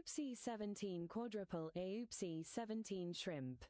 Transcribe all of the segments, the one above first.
Oopsie 17 quadruple A Oopsie 17 shrimp.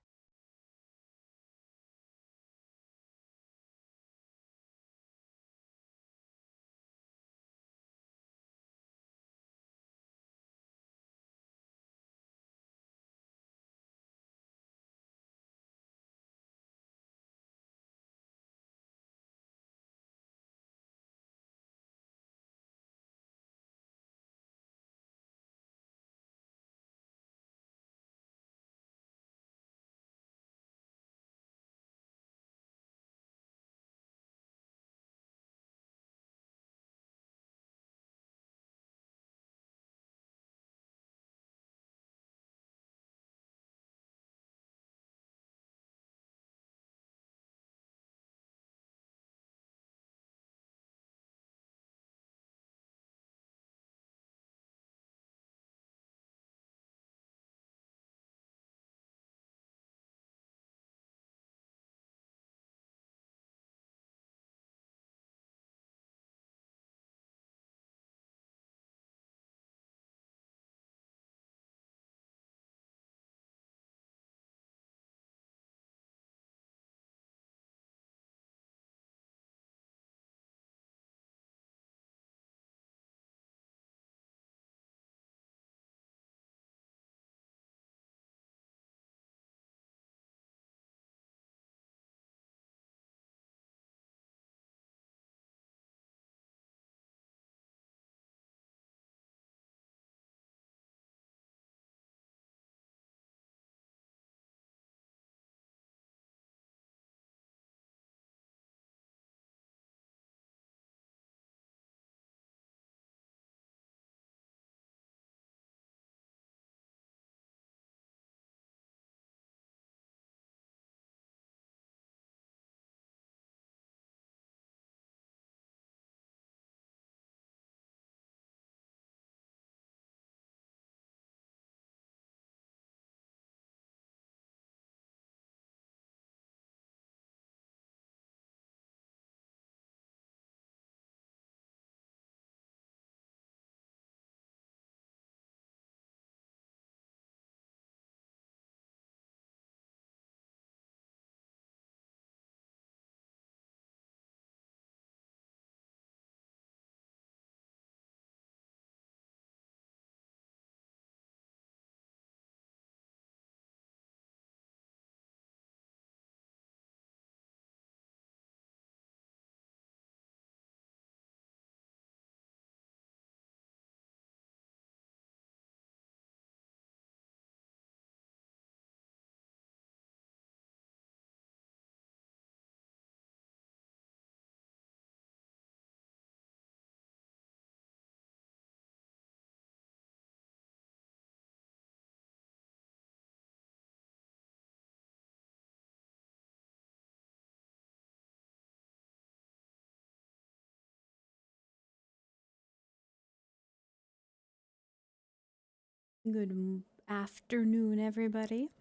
Good afternoon, everybody.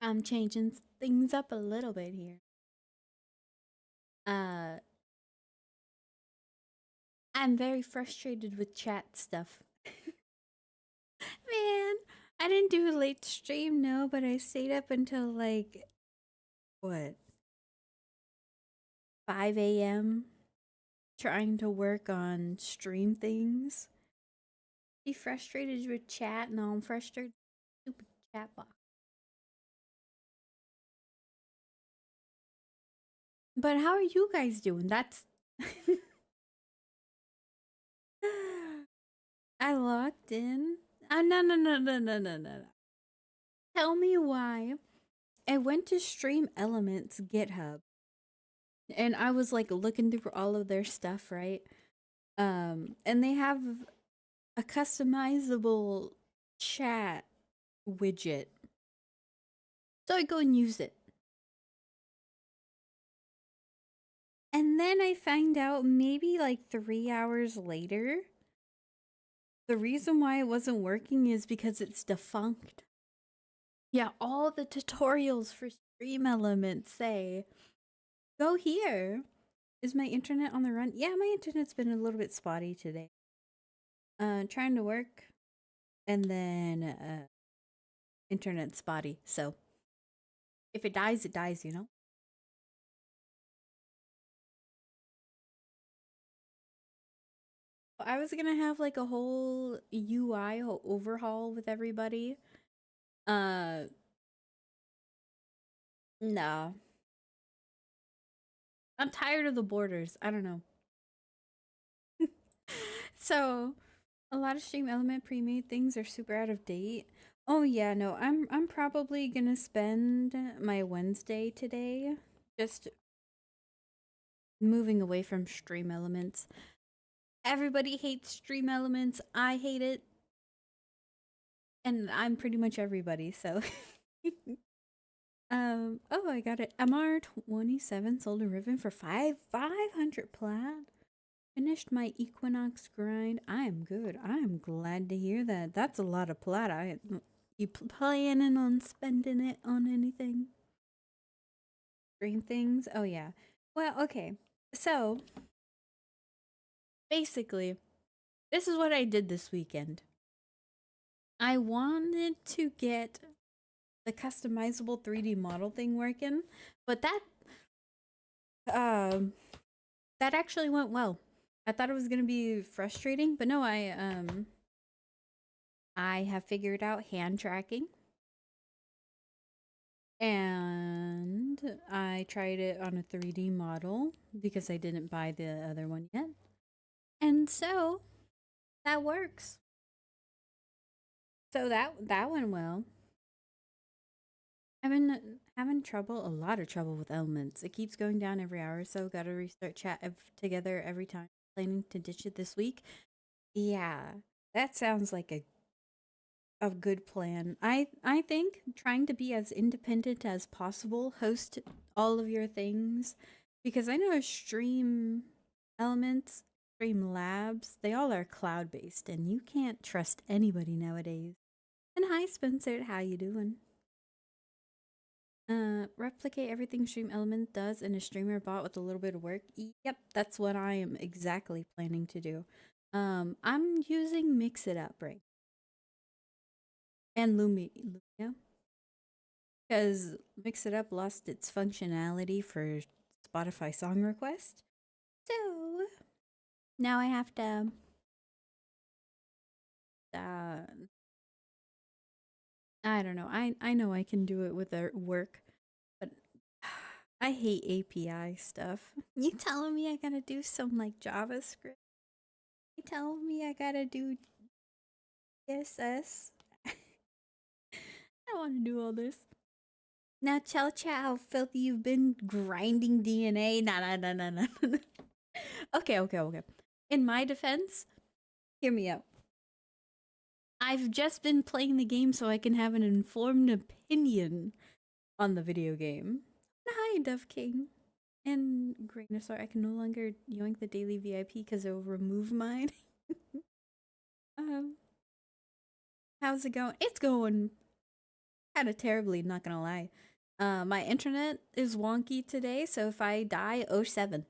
I'm changing things up a little bit here. Uh, I'm very frustrated with chat stuff. Man, I didn't do a late stream, no, but I stayed up until like, what, 5 a.m. trying to work on stream things. Be frustrated with chat, and I'm frustrated with stupid chat box. But how are you guys doing? That's. I logged in. No, no, no, no, no, no, no. Tell me why. I went to Stream Elements GitHub and I was like looking through all of their stuff, right? And they have a customizable chat widget. So I go and use it. And then I find out maybe like 3 hours later, the reason why it wasn't working is because it's defunct. Yeah, all the tutorials for Stream Elements say, go here. Is my internet on the run? Yeah, my internet's been a little bit spotty today. Trying to work and then internet spotty. So if it dies, it dies, you know? I was gonna have like a whole UI overhaul with everybody. Uh, no. I'm tired of the borders. I don't know. So, a lot of Stream Element pre-made things are super out of date. Oh yeah, no, I'm probably gonna spend my Wednesday today just moving away from Stream Elements. Everybody hates Stream Elements. I hate it. And I'm pretty much everybody, so oh, I got it. MR27 sold a ribbon for 500 plat. Finished my Equinox grind. I am good. I am glad to hear that. That's a lot of plat. You planning on spending it on anything? Dream things? Oh yeah. Well, okay. So basically, this is what I did this weekend. I wanted to get the customizable 3D model thing working, but um that actually went well. I thought it was gonna be frustrating, but no, I have figured out hand tracking, and I tried it on a 3D model because I didn't buy the other one yet, and so that works. So that went well. I've been having trouble, a lot of trouble with elements. It keeps going down every hour or so. Got to restart chat together every time. Planning to ditch it this week. Yeah, that sounds like a good plan. I think trying to be as independent as possible, host all of your things, because I know Stream Elements, Stream Labs, they all are cloud based, and you can't trust anybody nowadays. And hi Spencer, how you doing? Replicate everything Stream Element does in a streamer bot with a little bit of work. Yep, that's what I am exactly planning to do. I'm using Mix It Up, right? And Lumia, because Mix It Up lost its functionality for Spotify song request. So now I have to uh I don't know. I know I can do it with our work, but I hate API stuff. You telling me I gotta do some like JavaScript? You telling me I gotta do CSS? I don't want to do all this. Now tell chat how filthy you've been grinding DNA. Nah. Okay. In my defense, hear me out. I've just been playing the game so I can have an informed opinion on the video game. Hi, Dove King. And Grainosaur, I can no longer yoink the daily VIP because it will remove mine. um, how's it going? It's going kind of terribly, not gonna lie. My internet is wonky today, so if I die, 07.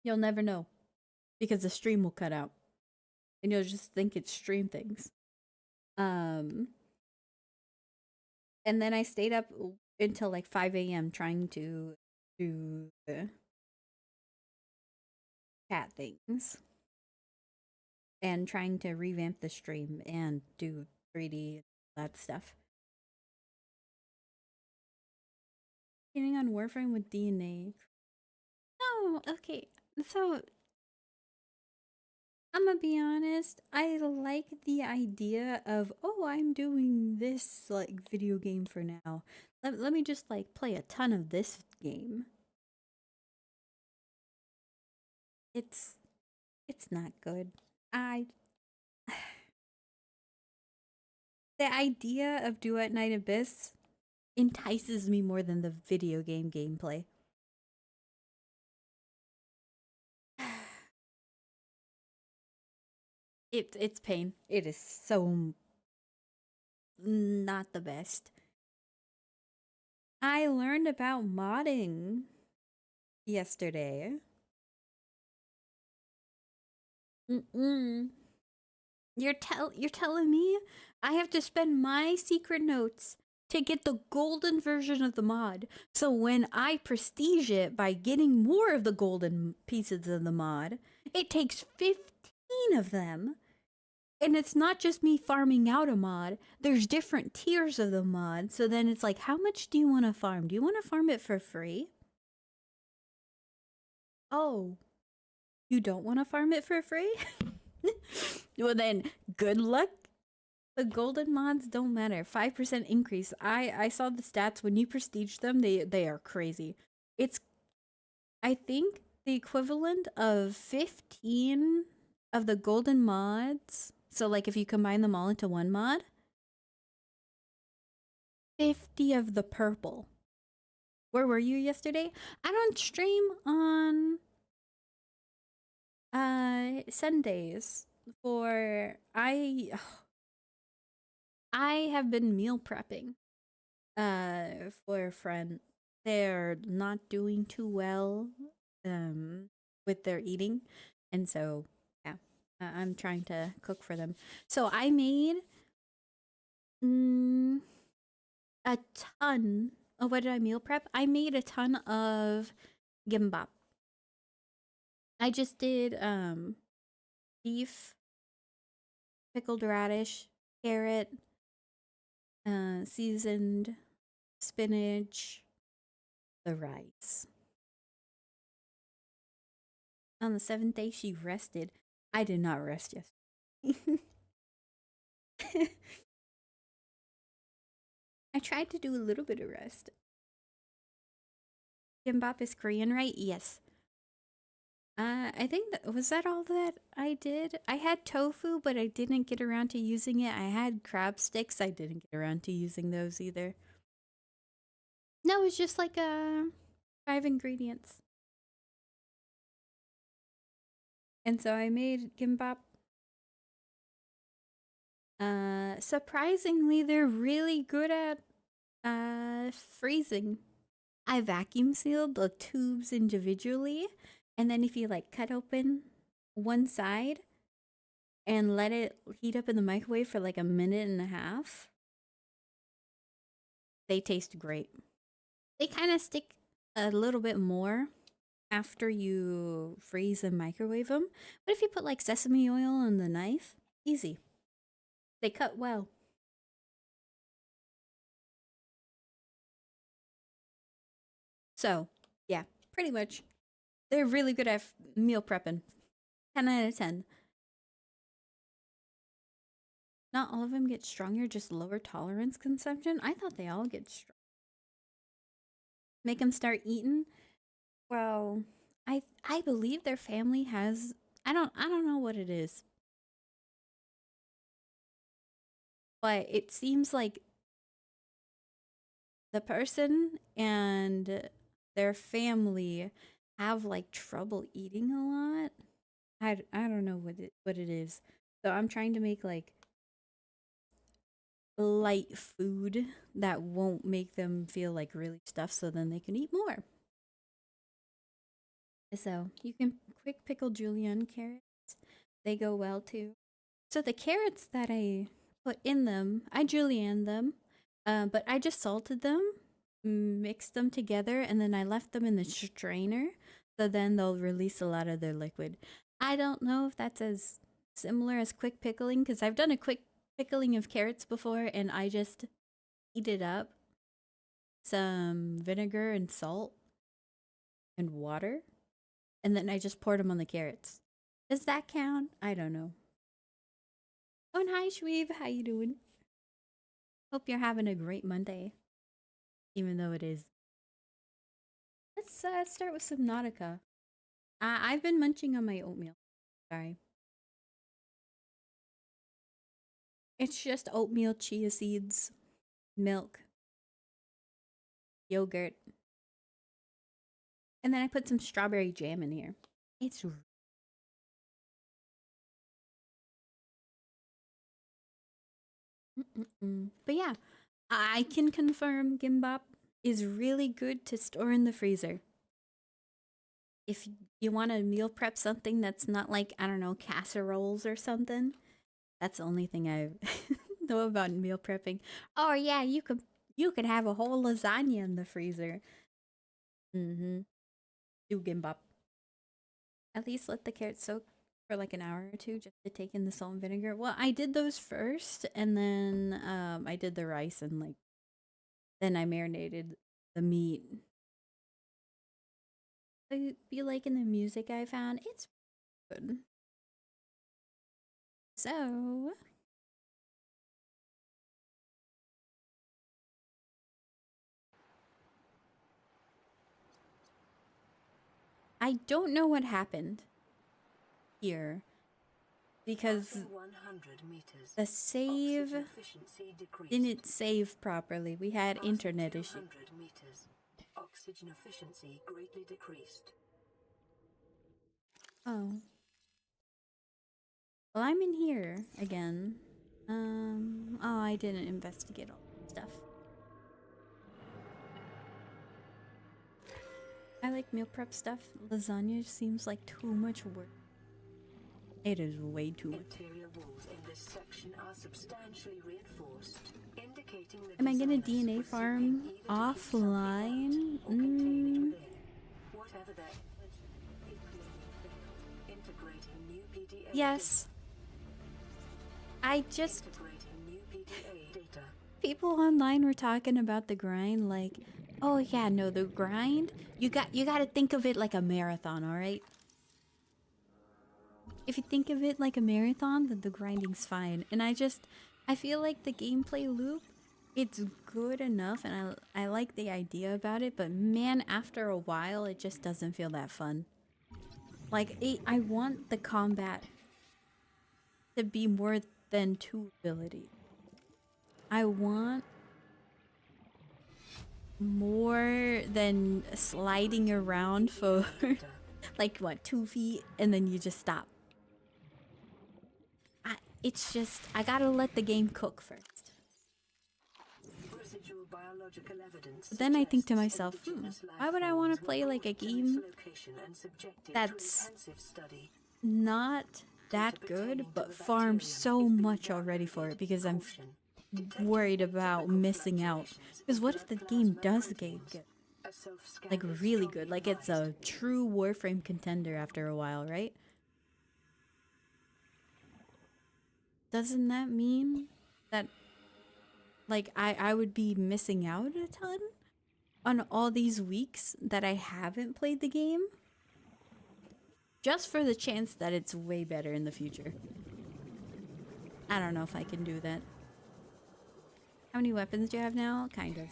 You'll never know because the stream will cut out, and you'll just think it's stream things. And then I stayed up until like 5 a.m. trying to do the chat things and trying to revamp the stream and do 3D that stuff. Getting on Warframe with DNA. No, okay. So I'm gonna be honest, I like the idea of, oh, I'm doing this like video game for now. Let me just like play a ton of this game. It's not good. I the idea of Duet Night Abyss entices me more than the video game gameplay. It's pain. It is so not the best. I learned about modding yesterday. You're telling me I have to spend my secret notes to get the golden version of the mod. So when I prestige it by getting more of the golden pieces of the mod, it takes 15 of them. And it's not just me farming out a mod. There's different tiers of the mod. So then it's like, how much do you want to farm? Do you want to farm it for free? Oh, you don't want to farm it for free? Well then, good luck. The golden mods don't matter. 5% increase. I saw the stats when you prestige them. They are crazy. It's, I think, the equivalent of 15 of the golden mods. So like if you combine them all into one mod, 50 of the purple. Where were you yesterday? I don't stream on Sundays for I have been meal prepping for a friend. They're not doing too well with their eating, and so yeah, I'm trying to cook for them. So I made a ton of, what did I meal prep? I made a ton of gimbap. I just did beef, pickled radish, carrot, seasoned spinach, the rice. On the 7th day, she rested. I did not rest yesterday. I tried to do a little bit of rest. Gimbap is Korean, right? Yes. I think that was that all that I did. I had tofu, but I didn't get around to using it. I had crab sticks. I didn't get around to using those either. No, it's just like 5 ingredients. And so I made gimbap. Surprisingly, they're really good at freezing. I vacuum sealed the tubes individually, and then if you like cut open one side and let it heat up in the microwave for like a minute and a half, they taste great. They kind of stick a little bit more after you freeze and microwave them, but if you put like sesame oil on the knife, easy. They cut well. So, yeah, pretty much. They're really good at meal prepping. 10 out of 10. Not all of them get stronger, just lower tolerance consumption. I thought they all get strong. Make them start eating. Well, I believe their family has, I don't know what it is. But it seems like the person and their family have like trouble eating a lot. I don't know what it is. So I'm trying to make like light food that won't make them feel like really stuffed, so then they can eat more. So you can quick pickle julienne carrots. They go well too. So the carrots that I put in them, I julienne them, but I just salted them, mixed them together, and then I left them in the strainer. So then they'll release a lot of their liquid. I don't know if that's as similar as quick pickling, because I've done a quick pickling of carrots before and I just heat it up, some vinegar and salt and water, and then I just poured them on the carrots. Does that count? I don't know. Oh, and hi, Shweev. How you doing? Hope you're having a great Monday, even though it is. Let's start with some Nautica. I've been munching on my oatmeal. Sorry. It's just oatmeal, chia seeds, milk, yogurt, and then I put some strawberry jam in here. It's But yeah, I can confirm gimbap is really good to store in the freezer. If you want to meal prep something that's not like, I don't know, casseroles or something, That's the only thing I know about meal prepping. Oh yeah, you could have a whole lasagna in the freezer. Mm-hmm. Do gimbap. At least let the carrots soak for like an hour or two just to take in the salt and vinegar. Well, I did those first, and then I did the rice and like then I marinated the meat. I feel like in the music I found, it's good. So I don't know what happened here because the save didn't save properly. We had internet issues. Oxygen efficiency greatly decreased. Oh. Well, I'm in here again. Oh, I didn't investigate all that stuff. I like meal prep stuff. Lasagna seems like too much work. It is way too much. Interior walls in this section are substantially reinforced, indicating the Am I gonna designers DNA were farm seeking either to keep something offline? out or contain it within. Whatever their integrating new PDA Yes. I just integrating new PDA data. people online were talking about the grind like, oh yeah, no, the grind, you got to think of it like a marathon, all right? If you think of it like a marathon, then the grinding's fine. And I feel like the gameplay loop, it's good enough and I like the idea about it, but man, after a while it just doesn't feel that fun. Like I want the combat to be more than two abilities. I want more than sliding around for like what, 2 feet and then you just stop. It's just, I gotta let the game cook first. Residual biological evidence But then I think to suggests myself, indigenous life why would I want to forms play were like a brought to this game location and subjected to that's intensive study. not that good, but farm so much already for it because I'm worried about missing out. Because what if the game does get good? Like really good, like it's a true Warframe contender after a while, right? Doesn't that mean that like I would be missing out a ton on all these weeks that I haven't played the game? Just for the chance that it's way better in the future. I don't know if I can do that. How many weapons do you have now? Kind of.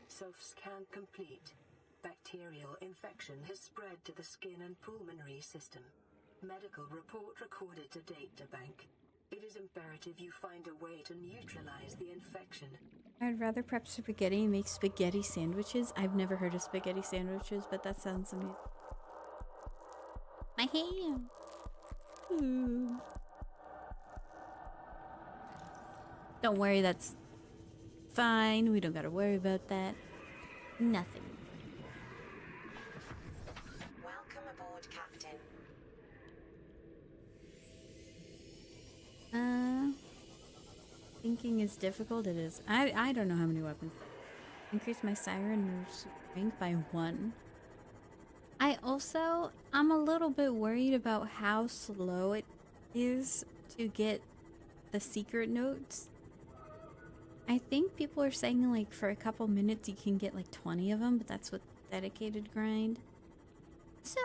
Self-scan complete. Bacterial infection has spread to the skin and pulmonary system. Medical report recorded to databank. It is imperative you find a way to neutralize the infection. I'd rather prep spaghetti and make spaghetti sandwiches. I've never heard of spaghetti sandwiches, but that sounds amazing. My ham! Ooh. Don't worry, that's fine. We don't gotta worry about that. Nothing. Welcome aboard, Captain. Thinking is difficult. It is. I don't know how many weapons. Increase my siren rank by 1. I'm a little bit worried about how slow it is to get the secret notes. I think people are saying like for a couple minutes you can get like 20 of them, but that's with dedicated grind. So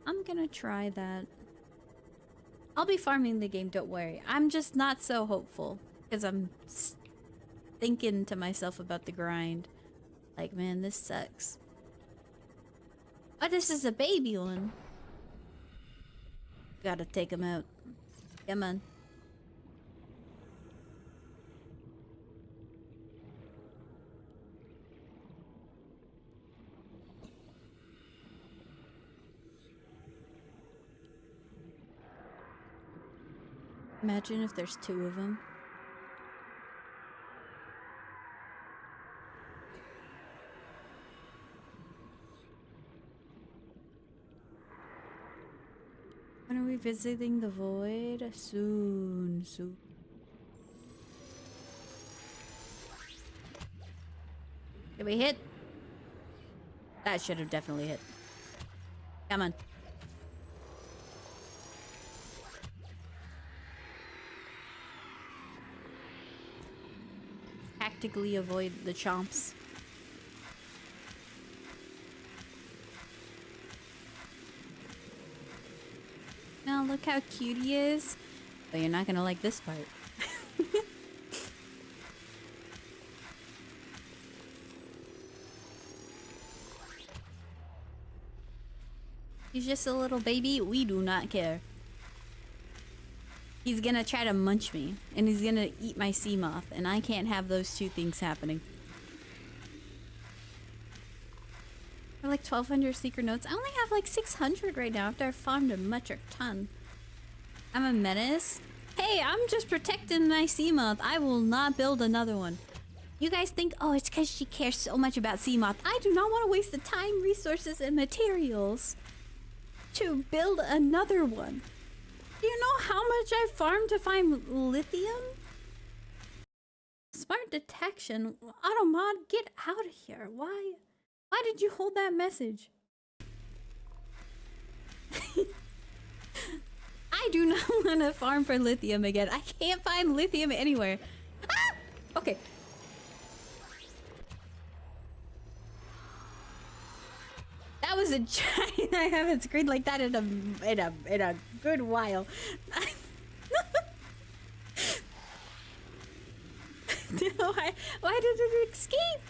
I'm gonna try that. I'll be farming the game, don't worry. I'm just not so hopeful because I'm thinking to myself about the grind. Like, man, this sucks. Oh, this is a baby one. Gotta take him out. Come on. Imagine if there's 2 of them. When are we visiting the void? Soon, soon. Did we hit? That should have definitely hit. Come on. Tactically avoid the chomps. Now look how cute he is. But you're not gonna like this part. He's just a little baby. We do not care. He's gonna try to munch me, and he's gonna eat my sea moth, and I can't have those two things happening. For like 1,200 secret notes. I only have like 600 right now after I farmed a metric ton. I'm a menace. Hey, I'm just protecting my sea moth. I will not build another one. You guys think, oh, it's because she cares so much about sea moth. I do not want to waste the time, resources, and materials to build another one. Do you know how much I farmed to find lithium? Smart detection. Automod, get out of here. Why? Why did you hold that message? I do not want to farm for lithium again. I can't find lithium anywhere. Ah! Okay. That was a giant. I haven't screamed like that in a good while. Why did it escape?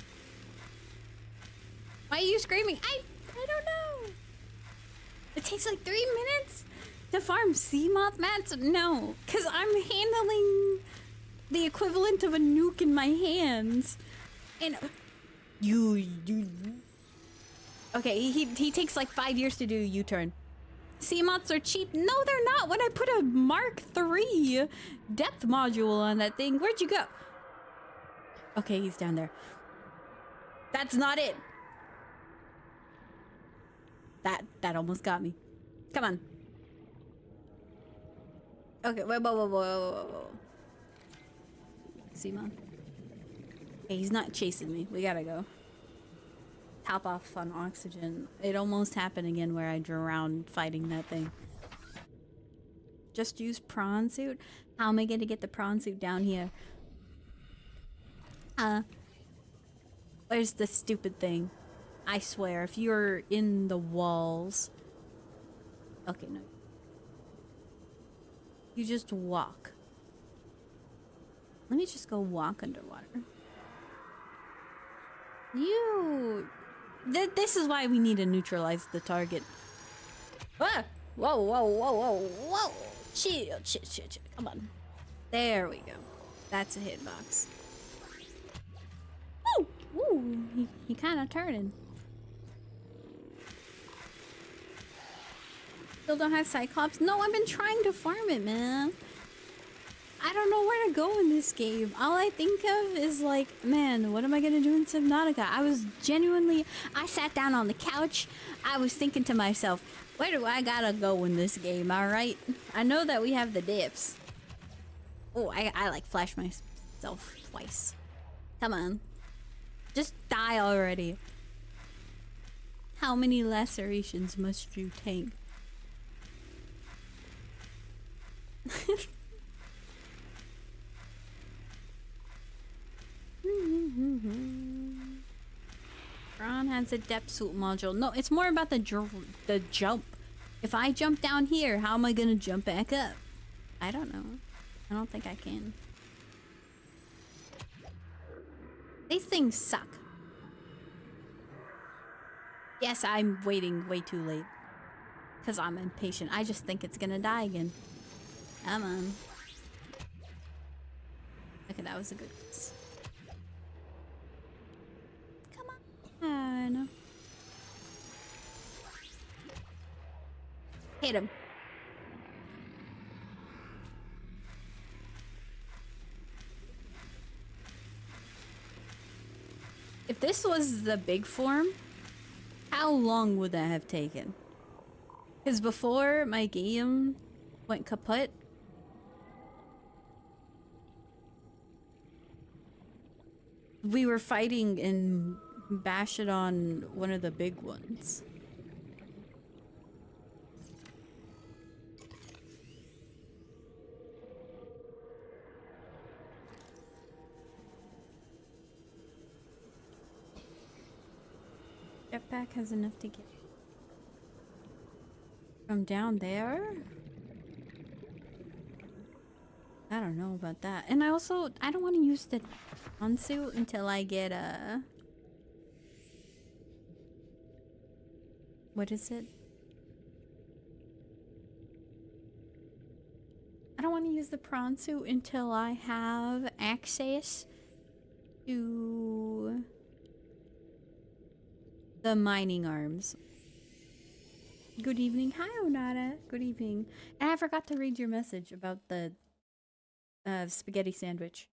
Why are you screaming? I don't know. It takes like 3 minutes to farm sea moth mats? No, because I'm handling the equivalent of a nuke in my hands. And you. Okay, he takes like 5 years to do a U-turn. Sea moths are cheap. No, they're not. When I put a Mark III depth module on that thing, where'd you go? Okay, he's down there. That's not it. That almost got me. Come on. Okay, whoa. Sea moth. Okay, he's not chasing me. We gotta go. Top off on oxygen. It almost happened again where I drowned fighting that thing. Just use prawn suit? How am I gonna get the prawn suit down here? Where's the stupid thing? I swear, if you're in the walls... Okay, no. You just walk. Let me just go walk underwater. This is why we need to neutralize the target. Ah! Whoa. Chill. Come on. There we go. That's a hitbox. Ooh, he kind of turning. Still don't have Cyclops? No, I've been trying to farm it, man. I don't know where to go in this game. All I think of is like, man, what am I gonna do in Subnautica? I sat down on the couch. I was thinking to myself, where do I gotta go in this game, alright? I know that we have the dips. Oh, I like flashed myself twice. Come on. Just die already. How many lacerations must you take? Ron has a depth suit module. No, it's more about the jump. If I jump down here, how am I gonna jump back up? I don't know. I don't think I can. These things suck. Yes, I'm waiting way too late. Because I'm impatient. I just think it's gonna die again. Come on. Okay, that was a good guess. Come on. Hit him. If this was the big form, how long would that have taken? Because before my game went kaput, we were fighting in Bashadon, one of the big ones. Jetpack has enough to get from down there? I don't know about that. And I don't want to use the suit until I get a... What is it? I don't want to use the prawn suit until I have access to the mining arms. Good evening. Hi, Onata. Good evening. And I forgot to read your message about the spaghetti sandwich.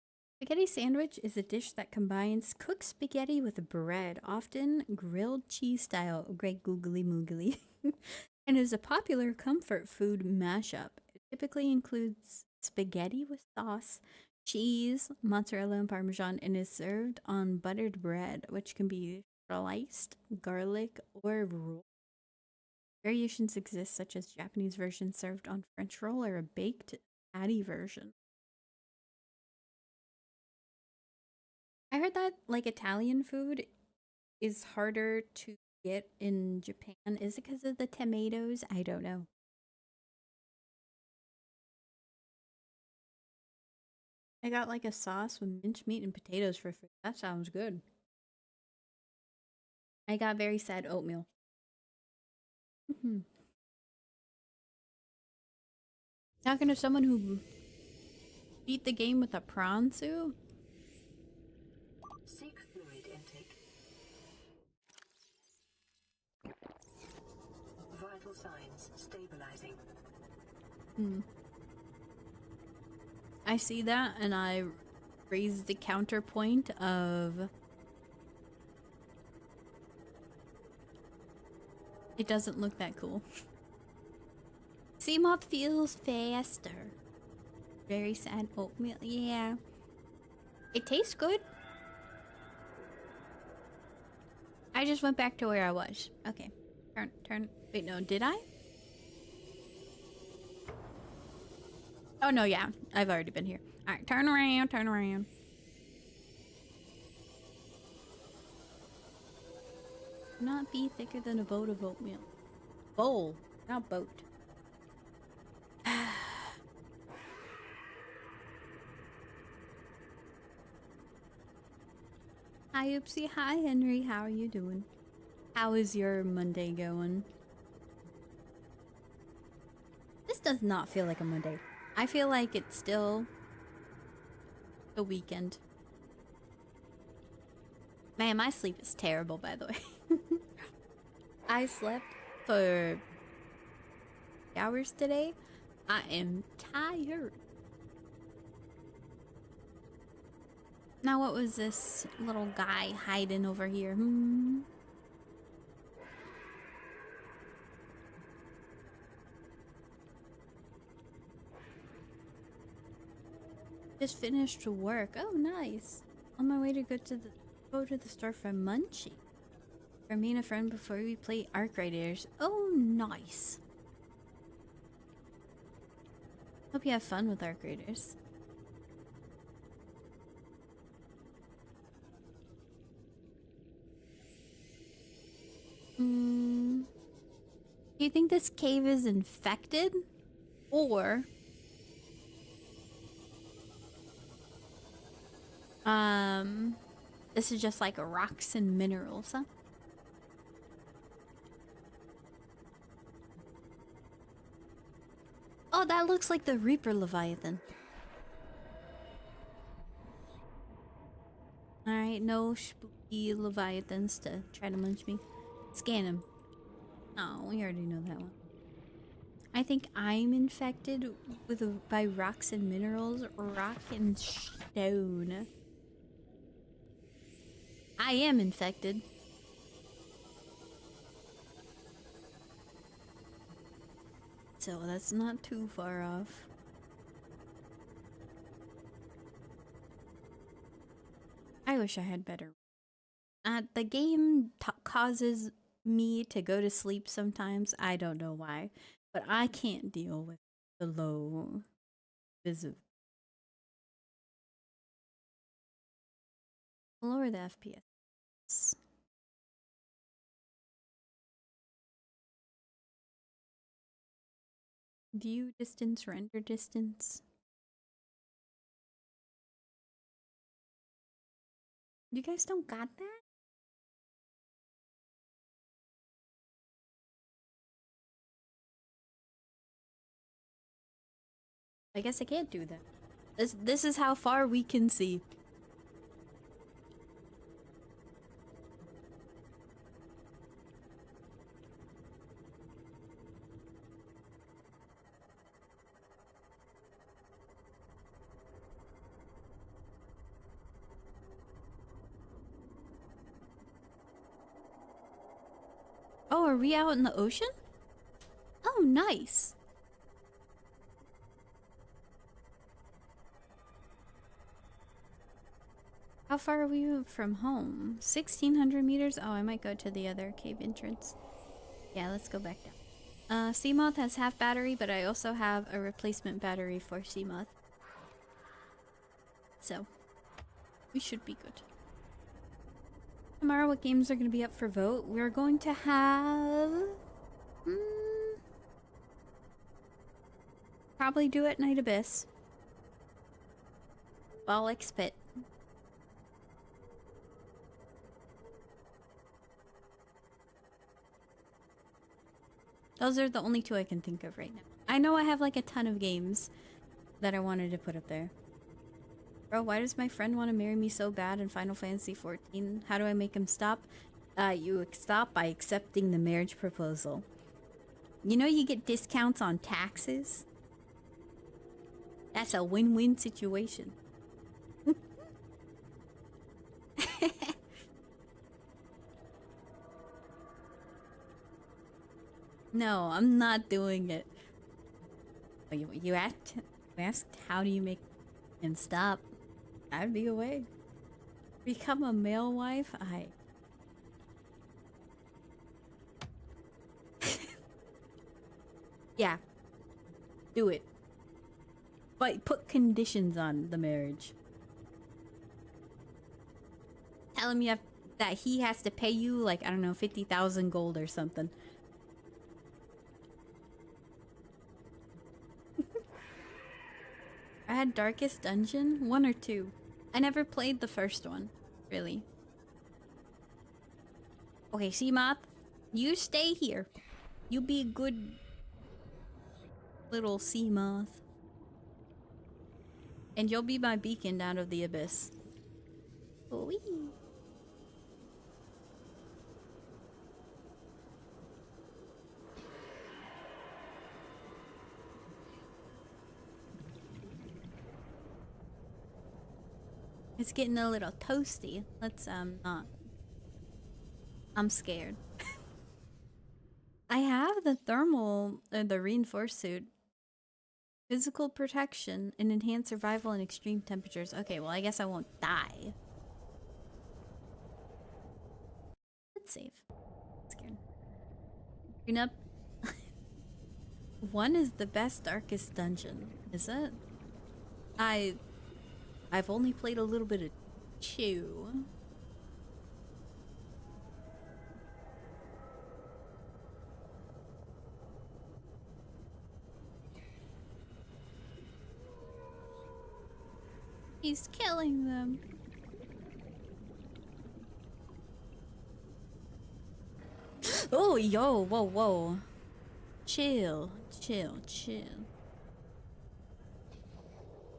Spaghetti sandwich is a dish that combines cooked spaghetti with bread, often grilled cheese style. Great googly moogly. And is a popular comfort food mashup. It typically includes spaghetti with sauce, cheese, mozzarella, and parmesan, and is served on buttered bread, which can be sliced, garlic, or rolled. Variations exist, such as Japanese version served on French roll or a baked patty version. I heard that like Italian food is harder to get in Japan. Is it because of the tomatoes? I don't know. I got like a sauce with minced meat and potatoes for food. That sounds good. I got very sad oatmeal. Talking to someone who beat the game with a prawn suit? Seek fluid intake. Vital signs stabilizing. I see that and I raise the counterpoint of it doesn't look that cool. Seamoth feels faster. Very sad oatmeal. Yeah. It tastes good. I just went back to where I was. Okay. Turn. Wait, no, did I? Oh, no, yeah. I've already been here. Alright, turn around. Not be thicker than a boat of oatmeal. Bowl, not boat. Hi, Oopsie. Hi, Henry. How are you doing? How is your Monday going? This does not feel like a Monday. I feel like it's still the weekend. Man, my sleep is terrible, by the way. I slept for hours today. I am tired. Now, what was this little guy hiding over here? Just finished work. Oh, nice. On my way to go to the store for Munchie. For me and a friend before we play Arc Raiders. Oh, nice. Hope you have fun with Arc Raiders. Do you think this cave is infected? Or this is just like rocks and minerals, huh? Oh, that looks like the Reaper Leviathan. Alright, no spooky Leviathans to try to munch me. Scan him. Oh, we already know that one. I think I'm infected by rocks and minerals. Rock and stone. I am infected. So that's not too far off. I wish I had better. The game causes me to go to sleep sometimes. I don't know why, but I can't deal with the low visibility. Lower the FPS. View distance, render distance. You guys don't got that? I guess I can't do that. This is how far we can see. Oh, are we out in the ocean? Oh, nice. How far are we from home? 1,600 meters? Oh, I might go to the other cave entrance. Yeah, let's go back down. Seamoth has half battery, but I also have a replacement battery for Seamoth. So, we should be good. Tomorrow, what games are going to be up for vote? We're going to have... probably Do It Night Abyss. Bollock Spit. Those are the only two I can think of right now. I know I have like a ton of games that I wanted to put up there. Bro, why does my friend want to marry me so bad in Final Fantasy XIV? How do I make him stop? You stop by accepting the marriage proposal. You know you get discounts on taxes? That's a win-win situation. No, I'm not doing it. You asked how do you make him stop? I'd be away. Become a male wife? Yeah. Do it. But put conditions on the marriage. Tell him that he has to pay you like, I don't know, 50,000 gold or something. I had Darkest Dungeon? 1 or 2. I never played the first one, really. Okay, Seamoth, you stay here. You be a good little Seamoth. And you'll be my beacon out of the abyss. Whee! It's getting a little toasty. Let's not. I'm scared. I have the thermal, the reinforced suit. Physical protection and enhanced survival in extreme temperatures. Okay, well I guess I won't die. Let's save. Scared. Green up. 1 is the best Darkest Dungeon. Is it? I've only played a little bit of 2. He's killing them. Oh, yo, whoa, whoa. Chill, chill, chill.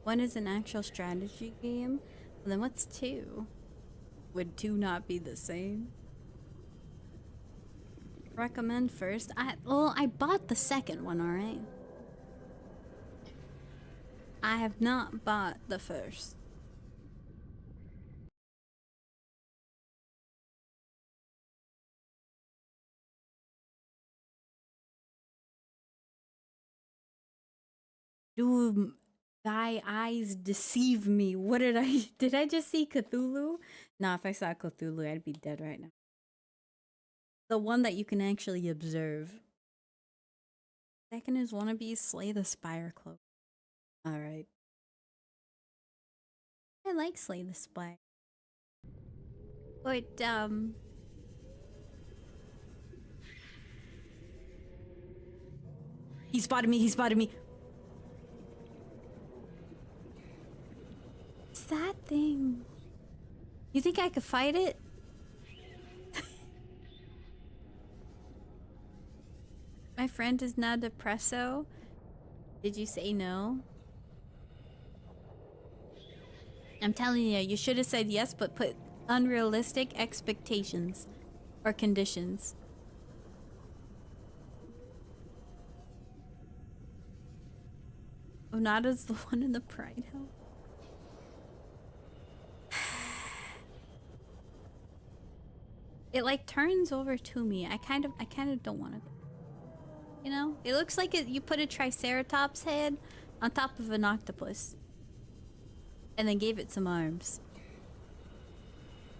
1 is an actual strategy game. Well, then what's 2? Would 2 not be the same? Recommend first? I bought the second one, alright? I have not bought the first. Do thy eyes deceive me? What did I did I just see Cthulhu? Nah, if I saw Cthulhu, I'd be dead right now. The one that you can actually observe. Second is wannabe slay the spire cloak. Alright. I like slay the spire. But he spotted me, he spotted me. What's that thing? You think I could fight it? My friend is now depresso. Did you say no? I'm telling you, you should have said yes, but put unrealistic expectations or conditions. Onada's the one in the Pride House. It like turns over to me. I kind of don't want to. You know, it looks like you put a triceratops head on top of an octopus and then gave it some arms.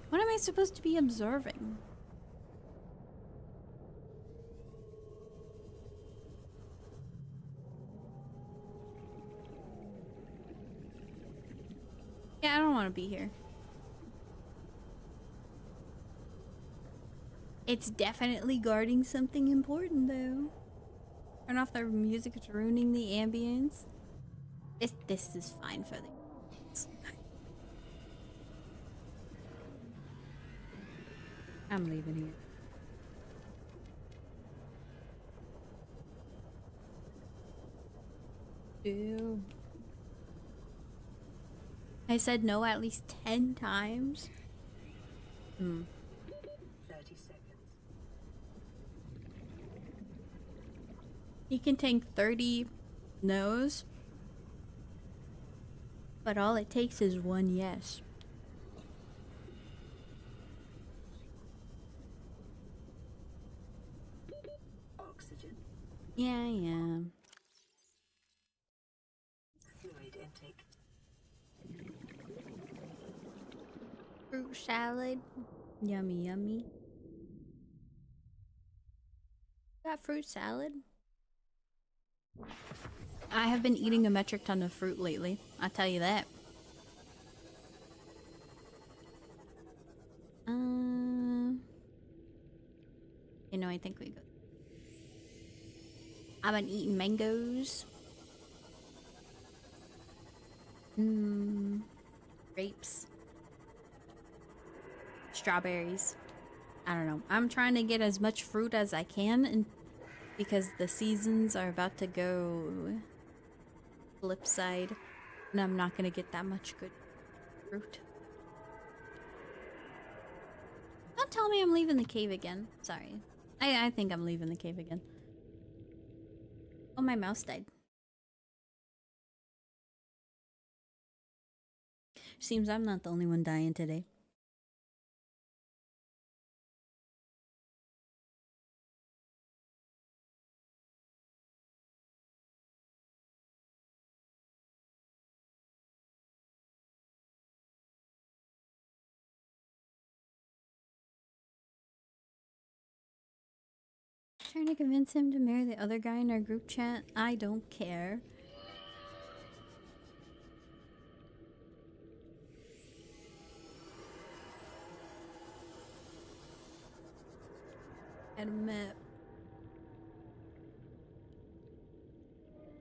What am I supposed to be observing? Yeah, I don't want to be here. It's definitely guarding something important, though. Turn off the music, it's ruining the ambience. This is fine for the... I'm leaving here. Ew. I said no at least 10 times. 30 seconds. You can take 30 no's, but all it takes is one yes. Oxygen. Yeah, yeah. Fluid intake. Fruit salad. Yummy, yummy. Got fruit salad? I have been eating a metric ton of fruit lately. I'll tell you that. You know, I think we go. I've been eating mangoes. Grapes. Strawberries. I don't know. I'm trying to get as much fruit as I can, and because the seasons are about to go flip side, and I'm not gonna get that much good fruit. Don't tell me I'm leaving the cave again. Sorry. I think I'm leaving the cave again. Oh, my mouse died. Seems I'm not the only one dying today. Trying to convince him to marry the other guy in our group chat. I don't care. Add a map.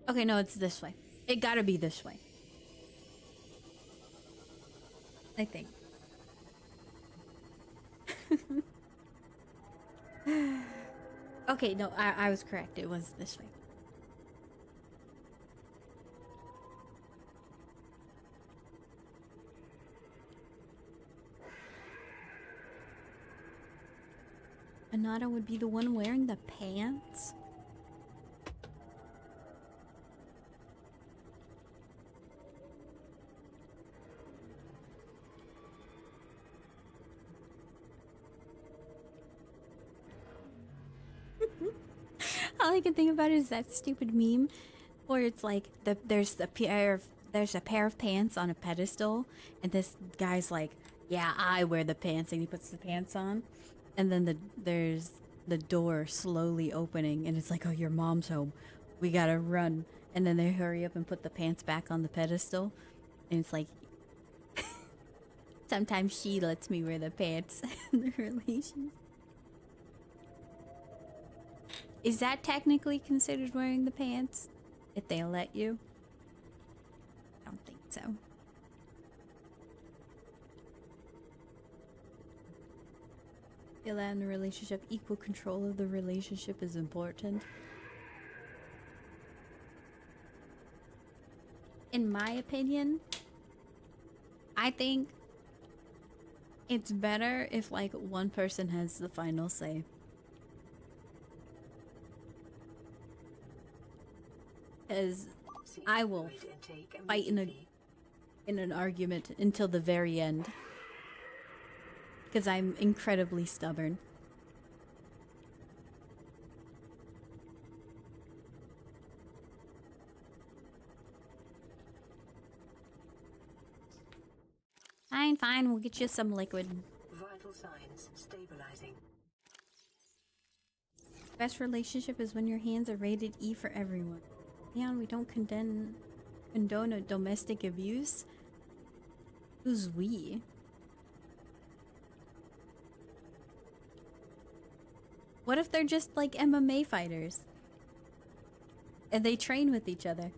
Okay, no, it's this way. It gotta be this way. I think. Okay, no, I was correct. It was this way. Anata would be the one wearing the pants? All I can think about is that stupid meme Or it's like there's a pair of pants on a pedestal, and this guy's like, "Yeah, I wear the pants," and he puts the pants on, and then there's the door slowly opening, and it's like, "Oh, your mom's home. We gotta run." And then they hurry up and put the pants back on the pedestal, and it's like, sometimes she lets me wear the pants in the relation. Is that technically considered wearing the pants? If they let you? I don't think so. Feel that in the relationship, equal control of the relationship is important. In my opinion, I think it's better if like one person has the final say. Because I will fight in an argument until the very end. Because I'm incredibly stubborn. Fine, we'll get you some liquid. Vital signs stabilizing. Best relationship is when your hands are rated E for everyone. Leon, we don't condone a domestic abuse. Who's we? What if they're just like MMA fighters? And they train with each other?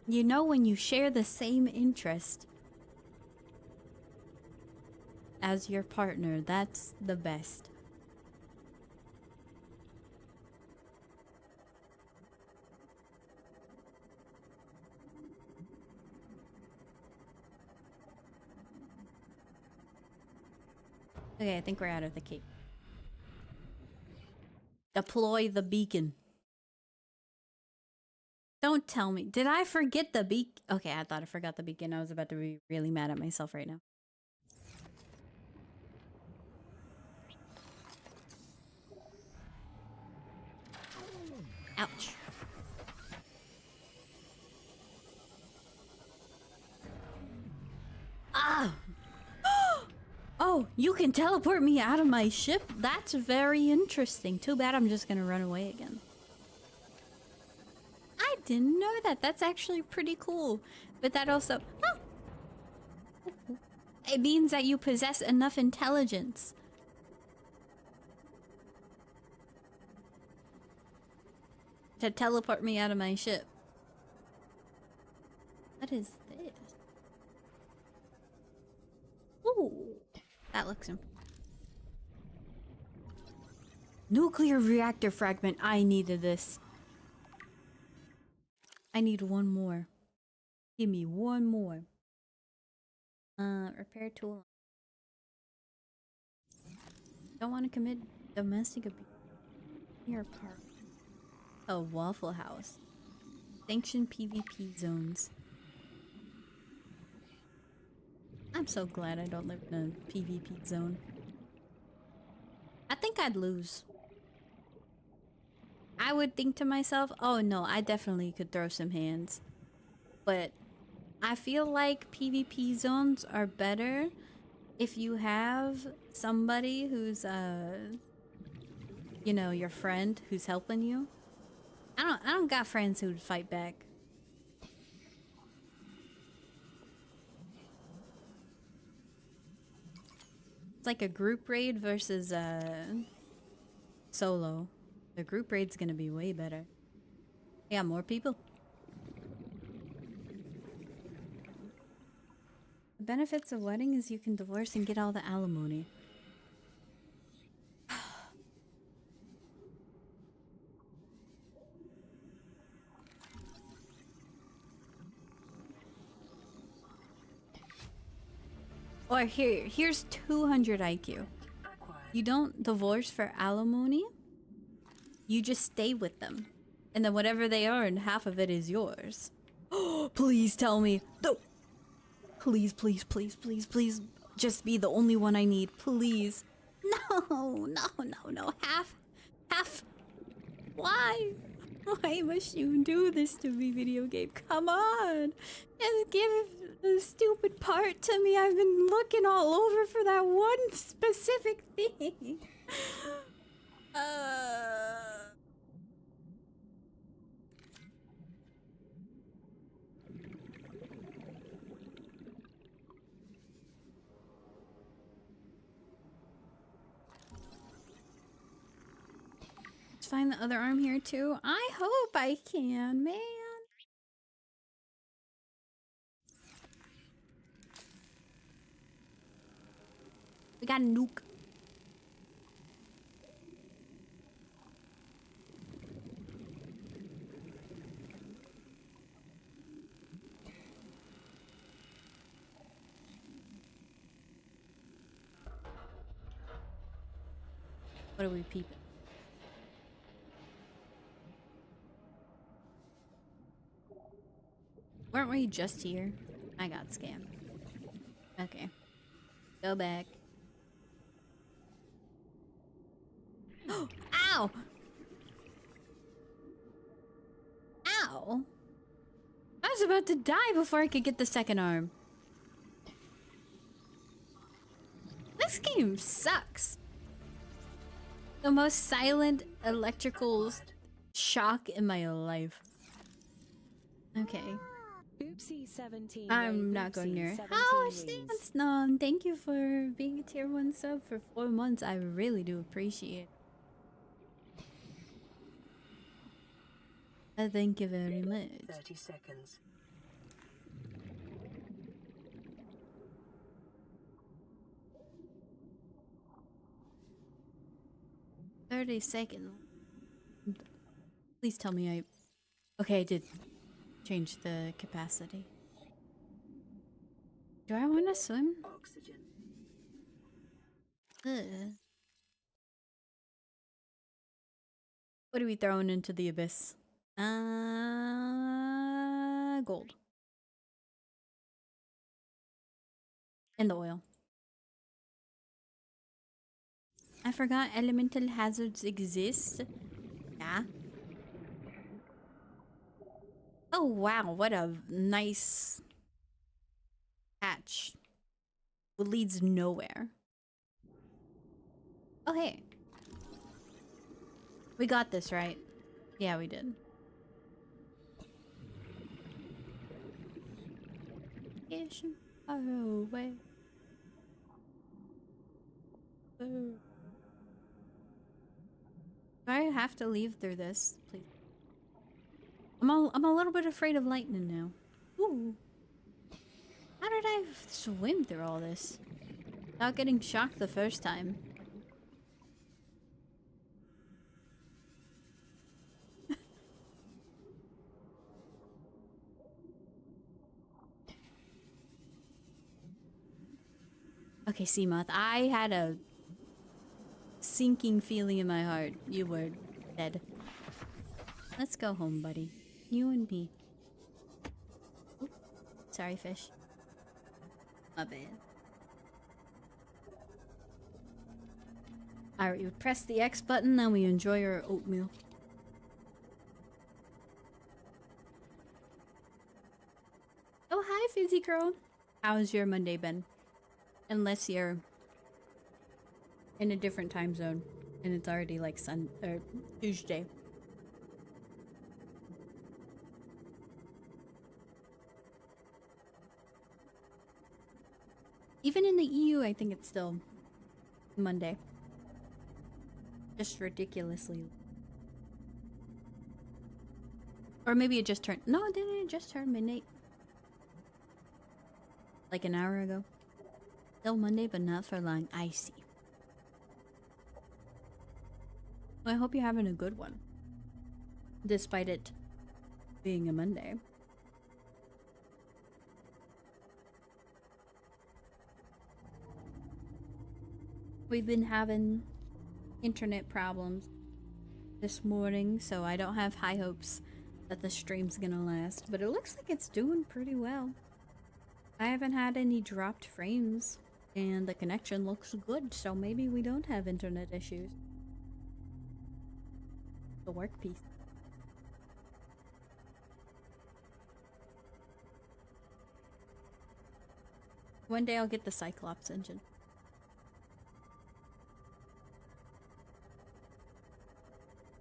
You know, when you share the same interest as your partner, that's the best. Okay, I think we're out of the cave. Deploy the beacon. Don't tell me. Did I forget the beacon? Okay, I thought I forgot the beacon. I was about to be really mad at myself right now. Ouch. Ah! Oh, you can teleport me out of my ship? That's very interesting. Too bad I'm just gonna run away again. I didn't know that. That's actually pretty cool. But that also... Oh! It means that you possess enough intelligence to teleport me out of my ship. What is this? Ooh, that looks important. Nuclear reactor fragment. I needed this. I need one more. Give me one more. Repair tool. Don't want to commit domestic abuse. Your part. A Waffle House. Sanctioned PvP zones. I'm so glad I don't live in a PvP zone. I think I'd lose. I would think to myself, oh no, I definitely could throw some hands. But I feel like PvP zones are better if you have somebody who's, you know, your friend who's helping you. I don't got friends who'd fight back. It's like a group raid versus solo. The group raid's gonna be way better. Yeah, more people. The benefits of wedding is you can divorce and get all the alimony. Or here's 200 IQ. You don't divorce for alimony. You just stay with them. And then whatever they earn, half of it is yours. Oh, please tell me. No. Please, please, please, please, please. just be the only one I need, please. No, no, no, no. Half. Why? Why must you do this to me, video game? Come on. Just give the stupid part to me. I've been looking all over for that one specific thing. Let's find the other arm here too. I hope I can, man. We got a nuke. What are we peeping? Weren't we just here? I got scammed. Okay. Go back. Ow! Ow! I was about to die before I could get the second arm. This game sucks. The most silent electrical shock in my life. Okay. Oopsie 17. I'm not going near it. Oh, Stance Nom, thank you for being a tier 1 sub for 4 months. I really do appreciate it. Thank you very much. 30 seconds. Seconds. Please tell me I... Okay, I did change the capacity. Do I want to swim? Oxygen. Ugh. What are we throwing into the abyss? Gold. And the oil. I forgot elemental hazards exist. Yeah. Oh wow, what a nice hatch. It leads nowhere. Oh hey. We got this, right? Yeah, we did. Vacation far away. Do I have to leave through this, please? I'm a little bit afraid of lightning now. Ooh. How did I swim through all this without getting shocked the first time? Okay, Seamoth, I had a sinking feeling in my heart. You were dead. Let's go home, buddy. You and me. Oop. Sorry, fish. My bad. Alright, we press the X button, then we enjoy our oatmeal. Oh, hi, Fizzy Girl. How's your Monday been? Unless you're in a different time zone and it's already like Tuesday. Even in the EU, I think it's still Monday. Just ridiculously. Or maybe it just turned... No, didn't it just turn midnight? Like an hour ago. Still Monday, but not for long. I see. Well, I hope you're having a good one. Despite it being a Monday. We've been having internet problems this morning, so I don't have high hopes that the stream's gonna last. But it looks like it's doing pretty well. I haven't had any dropped frames And the connection looks good, so maybe we don't have internet issues. The work piece. One day I'll get the Cyclops engine.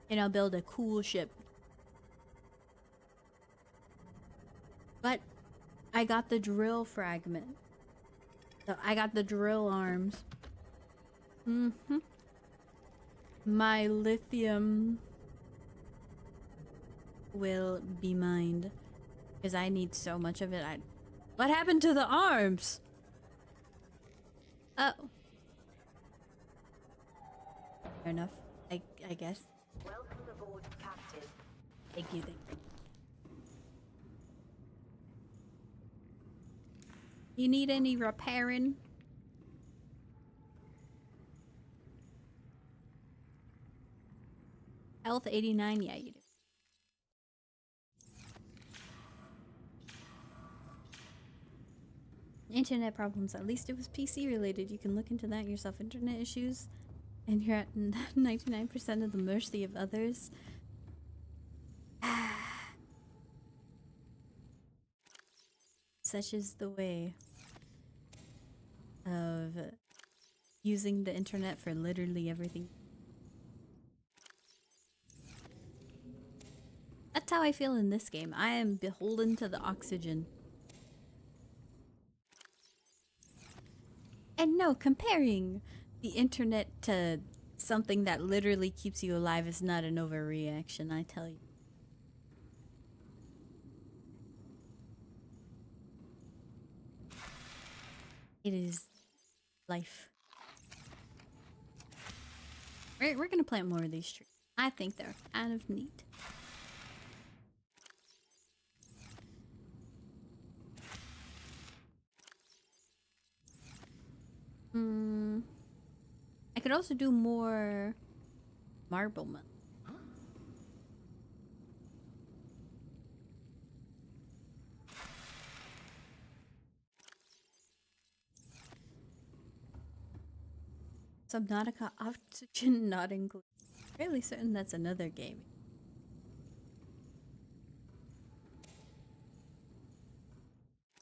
And I'll build a cool ship. But I got the drill fragment. So I got the drill arms. My lithium will be mined. Because I need so much of it. What happened to the arms? Oh. Fair enough. I guess. Welcome aboard, Captain. Thank you, thank you. You need any repairing? Health 89? Yeah, you do. Internet problems. At least it was PC related. You can look into that yourself. Internet issues, and you're at 99% of the mercy of others. Such is the way of using the internet for literally everything. That's how I feel in this game. I am beholden to the oxygen. And no, comparing the internet to something that literally keeps you alive is not an overreaction, I tell you. It is life. We're gonna plant more of these trees. I think they're kind of neat. I could also do more marblement. Subnautica oxygen not included. Fairly certain that's another game.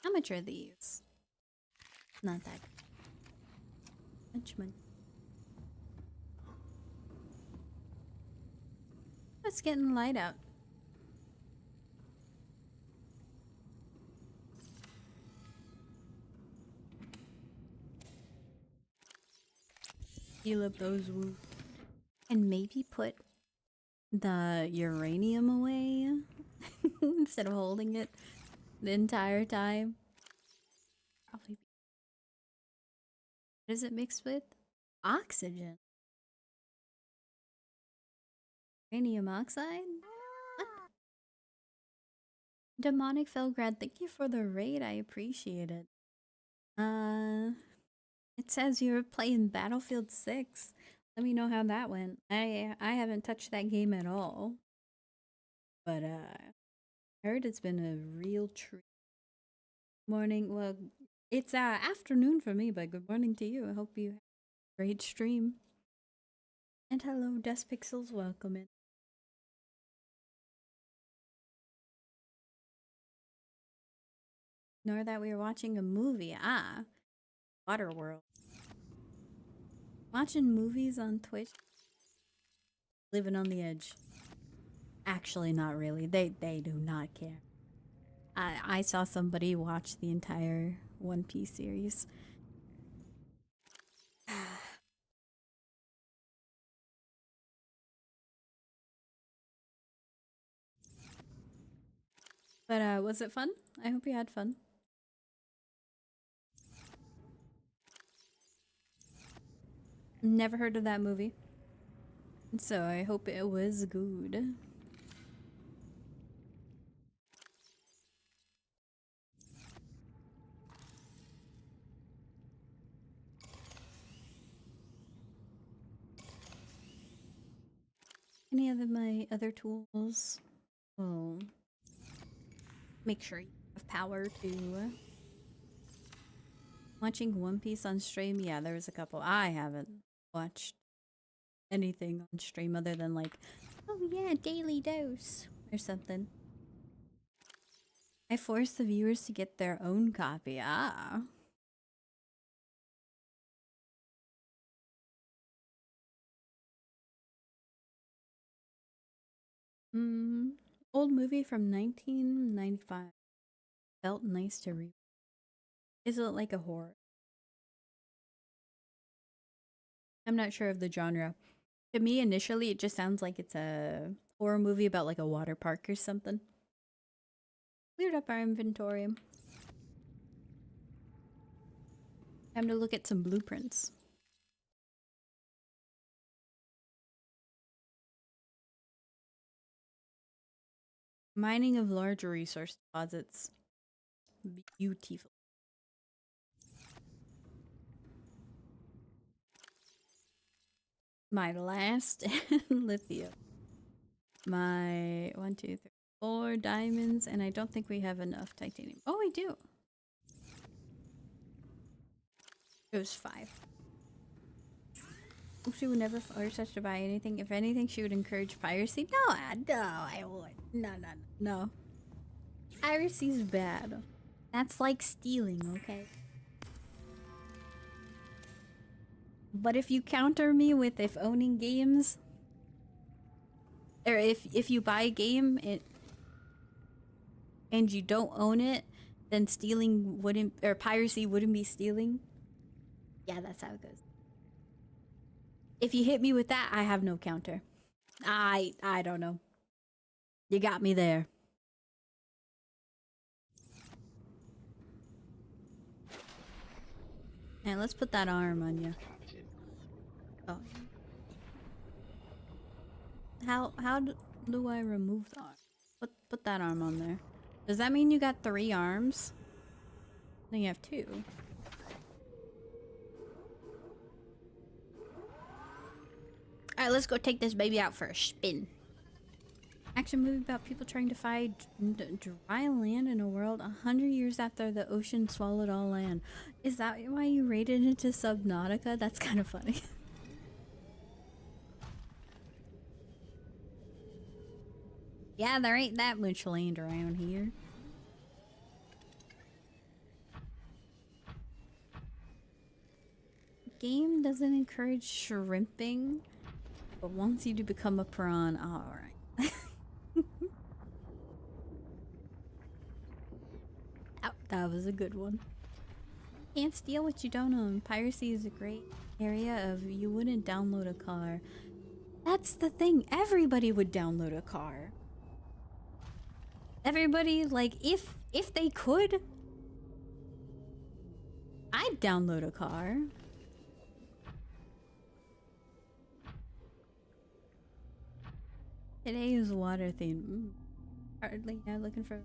How much are these? Not that much money. It's getting light out. Heal up those wounds. And maybe put the uranium away instead of holding it the entire time. Probably. What is it mixed with? Oxygen. Uranium oxide? What? Demonic Felgrad, thank you for the raid. I appreciate it. It says you're playing Battlefield 6. Let me know how that went. I haven't touched that game at all. But I heard it's been a real treat. Morning, well, it's afternoon for me, but good morning to you. I hope you have a great stream. And hello, Dust Pixels, welcome in. Nor that we were watching a movie. Waterworld. Watching movies on Twitch. Living on the edge. Actually, not really. They do not care. I saw somebody watch the entire One Piece series. But was it fun? I hope you had fun. Never heard of that movie. So I hope it was good. Any of my other tools will make sure you have power to Watching One Piece on stream? Yeah, there was a couple. I haven't watched anything on stream other than like, oh yeah, Daily Dose or something. I force the viewers to get their own copy. Ah. Old movie from 1995. Felt nice to read. Is it like a horror? I'm not sure of the genre. To me, initially, it just sounds like it's a horror movie about like a water park or something. Cleared up our inventory. Time to look at some blueprints. Mining of large resource deposits. Beautiful. My last lithium. My 1, 2, 3, 4 diamonds, and I don't think we have enough titanium. Oh, we do. It was 5. She would never force us to buy anything. If anything, she would encourage piracy. No, I would. No. Piracy's bad. That's like stealing, okay? But if you counter me with if owning games, or if you buy a game and you don't own it, then stealing wouldn't, or piracy wouldn't be stealing. Yeah, that's how it goes. If you hit me with that, I have no counter. I don't know. You got me there. And let's put that arm on you. Oh. How do I remove the arm? Put that arm on there. Does that mean you got 3 arms? Then you have 2. Alright, let's go take this baby out for a spin. Action movie about people trying to find dry land in a world 100 years after the ocean swallowed all land. Is that why you rated it to Subnautica? That's kind of funny. Yeah, there ain't that much land around here. Game doesn't encourage shrimping, but wants you to become a prawn. Alright. Oh, that was a good one. Can't steal what you don't own. Piracy is a great area of you wouldn't download a car. That's the thing. Everybody would download a car. Everybody, like, if they could, I'd download a car. Today is water theme. Hardly now looking for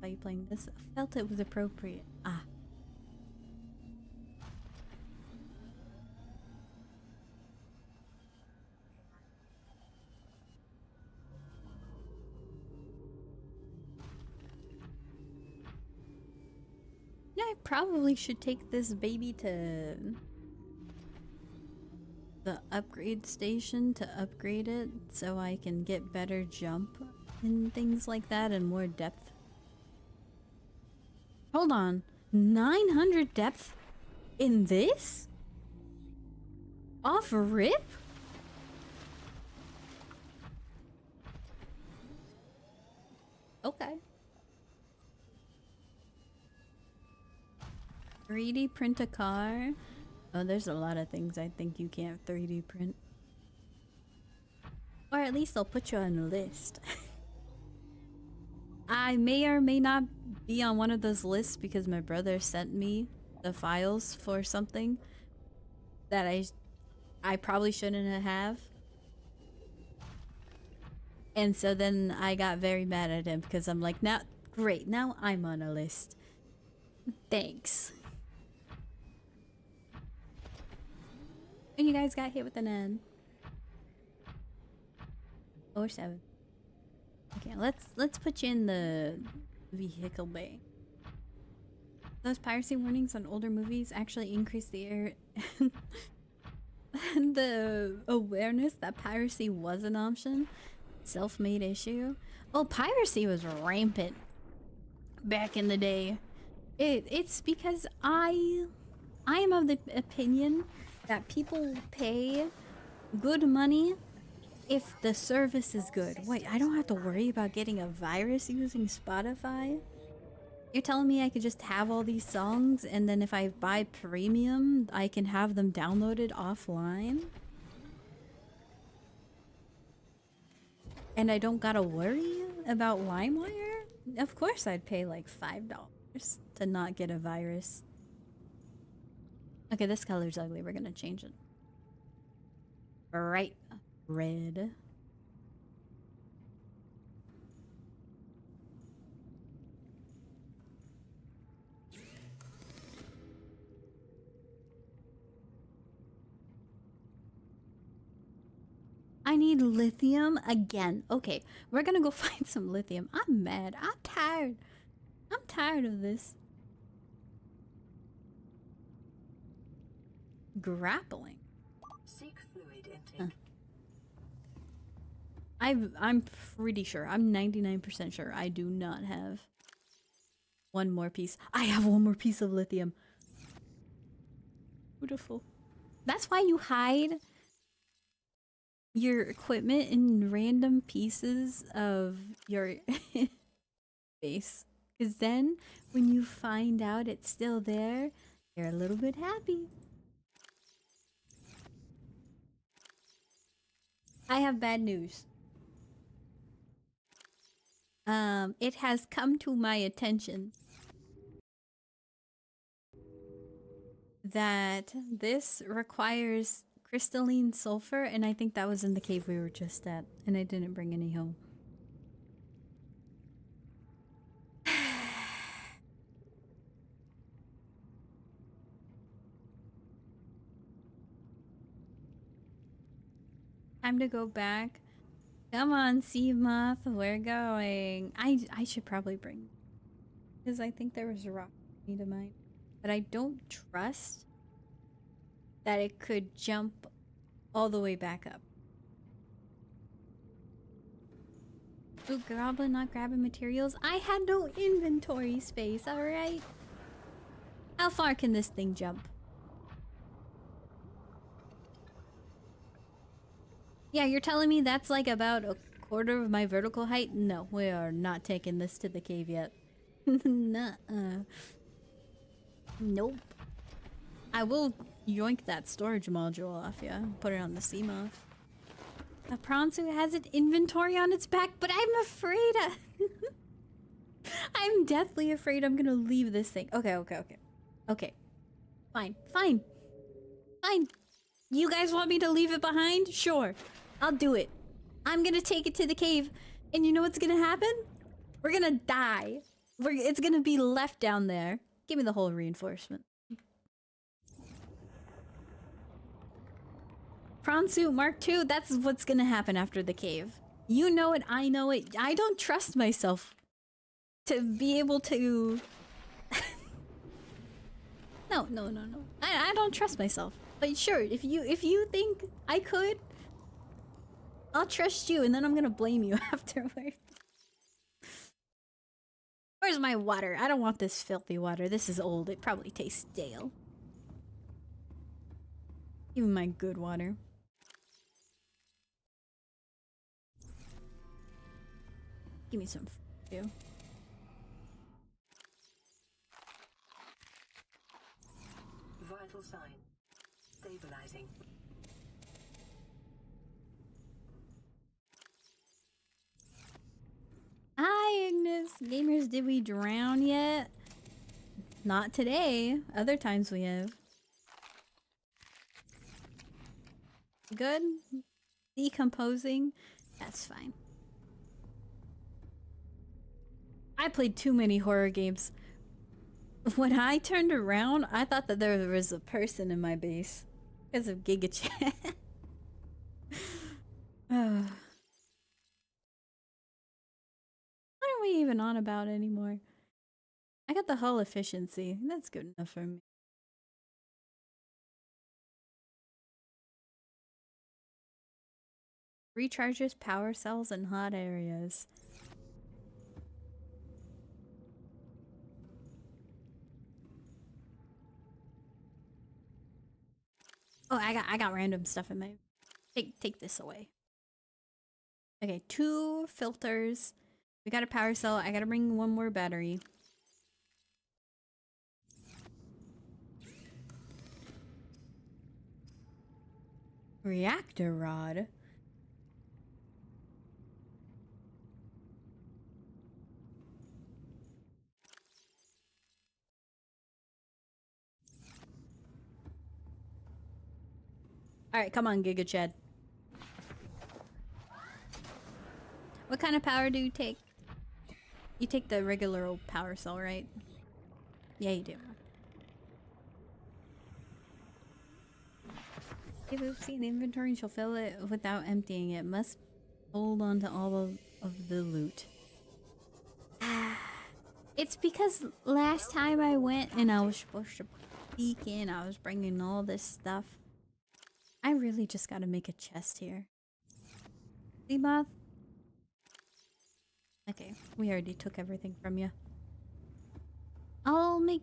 why you playing this. I felt it was appropriate. Ah. Yeah, I probably should take this baby to the upgrade station to upgrade it so I can get better jump and things like that and more depth. Hold on. 900 depth in this? Off rip? Okay. 3D print a car? Oh, there's a lot of things I think you can't 3D print. Or at least they'll put you on a list. I may or may not be on one of those lists because my brother sent me the files for something that I probably shouldn't have. And so then I got very mad at him because I'm like, now, great, now I'm on a list. Thanks. And you guys got hit with an N. Or 7. Okay, let's put you in the vehicle bay. Those piracy warnings on older movies actually increase the the awareness that piracy was an option. Self-made issue. Oh, piracy was rampant back in the day. It's because I am of the opinion that people pay good money if the service is good. Wait, I don't have to worry about getting a virus using Spotify? You're telling me I could just have all these songs and then if I buy premium, I can have them downloaded offline? And I don't gotta worry about LimeWire? Of course I'd pay like $5 to not get a virus. Okay, this color's ugly. We're gonna change it. Bright red. I need lithium again. Okay, we're gonna go find some lithium. I'm mad. I'm tired. I'm tired of this. Grappling. Seek fluid intake. I'm pretty sure. I'm 99% sure I do not have one more piece. I have one more piece of lithium. Beautiful. That's why you hide your equipment in random pieces of your base. Because then, when you find out it's still there, you're a little bit happy. I have bad news. It has come to my attention that this requires crystalline sulfur, and I think that was in the cave we were just at, and I didn't bring any home. Time to go back. Come on, sea moth, we're going. I should probably bring, because I think there was a rock need of mine, but I don't trust that it could jump all the way back up. Ooh, goblin not grabbing materials. I had no inventory space, alright? How far can this thing jump? Yeah, you're telling me that's like about a quarter of my vertical height? No, we are not taking this to the cave yet. Nuh-uh. Nope. I will yoink that storage module off, yeah. Put it on the sea moth. A Pransu has an inventory on its back, but I'm afraid I'm deathly afraid I'm gonna leave this thing. Okay. Okay. Fine. You guys want me to leave it behind? Sure. I'll do it. I'm gonna take it to the cave, and you know what's gonna happen? We're gonna die. It's gonna be left down there. Give me the whole reinforcement. Prawn suit Mark II, that's what's gonna happen after the cave. You know it, I know it. I don't trust myself to be able to... No. I don't trust myself. But sure, if you think I could, I'll trust you, and then I'm gonna blame you afterwards. Where's my water? I don't want this filthy water. This is old. It probably tastes stale. Give me my good water. Give me some too. Vital sign. Stabilizing. Hi, Ignis. Gamers, did we drown yet? Not today. Other times we have. Good? Decomposing? That's fine. I played too many horror games. When I turned around, I thought that there was a person in my base. Because of GigaChat. What are we even on about anymore? I got the hull efficiency. That's good enough for me. Recharges power cells in hot areas. Oh, I got random stuff in my. Take this away. Okay, 2 filters. We got a power cell. I gotta bring 1 more battery. Reactor rod. Alright, come on, Giga Chad. What kind of power do you take? You take the regular old power cell, right? Yeah, you do. If we've seen the inventory, she'll fill it without emptying it. Must hold on to all of the loot. It's because last time I went and I was supposed to peek in, I was bringing all this stuff. I really just gotta make a chest here. See, Moth? Okay, we already took everything from you. I'll make...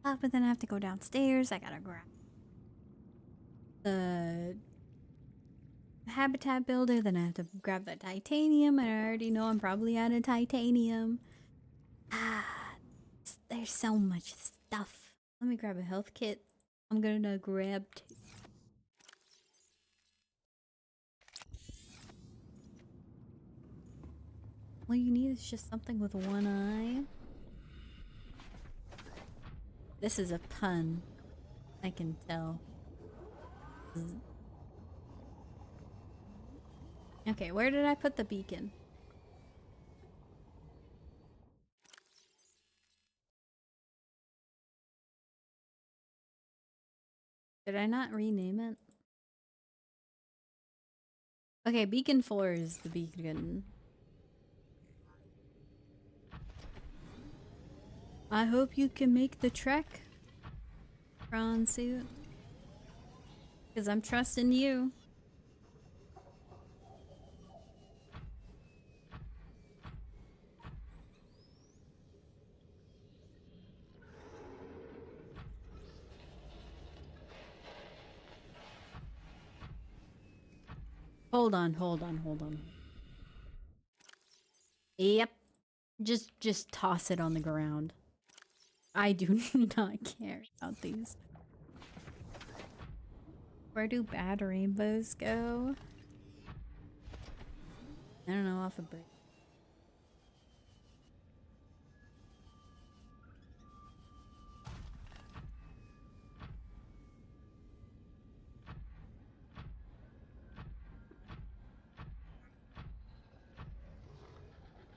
but then I have to go downstairs. I gotta grab the habitat builder. Then I have to grab the titanium. And I already know I'm probably out of titanium. There's so much stuff. Let me grab a health kit. I'm gonna grab 2. All you need is just something with 1 eye. This is a pun. I can tell. Okay, where did I put the beacon? Did I not rename it? Okay, beacon 4 is the beacon. I hope you can make the trek, prawn suit. Because I'm trusting you. Hold on. Yep. Just toss it on the ground. I do not care about these. Where do bad rainbows go? I don't know, off a bridge.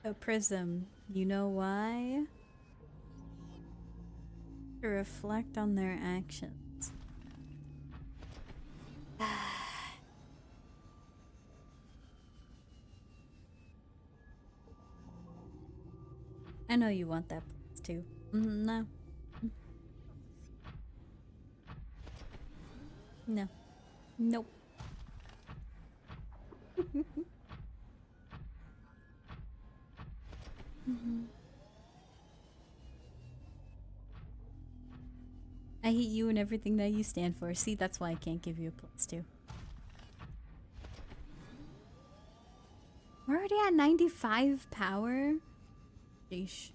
A prism. You know why? To reflect on their actions. I know you want that too. No. No. Nope. I hate you and everything that you stand for. See, that's why I can't give you a +2. We're already at 95 power. Sheesh.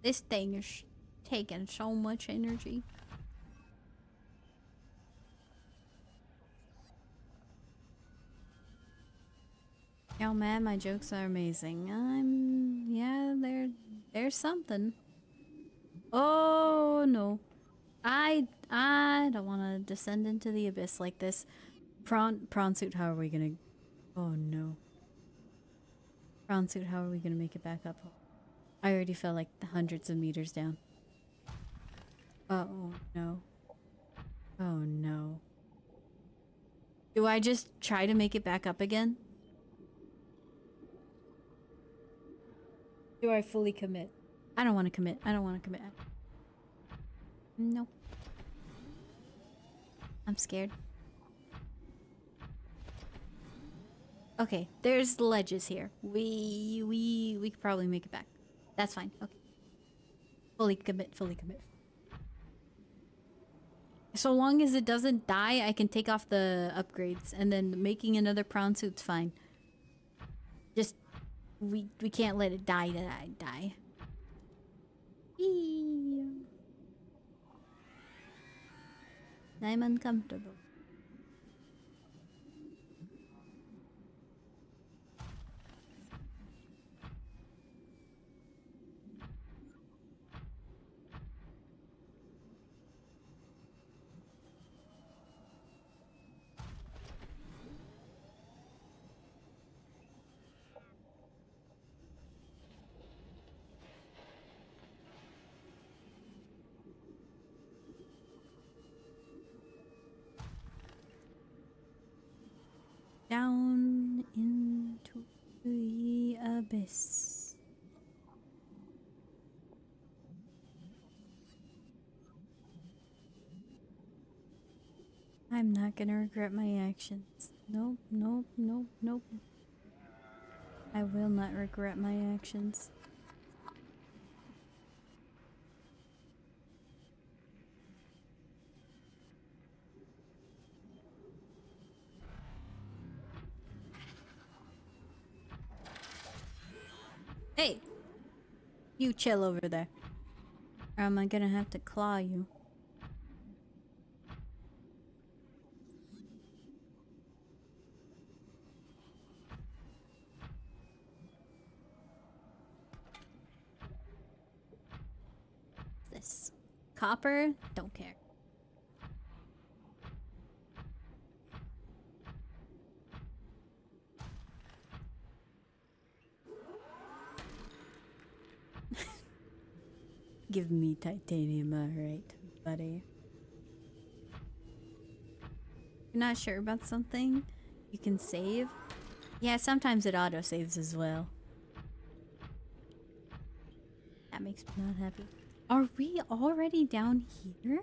This thing is taking so much energy. Oh man, my jokes are amazing. Yeah, there's something. Oh no. I don't want to descend into the abyss like this. Prawn suit, how are we gonna... Oh no. Prawn suit, how are we gonna make it back up? I already fell like hundreds of meters down. Oh no. Oh no. Do I just try to make it back up again? Do I fully commit? I don't want to commit. I don't want to commit. Nope. I'm scared. Okay, there's ledges here. We could probably make it back. That's fine. Okay. Fully commit, fully commit. So long as it doesn't die, I can take off the upgrades, and then making another prawn suit's fine. Just we can't let it die. Eee. I'm uncomfortable. Down into the abyss. I'm not gonna regret my actions. Nope, nope, nope, nope. I will not regret my actions. Hey! You chill over there. Or am I gonna have to claw you? What's this? Copper? Don't care. Give me titanium, alright, buddy. You're not sure about something? You can save? Yeah, sometimes it auto-saves as well. That makes me not happy. Are we already down here?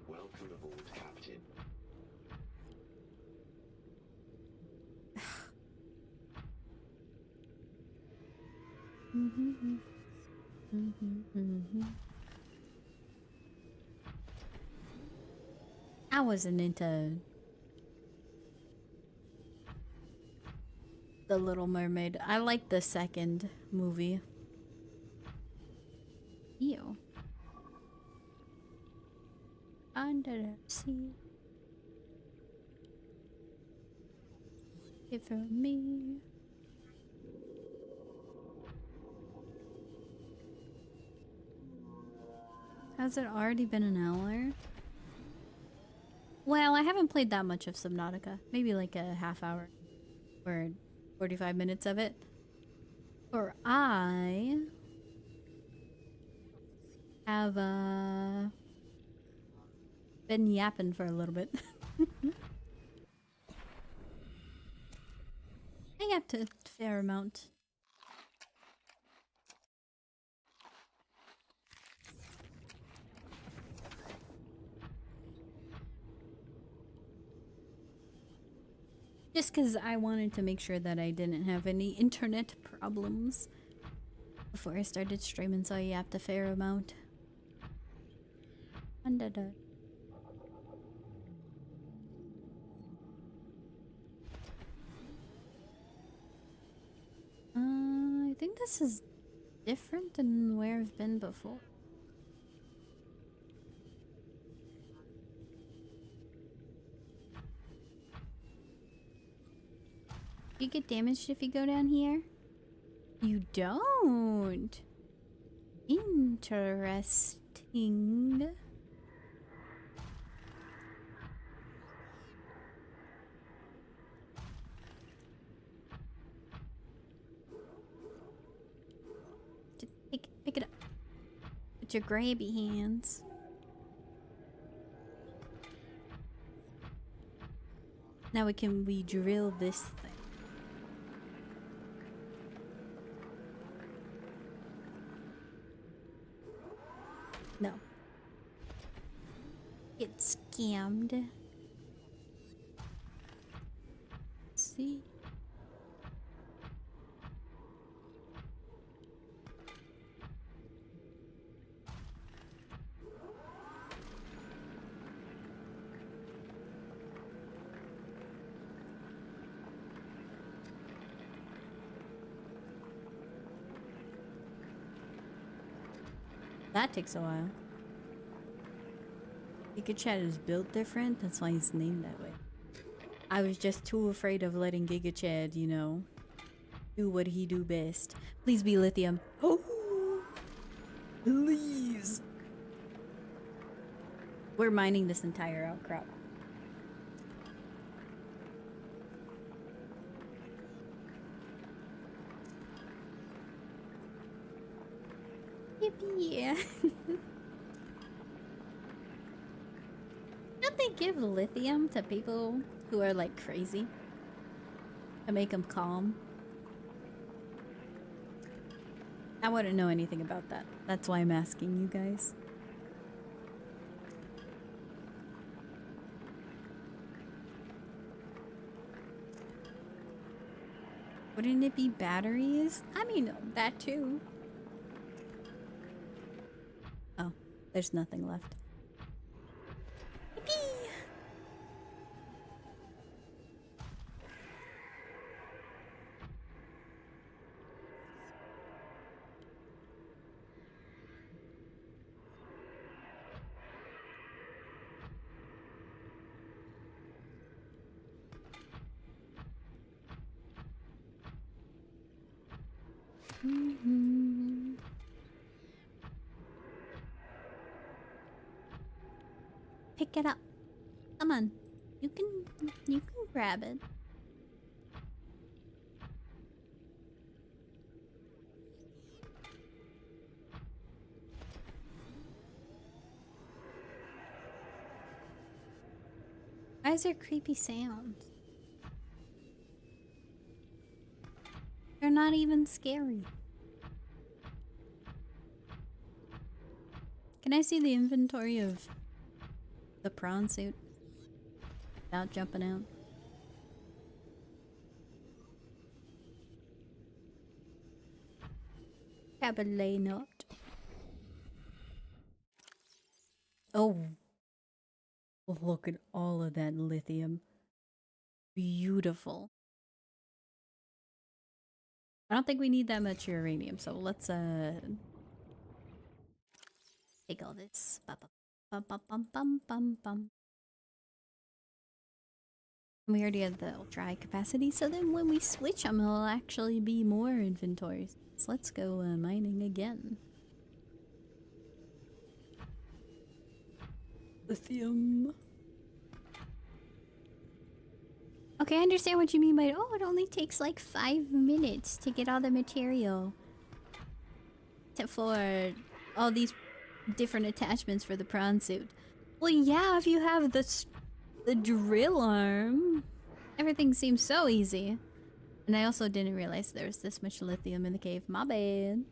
Welcome aboard, Captain. I wasn't into The Little Mermaid. I like the second movie. Ew. Under the sea. It for me. Has it already been an hour? Well, I haven't played that much of Subnautica. Maybe like a half hour or 45 minutes of it. Or I have been yapping for a little bit. I yapped a fair amount. Just because I wanted to make sure that I didn't have any internet problems before I started streaming, so I yapped a fair amount. Undada. I think this is different than where I've been before. You get damaged if you go down here? You don't. Interesting. Just pick it up with your grabby hands. Now we drill this thing? No. Get scammed. See? That takes a while. GigaChad is built different, that's why he's named that way. I was just too afraid of letting GigaChad, you know, do what he do best. Please be lithium. Oh, please. We're mining this entire outcrop. Yippee! Don't they give lithium to people who are like crazy? To make them calm? I wouldn't know anything about that. That's why I'm asking you guys. Wouldn't it be batteries? I mean, that too. Oh, there's nothing left. Yippee! Pick it up. Come on. You can grab it. Why is there creepy sounds? They're not even scary. Can I see the inventory of the prawn suit without jumping out? Cabaret not. Oh. Look at all of that lithium. Beautiful. I don't think we need that much uranium, so let's take all this. Bum, bum, bum, bum, bum, bum. We already have the ultra high capacity, so then when we switch them, it'll actually be more inventories. So let's go mining again. Lithium. Okay, I understand what you mean by, oh, it only takes like 5 minutes to get all the material. Except for all these different attachments for the prawn suit. Well, yeah, if you have the drill arm, everything seems so easy. And I also didn't realize there was this much lithium in the cave. My bad.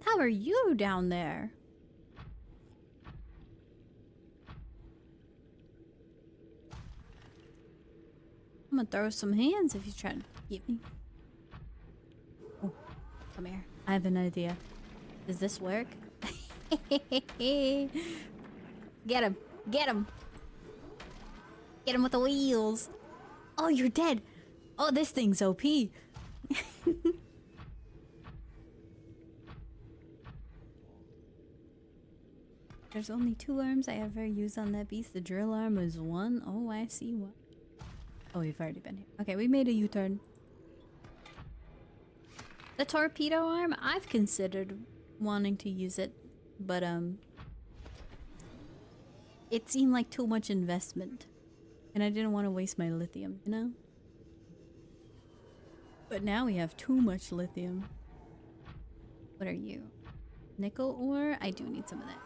How are you down there? I'm gonna throw some hands if you try to get me. Oh, come here. I have an idea. Does this work? Get him! Get him! Get him with the wheels! Oh, you're dead! Oh, this thing's OP! There's only 2 arms I ever used on that beast. The drill arm was 1. Oh, I see one. Oh, we've already been here. Okay, we made a U-turn. The torpedo arm, I've considered wanting to use it, but it seemed like too much investment. And I didn't want to waste my lithium, you know? But now we have too much lithium. What are you? Nickel ore? I do need some of that.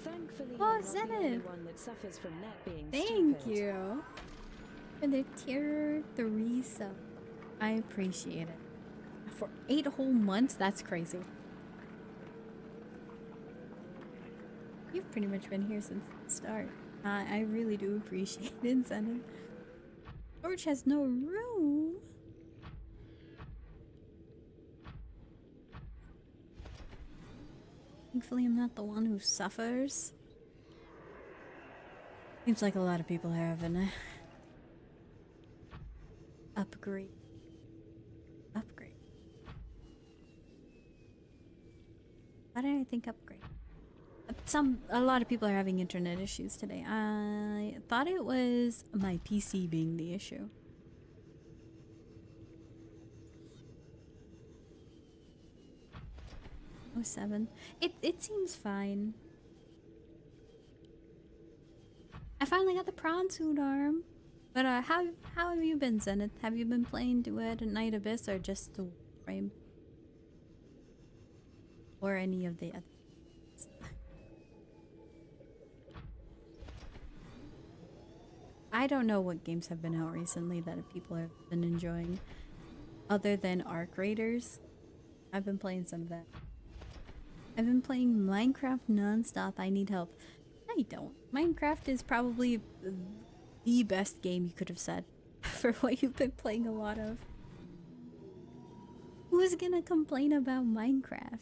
Thankfully, Oh, you're not the only Zenith. one that suffers from net being Thank stupid. you for the tier 3 sub. I appreciate it. For 8 whole months? That's crazy. You've pretty much been here since the start. I really do appreciate it, Zenith. George has no room. Thankfully, I'm not the one who suffers. Seems like a lot of people have an upgrade. Upgrade. Why did I think upgrade? A lot of people are having internet issues today. I thought it was my PC being the issue. Oh, 7. It seems fine. I finally got the prawn suit arm. But how have you been, Zenith? Have you been playing Duet and Night Abyss or just the frame? Or any of the others? I don't know what games have been out recently that people have been enjoying. Other than Arc Raiders. I've been playing some of that. I've been playing Minecraft non-stop. I need help. No, you don't. Minecraft is probably the best game you could have said for what you've been playing a lot of. Who's gonna complain about Minecraft?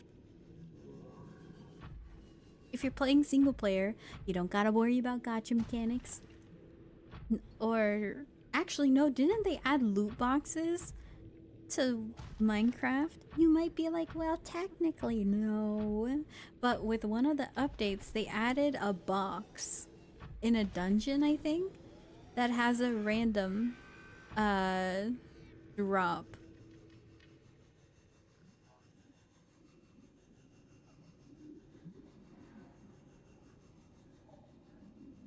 If you're playing single player, you don't gotta worry about gacha mechanics. Or actually, no, didn't they add loot boxes to Minecraft? You might be like, well, technically no, but with one of the updates they added a box in a dungeon, I think, that has a random drop.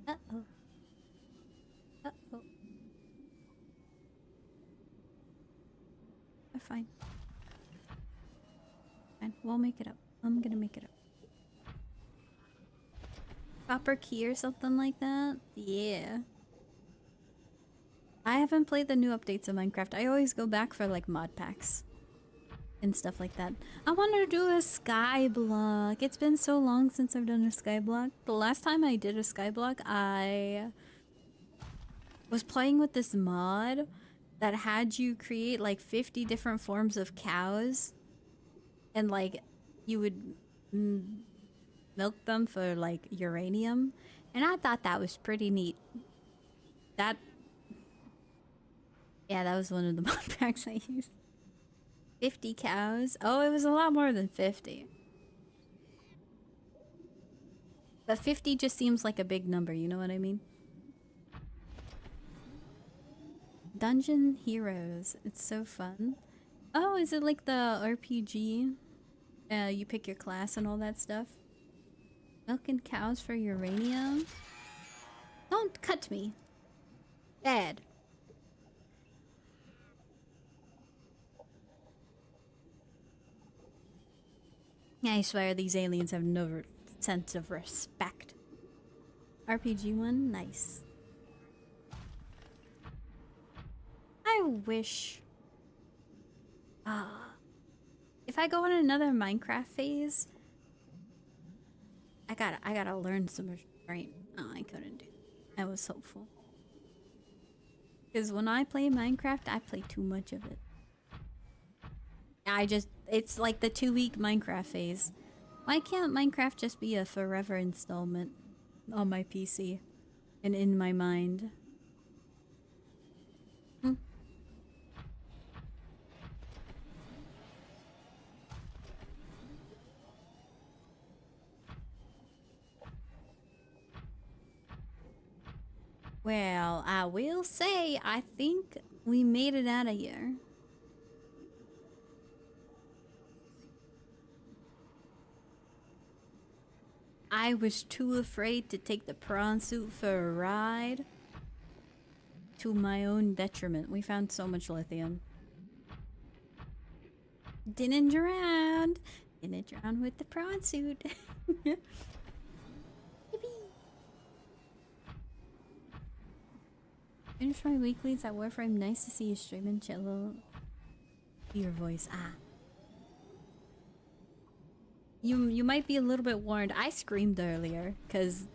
Uh-oh. Uh-oh. Fine. Fine. We'll make it up. I'm gonna make it up. Copper key or something like that? Yeah. I haven't played the new updates of Minecraft. I always go back for like mod packs and stuff like that. I want to do a sky block. It's been so long since I've done a sky block. The last time I did a sky block, I was playing with this mod that had you create like 50 different forms of cows, and like you would milk them for like uranium, and I thought that was pretty neat. Yeah, that was one of the mod packs I used. 50 cows. Oh, it was a lot more than 50. But 50 just seems like a big number, you know what I mean? Dungeon Heroes. It's so fun. Oh, is it like the RPG? You pick your class and all that stuff? Milking cows for uranium? Don't cut me. Dad. I swear these aliens have no sense of respect. RPG one? Nice. I wish... if I go on another Minecraft phase... I gotta learn some restraint. Oh, I couldn't do it. I was hopeful. Because when I play Minecraft, I play too much of it. It's like the 2-week Minecraft phase. Why can't Minecraft just be a forever installment on my PC and in my mind? Well, I will say, I think we made it out of here. I was too afraid to take the prawn suit for a ride. To my own detriment. We found so much lithium. Didn't drown. Didn't drown with the prawn suit. Yippee. Finish my weeklies at Warframe. Nice to see you streaming. Cello. Your voice. Ah. You might be a little bit warned. I screamed earlier because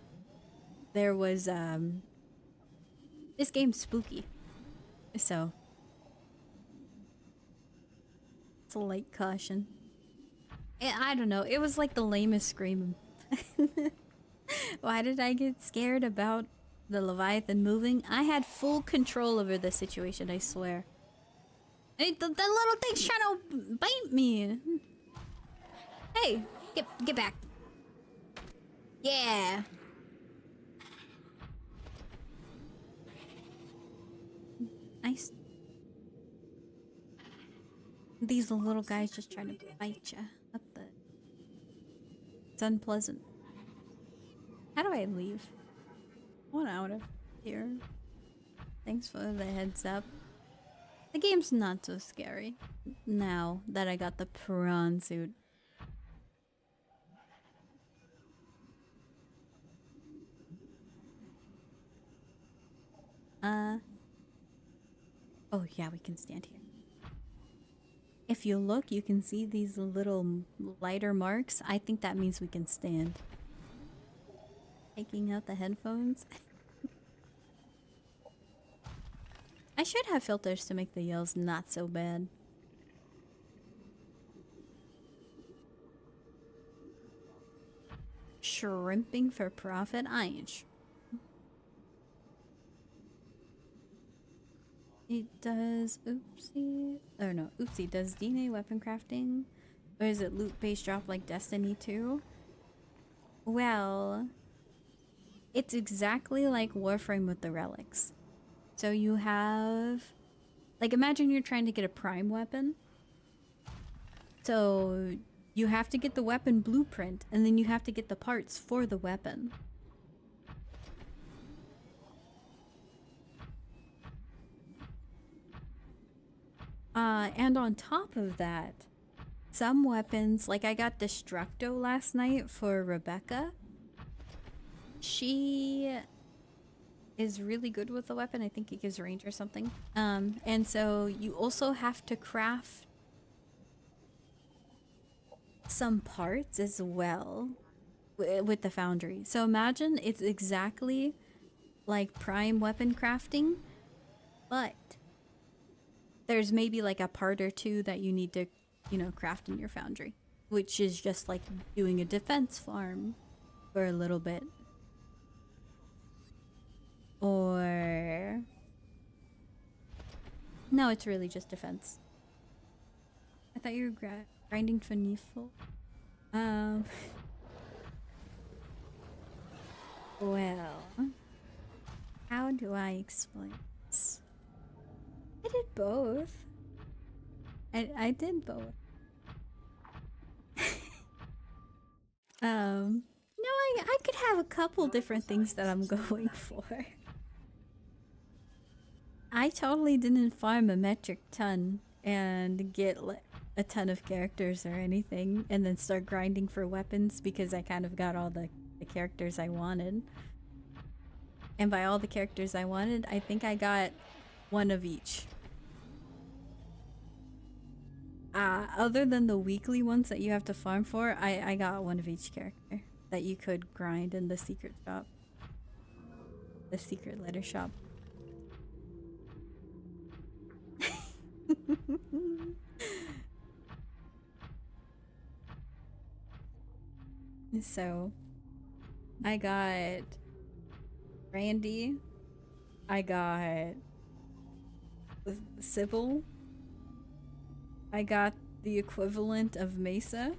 there was this game's spooky. So it's a light caution. I don't know. It was like the lamest scream. Why did I get scared about the Leviathan moving? I had full control over the situation, I swear. Hey, the little thing's trying to bite me. Hey, get back. Yeah. Nice. These little guys just trying to bite ya. What the? It's unpleasant. How do I leave? I want out of here. Thanks for the heads up. The game's not so scary now that I got the prawn suit. Oh yeah, we can stand here. If you look, you can see these little lighter marks. I think that means we can stand. Taking out the headphones. I should have filters to make the yells not so bad. Shrimping for profit? I ain't sure. It does, oopsie, or no, oopsie, does DNA weapon crafting? Or is it loot-based drop like Destiny 2? Well, it's exactly like Warframe with the relics. So you have, like, imagine you're trying to get a prime weapon. So you have to get the weapon blueprint, and then you have to get the parts for the weapon. And on top of that, some weapons, like I got Destructo last night for Rebecca. She is really good with the weapon. I think it gives range or something. And so you also have to craft some parts as well with the foundry. So imagine it's exactly like prime weapon crafting, but there's maybe like a part or two that you need to, you know, craft in your foundry, which is just like doing a defense farm for a little bit. Or no, it's really just defense. I thought you were grinding for Nifl. Well, how do I explain this? I did both. I did both. No, I could have a couple different things that I'm going for. I totally didn't farm a metric ton and get a ton of characters or anything and then start grinding for weapons because I kind of got all the characters I wanted. And by all the characters I wanted, I think I got one of each. Other than the weekly ones that you have to farm for, I got one of each character that you could grind in the secret shop. The secret letter shop. So, I got Randy. I got Sybil. I got the equivalent of Mesa.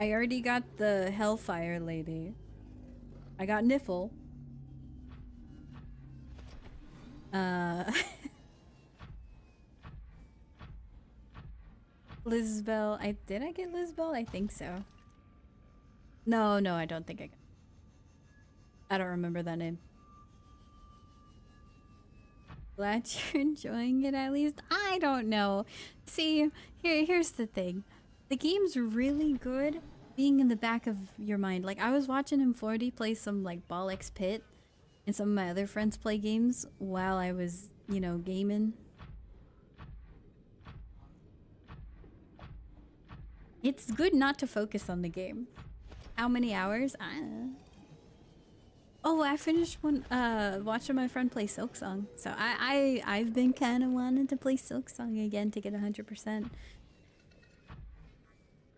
I already got the Hellfire Lady. I got Niffle. Lizbel. Did I get Lizbel? I think so. No, I don't think I got. I don't remember that name. Glad you're enjoying it at least. I don't know. See, here's the thing. The game's really good being in the back of your mind. Like, I was watching Him40 play some, like, Ball X Pit, and some of my other friends play games while I was, you know, gaming. It's good not to focus on the game. How many hours? Oh, I finished watching my friend play Silksong. So I've been kind of wanting to play Silksong again to get 100%.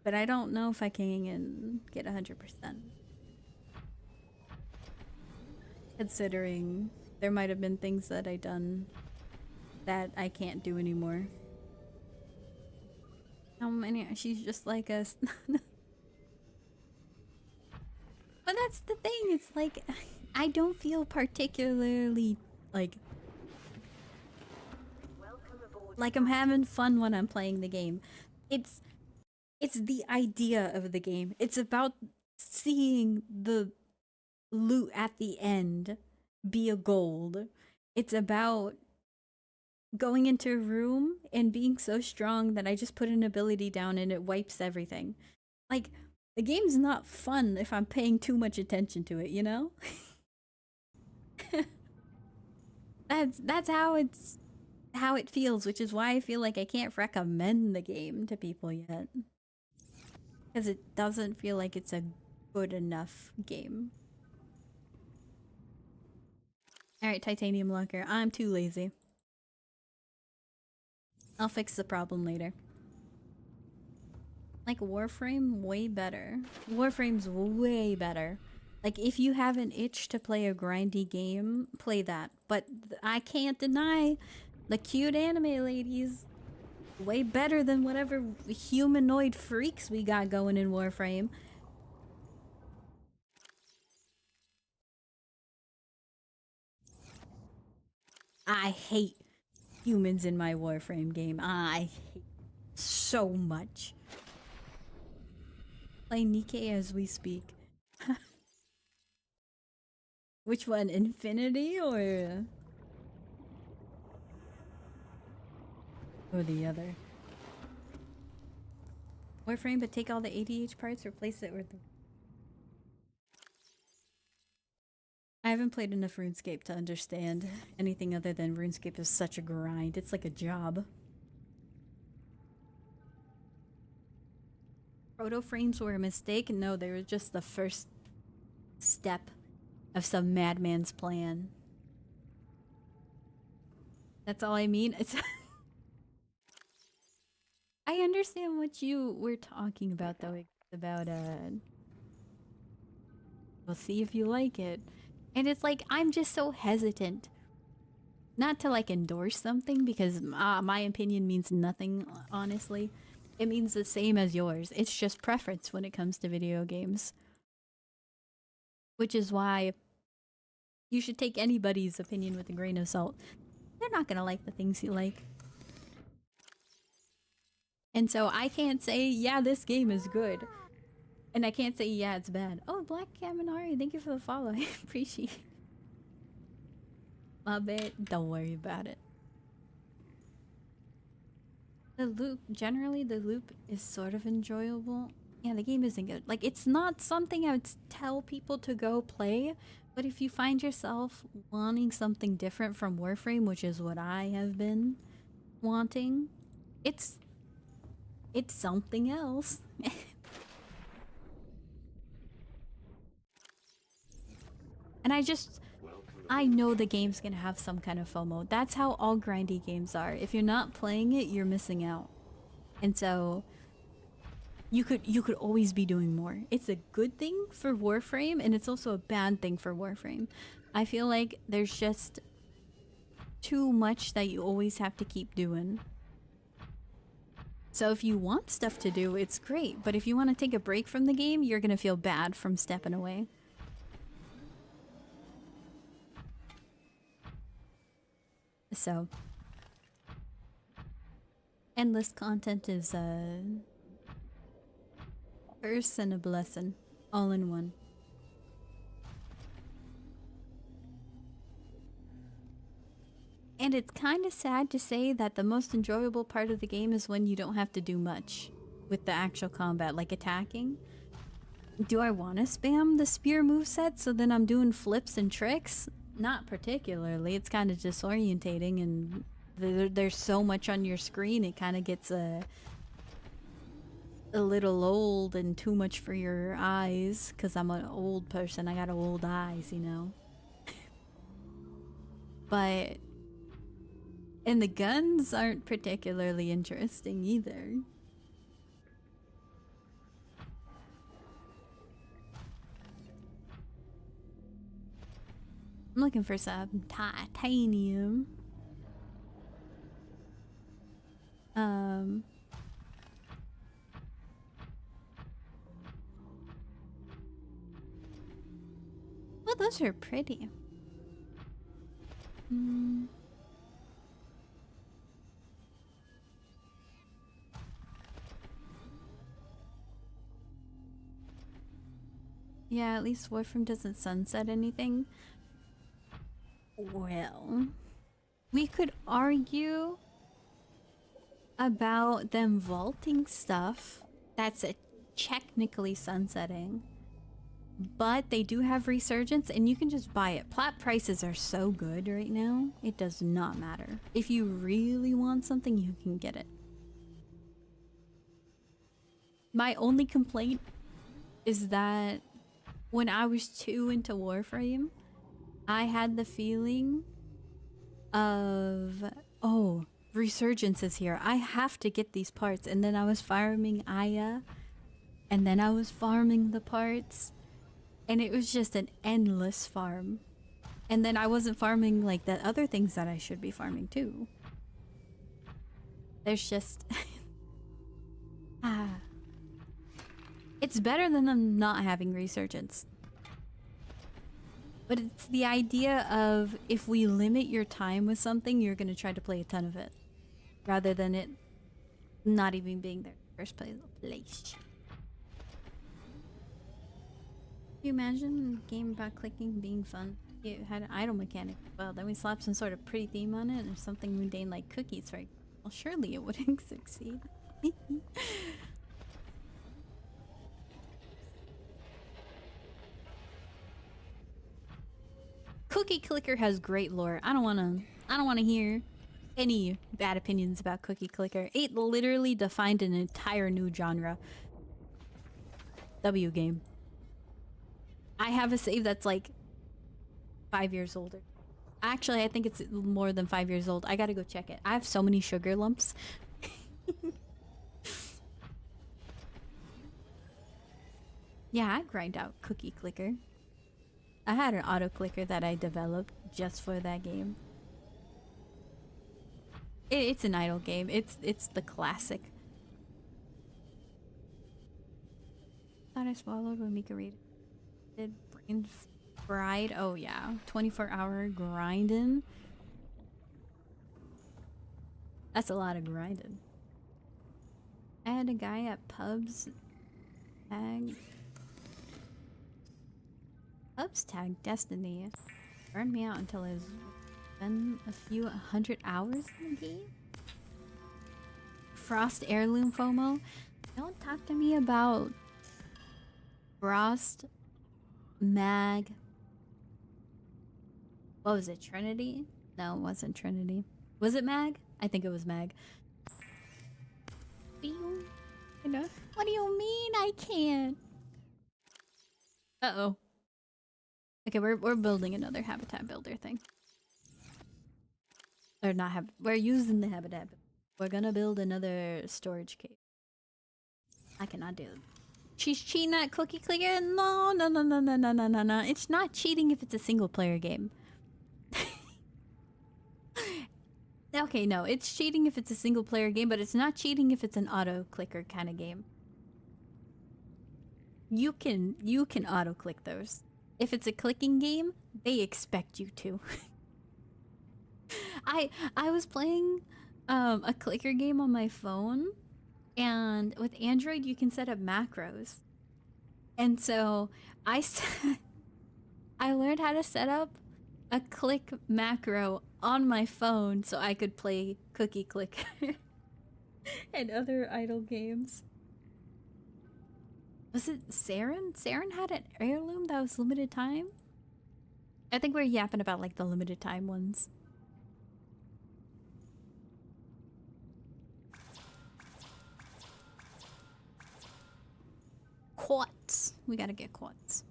But I don't know if I can get 100%. Considering there might have been things that I done that I can't do anymore. How many? She's just like us. But that's the thing. It's like I don't feel particularly like I'm having fun when I'm playing the game. It's the idea of the game. It's about seeing the loot at the end be a gold. It's about going into a room and being so strong that I just put an ability down and it wipes everything. Like, the game's not fun if I'm paying too much attention to it, you know? That's how it feels, which is why I feel like I can't recommend the game to people yet. Because it doesn't feel like it's a good enough game. Alright, Titanium Locker. I'm too lazy. I'll fix the problem later. Like, Warframe, way better. Warframe's way better. Like, if you have an itch to play a grindy game, play that. But I can't deny the cute anime ladies. Way better than whatever humanoid freaks we got going in Warframe. I hate humans in my Warframe game. I hate so much. Play Nikke as we speak. Which one? Infinity or the other? Warframe, but take all the ADH parts, replace it with... I haven't played enough RuneScape to understand anything other than RuneScape is such a grind. It's like a job. Proto frames were a mistake? No, they were just the first step of some madman's plan. That's all I mean. It's I understand what you were talking about though, about we'll see if you like it. And it's like, I'm just so hesitant not to like endorse something because my opinion means nothing, honestly. It means the same as yours. It's just preference when it comes to video games. Which is why you should take anybody's opinion with a grain of salt. They're not gonna like the things you like. And so I can't say, yeah, this game is good. And I can't say, yeah, it's bad. Oh, Black Kaminari, thank you for the follow. I appreciate it. Love it. Don't worry about it. The loop, generally the loop is sort of enjoyable. Yeah, the game isn't good. Like, it's not something I would tell people to go play, but if you find yourself wanting something different from Warframe, which is what I have been wanting, it's something else. And I know the game's gonna have some kind of FOMO. That's how all grindy games are. If you're not playing it, you're missing out. And so you could always be doing more. It's a good thing for Warframe, and it's also a bad thing for Warframe. I feel like there's just too much that you always have to keep doing. So if you want stuff to do, it's great. But if you want to take a break from the game, you're gonna feel bad from stepping away. So endless content is a curse and a blessing all in one. And it's kind of sad to say that the most enjoyable part of the game is when you don't have to do much with the actual combat, like attacking. Do I want to spam the spear moveset so then I'm doing flips and tricks? Not particularly. It's kind of disorientating, and there's so much on your screen, it kind of gets a little old and too much for your eyes, because I'm an old person. I got old eyes, you know. But... and the guns aren't particularly interesting either. I'm looking for some titanium. Well, those are pretty. Yeah, at least Wolfram doesn't sunset anything. Well, we could argue about them vaulting stuff that's technically sunsetting, but they do have resurgence and you can just buy it. Plat prices are so good right now, it does not matter. If you really want something, you can get it. My only complaint is that when I was too into Warframe, I had the feeling of, oh, resurgence is here, I have to get these parts, and then I was farming Aya, and then I was farming the parts, and it was just an endless farm. And then I wasn't farming like the other things that I should be farming too. There's just it's better than them not having resurgence. But it's the idea of, if we limit your time with something, you're going to try to play a ton of it, rather than it not even being there in the first place. Can you imagine a game about clicking being fun? You had an idle mechanic. Well, then we slap some sort of pretty theme on it, or something mundane like cookies, right? Well, surely it wouldn't succeed. Cookie Clicker has great lore. I don't wanna hear any bad opinions about Cookie Clicker. It literally defined an entire new genre. W game. I have a save that's like 5 years older. Actually, I think it's more than 5 years old. I gotta go check it. I have so many sugar lumps. Yeah, I grind out Cookie Clicker. I had an auto clicker that I developed just for that game. It's an idle game. It's the classic. Thought I swallowed when Mika read it. Brain fried. Oh yeah, 24-hour grinding. That's a lot of grinding. I had a guy at pubs tag Destiny burned me out until it's been a few 100 hours in the game. Frost heirloom FOMO. Don't talk to me about Frost Mag. What was it? Trinity? No, it wasn't Trinity. Was it Mag? I think it was Mag. What do you mean I can't? Uh-oh. Okay, we're building another habitat builder thing. Or not have, we're using the habitat. We're gonna build another storage cave. I cannot do it. She's cheating at Cookie Clicker? No. It's not cheating if it's a single player game. Okay, no, it's cheating if it's a single player game, but it's not cheating if it's an auto clicker kind of game. You can auto click those. If it's a clicking game, they expect you to. I was playing a clicker game on my phone, and with Android you can set up macros. And so I learned how to set up a click macro on my phone so I could play Cookie Clicker and other idle games. Was it Saren? Saren had an heirloom that was limited time? I think we're yapping about like the limited time ones. Quartz. We gotta get quartz.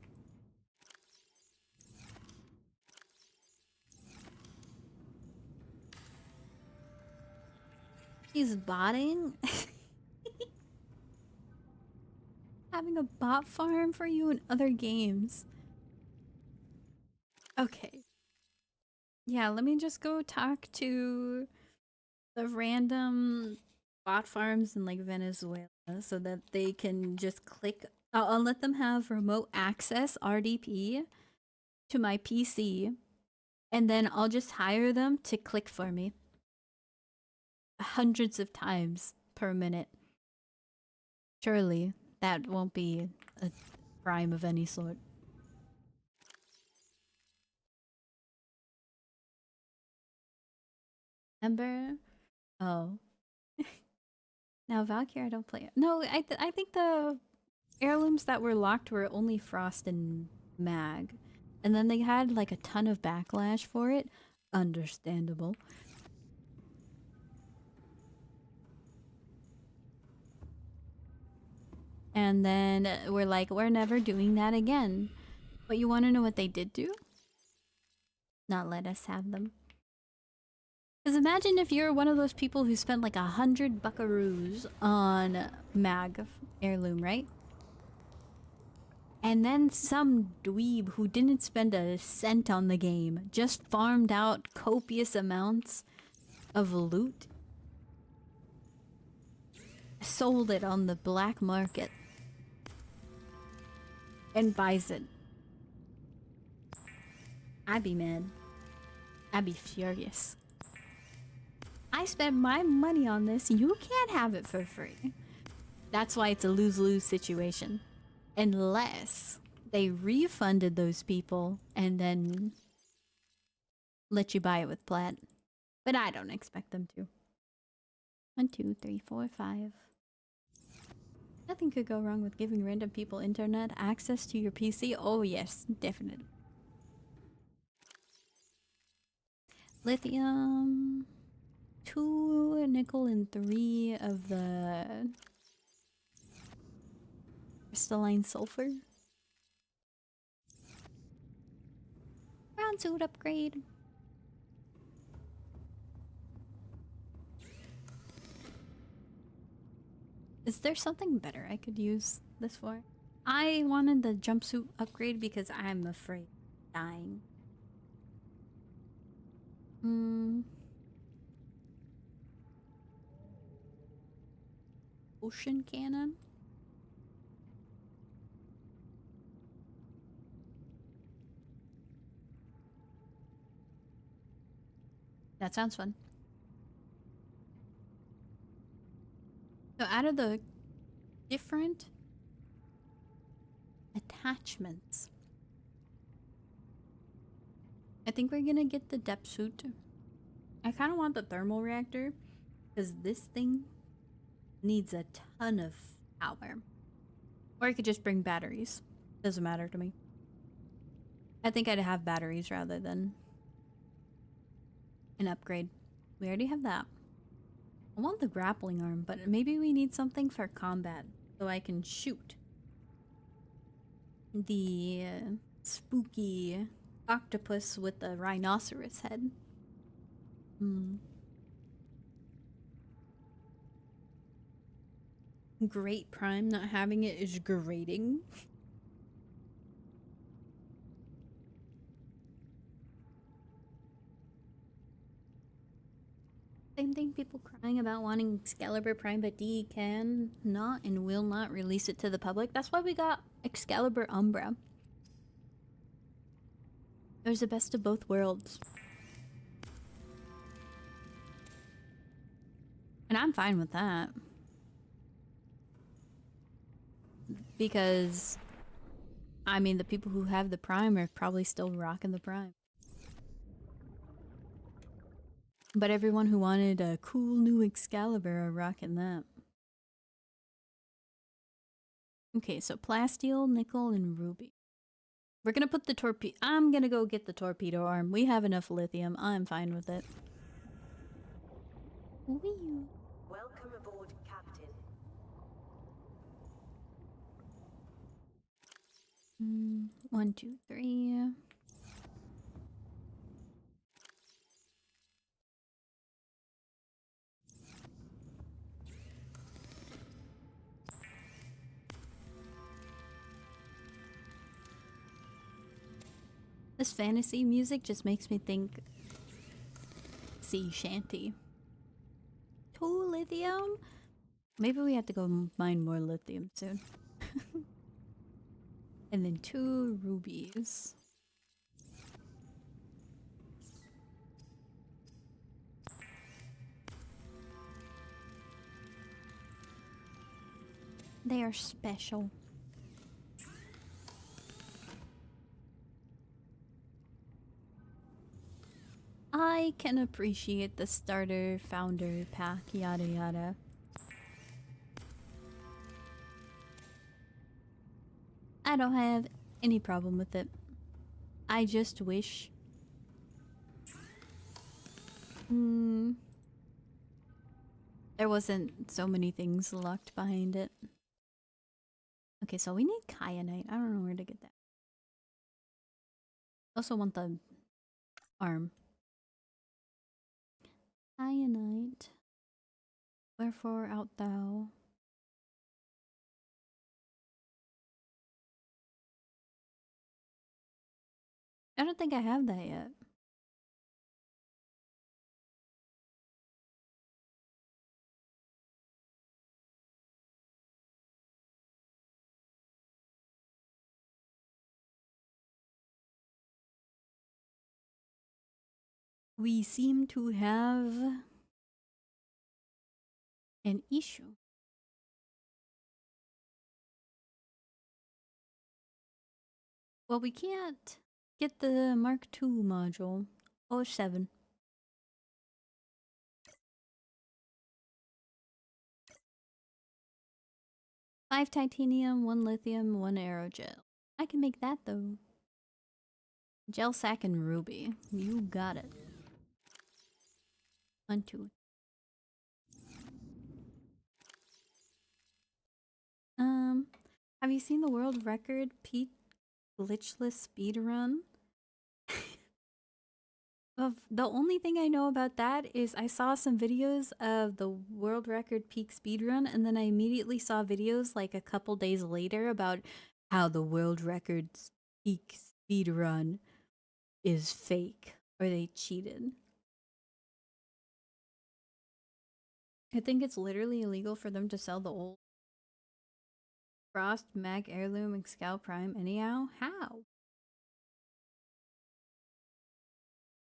He's botting? Having a bot farm for you in other games. Okay. Yeah, let me just go talk to the random bot farms in like Venezuela so that they can just click. I'll let them have remote access RDP to my PC, and then I'll just hire them to click for me hundreds of times per minute. Surely that won't be a crime of any sort. Ember? Oh. Now Valkyrie I don't play. No, I think the heirlooms that were locked were only Frost and Mag. And then they had like a ton of backlash for it. Understandable. And then we're like, we're never doing that again. But you want to know what they did do? Not let us have them. Because imagine if you're one of those people who spent like 100 buckaroos on Mag heirloom, right? And then some dweeb who didn't spend a cent on the game just farmed out copious amounts of loot, sold it on the black market, and buys it. I'd be mad. I'd be furious. I spent my money on this. You can't have it for free. That's why it's a lose-lose situation. Unless they refunded those people and then let you buy it with plat. But I don't expect them to. 1, 2, 3, 4, 5. Nothing could go wrong with giving random people internet access to your PC. Oh yes, definitely. Lithium. 2 nickel and 3 of the crystalline sulfur. Ground suit upgrade. Is there something better I could use this for? I wanted the jumpsuit upgrade because I'm afraid of dying. Ocean cannon? That sounds fun. So out of the different attachments, I think we're gonna get the depth suit. I kind of want the thermal reactor because this thing needs a ton of power. Or I could just bring batteries. Doesn't matter to me. I think I'd have batteries rather than an upgrade. We already have that. I want the grappling arm, but maybe we need something for combat so I can shoot the spooky octopus with the rhinoceros head. Great Prime, not having it is grating. Same thing, people crying about wanting Excalibur Prime, but DE can not and will not release it to the public. That's why we got Excalibur Umbra. It was the best of both worlds. And I'm fine with that. Because, I mean, the people who have the Prime are probably still rocking the Prime. But everyone who wanted a cool new Excalibur are rocking that. Okay, so plasteel, nickel, and ruby. We're gonna put the torpedo. I'm gonna go get the torpedo arm. We have enough lithium. I'm fine with it. Whee! Welcome aboard, Captain. 1, 2, 3. This fantasy music just makes me think sea shanty. 2 lithium? Maybe we have to go mine more lithium soon. And then 2 rubies. They are special. I can appreciate the starter, founder pack, yada yada. I don't have any problem with it. I just wish... there wasn't so many things locked behind it. Okay, so we need kyanite. I don't know where to get that. Also want the arm. Kyanite. Wherefore art thou? I don't think I have that yet. We seem to have an issue. Well, we can't get the Mark II module. Oh, 7. Five titanium, 1 lithium, 1 aerogel. I can make that though. Gel sack and ruby. You got it. 1, 2. Have you seen the world record peak glitchless speedrun? The only thing I know about that is I saw some videos of the world record peak speedrun, and then I immediately saw videos like a couple days later about how the world record peak speedrun is fake or they cheated. I think it's literally illegal for them to sell the old Frost, Mag, Heirloom, and Excal Prime anyhow. How?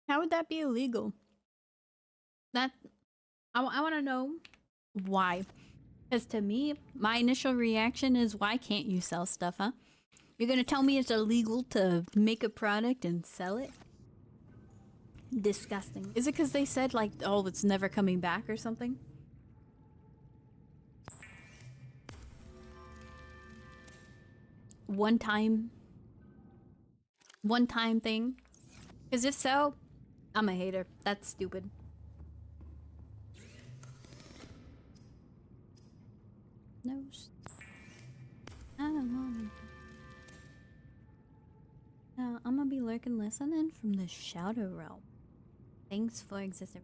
How would that be illegal? That I want to know why. Because to me, my initial reaction is, why can't you sell stuff, huh? You're gonna tell me it's illegal to make a product and sell it? Disgusting. Is it because they said, like, oh, it's never coming back or something? One time thing? Because if so, I'm a hater. That's stupid. No. I don't know. I'm gonna be lurking listening from the Shadow Realm. Thanks for existing.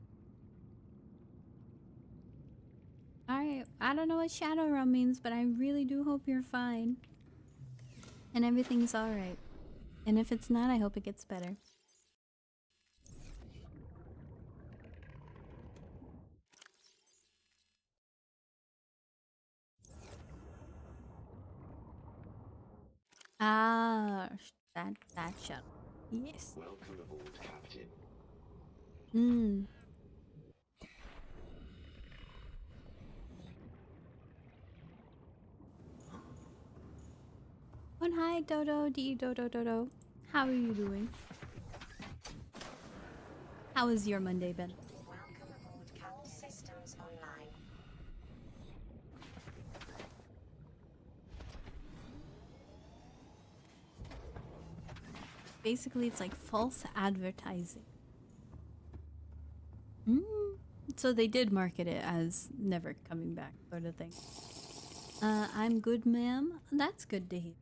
Alright, I don't know what Shadow Realm means, but I really do hope you're fine. And everything's alright. And if it's not, I hope it gets better. Ah, that shuttle. Yes. Welcome aboard, Captain. Oh, hi, Dodo, D Dodo Dodo. How are you doing? How has your Monday been? Welcome aboard Cap Systems Online. Basically, it's like false advertising. Mm. So they did market it as never coming back, sort of thing. I'm good, ma'am. That's good to hear.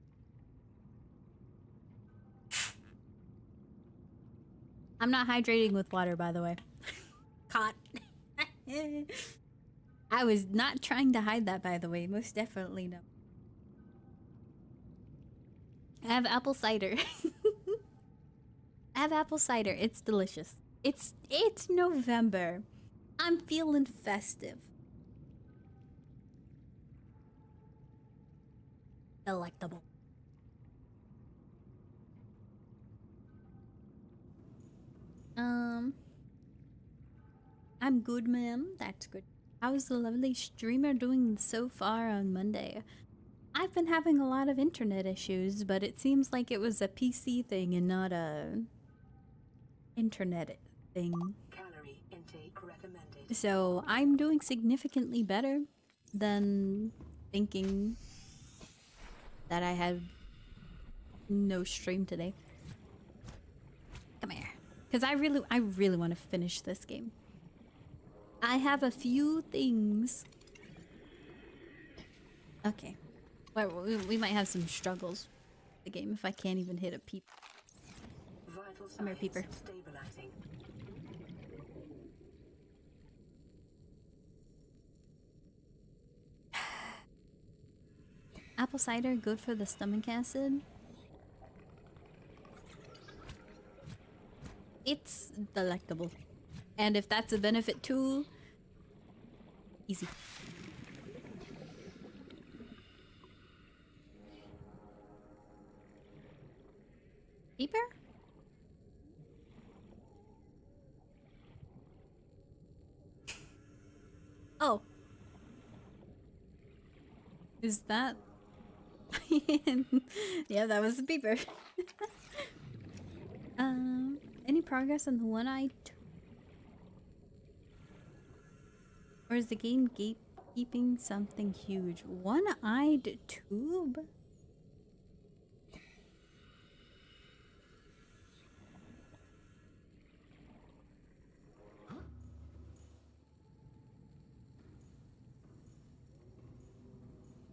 I'm not hydrating with water, by the way. Caught. I was not trying to hide that, by the way. Most definitely no. I have apple cider. I have apple cider. It's delicious. It's November. I'm feeling festive. Delectable. I'm good, ma'am. That's good. How's the lovely streamer doing so far on Monday? I've been having a lot of internet issues, but it seems like it was a PC thing and not a internet thing. Calorie intake recommended. So I'm doing significantly better than thinking that I had no stream today. Come here. Because I really want to finish this game. I have a few things. Okay. Well, we might have some struggles with the game if I can't even hit a peep. Vital Come here, signs peeper. stabilizing. Apple cider, good for the stomach acid. It's delectable. And if that's a benefit too, easy. Peeper? Oh. Is that... yeah, that was a peeper. Any progress on the one-eyed? Or is the game gatekeeping something huge? One-eyed tube?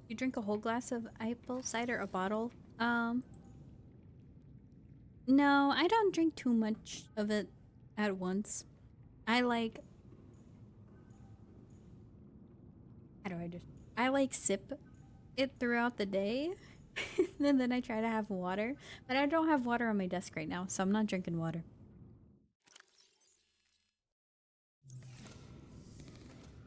You drink a whole glass of apple cider, a bottle? No, I don't drink too much of it at once. I like... How do I just... I like sip it throughout the day. And then I try to have water. But I don't have water on my desk right now, so I'm not drinking water.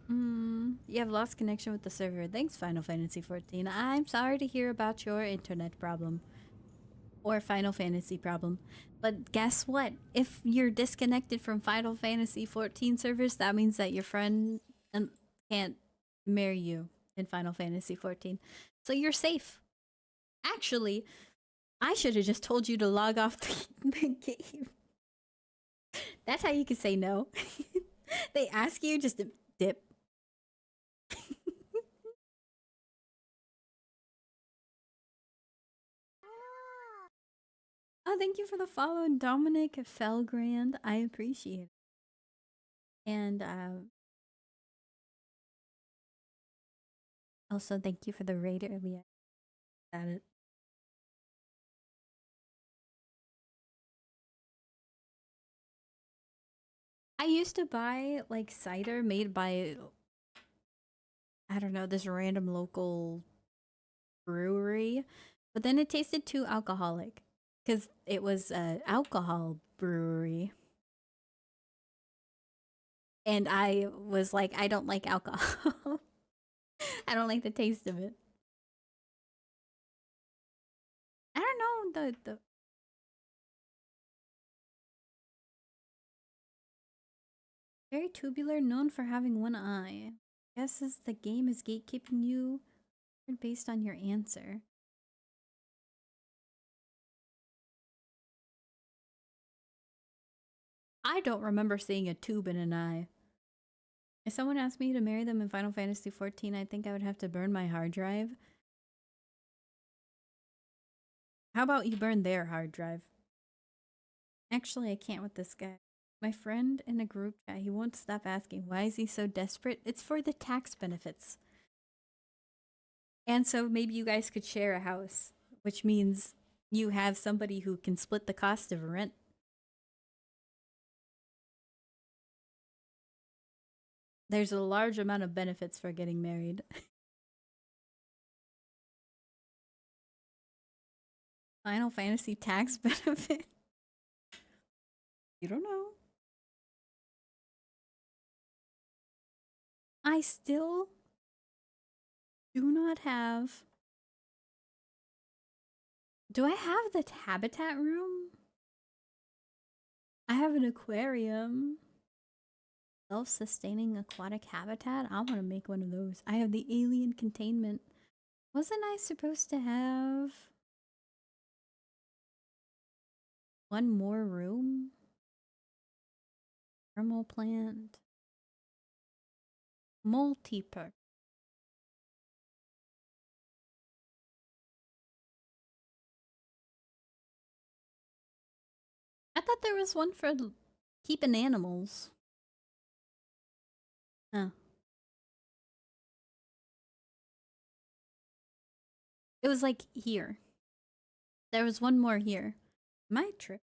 You have lost connection with the server. Thanks, Final Fantasy XIV. I'm sorry to hear about your internet problem. Or Final Fantasy problem. But guess what? If you're disconnected from Final Fantasy XIV servers, that means that your friend can't marry you in Final Fantasy XIV. So you're safe. Actually, I should have just told you to log off the game. That's how you can say no. They ask you just to dip. Oh, thank you for the follow, Dominic Felgrand. I appreciate it. And also thank you for the raid earlier. Got it. I used to buy like cider made by, I don't know, this random local brewery, but then it tasted too alcoholic because it was an alcohol brewery. And I was like, I don't like alcohol. I don't like the taste of it. I don't know the very tubular, known for having one eye. Guesses the game is gatekeeping you based on your answer. I don't remember seeing a tube in an eye. If someone asked me to marry them in Final Fantasy XIV, I think I would have to burn my hard drive. How about you burn their hard drive? Actually, I can't with this guy. My friend in a group chat, he won't stop asking, why is he so desperate? It's for the tax benefits. And so maybe you guys could share a house, which means you have somebody who can split the cost of rent. There's a large amount of benefits for getting married. Final Fantasy tax benefit? You don't know. I still do not have... Do I have the habitat room? I have an aquarium. Self-sustaining aquatic habitat? I want to make one of those. I have the alien containment. Wasn't I supposed to have one more room? Thermal plant. Multi-perk. I thought there was one for keeping animals. Oh. It was like here. There was one more here. My trip.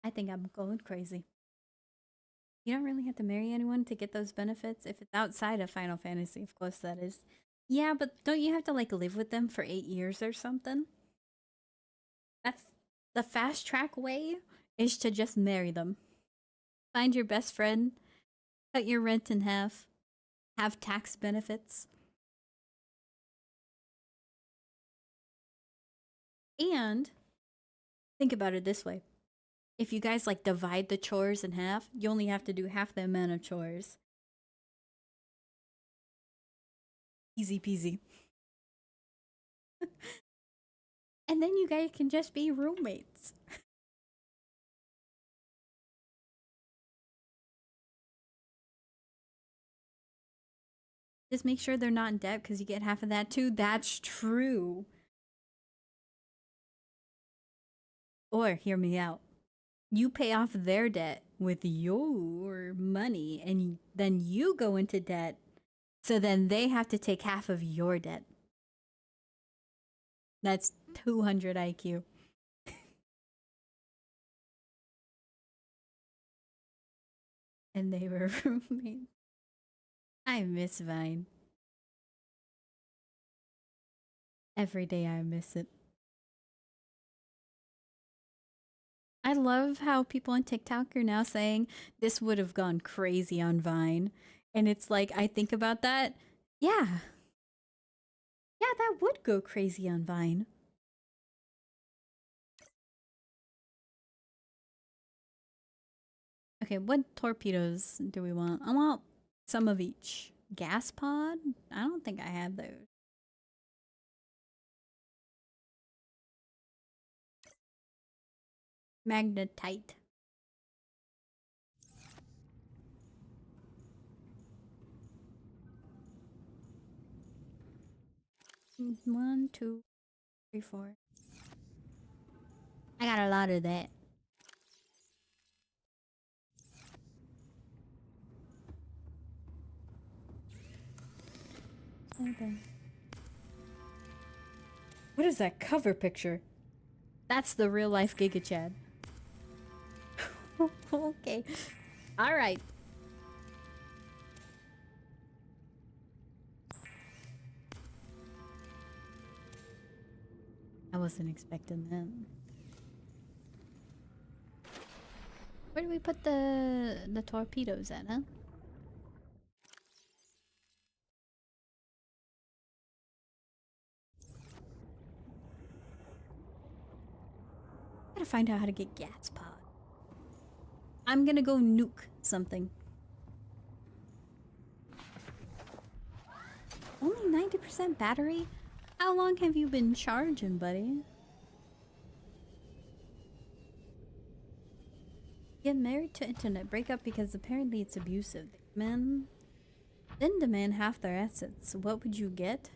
I think I'm going crazy. You don't really have to marry anyone to get those benefits if it's outside of Final Fantasy, of course that is. Yeah, but don't you have to like live with them for 8 years or something? That's the fast track way, is to just marry them. Find your best friend, cut your rent in half, have tax benefits. And think about it this way. If you guys like divide the chores in half, you only have to do half the amount of chores. Easy peasy. And then you guys can just be roommates. Just make sure they're not in debt because you get half of that too. That's true. Or, hear me out. You pay off their debt with your money and then you go into debt. So then they have to take half of your debt. That's 200 IQ. And they were roommates. I miss Vine. Every day I miss it. I love how people on TikTok are now saying this would have gone crazy on Vine. And it's like, I think about that. Yeah. Yeah, that would go crazy on Vine. Okay, what torpedoes do we want? I want some of each. Gas pod? I don't think I have those. Magnetite. One, two, three, four. I got a lot of that. Okay. What is that cover picture? That's the real life Giga Chad. Okay. Alright. I wasn't expecting that. Where do we put the torpedoes at, huh? Gotta find out how to get gas pod. I'm gonna go nuke something. Only 90% battery? How long have you been charging, buddy? Get married to internet, break up because apparently it's abusive. Men then demand half their assets. What would you get?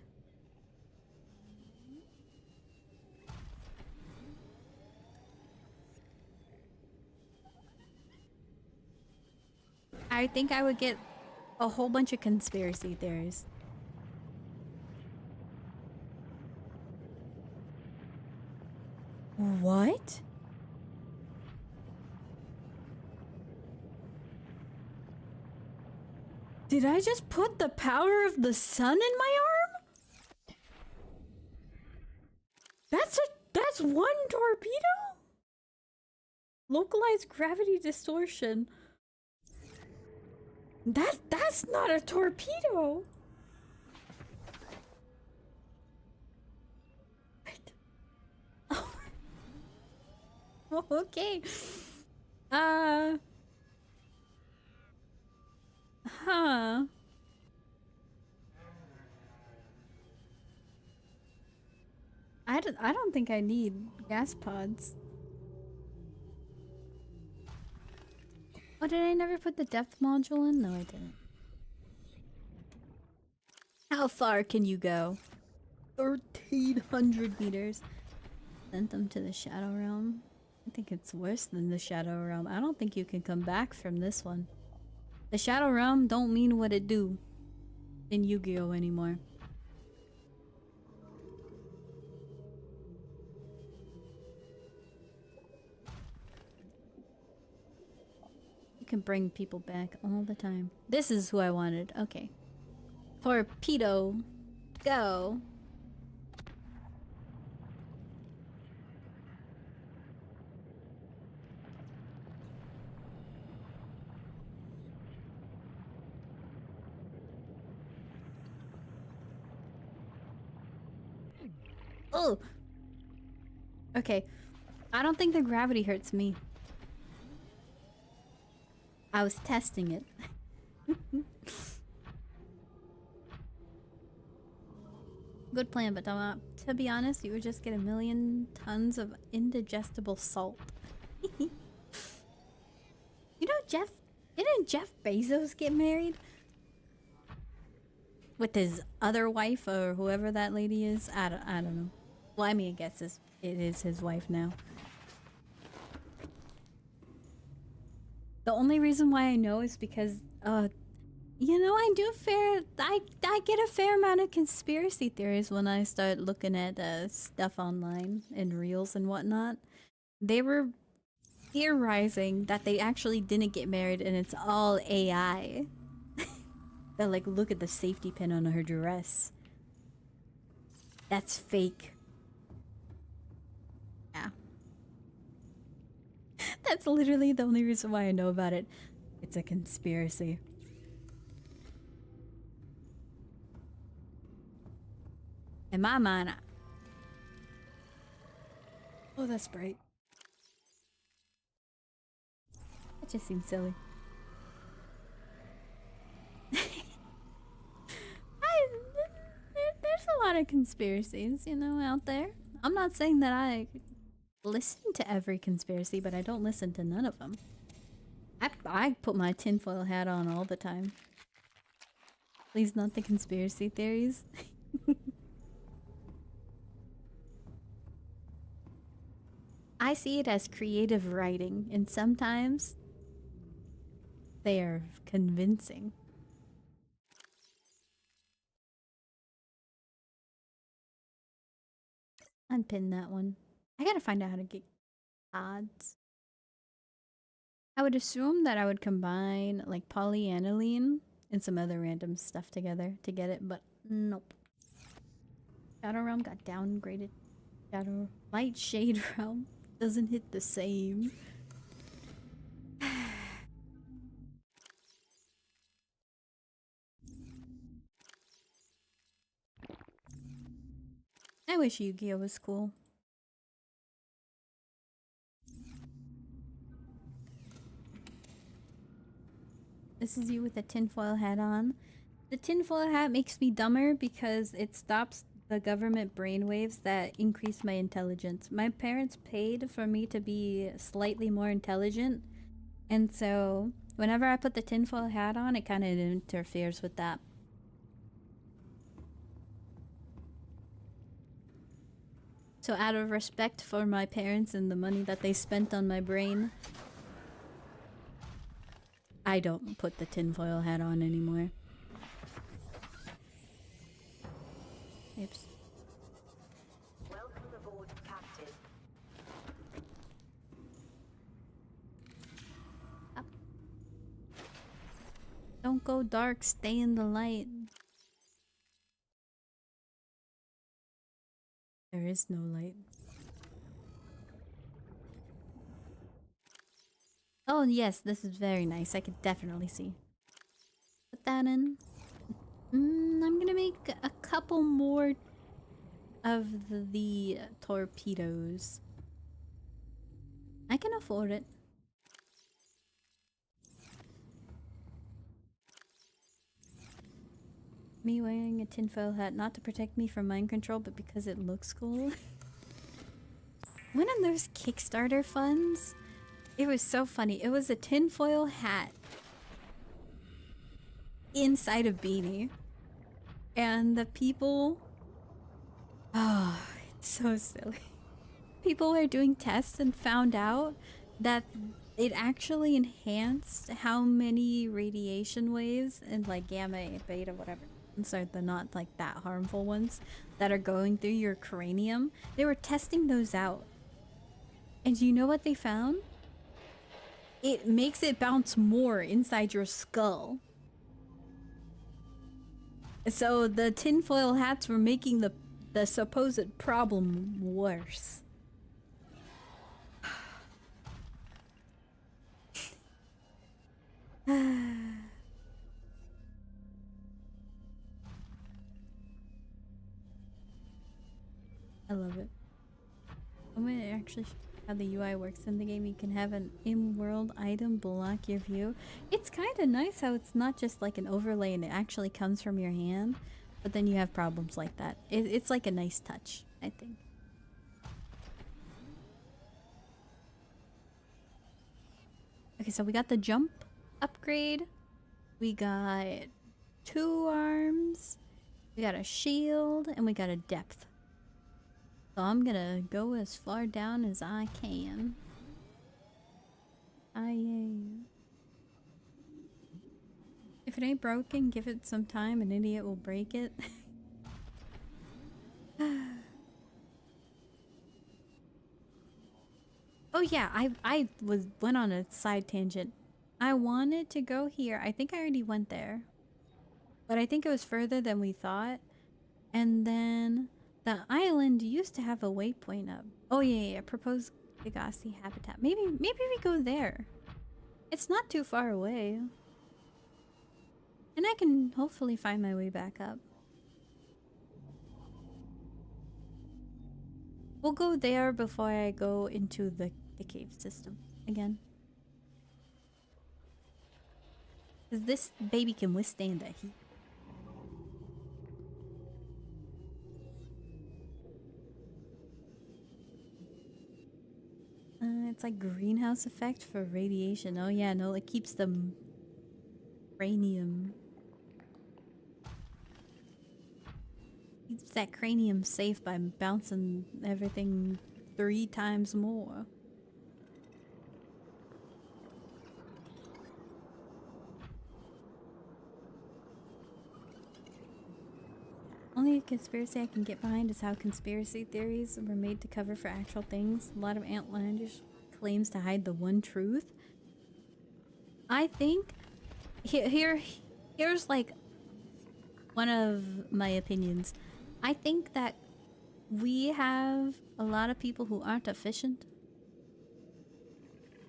I think I would get a whole bunch of conspiracy theories. What? Did I just put the power of the sun in my arm? That's one torpedo? Localized gravity distortion. That's not a torpedo. What? Oh, okay. Huh. I don't think I need gas pods. Oh, did I never put the depth module in? No, I didn't. How far can you go? 1,300 meters. Sent them to the Shadow Realm. I think it's worse than the Shadow Realm. I don't think you can come back from this one. The Shadow Realm don't mean what it do in Yu-Gi-Oh! Anymore. You can bring people back all the time. This is who I wanted. Okay. Torpedo. Go. Oh. Okay. I don't think the gravity hurts me. I was testing it. Good plan, but to be honest, you would just get 1,000,000 tons of indigestible salt. You know, didn't Jeff Bezos get married? With his other wife or whoever that lady is? I don't know. Well, I mean, I guess it is his wife now. The only reason why I know is because, you know, I get a fair amount of conspiracy theories when I start looking at stuff online and reels and whatnot. They were theorizing that they actually didn't get married and it's all AI. That, like, look at the safety pin on her dress. That's fake. Yeah. That's literally the only reason why I know about it. It's a conspiracy. In my mind, oh, that's bright. That just seems silly. There's a lot of conspiracies, you know, out there. I'm not saying that I listen to every conspiracy, but I don't listen to none of them. I put my tinfoil hat on all the time. Please, not the conspiracy theories. I see it as creative writing, and sometimes they are convincing. Unpin that one. I gotta find out how to get odds. I would assume that I would combine like polyaniline and some other random stuff together to get it, but nope. Shadow Realm got downgraded. Shadow Light Shade Realm doesn't hit the same. I wish Yu-Gi-Oh was cool. This is you with a tinfoil hat on. The tinfoil hat makes me dumber because it stops the government brainwaves that increase my intelligence. My parents paid for me to be slightly more intelligent, and so whenever I put the tinfoil hat on, it kind of interferes with that. So out of respect for my parents and the money that they spent on my brain, I don't put the tinfoil hat on anymore. Oops. Welcome aboard, Captain. Up. Don't go dark, stay in the light. There is no light. Oh yes, this is very nice. I could definitely see. Put that in. I'm gonna make a couple more of the torpedoes. I can afford it. Me wearing a tinfoil hat, not to protect me from mind control, but because it looks cool. One of those Kickstarter funds, it was so funny. It was a tinfoil hat inside a beanie. And the people... Oh, it's so silly. People were doing tests and found out that it actually enhanced how many radiation waves and like gamma, beta, whatever. So they're not like that harmful ones that are going through your cranium. They were testing those out. And you know what they found? It makes it bounce more inside your skull. So the tinfoil hats were making the supposed problem worse. I love it. I'm gonna actually show you how the UI works in the game. You can have an in-world item block your view. It's kind of nice how it's not just like an overlay and it actually comes from your hand, but then you have problems like that. It's like a nice touch, I think. Okay, so we got the jump upgrade. We got 2 arms. We got a shield, and we got a depth. So I'm gonna go as far down as I can. If it ain't broken, give it some time. An idiot will break it. Oh yeah, I went on a side tangent. I wanted to go here. I think I already went there. But I think it was further than we thought. And then the island used to have a waypoint up. Oh yeah, proposed Pegasi habitat. Maybe we go there. It's not too far away. And I can hopefully find my way back up. We'll go there before I go into the cave system again. Because this baby can withstand the heat. It's like greenhouse effect for radiation. Oh yeah, no, it keeps the cranium. Keeps that cranium safe by bouncing everything 3 times more. Only a conspiracy I can get behind is how conspiracy theories were made to cover for actual things. A lot of outlandish claims to hide the one truth. I think here's like one of my opinions. I think that we have a lot of people who aren't efficient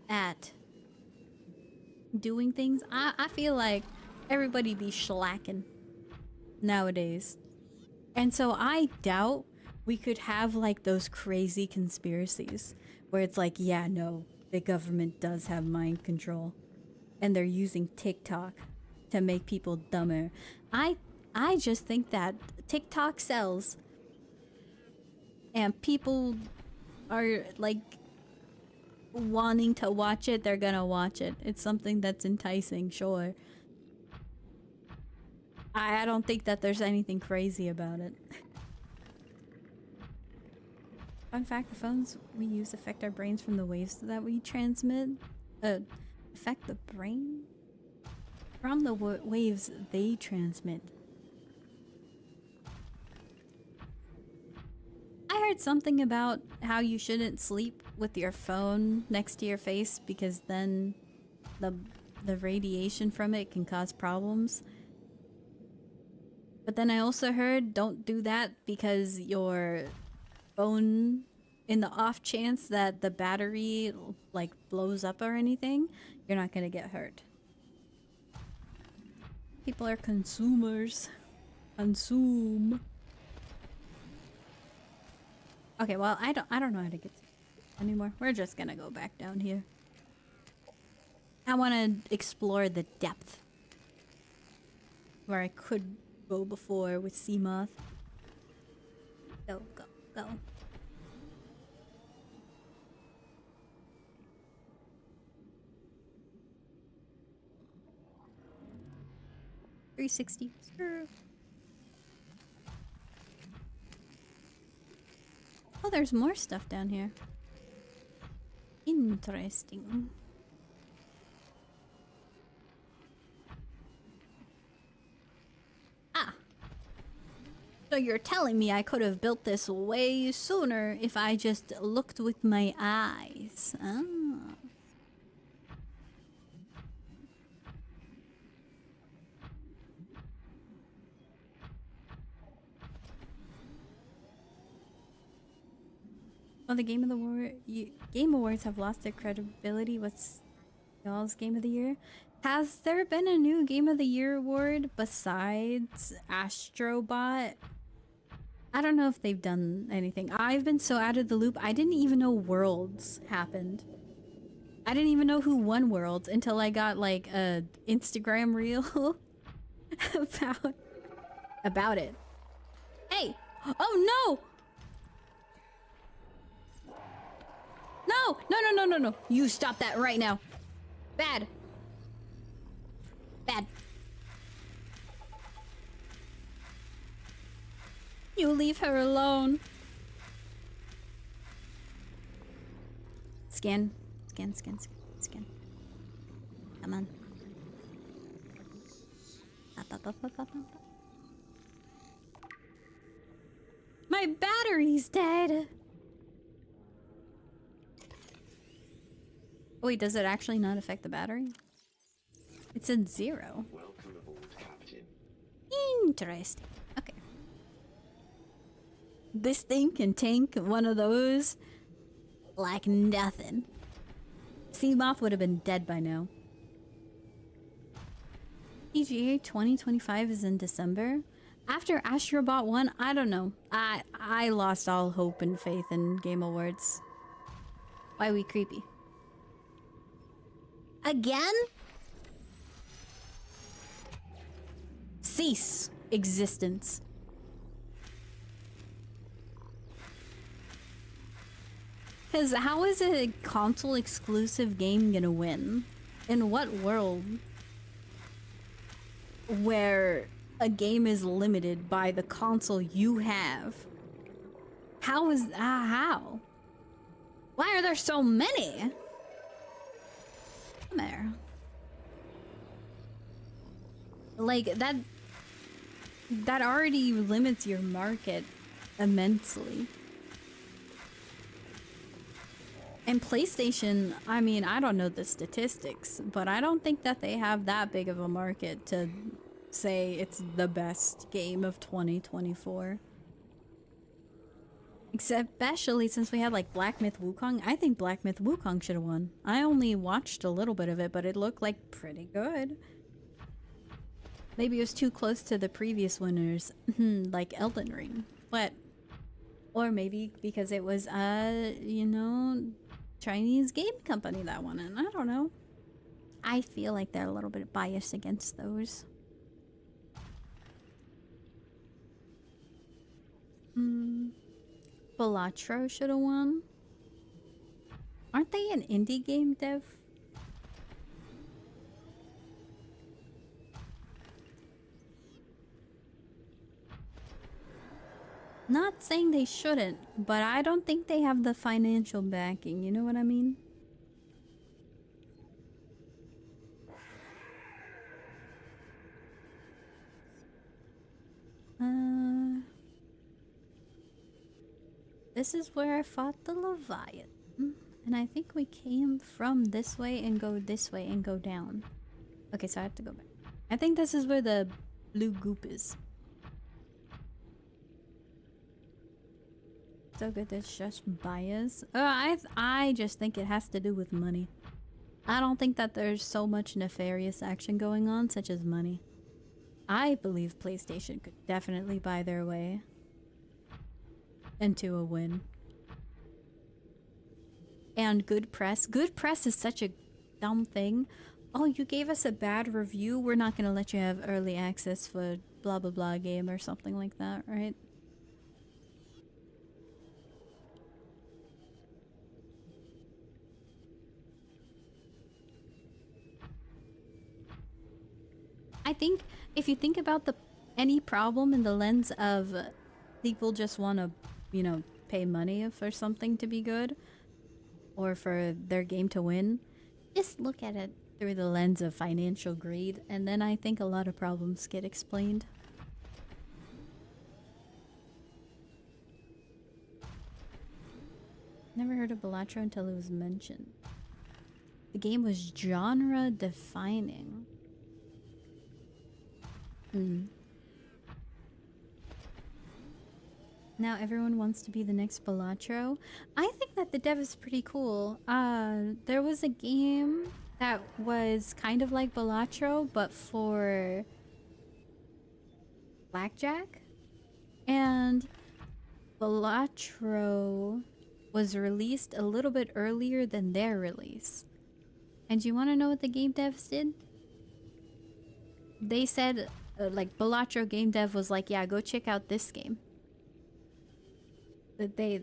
at doing things. I feel like everybody be slacking nowadays. And so I doubt we could have like those crazy conspiracies where it's like, yeah, no, the government does have mind control and they're using TikTok to make people dumber. I just think that TikTok sells. And people are like wanting to watch it, they're gonna watch it. It's something that's enticing, sure. I don't think that there's anything crazy about it. Fun fact, the phones we use affect our brains from the waves that we transmit. Affect the brain? From the waves they transmit. I heard something about how you shouldn't sleep with your phone next to your face because then the radiation from it can cause problems. But then I also heard don't do that because your phone, in the off chance that the battery like blows up or anything, you're not gonna get hurt. People are consumers. Consume. Okay, well, I don't know how to get to it anymore. We're just gonna go back down here. I want to explore the depth where I could go before with Seamoth. Go, go, go. $360. Sure. Oh, there's more stuff down here. Interesting. Ah. So you're telling me I could have built this way sooner if I just looked with my eyes. Ah. Well, the Game Awards have lost their credibility. What's y'all's Game of the Year? Has there been a new Game of the Year award besides Astrobot? I don't know if they've done anything. I've been so out of the loop. I didn't even know Worlds happened. I didn't even know who won Worlds until I got like a Instagram reel about it. Hey! Oh no! No! No, no, no, no, no. You stop that right now. Bad. Bad. You leave her alone. Scan. Scan, scan, scan, scan. Come on. Up, up, up, up, up, up. My battery's dead. Wait, does it actually not affect the battery? It said 0. Welcome aboard, Captain. Interesting. Okay. This thing can tank one of those like nothing. Seamoth would have been dead by now. PGA 2025 is in December. After Astrobot 1, I don't know. I lost all hope and faith in Game Awards. Why we creepy? Again? Cease existence. Because how is a console exclusive game gonna win? In what world? Where a game is limited by the console you have? How is how? Why are there so many? Come here. Like that already limits your market immensely. And PlayStation, I mean, I don't know the statistics, but I don't think that they have that big of a market to say it's the best game of 2024. Especially since we had like Black Myth Wukong. I think Black Myth Wukong should have won. I only watched a little bit of it, but it looked like pretty good. Maybe it was too close to the previous winners, like Elden Ring. But, or maybe because it was, you know, Chinese game company that won it. I don't know. I feel like they're a little bit biased against those. Balatro should have won. Aren't they an indie game dev? Not saying they shouldn't, but I don't think they have the financial backing, you know what I mean? This is where I fought the Leviathan. And I think we came from this way and go this way and go down. Okay, so I have to go back. I think this is where the blue goop is. So good, it's just bias. I just think it has to do with money. I don't think that there's so much nefarious action going on, such as money. I believe PlayStation could definitely buy their way into a win. And good press. Good press is such a dumb thing. Oh, you gave us a bad review? We're not gonna let you have early access for blah blah blah game or something like that, right? I think if you think about any problem in the lens of people just want to, you know, pay money for something to be good or for their game to win, just look at it through the lens of financial greed, and then I think a lot of problems get explained. Never heard of Balatro until it was mentioned. The game was genre defining. Now everyone wants to be the next Balatro. I think that the dev is pretty cool. There was a game that was kind of like Balatro, but for Blackjack. And Balatro was released a little bit earlier than their release. And you want to know what the game devs did? They said, like, Balatro game dev was like, yeah, go check out this game. That they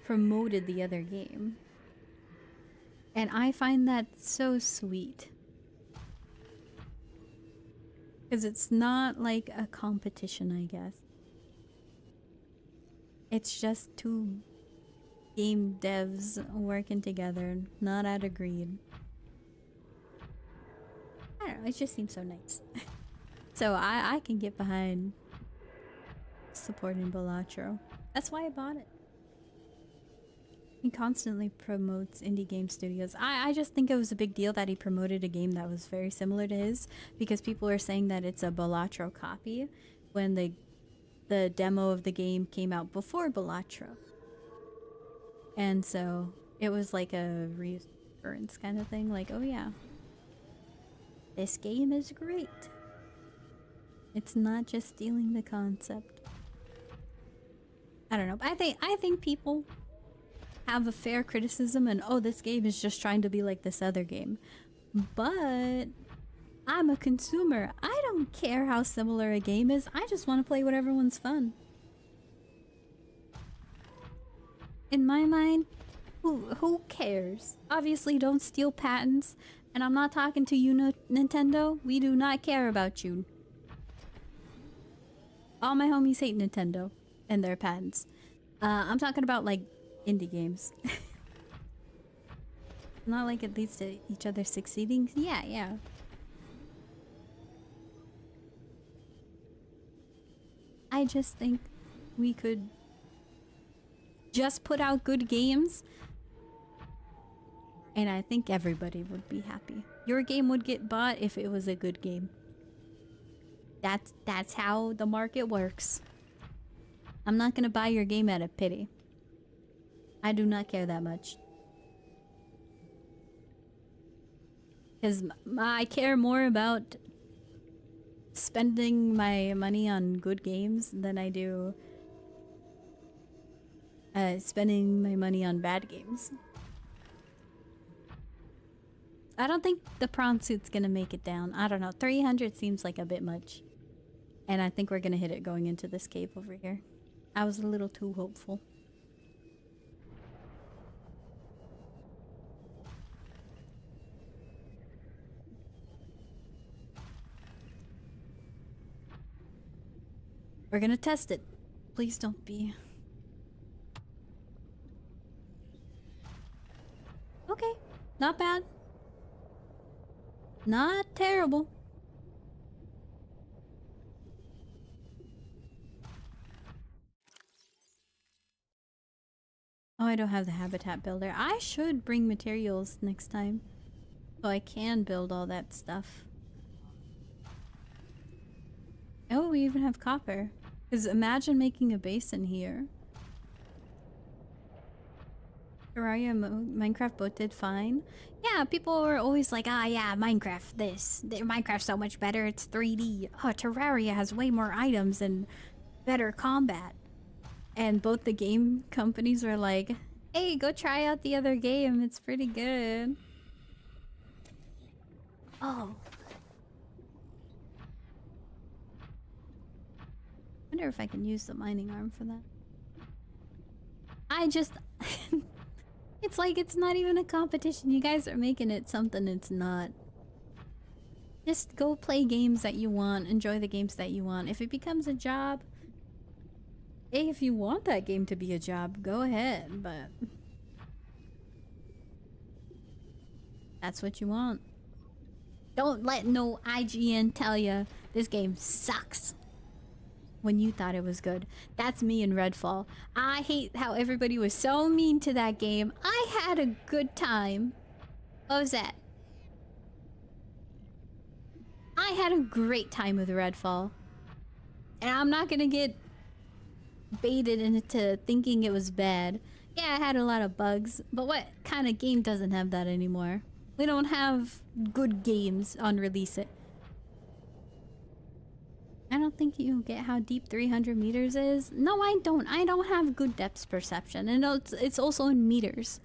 promoted the other game. And I find that so sweet. Because it's not like a competition, I guess. It's just two game devs working together, not out of greed. I don't know, it just seems so nice. So I can get behind supporting Balatro. That's why I bought it. He constantly promotes indie game studios. I just think it was a big deal that he promoted a game that was very similar to his, because people are saying that it's a Balatro copy when the demo of the game came out before Balatro. And so it was like a reassurance kind of thing, like, oh yeah, this game is great. It's not just stealing the concept. I don't know. I think people have a fair criticism and, oh, this game is just trying to be like this other game. But I'm a consumer. I don't care how similar a game is. I just want to play whatever one's fun. In my mind, who cares? Obviously, don't steal patents. And I'm not talking to you, Nintendo. We do not care about you. All my homies hate Nintendo and their patents. I'm talking about, like, indie games. Not like it leads to each other succeeding. Yeah. I just think we could just put out good games, and I think everybody would be happy. Your game would get bought if it was a good game. That's how the market works. I'm not gonna buy your game out of pity. I do not care that much. Because I care more about spending my money on good games than I do spending my money on bad games. I don't think the prawn suit's gonna make it down. I don't know. 300 seems like a bit much. And I think we're gonna hit it going into this cave over here. I was a little too hopeful. We're gonna test it. Please don't be. Okay, not bad. Not terrible. Oh, I don't have the habitat builder. I should bring materials next time so I can build all that stuff. Oh, we even have copper. Because imagine making a basin here. Terraria Minecraft both did fine. Yeah, people were always like, ah, yeah, Minecraft this. Minecraft's so much better, it's 3D. Oh, Terraria has way more items and better combat. And both the game companies were like, hey, go try out the other game, it's pretty good. Oh. Wonder if I can use the mining arm for that. I just... It's like it's not even a competition. You guys are making it something it's not. Just go play games that you want. Enjoy the games that you want. If it becomes a job... Hey, if you want that game to be a job, go ahead, but... That's what you want. Don't let no IGN tell you this game sucks when you thought it was good. That's me in Redfall. I hate how everybody was so mean to that game. I had a good time. What was that? I had a great time with Redfall. And I'm not gonna get baited into thinking it was bad. Yeah, I had a lot of bugs, but what kind of game doesn't have that anymore? We don't have good games on release it. I don't think you get how deep 300 meters is. No, I don't. I don't have good depth perception. And it's also in meters.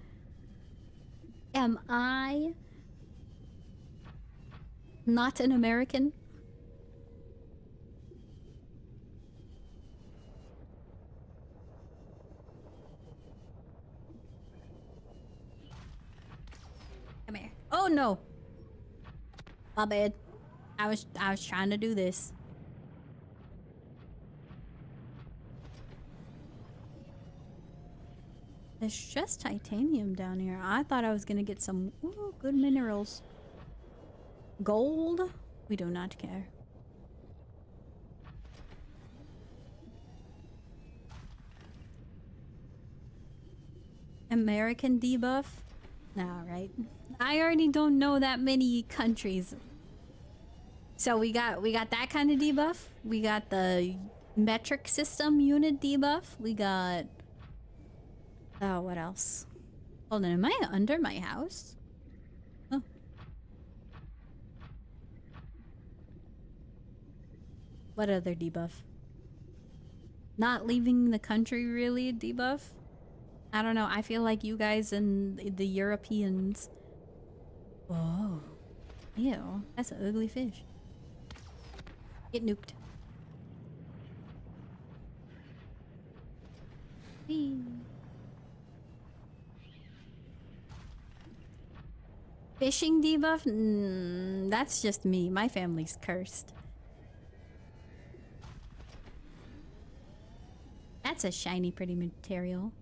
Am I not an American? Come here. Oh no. My bad. I was trying to do this. There's just titanium down here. I thought I was gonna get some good minerals. Gold? We do not care. American debuff? Nah, right. I already don't know that many countries. So we got that kind of debuff. We got the metric system unit debuff. We got... Oh, what else? Hold on, am I under my house? Oh. What other debuff? Not leaving the country really debuff? I don't know, I feel like you guys and the Europeans... Oh. Ew, that's an ugly fish. Get nuked. Whee. Fishing debuff? That's just me. My family's cursed. That's a shiny, pretty material.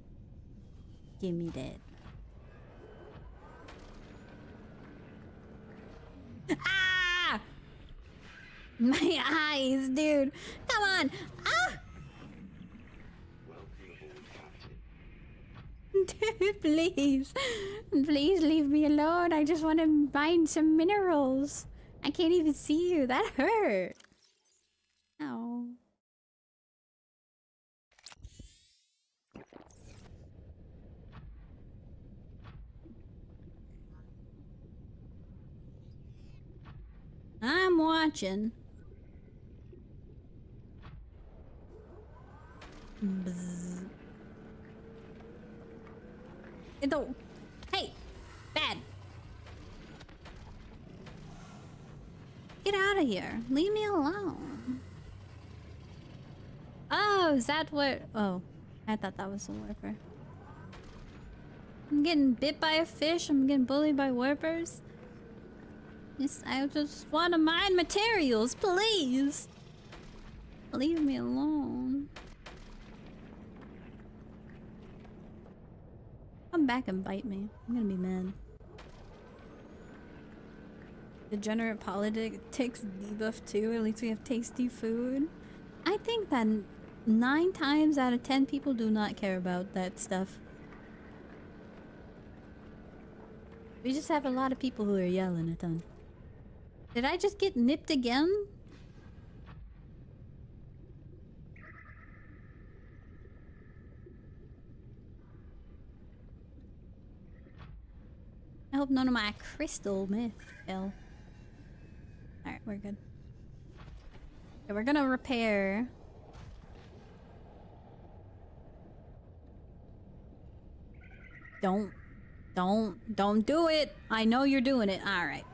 Give me that. Ah! My eyes, dude. Come on. Ah! Dude, please. Please leave me alone. I just want to find some minerals. I can't even see you. That hurt. Ow. I'm watching. Bzz. Don't. Hey! Bad! Get out of here. Leave me alone. Oh, is that what? Oh, I thought that was a warper. I'm getting bit by a fish. I'm getting bullied by warpers. I just want to mine materials, please. Leave me alone. Come back and bite me. I'm gonna be mad. Degenerate politics debuff too. At least we have tasty food. I think that 9 times out of 10 people do not care about that stuff. We just have a lot of people who are yelling a ton. Did I just get nipped again? I hope none of my crystal myth fell. Alright, we're good. Okay, we're gonna repair. Don't do it! I know you're doing it. Alright.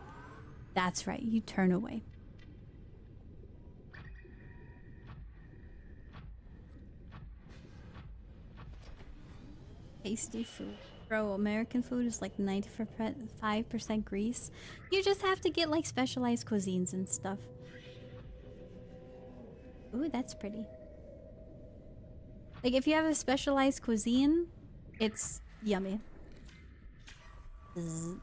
That's right, you turn away. Tasty food. Bro, American food is like 95% grease. You just have to get like specialized cuisines and stuff. Ooh, that's pretty. Like if you have a specialized cuisine, it's yummy. Zzz.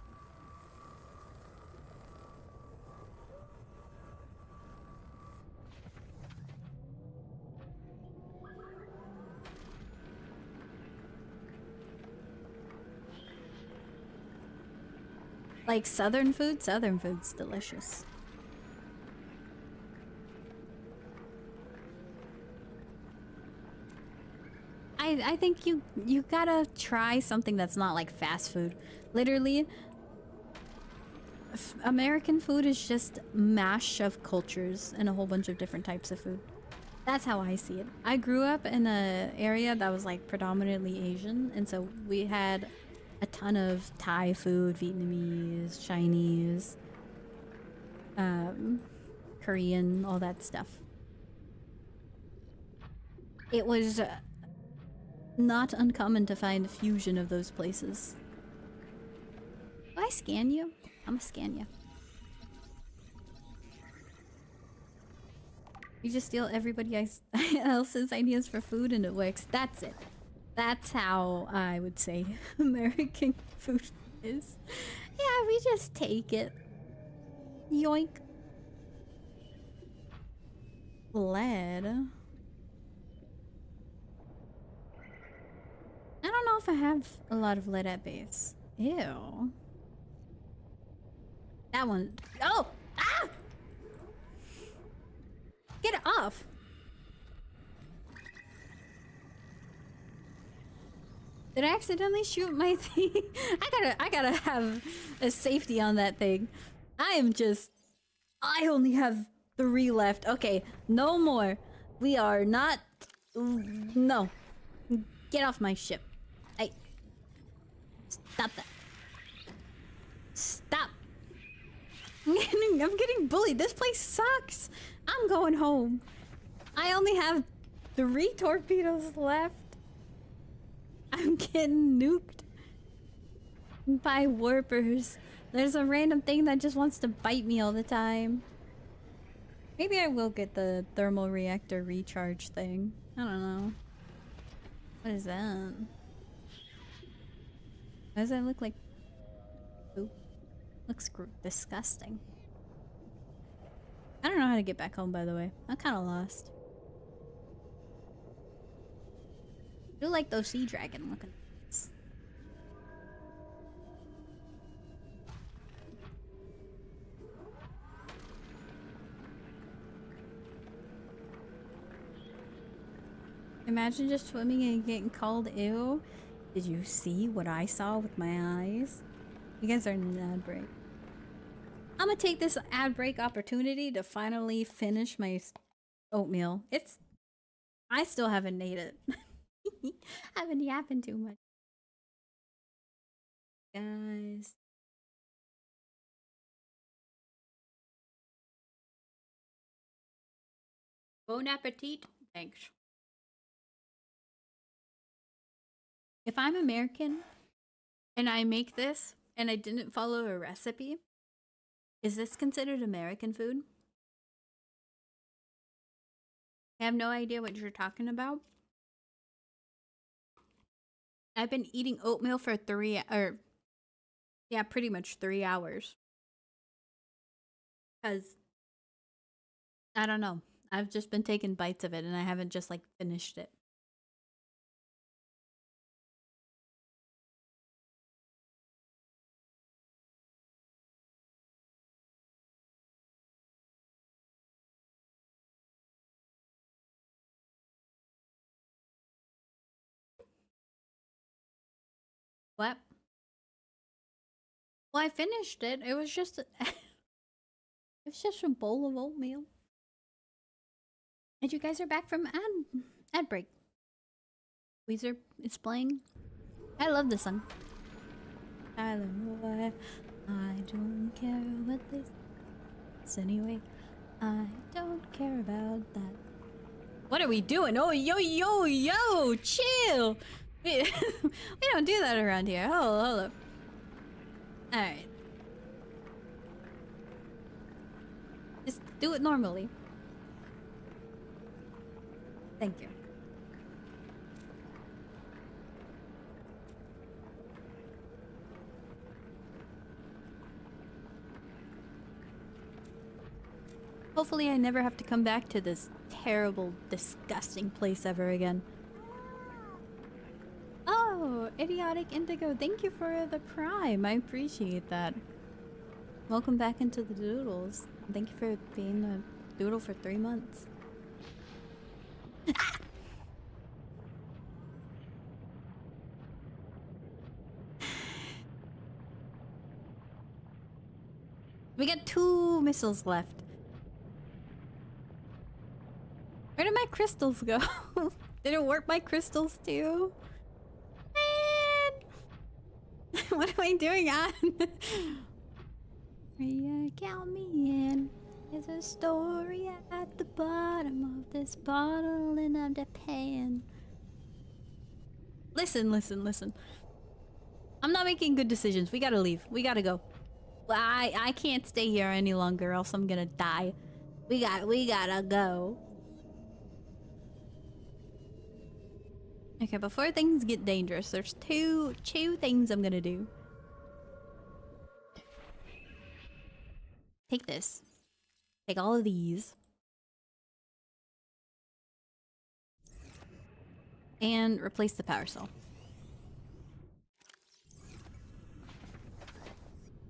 Like southern food? Southern food's delicious. I think you gotta try something that's not like fast food. Literally, American food is just mash of cultures and a whole bunch of different types of food. That's how I see it. I grew up in an area that was like predominantly Asian, and so we had a ton of Thai food, Vietnamese, Chinese, Korean, all that stuff. It was not uncommon to find a fusion of those places. Do I scan you? I'm gonna scan you. You just steal everybody else's ideas for food and it works. That's it. That's how I would say American food is. Yeah, we just take it. Yoink. Lead. I don't know if I have a lot of lead at base. Ew. That one. Oh! Ah! Get it off! Did I accidentally shoot my thing? I gotta have a safety on that thing. I only have 3 left. Okay, no more. We are not... No. Get off my ship. Stop that. Stop. I'm getting bullied. This place sucks. I'm going home. I only have 3 torpedoes left. I'm getting nuked by warpers. There's a random thing that just wants to bite me all the time. Maybe I will get the thermal reactor recharge thing. I don't know. What is that? Why does that look like poop? Looks disgusting. I don't know how to get back home, by the way. I'm kind of lost. I do like those sea dragon looking things. Imagine just swimming and getting called ew. Did you see what I saw with my eyes? You guys are in an ad break. I'm gonna take this ad break opportunity to finally finish my oatmeal. I still haven't ate it. I've been yapping too much. Guys. Bon appetit. Thanks. If I'm American and I make this and I didn't follow a recipe, is this considered American food? I have no idea what you're talking about. I've been eating oatmeal for pretty much 3 hours. Because, I don't know. I've just been taking bites of it and I haven't just like finished it. What? Well, I finished it. It was just it's just a bowl of oatmeal. And you guys are back from ad break. Weezer is playing. I love this song. I don't know I don't care what they say. Anyway, I don't care about that. What are we doing? Oh, yo, chill. We don't do that around here. Hold up. Alright. Just do it normally. Thank you. Hopefully I never have to come back to this terrible, disgusting place ever again. Oh, Idiotic Indigo, thank you for the prime. I appreciate that. Welcome back into the doodles. Thank you for being a doodle for 3 months. We got 2 missiles left. Where did my crystals go? Didn't work my crystals too? Man! What am I doing on? Count me in. There's a story at the bottom of this bottle and I'm the pan. Listen. I'm not making good decisions. We gotta leave. We gotta go. I can't stay here any longer, else I'm gonna die. We gotta go. Okay, before things get dangerous, there's two things I'm gonna do. Take this. Take all of these. And replace the power cell.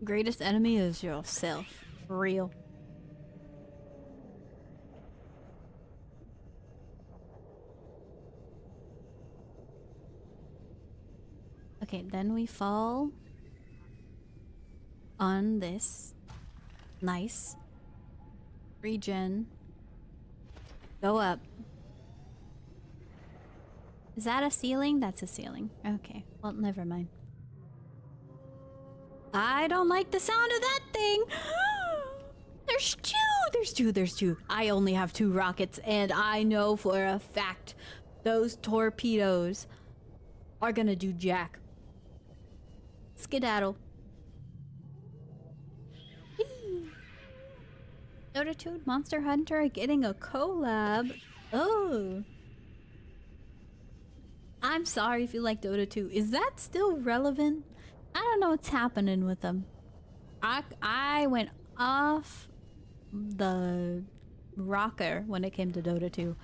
Greatest enemy is yourself. For real. Okay, then we fall on this. Nice. Regen. Go up. Is that a ceiling? That's a ceiling. Okay, well, never mind. I don't like the sound of that thing! There's two. I only have 2 rockets, and I know for a fact those torpedoes are gonna do jack. Skedaddle. Dota 2 and Monster Hunter are getting a collab. Oh. I'm sorry if you like Dota 2. Is that still relevant? I don't know what's happening with them. I went off the rocker when it came to Dota 2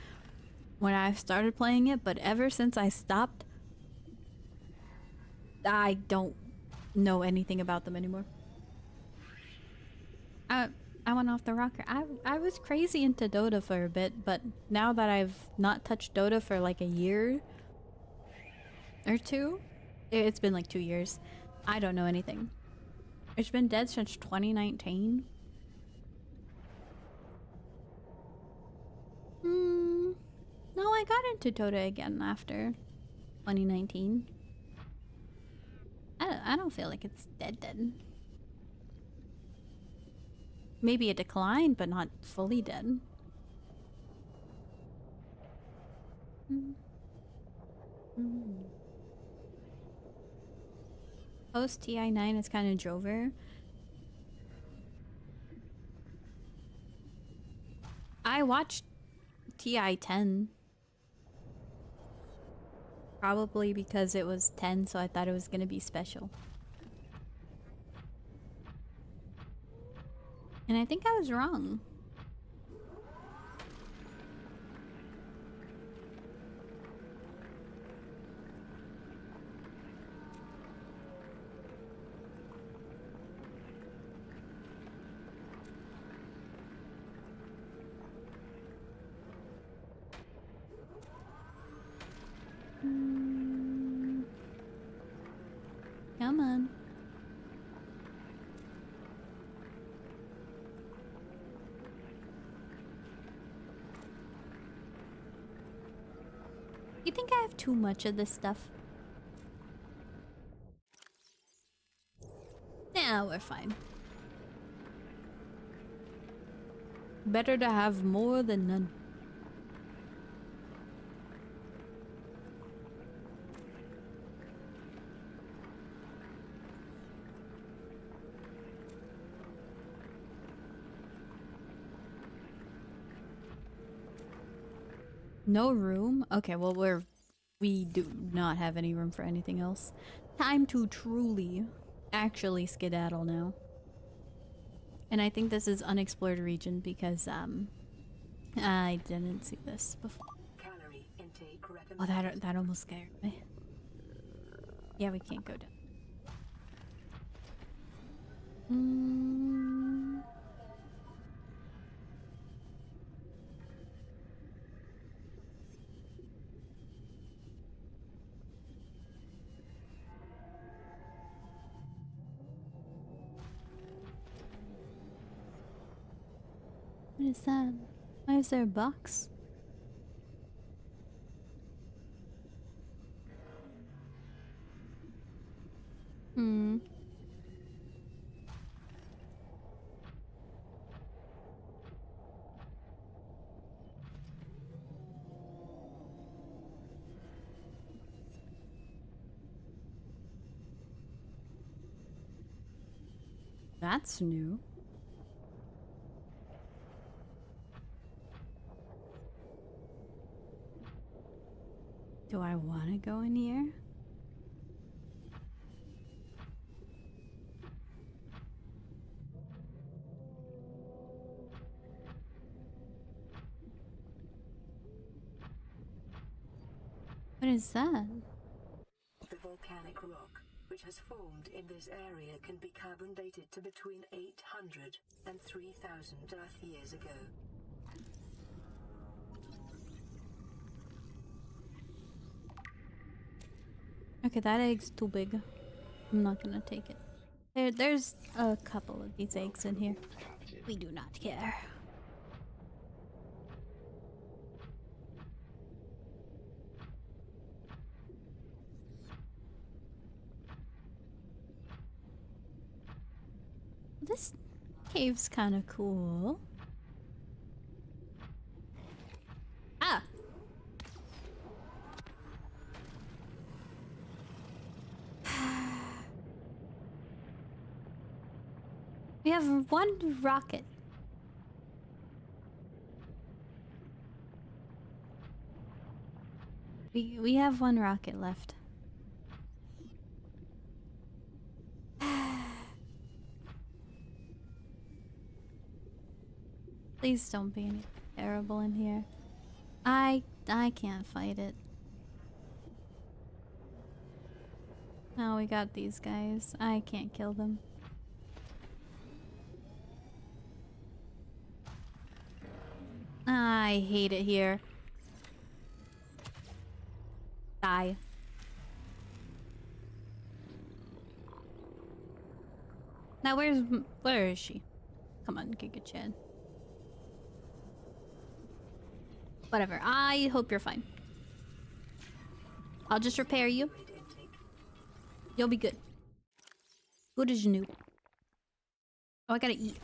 when I started playing it, but ever since I stopped, I don't know anything about them anymore. I went off the rocker. I was crazy into Dota for a bit, but now that I've not touched Dota for like a year or 2, it's been like 2 years. I don't know anything. It's been dead since 2019. No, I got into Dota again after 2019. I don't feel like it's dead. Maybe a decline, but not fully dead. Post TI-9 is kind of Jover. I watched TI-10. Probably because it was 10, so I thought it was gonna be special. And I think I was wrong. Come on. You think I have too much of this stuff? Nah, we're fine. Better to have more than none. No room? Okay, well we do not have any room for anything else. Time to truly, actually skedaddle now. And I think this is unexplored region because I didn't see this before. Calorie intake Oh, recommended. that almost scared me. Yeah, we can't go down. What is that? Why is there a box? That's new. Do I want to go in here? What is that? The volcanic rock, which has formed in this area, can be carbon dated to between 800 and 3,000 Earth years ago. Okay, that egg's too big. I'm not gonna take it. There's a couple of these eggs in here. Captain. We do not care. This cave's kind of cool. Ah! We have one rocket. We have one rocket left. Please don't be anything terrible in here. I can't fight it. Oh, we got these guys. I can't kill them. I hate it here. Die. Now where is she? Come on, Giga Chan. Whatever. I hope you're fine. I'll just repair you. You'll be good. Good as new. Oh, I gotta eat.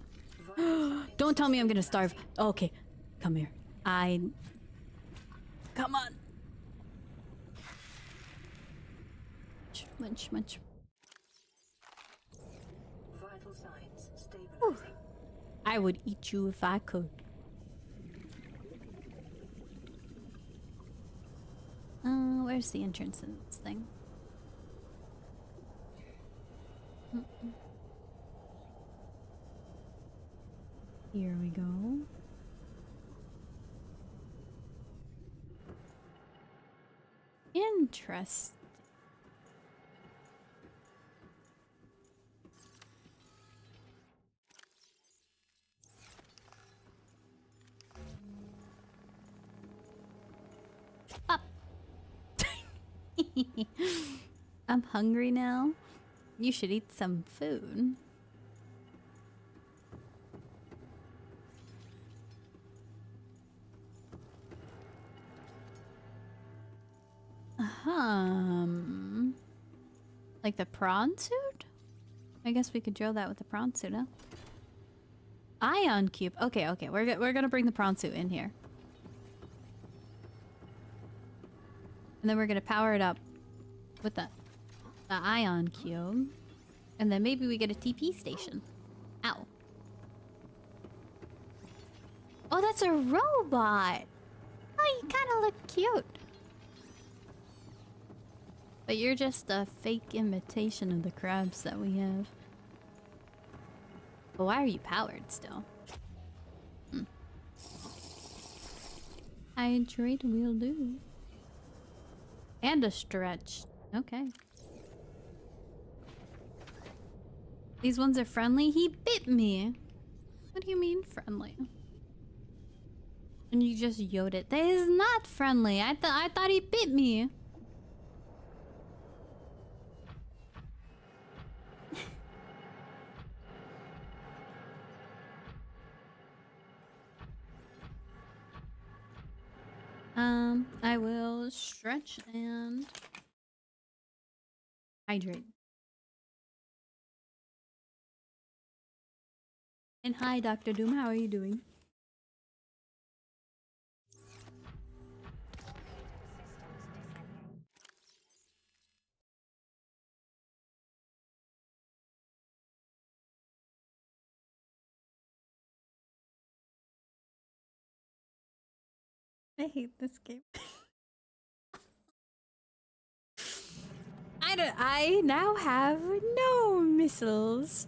Don't tell me I'm gonna starve. Okay, come here. Come on. Munch, munch. points stabilizing. I would eat you if I could. Where's the entrance in this thing? Here we go. Interesting. Up. I'm hungry now. You should eat some food. Like the prawn suit? I guess we could drill that with the prawn suit, huh? Ion cube. Okay, okay. We're gonna bring the prawn suit in here. And then we're gonna power it up with the ion cube. And then maybe we get a TP station. Ow. Oh, that's a robot! Oh, you kinda look cute. But you're just a fake imitation of the crabs that we have. But why are you powered still? Hydrate will do. And a stretch. Okay. These ones are friendly? He bit me! What do you mean friendly? And you just yelled it. That is not friendly. I thought he bit me. I will stretch and hydrate. And hi, Dr. Doom, how are you doing? I hate this game. I now have no missiles.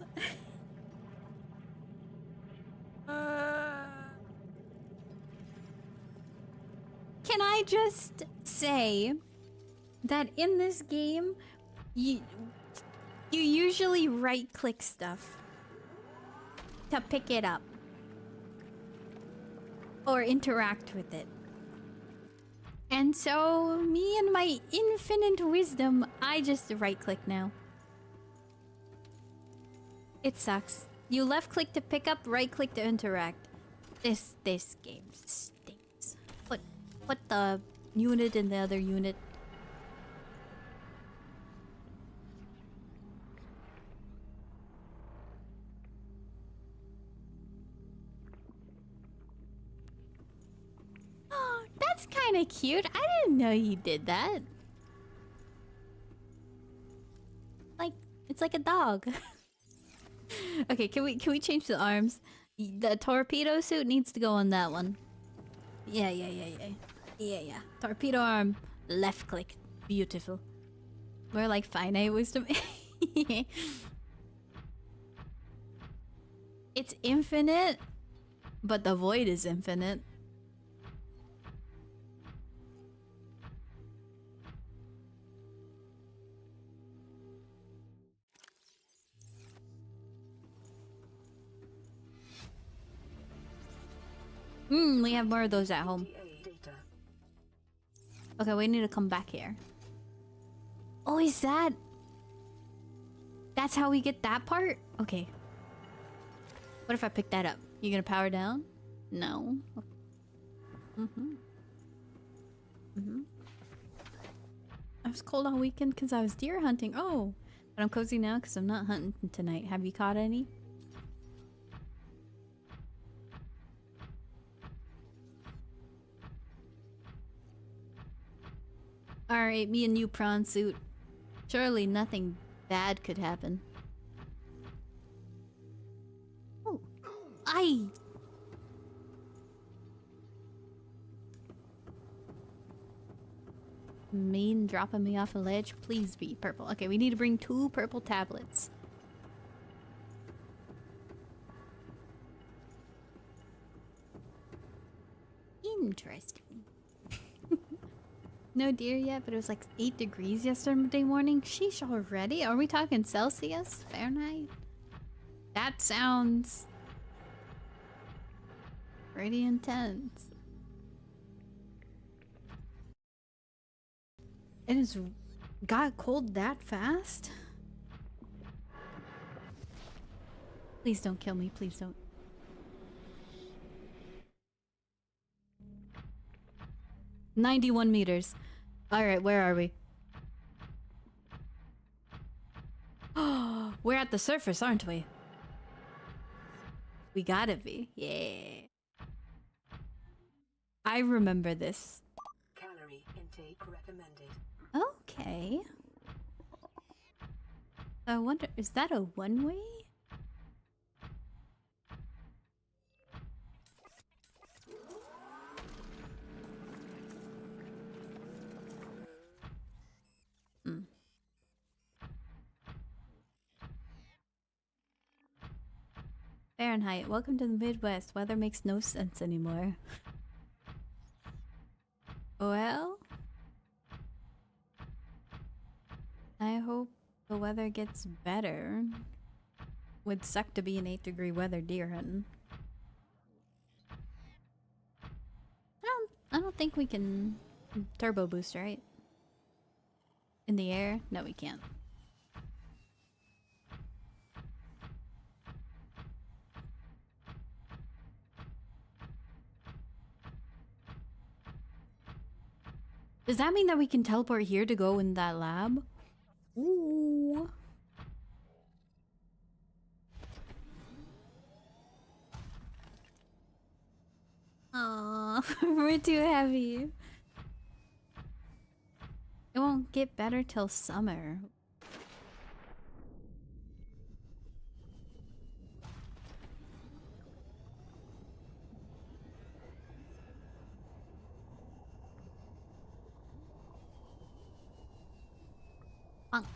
Can I just say that in this game, you usually right-click stuff to pick it up or interact with it. And so, me and my infinite wisdom, I just right-click now. It sucks. You left-click to pick up, right-click to interact. This game stinks. Put the unit in the other unit. That's kind of cute. I didn't know you did that. Like, it's like a dog. Okay, can we change the arms? The torpedo suit needs to go on that one. Yeah. Torpedo arm, left click. Beautiful. We're like finite wisdom. It's infinite, but the void is infinite. We have more of those at home. Okay, we need to come back here. Oh, is that... That's how we get that part? Okay. What if I pick that up? You gonna power down? No. I was cold all weekend because I was deer hunting. Oh, but I'm cozy now because I'm not hunting tonight. Have you caught any? Alright, me and you, prawn suit. Surely nothing bad could happen. Why? Mean dropping me off a ledge? Please be purple. Okay, we need to bring 2 purple tablets. Interesting. No deer yet, but it was like 8 degrees yesterday morning. Sheesh, already? Are we talking Celsius? Fahrenheit? That sounds pretty intense. It has got cold that fast? Please don't kill me, please don't. "91 meters. Alright, where are we? Oh, we're at the surface, aren't we? We gotta be. Yeah. I remember this. Calorie intake recommended. Okay. I wonder, is that a one-way? Fahrenheit, welcome to the Midwest. Weather makes no sense anymore. Well, I hope the weather gets better. Would suck to be in 8-degree weather deer hunting. I don't think we can turbo boost, right? In the air? No, we can't. Does that mean that we can teleport here to go in that lab? Ooh. Aww, we're too heavy. It won't get better till summer. Funk.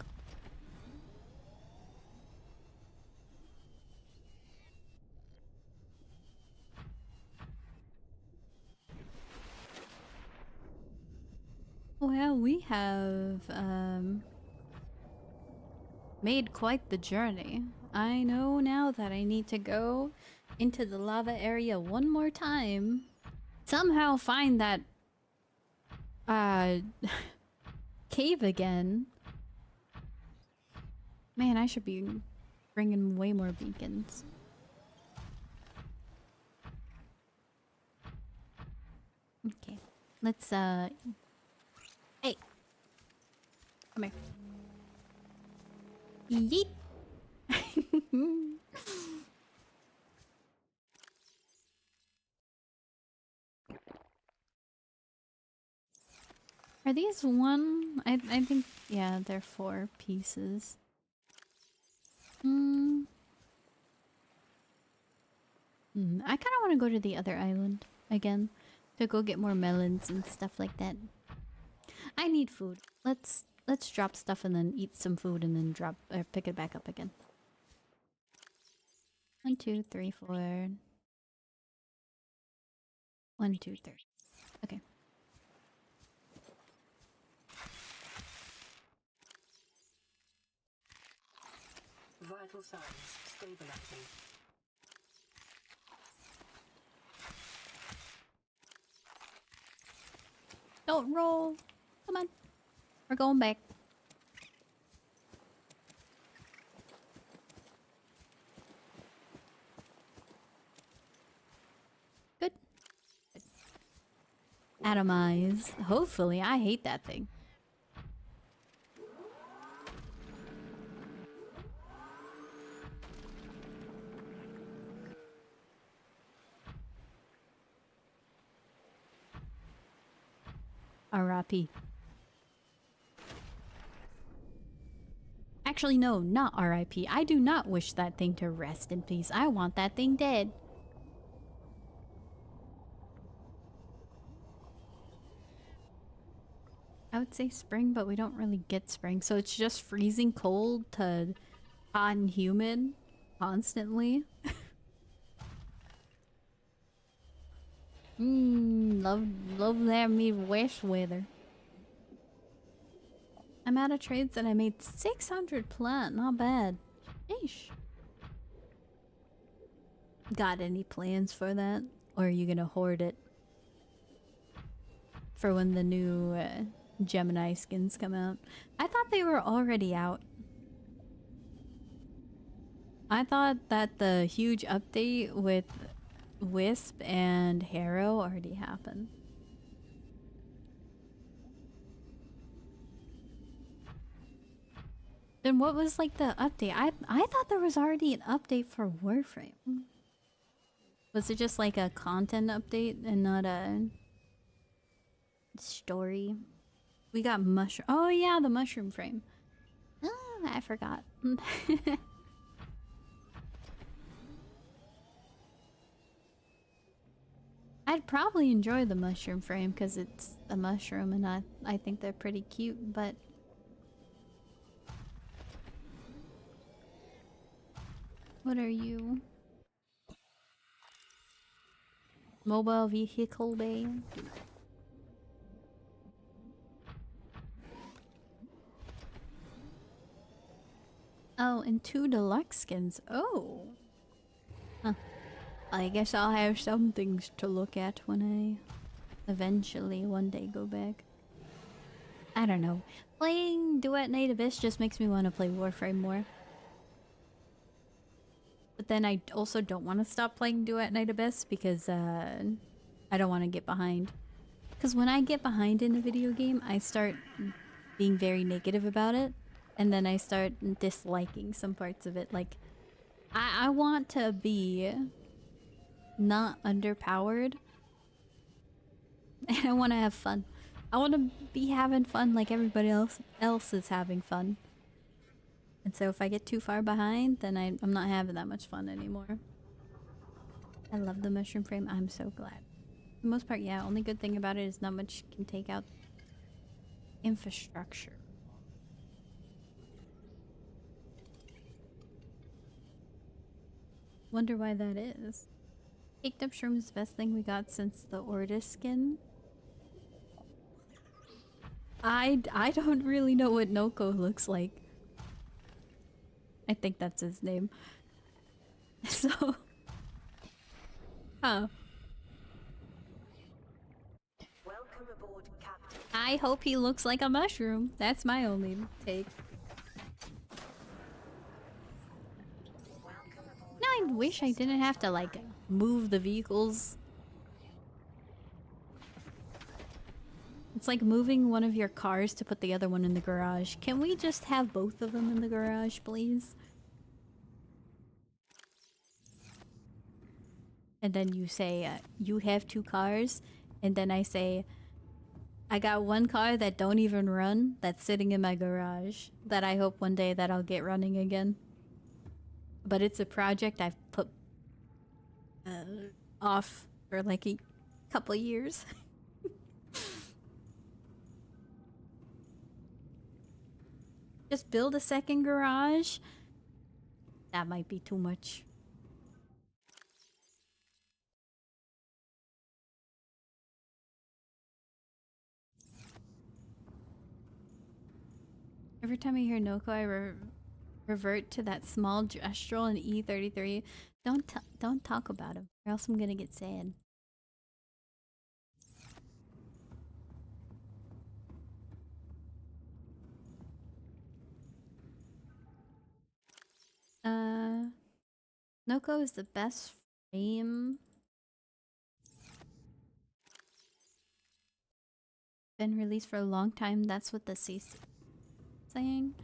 Well, we have made quite the journey. I know now that I need to go into the lava area one more time. Somehow find that cave again. Man, I should be bringing way more beacons. Okay, let's hey, come here. Yeet. Are these one? I think, yeah, they're 4 pieces. I kind of want to go to the other island again to go get more melons and stuff like that. I need food. Let's drop stuff and then eat some food and then drop or pick it back up again. 1, 2, 3, 4. 1, 2, 3. Okay. Vital signs stabilizing. Don't roll. Come on. We're going back. Good. Atomize. Hopefully. I hate that thing. R.I.P. Actually, no, not R.I.P. I do not wish that thing to rest in peace. I want that thing dead. I would say spring, but we don't really get spring. So it's just freezing cold to hot and humid constantly. Love that Midwest weather. I'm out of trades and I made 600 plant. Not bad. Eesh. Got any plans for that? Or are you gonna hoard it? For when the new Gemini skins come out. I thought they were already out. I thought that the huge update with Wisp and Harrow already happened. Then what was like the update? I thought there was already an update for Warframe. Was it just like a content update and not a story? We got mushroom. Oh yeah, the mushroom frame. Oh, I forgot. I'd probably enjoy the mushroom frame because it's a mushroom and I think they're pretty cute, but what are you? Mobile vehicle bay. Oh, and 2 deluxe skins. Oh. Huh. I guess I'll have some things to look at when I eventually one day go back. I don't know. Playing Duet Night Abyss just makes me want to play Warframe more. But then I also don't want to stop playing Duet Night Abyss because I don't want to get behind. Because when I get behind in a video game, I start being very negative about it. And then I start disliking some parts of it. Like, I want to be not underpowered. And I want to have fun. I want to be having fun like everybody else is having fun. And so if I get too far behind, then I'm not having that much fun anymore. I love the mushroom frame. I'm so glad. For the most part, yeah, only good thing about it is not much can take out infrastructure. Wonder why that is. Caked up shroom is the best thing we got since the Ortis skin. I don't really know what Noko looks like. I think that's his name. So... Huh. Welcome aboard, Captain. I hope he looks like a mushroom. That's my only take. No, I wish I didn't have to, like, move the vehicles. It's like moving one of your cars to put the other one in the garage. Can we just have both of them in the garage, please? And then you say, you have 2 cars. And then I say, I got 1 car that don't even run, that's sitting in my garage. That I hope one day that I'll get running again. But it's a project I've put off for like a couple years. Just build a second garage? That might be too much. Every time I hear Noko, I revert to that small Gestrel in E33. Don't talk about him, or else I'm gonna get sad. Noko is the best frame. Been released for a long time. That's what the CC saying.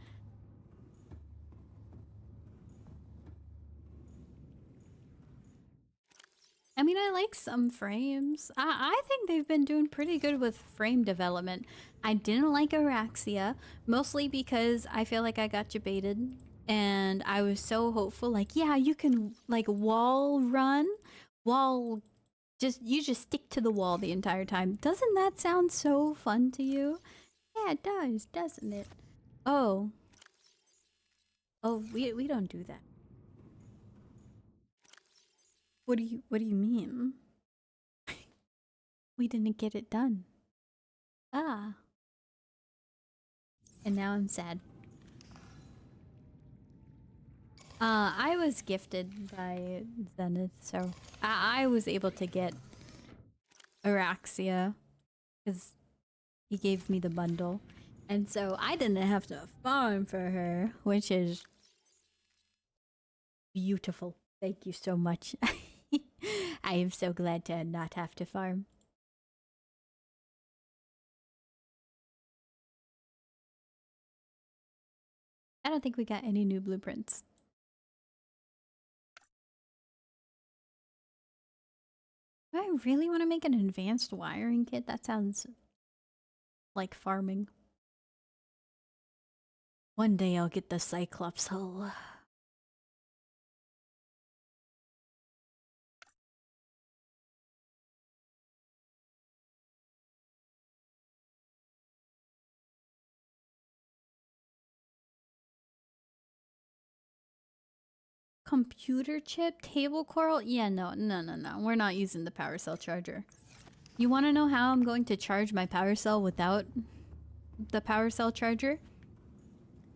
I mean, I like some frames. I think they've been doing pretty good with frame development. I didn't like Araxia, mostly because I feel like I got debated. And I was so hopeful, like, yeah, you can, like, wall run. You just stick to the wall the entire time. Doesn't that sound so fun to you? Yeah, it does, doesn't it? Oh. Oh, we don't do that. What do you mean? We didn't get it done. Ah. And now I'm sad. I was gifted by Zenith, so I was able to get Araxia because he gave me the bundle. And so I didn't have to farm for her, which is beautiful. Thank you so much. I am so glad to not have to farm. I don't think we got any new blueprints. Do I really want to make an advanced wiring kit? That sounds like farming. One day I'll get the Cyclops hull. Computer chip, table coral? Yeah, no. We're not using the power cell charger. You want to know how I'm going to charge my power cell without the power cell charger?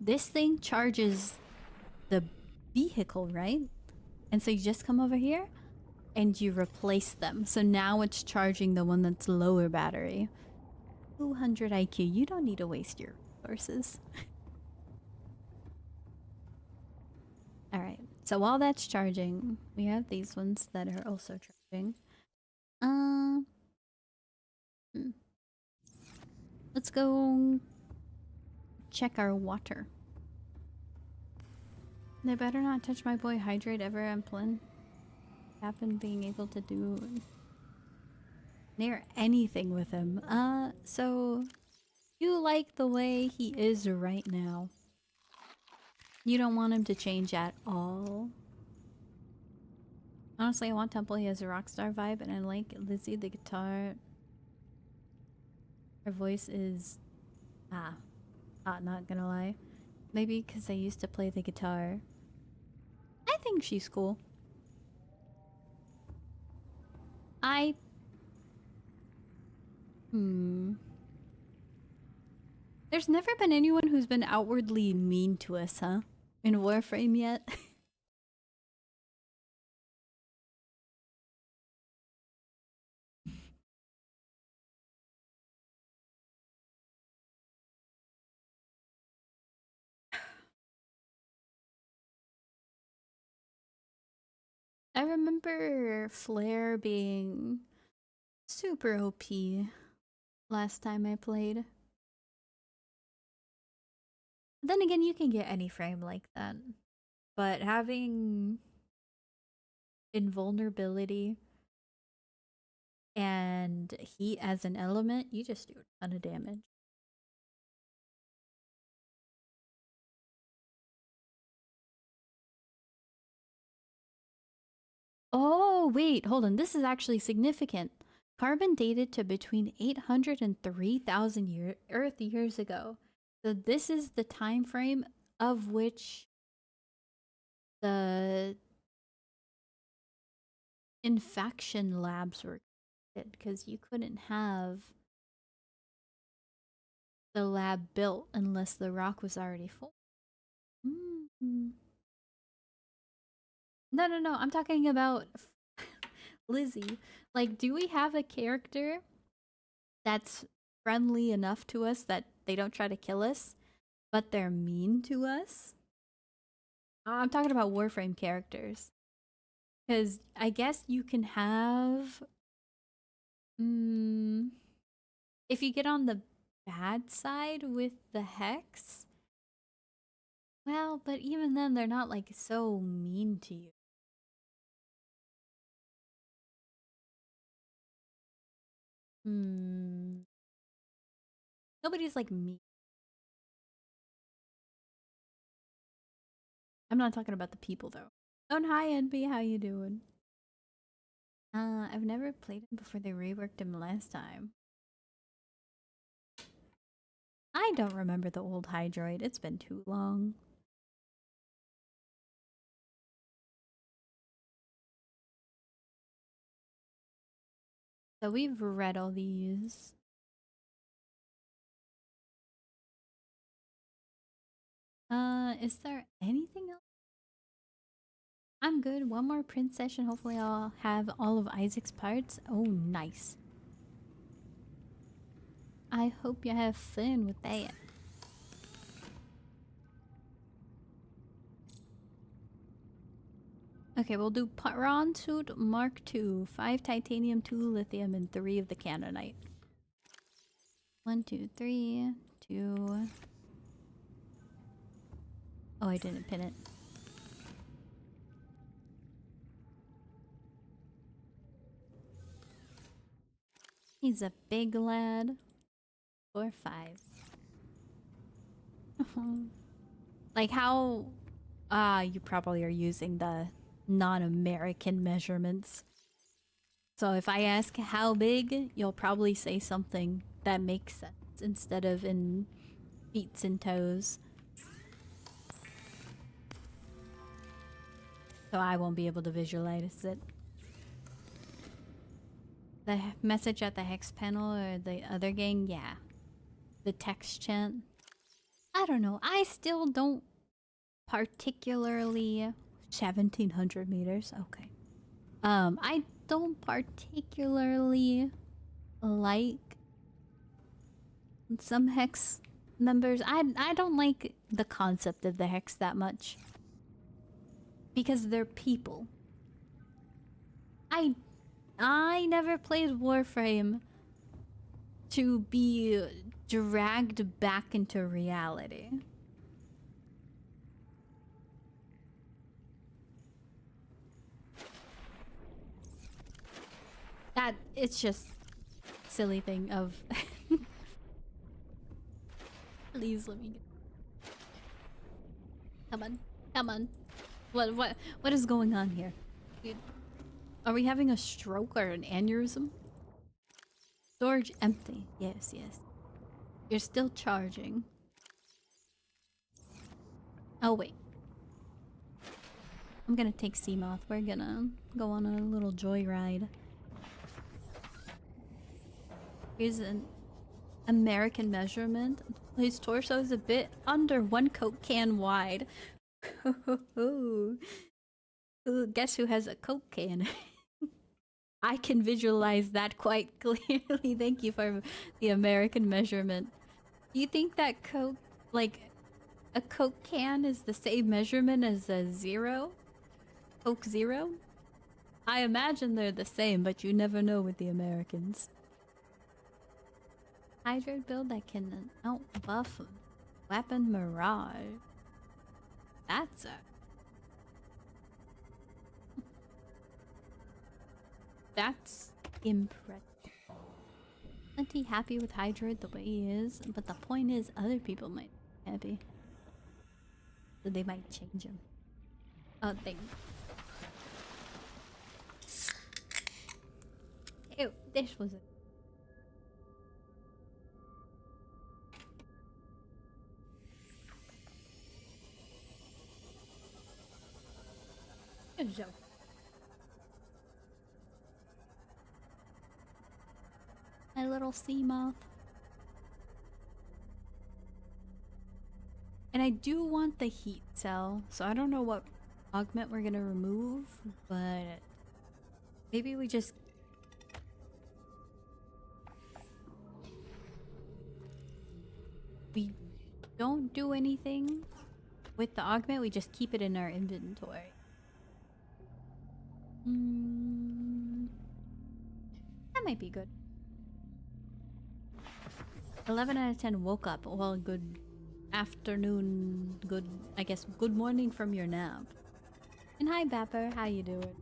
This thing charges the vehicle, right? And so you just come over here and you replace them. So now it's charging the one that's lower battery. 200 IQ. You don't need to waste your resources. Alright. So while that's charging, we have these ones that are also charging. Let's go check our water. They better not touch my boy Hydrate ever, Emplin. Happen being able to do near anything with him. So you like the way he is right now. You don't want him to change at all. Honestly, I want Temple. He has a rockstar vibe, and I like Lizzie the guitar. Her voice is not gonna lie. Maybe because I used to play the guitar. I think she's cool. There's never been anyone who's been outwardly mean to us, huh? In Warframe yet? I remember Flare being super OP last time I played. Then again, you can get any frame like that. But having invulnerability and heat as an element, you just do a ton of damage. Oh, wait, hold on. This is actually significant. Carbon dated to between 800 and 3,000 Earth years ago. So this is the time frame of which the infection labs were created, because you couldn't have the lab built unless the rock was already full. No. I'm talking about Lizzie. Like, do we have a character that's friendly enough to us that they don't try to kill us, but they're mean to us? I'm talking about Warframe characters. Because I guess you can have... if you get on the bad side with the Hex... Well, but even then, they're not, like, so mean to you. Nobody's like me. I'm not talking about the people, though. Oh, hi, NB. How you doing? I've never played him before they reworked him last time. I don't remember the old Hydroid. It's been too long. So we've read all these. Is there anything else? I'm good. One more print session. Hopefully I'll have all of Isaac's parts. Oh, nice. I hope you have fun with that. Okay, we'll do Paran Suit Mark II. 5 titanium, 2 lithium, and 3 of the Cannonite. 1, 2, 3, 2. Oh, I didn't pin it. He's a big lad. 4, 5. Like how... you probably are using the non-American measurements. So if I ask how big, you'll probably say something that makes sense instead of in feet and toes. So I won't be able to visualize it. The message at the hex panel or the other gang, yeah. The text chant. I don't know. I still don't particularly 1700 meters. Okay. I don't particularly like some hex numbers. I don't like the concept of the hex that much because they're people. I never played Warframe to be dragged back into reality. That it's just silly thing of please let me get... Come on. Come on. What is going on here? Are we having a stroke or an aneurysm? Storage empty. Yes, yes. You're still charging. Oh, wait. I'm gonna take Seamoth. We're gonna go on a little joyride. Here's an American measurement. His torso is a bit under 1 Coke can wide. Guess who has a Coke can? I can visualize that quite clearly. Thank you for the American measurement. Do you think that Coke, like, a Coke can is the same measurement as a zero? Coke Zero? I imagine they're the same, but you never know with the Americans. Hydroid build that can out-buff Weapon Mirage. That's a... That's impressive. Isn't he happy with Hydroid the way he is? But the point is, other people might be happy. So they might change him. Oh, thank you. Ew, this was it. Good joke. My little Seamoth. And I do want the heat cell, so I don't know what augment we're gonna remove, but maybe we just... We don't do anything with the augment, we just keep it in our inventory. That might be good. 11 out of 10 woke up. Well, good afternoon, good, I guess, good morning from your nap. And hi, Bapper, how you doing?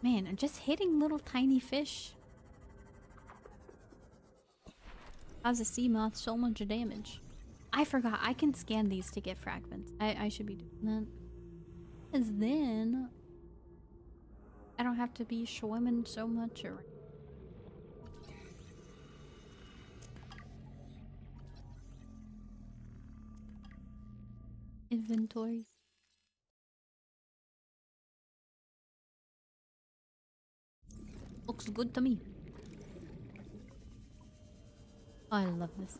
Man, I'm just hitting little tiny fish. How's a Seamoth so much damage? I forgot, I can scan these to get fragments. I should be doing that. Because then I don't have to be swimming so much or... inventory. Looks good to me. Oh, I love this.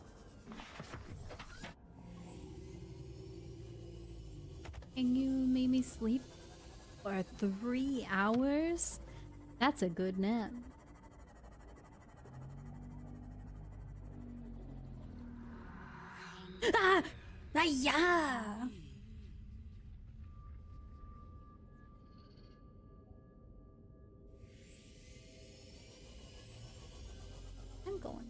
Can you make me sleep for 3 hours? That's a good nap. Ah! Ah, yeah! I'm going.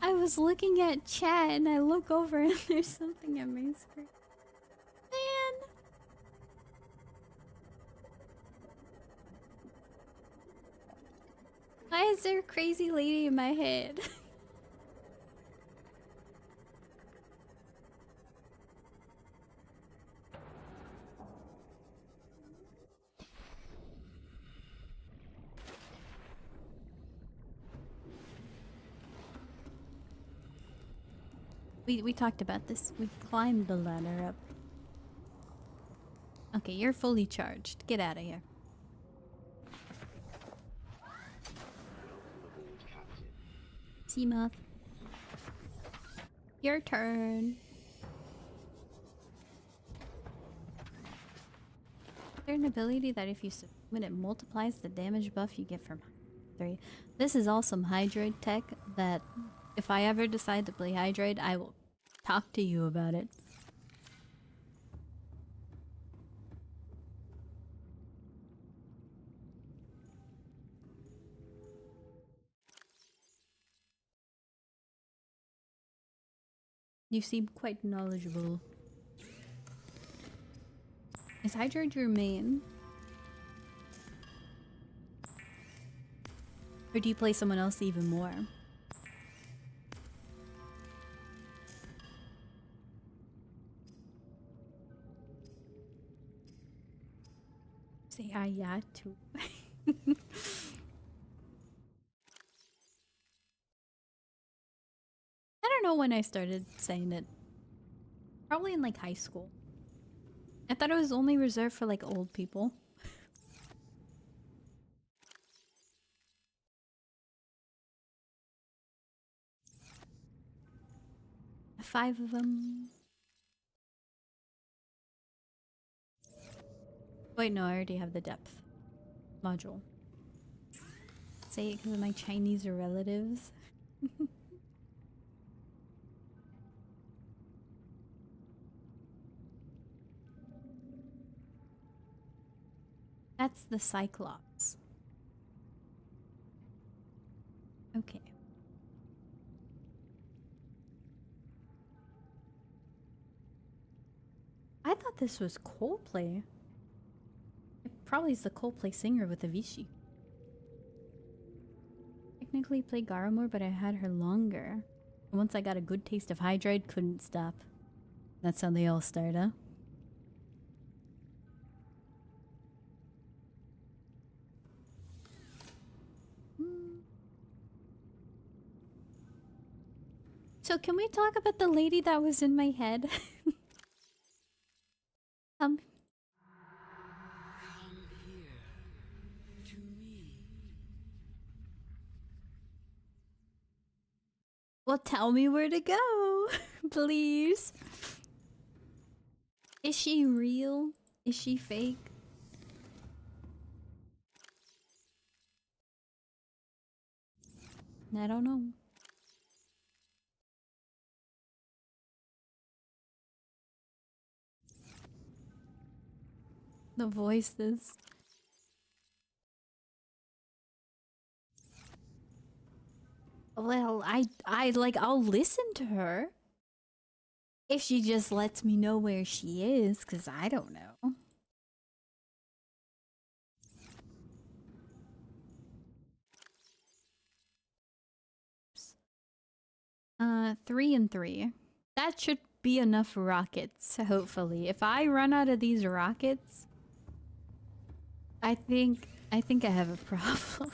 I was looking at chat and I look over and there's something on my screen. Man! Why is there a crazy lady in my head? We talked about this. We climbed the ladder up. Okay, you're fully charged. Get out of here. Seamoth. Your turn. Is there an ability that if you submit it multiplies the damage buff you get from 3? This is awesome Hydroid tech that if I ever decide to play Hydroid, I will talk to you about it. You seem quite knowledgeable. Is Hydroid your main? Or do you play someone else even more? Say ah yeah too. I don't know when I started saying it. Probably in like high school. I thought it was only reserved for like old people. 5 of them. Wait, no, I already have the depth module. Say it because of my Chinese relatives. That's the Cyclops. Okay. I thought this was Coldplay. It probably is the Coldplay singer with Avicii. Technically played Garamore, but I had her longer. Once I got a good taste of Hydroid, couldn't stop. That's how they all start, huh? So can we talk about the lady that was in my head? Come here to me. Well, tell me where to go, please. Is she real? Is she fake? I don't know. The voices. Well, I like, I'll listen to her. If she just lets me know where she is, because I don't know. 3 and 3. That should be enough rockets, hopefully. If I run out of these rockets, I think I have a problem.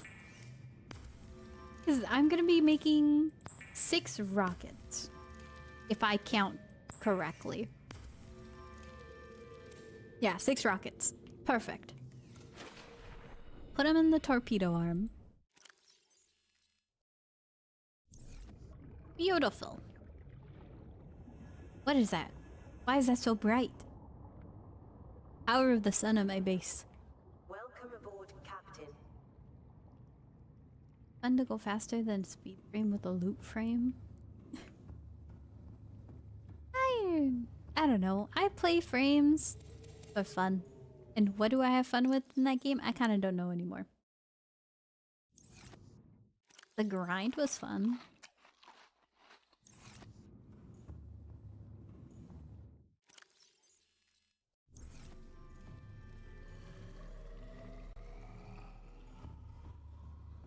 Because I'm gonna be making 6 rockets. If I count correctly. Yeah, 6 rockets. Perfect. Put them in the torpedo arm. Beautiful. What is that? Why is that so bright? Power of the sun at my base. Welcome aboard, Captain. Fun to go faster than speed frame with a loop frame. I don't know. I play frames for fun. And what do I have fun with in that game? I kind of don't know anymore. The grind was fun.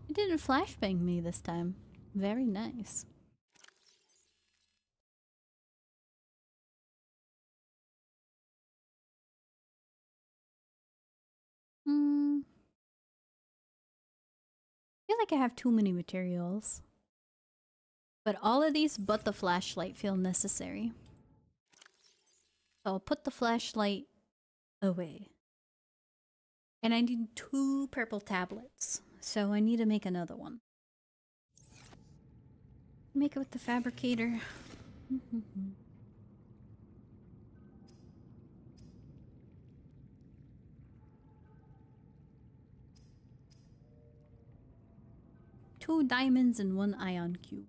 It didn't flashbang me this time. Very nice. I feel like I have too many materials. But all of these but the flashlight feel necessary. So I'll put the flashlight away. And I need 2 purple tablets. So I need to make another one. Make it with the fabricator. Two diamonds and 1 ion cube.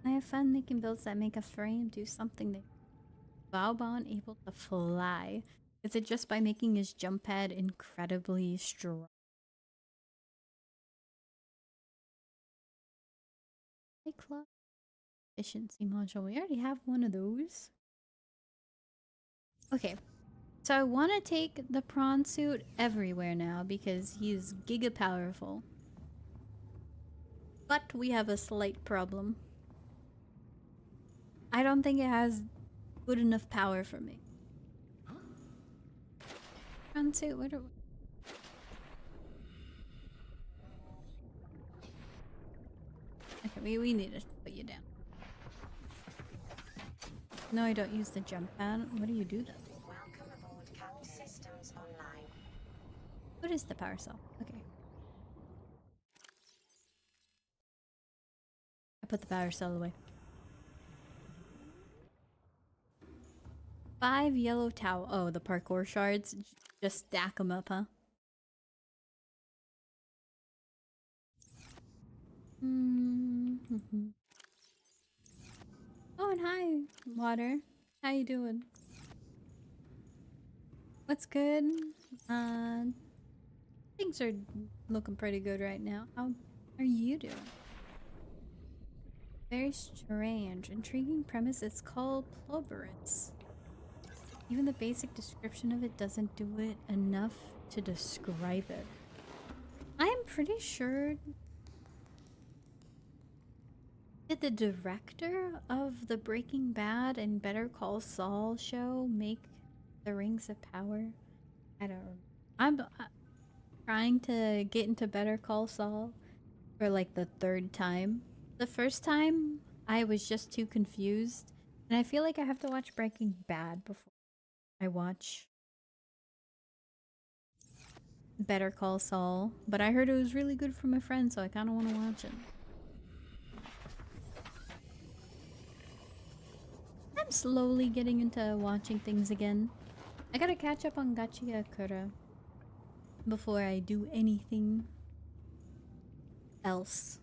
I have fun making builds that make a frame do something that Vauban able to fly. Is it just by making his jump pad incredibly strong? Hey, Club. Efficiency module. We already have one of those. Okay. So I want to take the prawn suit everywhere now because he's giga powerful. But we have a slight problem. I don't think it has good enough power for me. Prawn suit, where do Okay, we need to put you down. No, I don't use the jump pad. What do you do then? Welcome aboard, Cap Systems Online. What is the power cell? Okay. I put the power cell away. 5 yellow towel. Oh, the parkour shards. Just stack them up, huh? Oh, and hi, Water. How you doing? What's good? Things are looking pretty good right now. How are you doing? Very strange. Intriguing premise. It's called Ploberus. Even the basic description of it doesn't do it enough to describe it. I'm pretty sure... Did the director of the Breaking Bad and Better Call Saul show make the Rings of Power? I don't know. I'm trying to get into Better Call Saul for like the 3rd time. The first time, I was just too confused. And I feel like I have to watch Breaking Bad before I watch Better Call Saul. But I heard it was really good from a friend, so I kind of want to watch it. I'm slowly getting into watching things again. I gotta catch up on Gachigakura before I do anything else.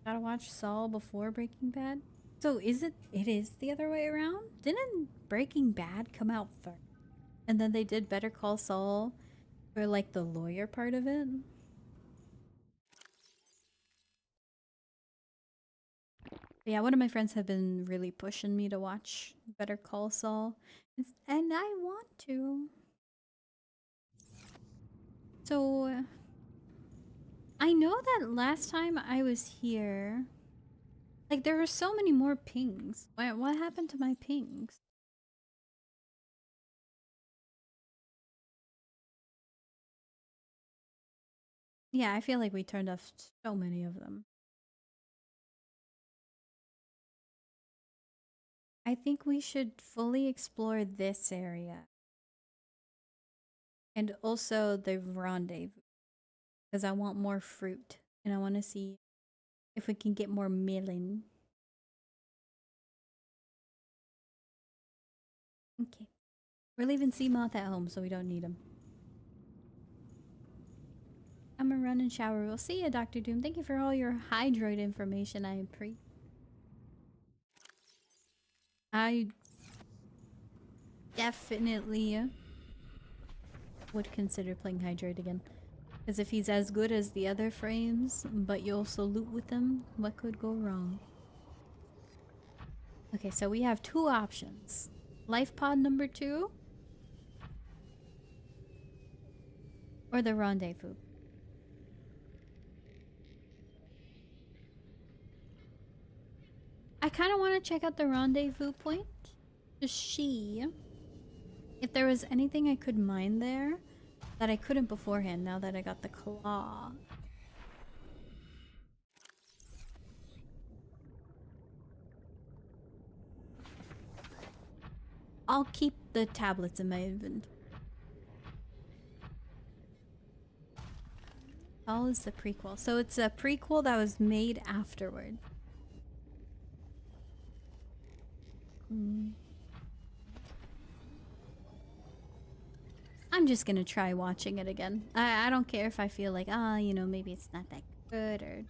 Gotta watch Saul before Breaking Bad. So it is the other way around? Didn't Breaking Bad come out first? And then they did Better Call Saul for like the lawyer part of it? Yeah, one of my friends have been really pushing me to watch Better Call Saul. And I want to. So, I know that last time I was here, Like, there are so many more pings. What happened to my pings? Yeah, I feel like we turned off so many of them. I think we should fully explore this area. And also the rendezvous. Because I want more fruit. And I want to see if we can get more melon. Okay. We're leaving Seamoth at home, so we don't need him. I'm gonna run and shower. We'll see you, Dr. Doom. Thank you for all your Hydroid information. I definitely would consider playing Hydroid again. Because if he's as good as the other frames, but you also loot with them, what could go wrong? Okay, so we have two options. Life pod number 2 or the rendezvous. I kind of want to check out the rendezvous point to see if there was anything I could mine there that I couldn't beforehand now that I got the claw. I'll keep the tablets in my inventory. All is the prequel. So it's a prequel that was made afterward. I'm just gonna try watching it again. I don't care if I feel like, you know, maybe it's not that good or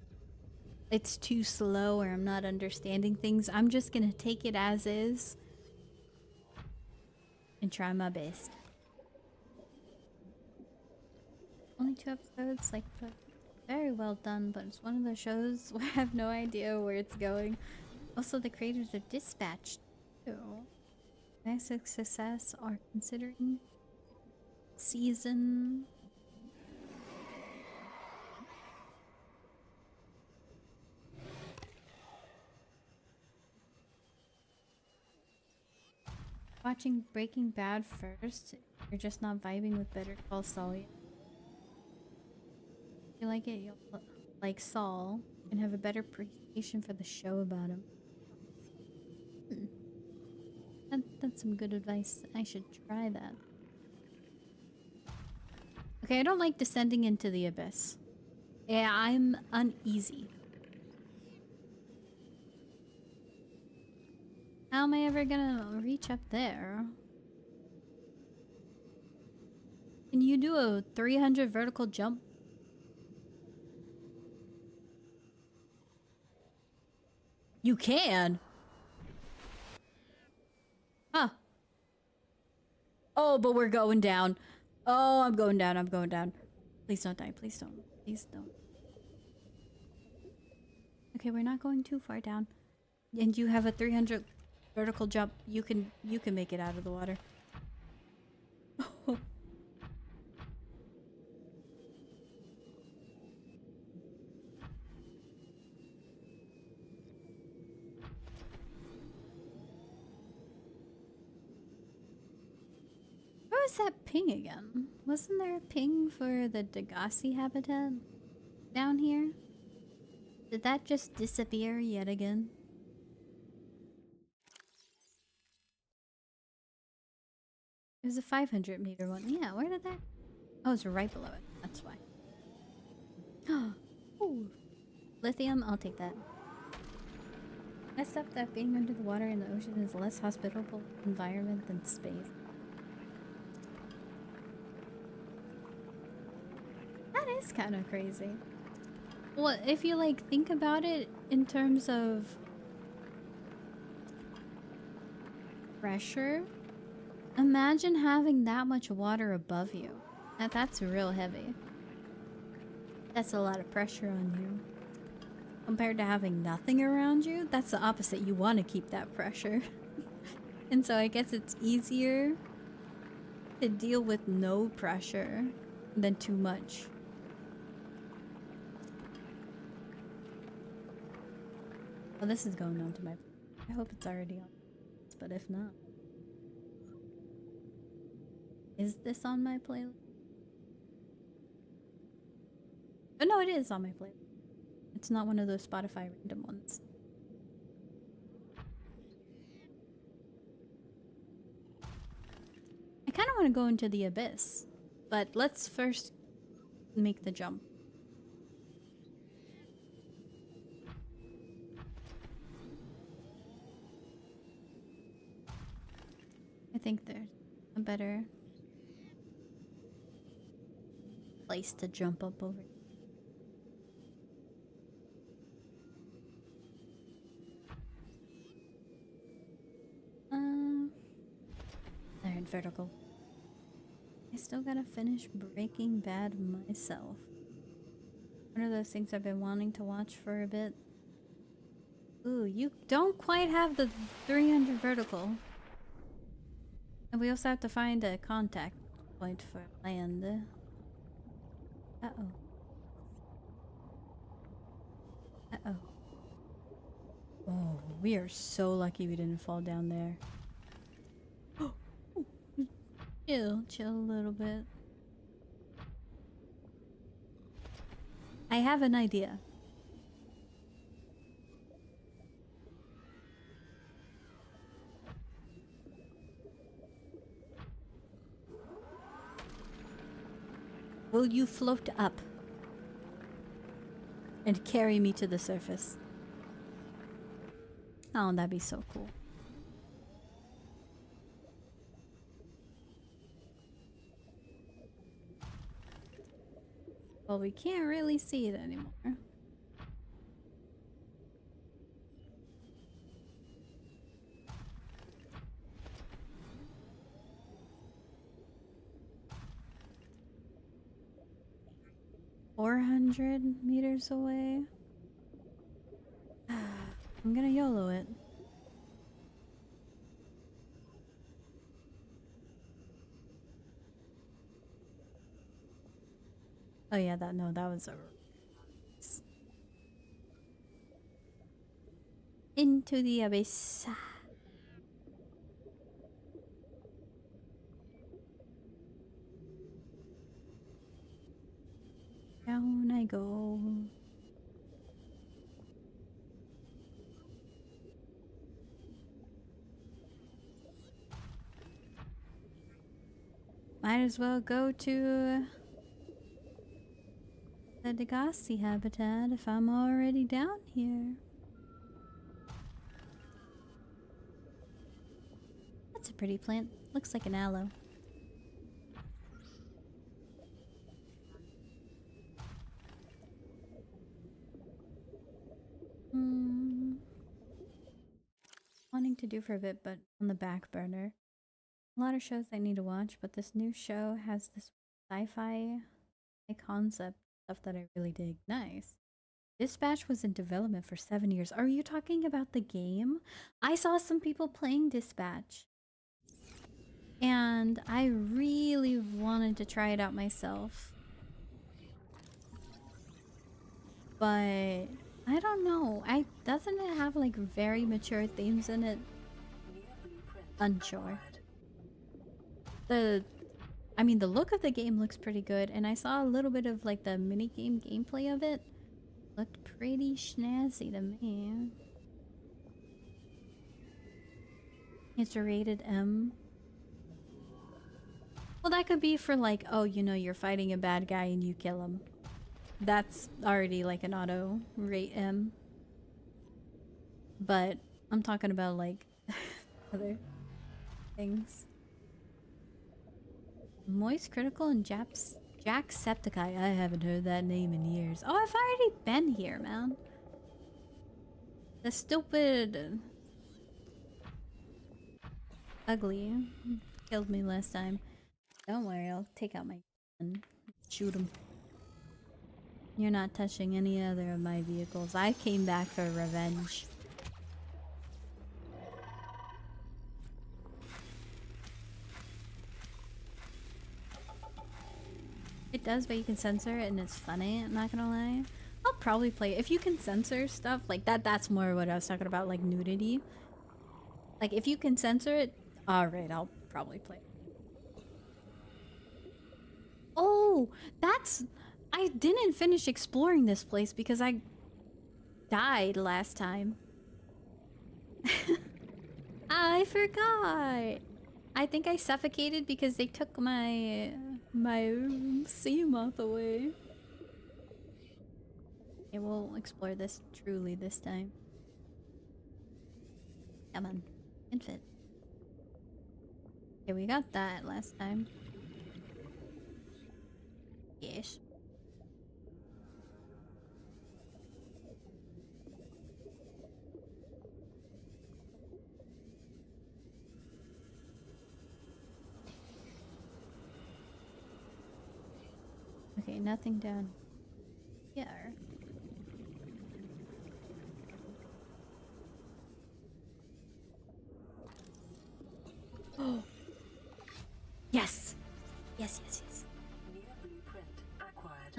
it's too slow or I'm not understanding things. I'm just gonna take it as is and try my best. Only 2 episodes, like, but very well done, but it's one of those shows where I have no idea where it's going. Also, the creators of Dispatch, too. Next success are considering season. Watching Breaking Bad first, you're just not vibing with Better Call Saul yet. If you like it, you'll like Saul and have a better appreciation for the show about him. That's some good advice. I should try that. Okay, I don't like descending into the abyss. Yeah, I'm uneasy. How am I ever gonna reach up there? Can you do a 300 vertical jump? You can? Huh. Oh, but we're going down. Oh, I'm going down. I'm going down. Please don't die. Please don't. Please don't. Okay, we're not going too far down. And you have a 300 vertical jump. You can make it out of the water. Where was that ping again? Wasn't there a ping for the Degasi habitat down here? Did that just disappear yet again? It was a 500-meter one. Yeah, where did that... Oh, it's right below it. That's why. Ooh. Lithium, I'll take that. Messed up that being under the water in the ocean is a less hospitable environment than space. That is kind of crazy. Well, if you like think about it in terms of pressure, imagine having that much water above you. That's real heavy. That's a lot of pressure on you. Compared to having nothing around you, that's the opposite. You want to keep that pressure. And so I guess it's easier to deal with no pressure than too much. Oh, this is going on to my... I hope it's already on. But if not... Is this on my playlist? Oh no, it is on my playlist. It's not one of those Spotify random ones. I kind of want to go into the abyss, but let's first make the jump. I think there's a better place to jump up over. They're in vertical. I still gotta finish Breaking Bad myself. One of those things I've been wanting to watch for a bit. Ooh, you don't quite have the 300 vertical. And we also have to find a contact point for land. Uh-oh. Uh-oh. Oh, we are so lucky we didn't fall down there. Chill a little bit. I have an idea. Will you float up and carry me to the surface? Oh, that'd be so cool. Well, we can't really see it anymore. $400 away. I'm gonna YOLO it. Oh yeah, that was a... Into the abyss. Down I go. Might as well go to the Degasi habitat if I'm already down here. That's a pretty plant. Looks like an aloe. Wanting to do for a bit, but on the back burner. A lot of shows I need to watch, but this new show has this sci-fi concept stuff that I really dig. Nice. Dispatch was in development for 7 years. Are you talking about the game? I saw some people playing Dispatch. And I really wanted to try it out myself. But I don't know. Doesn't it have like very mature themes in it? Unsure. I mean, the look of the game looks pretty good, and I saw a little bit of like the minigame gameplay of it. Looked pretty snazzy to me. It's a rated M. Well, that could be for like, oh, you know, you're fighting a bad guy and you kill him. That's already like an auto rate M. But I'm talking about like other things. Moist Critical and Jacksepticeye. I haven't heard that name in years. Oh, I've already been here, man. The stupid... Ugly killed me last time. Don't worry, I'll take out my gun. Shoot him. You're not touching any other of my vehicles. I came back for revenge. It does, but you can censor it and it's funny, I'm not gonna lie. I'll probably play if you can censor stuff like that. That's more what I was talking about, like nudity. Like if you can censor it, alright, I'll probably play it. Oh, I didn't finish exploring this place because I died last time. I forgot. I think I suffocated because they took my sea moth away. Okay, we'll explore this truly this time. Come on, infant. Okay, we got that last time. Yes. Okay, nothing down here. Oh. Yes. Yes, yes, yes. New blueprint acquired.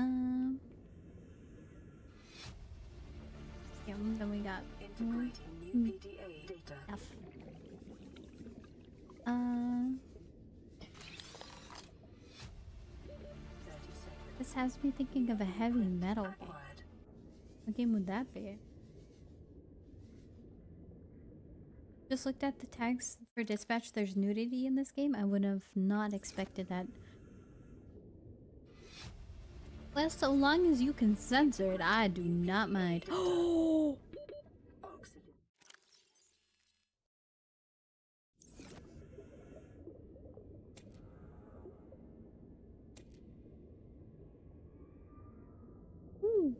Yeah, then we got Integrating new PDA data. F. 30 seconds. This has me thinking of a heavy metal game. Acquired. What game would that be? Just looked at the tags for dispatch. There's nudity in this game. I would have not expected that. Well, so long as you can censor it, I do not mind. Oh! Oxygen. Ooh.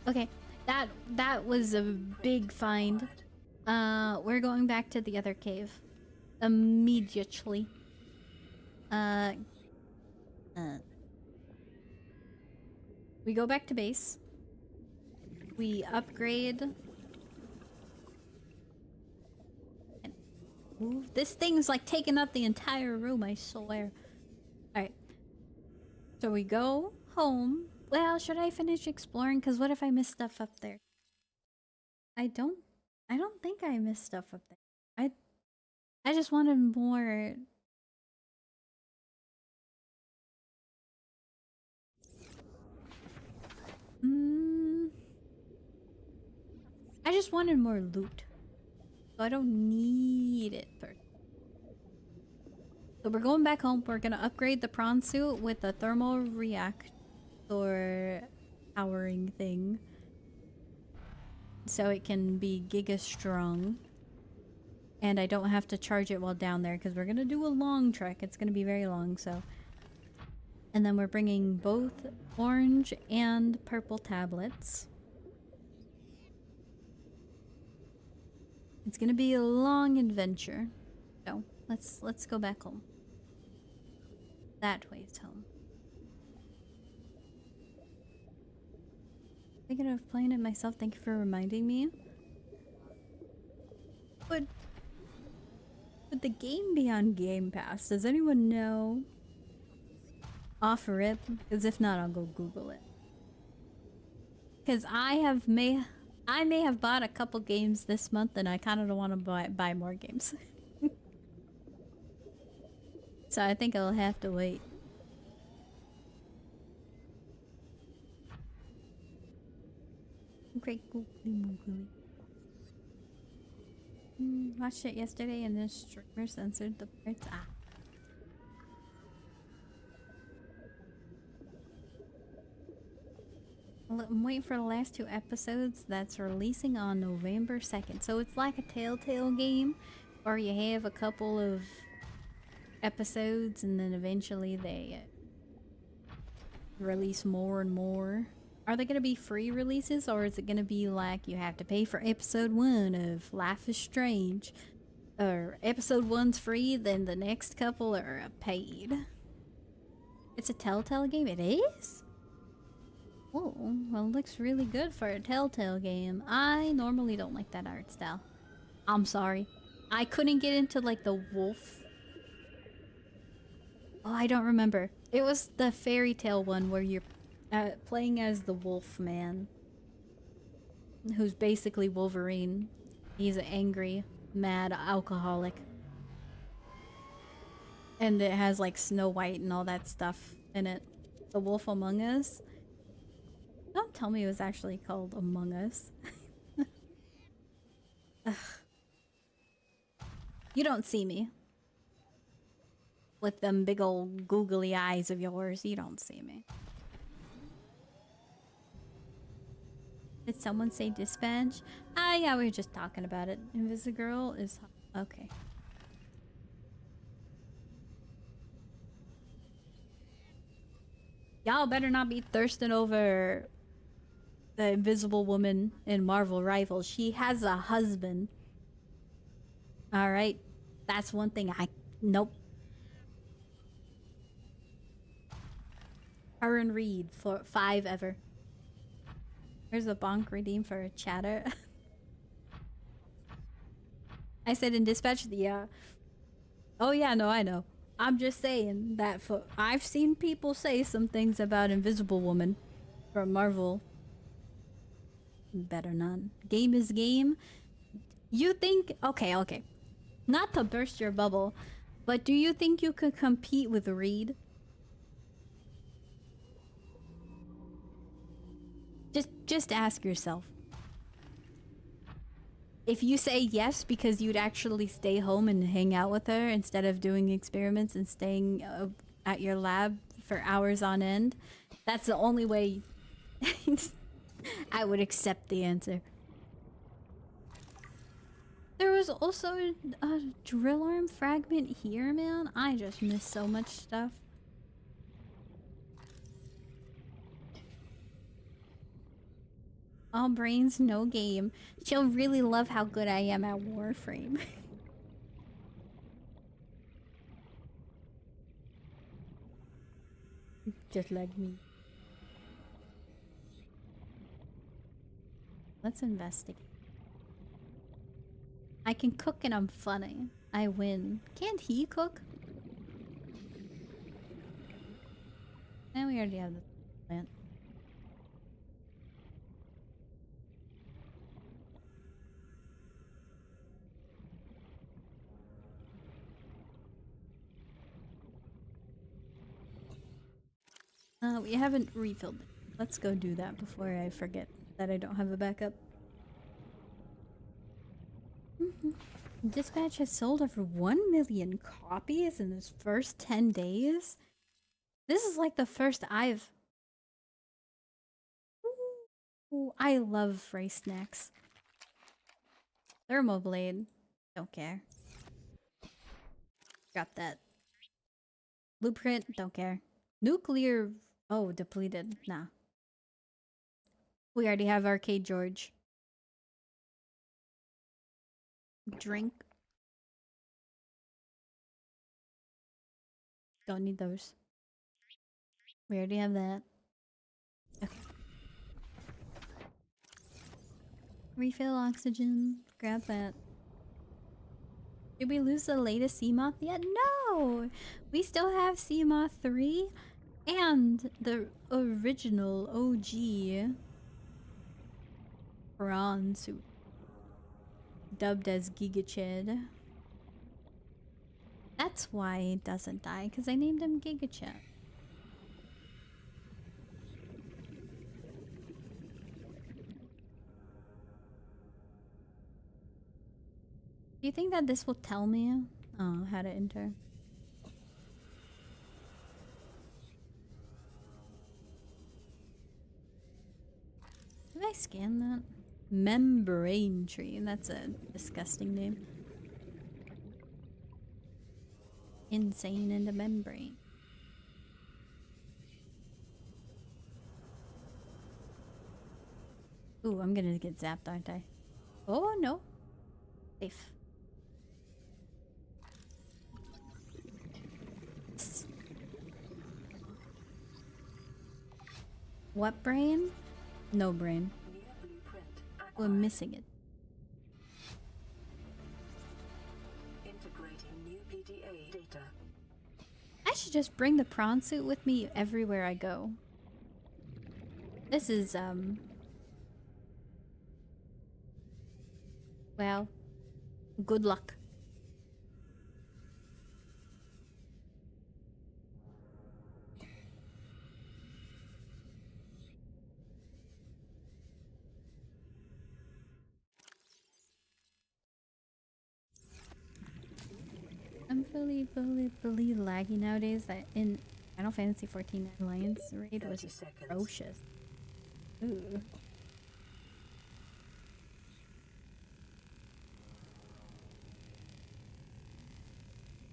Okay, that was a big find. We're going back to the other cave immediately. We go back to base. We upgrade. And move. This thing's like taking up the entire room, I swear. Alright. So we go home. Well, should I finish exploring? Because what if I miss stuff up there? I don't think I missed stuff up there. I just wanted more. I just wanted more loot. So I don't need it first. So we're going back home. We're gonna upgrade the prawn suit with a thermal reactor powering thing. So it can be giga strong. And I don't have to charge it while down there because we're gonna do a long trek. It's gonna be very long, so. And then we're bringing both orange and purple tablets. It's gonna be a long adventure. So let's go back home. That way is home. Thinking of playing it myself. Thank you for reminding me. Would the game be on Game Pass? Does anyone know? Off rip? Because if not, I'll go Google it. Because I may have bought a couple games this month, and I kind of don't want to buy more games. So I think I'll have to wait. Great googly. Watched it yesterday and the streamer censored the parts. I'm waiting for the last 2 episodes. That's releasing on November 2nd. So it's like a Telltale game where you have a couple of episodes and then eventually they release more and more. Are they going to be free releases, or is it going to be like you have to pay for episode 1 of Life is Strange? Or episode 1's free, then the next couple are paid? It's a Telltale game? It is? Oh, well, it looks really good for a Telltale game. I normally don't like that art style. I'm sorry. I couldn't get into like the wolf. Oh, I don't remember. It was the fairy tale one where you're playing as the wolf man, who's basically Wolverine. He's an angry, mad alcoholic. And it has like Snow White and all that stuff in it. The Wolf Among Us. Don't tell me it was actually called Among Us. Ugh. You don't see me. With them big old googly eyes of yours, you don't see me. Did someone say dispatch? Ah, yeah, we were just talking about it. Invisigirl is... okay. Y'all better not be thirsting over the Invisible Woman in Marvel Rivals. She has a husband. Alright. That's one thing I... nope. Her and Reed for 5 ever. There's a bonk redeem for a chatter. I said in dispatch, yeah. Oh yeah, no, I know. I'm just saying that for I've seen people say some things about Invisible Woman from Marvel. Better none. Game is game. You think okay. Not to burst your bubble, but do you think you could compete with Reed? Just ask yourself. If you say yes because you'd actually stay home and hang out with her instead of doing experiments and staying at your lab for hours on end, that's the only way I would accept the answer. There was also a drill arm fragment here, man. I just missed so much stuff. All brains, no game. She'll really love how good I am at Warframe. Just like me. Let's investigate. I can cook and I'm funny. I win. Can't he cook? And we already have the plant. We haven't refilled it. Let's go do that before I forget that I don't have a backup. Dispatch has sold over 1 million copies in its first 10 days. This is like the first I've... Ooh, I love race snacks. Thermoblade. Don't care. Got that. Blueprint. Don't care. Nuclear... oh, depleted. Nah. We already have Arcade George. Drink. Don't need those. We already have that. Okay. Refill oxygen. Grab that. Did we lose the latest Seamoth yet? No! We still have Seamoth 3 and the original OG prawn suit. Dubbed as Gigachad. That's why he doesn't die, because I named him Gigachad. Do you think that this will tell me how to enter? Did I scan that? Membrane tree. That's a disgusting name. Insane in the membrane. Ooh, I'm gonna get zapped, aren't I? Oh no. Safe. What brain? No brain. We're missing it. just bring the prawn suit with me everywhere I go. This is, well, good luck. I'm fully laggy nowadays that in Final Fantasy 14 Alliance raid was 30 seconds. atrocious. Ooh.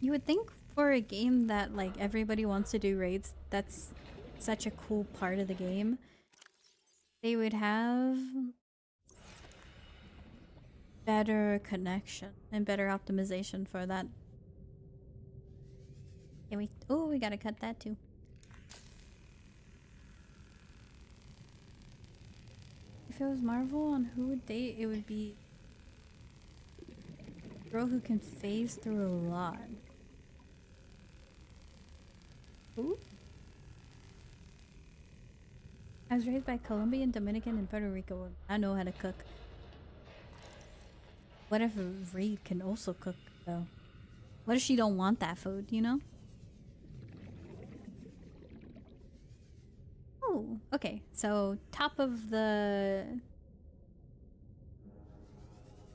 You would think for a game that like everybody wants to do raids, that's such a cool part of the game, they would have better connection and better optimization for that. Yeah, we gotta cut that too. If it was Marvel, on who would they? It would be a girl who can phase through a lot. Who? I was raised by Colombian, Dominican, and Puerto Rico. I know how to cook. What if Reed can also cook, though? What if she don't want that food, you know? Oh, okay. So, top of the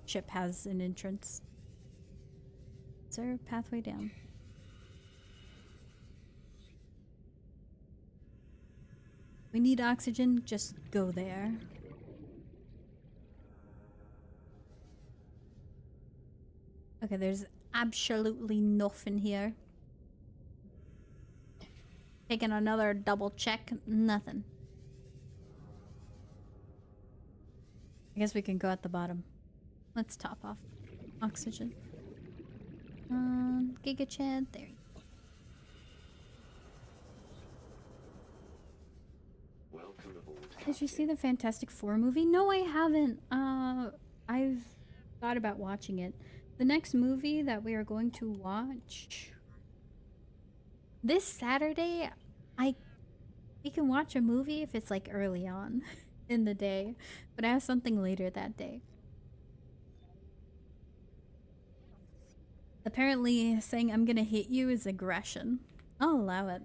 ship has an entrance. Is there a pathway down? We need oxygen, just go there. Okay, there's absolutely nothing here. Taking another double check, nothing. I guess we can go at the bottom. Let's top off oxygen. Giga Chad, there you go. Welcome aboard, Did you see Captain. the Fantastic Four movie? No, I haven't. I've thought about watching it. The next movie that we are going to watch this Saturday, we can watch a movie if it's like early on in the day, but I have something later that day. Apparently, saying I'm gonna hit you is aggression. I'll allow it.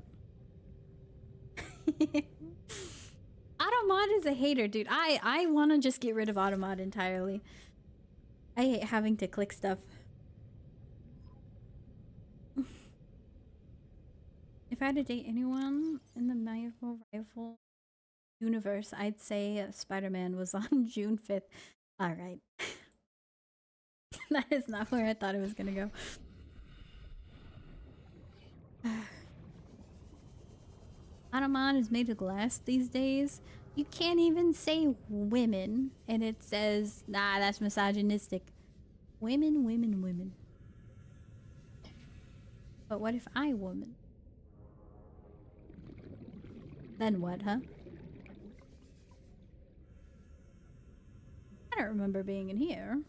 Automod is a hater, dude. I want to just get rid of Automod entirely. I hate having to click stuff. If I had to date anyone in the Marvel Rifle universe, I'd say Spider-Man was on June 5th. Alright. That is not where I thought it was gonna go. Automod is made of glass these days. You can't even say women, and it says, nah, that's misogynistic. Women, women, women. But what if I woman? Then what, huh? I don't remember being in here.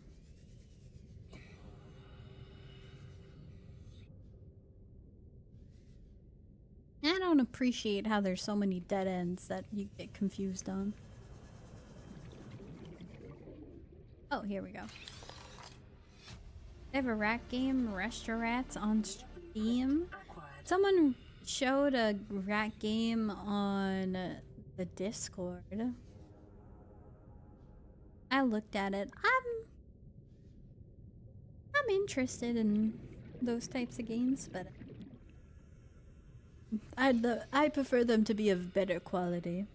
I don't appreciate how there's so many dead ends that you get confused on. Oh, here we go. They have a rat game, Restaurants, on Steam. Acquired. Someone showed a rat game on the Discord. I looked at it. I'm interested in those types of games, but I prefer them to be of better quality.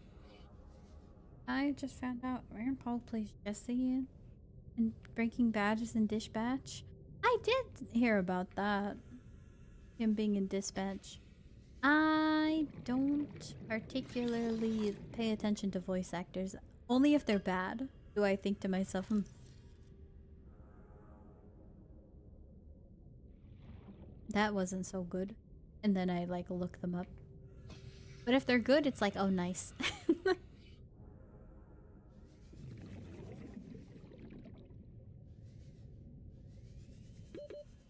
I just found out Aaron Paul plays Jesse in Breaking Bad is in Dispatch. I did hear about that. Him being in Dispatch. I don't particularly pay attention to voice actors. Only if they're bad do I think to myself, that wasn't so good. And then I like look them up. But if they're good, it's like, oh, nice.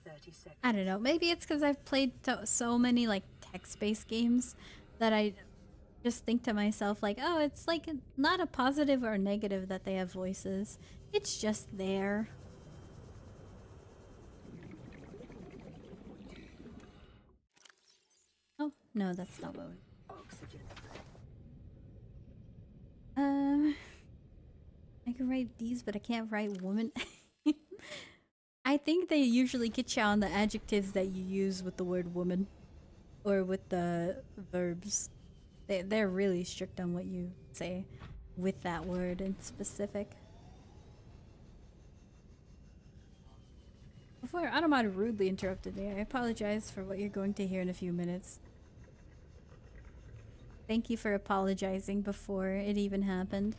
30 seconds. I don't know. Maybe it's because I've played so many like text-based games that I just think to myself like, oh, it's like not a positive or negative that they have voices. It's just there. Oh, no, that's not what we... Oxygen. I can write these, but I can't write woman. I think they usually get you on the adjectives that you use with the word woman. Or with the verbs. They're really strict on what you say with that word in specific. Before Automod rudely interrupted me, I apologize for what you're going to hear in a few minutes. Thank you for apologizing before it even happened.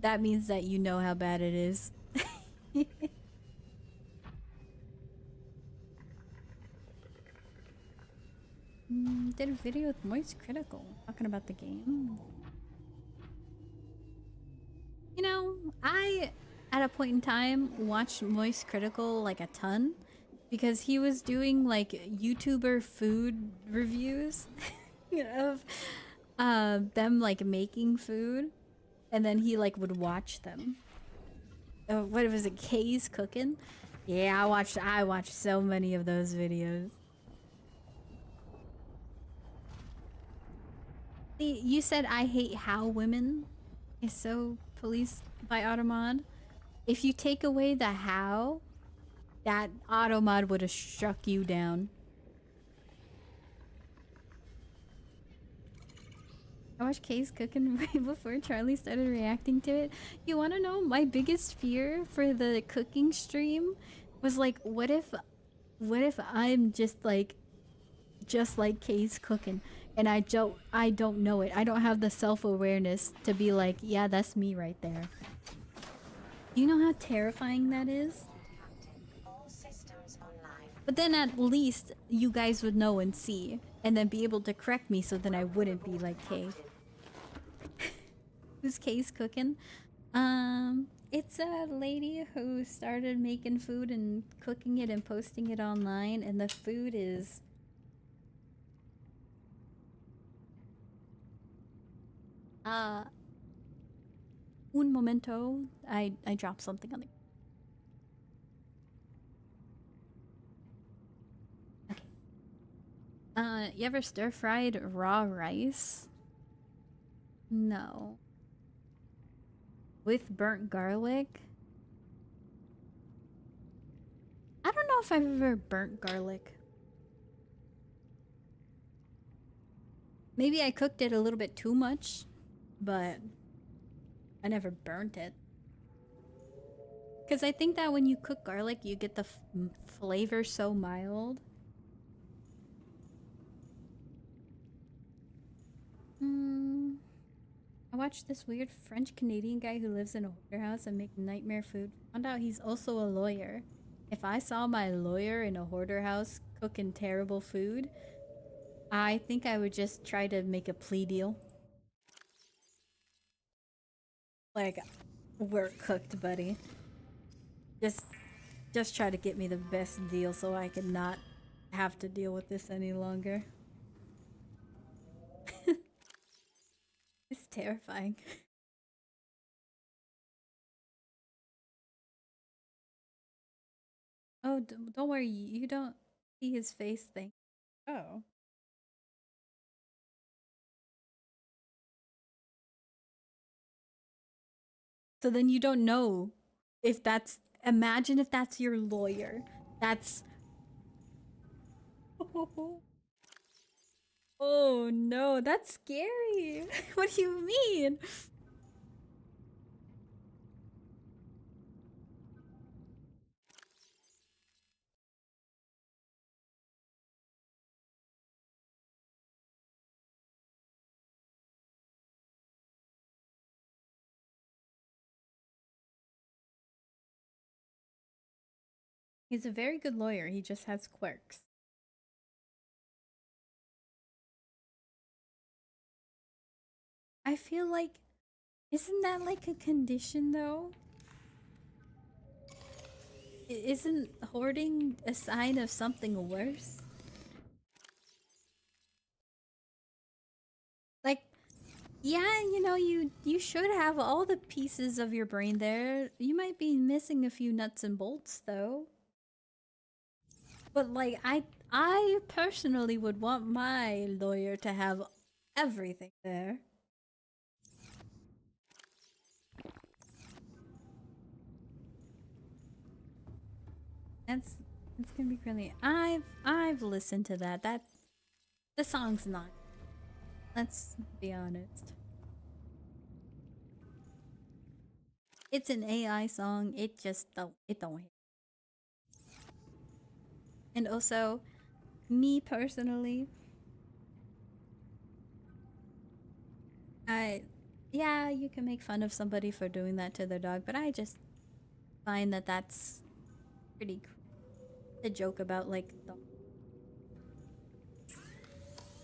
That means that you know how bad it is. Did a video with Moist Critical talking about the game. You know, I at a point in time watched Moist Critical like a ton because he was doing like YouTuber food reviews of them like making food, and then he like would watch them. What was it, Kay's Cooking? Yeah, I watched so many of those videos. You said I hate how women is so policed by Automod. If you take away the how, that Automod would have struck you down. I watched Kay's Cooking right before Charlie started reacting to it. You want to know my biggest fear for the cooking stream was like, what if I'm just like Kay's Cooking and I don't know it. I don't have the self-awareness to be like, yeah, that's me right there. Do you know how terrifying that is? All systems online. But then at least you guys would know and see and then be able to correct me so then I wouldn't be like Kay. Who's Kay's Cooking? It's a lady who started making food and cooking it and posting it online, and the food is un momento. I dropped something on the... Okay. You ever stir-fried raw rice? No. With burnt garlic? I don't know if I've ever burnt garlic. Maybe I cooked it a little bit too much, but I never burnt it. Because I think that when you cook garlic, you get the flavor so mild. I watched this weird French-Canadian guy who lives in a hoarder house and make nightmare food. Found out he's also a lawyer. If I saw my lawyer in a hoarder house cooking terrible food, I think I would just try to make a plea deal. Like, we're cooked, buddy. Just try to get me the best deal so I can not have to deal with this any longer. It's terrifying. Oh, don't worry, you don't see his face thing. Oh. So then you don't know if that's... Imagine if that's your lawyer. That's... Oh no, that's scary. What do you mean? He's a very good lawyer, he just has quirks. I feel like... Isn't that like a condition though? Isn't hoarding a sign of something worse? Yeah, you know, you should have all the pieces of your brain there. You might be missing a few nuts and bolts though. But like I personally would want my lawyer to have everything there. That's it's gonna be really. I've listened to that. That the song's not. Let's be honest. It's an AI song. It don't hit. And also, me personally, I yeah, you can make fun of somebody for doing that to their dog, but I just find that that's pretty a joke about like the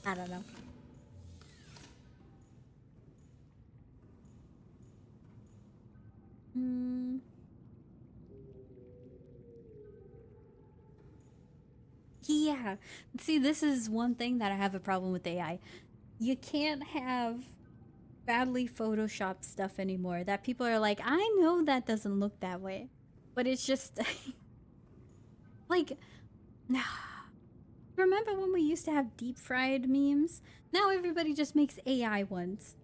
I don't know. Hmm. Yeah. See, this is one thing that I have a problem with AI. You can't have badly photoshopped stuff anymore that people are like, I know that doesn't look that way. But it's just like remember when we used to have deep fried memes? Now everybody just makes AI ones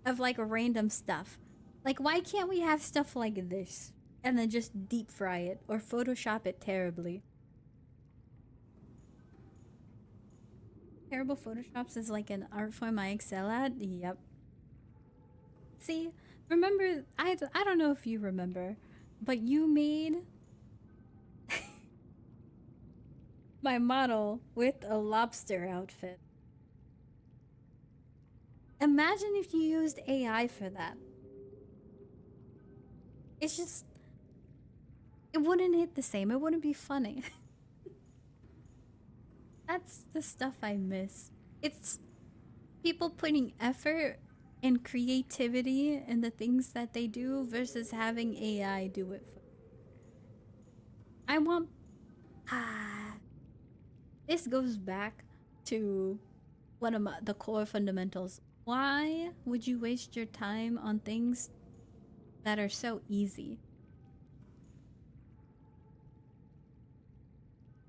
of like random stuff. Like why can't we have stuff like this and then just deep fry it or photoshop it terribly? Terrible photoshops is like an art form I excel at. Yep. See, remember I don't know if you remember, but you made my model with a lobster outfit. Imagine if you used AI for that. It's just it wouldn't hit the same. It wouldn't be funny. That's the stuff I miss. It's people putting effort and creativity in the things that they do versus having AI do it for. I want this goes back to one of the core fundamentals. Why would you waste your time on things that are so easy?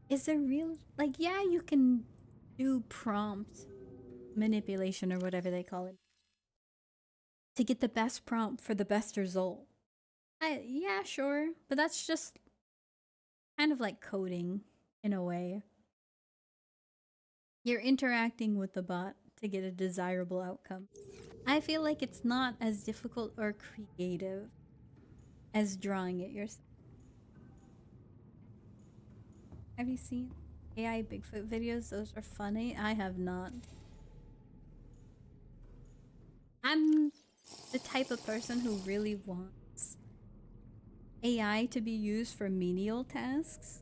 Is there real like yeah, you can do prompt manipulation or whatever they call it to get the best prompt for the best result. Yeah, sure, but that's just kind of like coding in a way. You're interacting with the bot to get a desirable outcome. I feel like it's not as difficult or creative as drawing it yourself. Have you seen AI Bigfoot videos? Those are funny. I have not. I'm the type of person who really wants AI to be used for menial tasks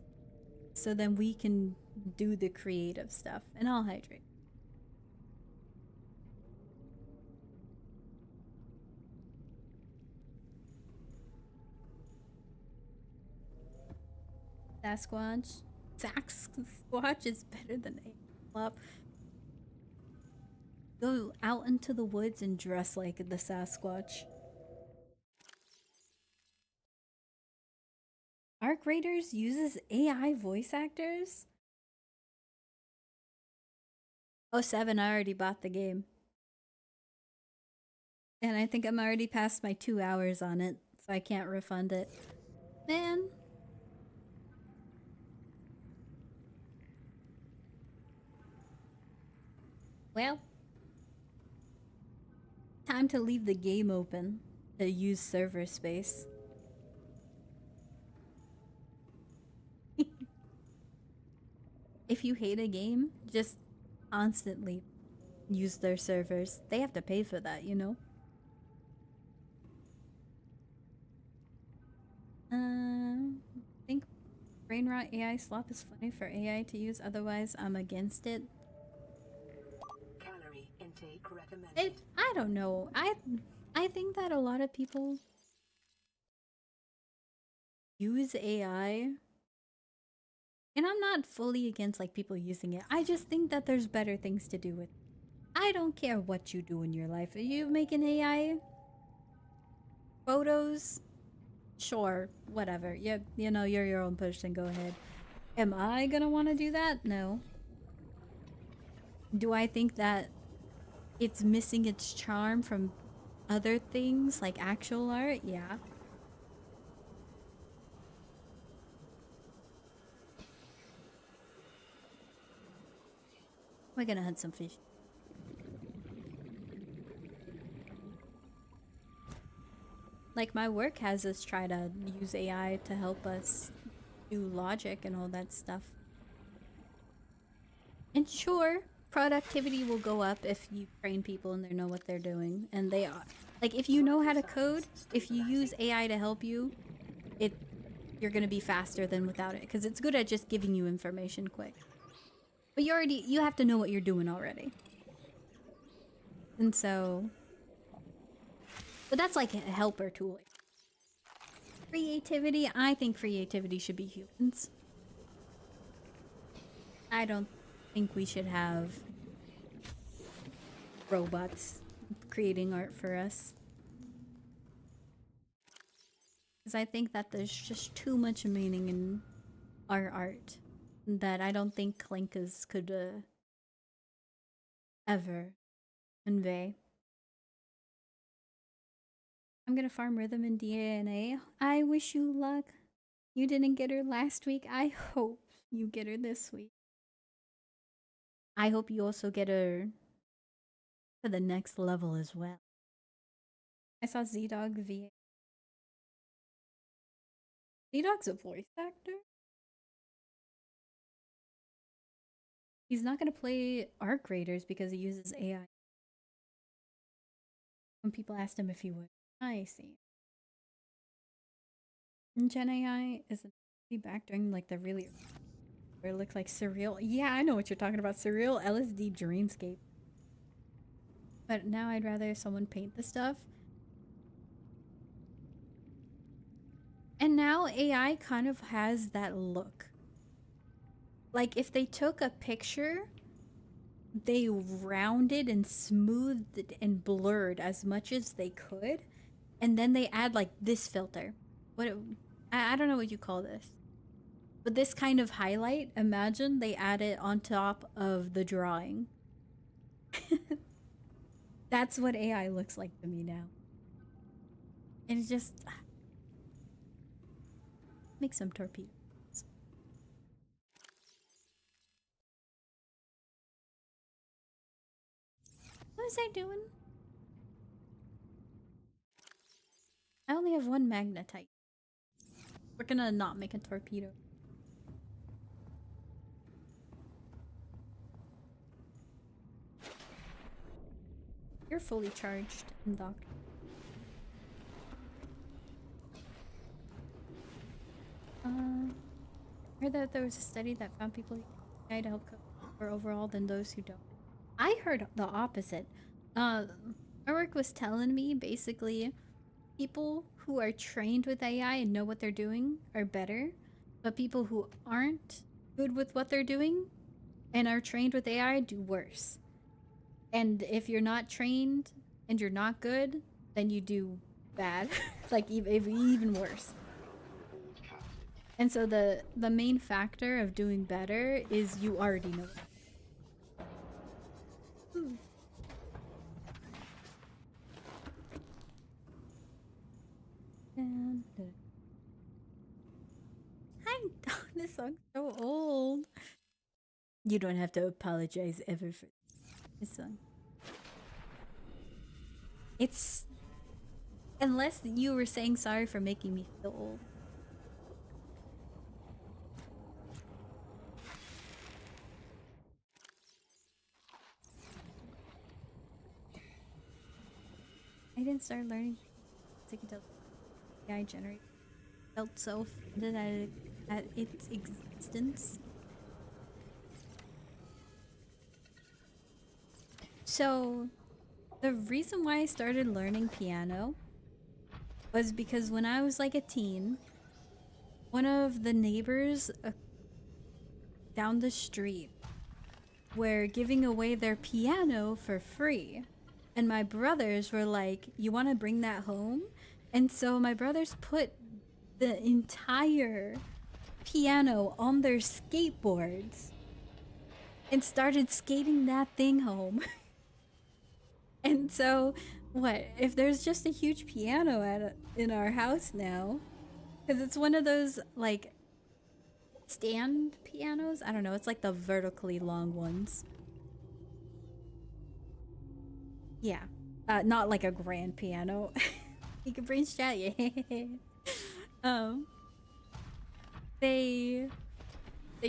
so then we can do the creative stuff. And I'll hydrate. Sasquatch. Sasquatch is better than a Go out into the woods and dress like the Sasquatch. Arc Raiders uses AI voice actors? Oh, 7, I already bought the game. And I think I'm already past my 2 hours on it, so I can't refund it. Man. Well. Time to leave the game open to use server space. If you hate a game, just constantly use their servers. They have to pay for that, you know? I think brain rot AI slop is funny for AI to use, otherwise I'm against it. Calorie intake recommended. I don't know. I think that a lot of people use AI, and I'm not fully against like people using it. I just think that there's better things to do with it. I don't care what you do in your life. Are you making AI photos? Sure, whatever. You know, you're your own person. Go ahead. Am I gonna want to do that? No. Do I think that it's missing its charm from other things like actual art? Yeah. We're gonna hunt some fish. Like, my work has us try to use AI to help us do logic and all that stuff. And sure, productivity will go up if you train people and they know what they're doing. And they are. Like, if you know how to code, if you use AI to help you, you're gonna be faster than without it. Because it's good at just giving you information quick. But you have to know what you're doing already. And so... But that's like a helper tool. Creativity, I think creativity should be humans. I don't think we should have robots creating art for us. Because I think that there's just too much meaning in our art that I don't think Clinkas could ever convey. I'm gonna farm Rhythm and DNA. I wish you luck. You didn't get her last week. I hope you get her this week. I hope you also get her to the next level as well. I saw Z-Dog VA. Z-Dog's a voice actor? He's not gonna play Arc Raiders because he uses AI. When people asked him if he would. I see. And Gen AI isn't back during like the really where it looked like Surreal. Yeah, I know what you're talking about. Surreal LSD Dreamscape. But now I'd rather someone paint the stuff. And now AI kind of has that look. Like if they took a picture, they rounded and smoothed it and blurred as much as they could. And then they add like this filter. I don't know what you call this. But this kind of highlight, imagine they add it on top of the drawing. That's what AI looks like to me now. And it just... Make some torpedoes. What was I doing? I only have one magnetite. We're gonna not make a torpedo. You're fully charged and docked. I heard that there was a study that found people who to help cook more overall than those who don't. I heard the opposite. My work was telling me basically people who are trained with AI and know what they're doing are better, but people who aren't good with what they're doing and are trained with AI do worse. And if you're not trained and you're not good, then you do bad. Like even worse. And so the main factor of doing better is you already know it. Hi, this song's so old. You don't have to apologize ever for this song. It's... Unless you were saying sorry for making me feel old. I didn't start learning until AI generate felt self that at its existence. So the reason why I started learning piano was because when I was like a teen, one of the neighbors down the street were giving away their piano for free. And my brothers were like, "You want to bring that home?" And so my brothers put the entire piano on their skateboards and started skating that thing home. And so, what if there's just a huge piano in our house now? Because it's one of those like stand pianos. I don't know. It's like the vertically long ones. Yeah, not like a grand piano. You can bring chat, yeah. um, they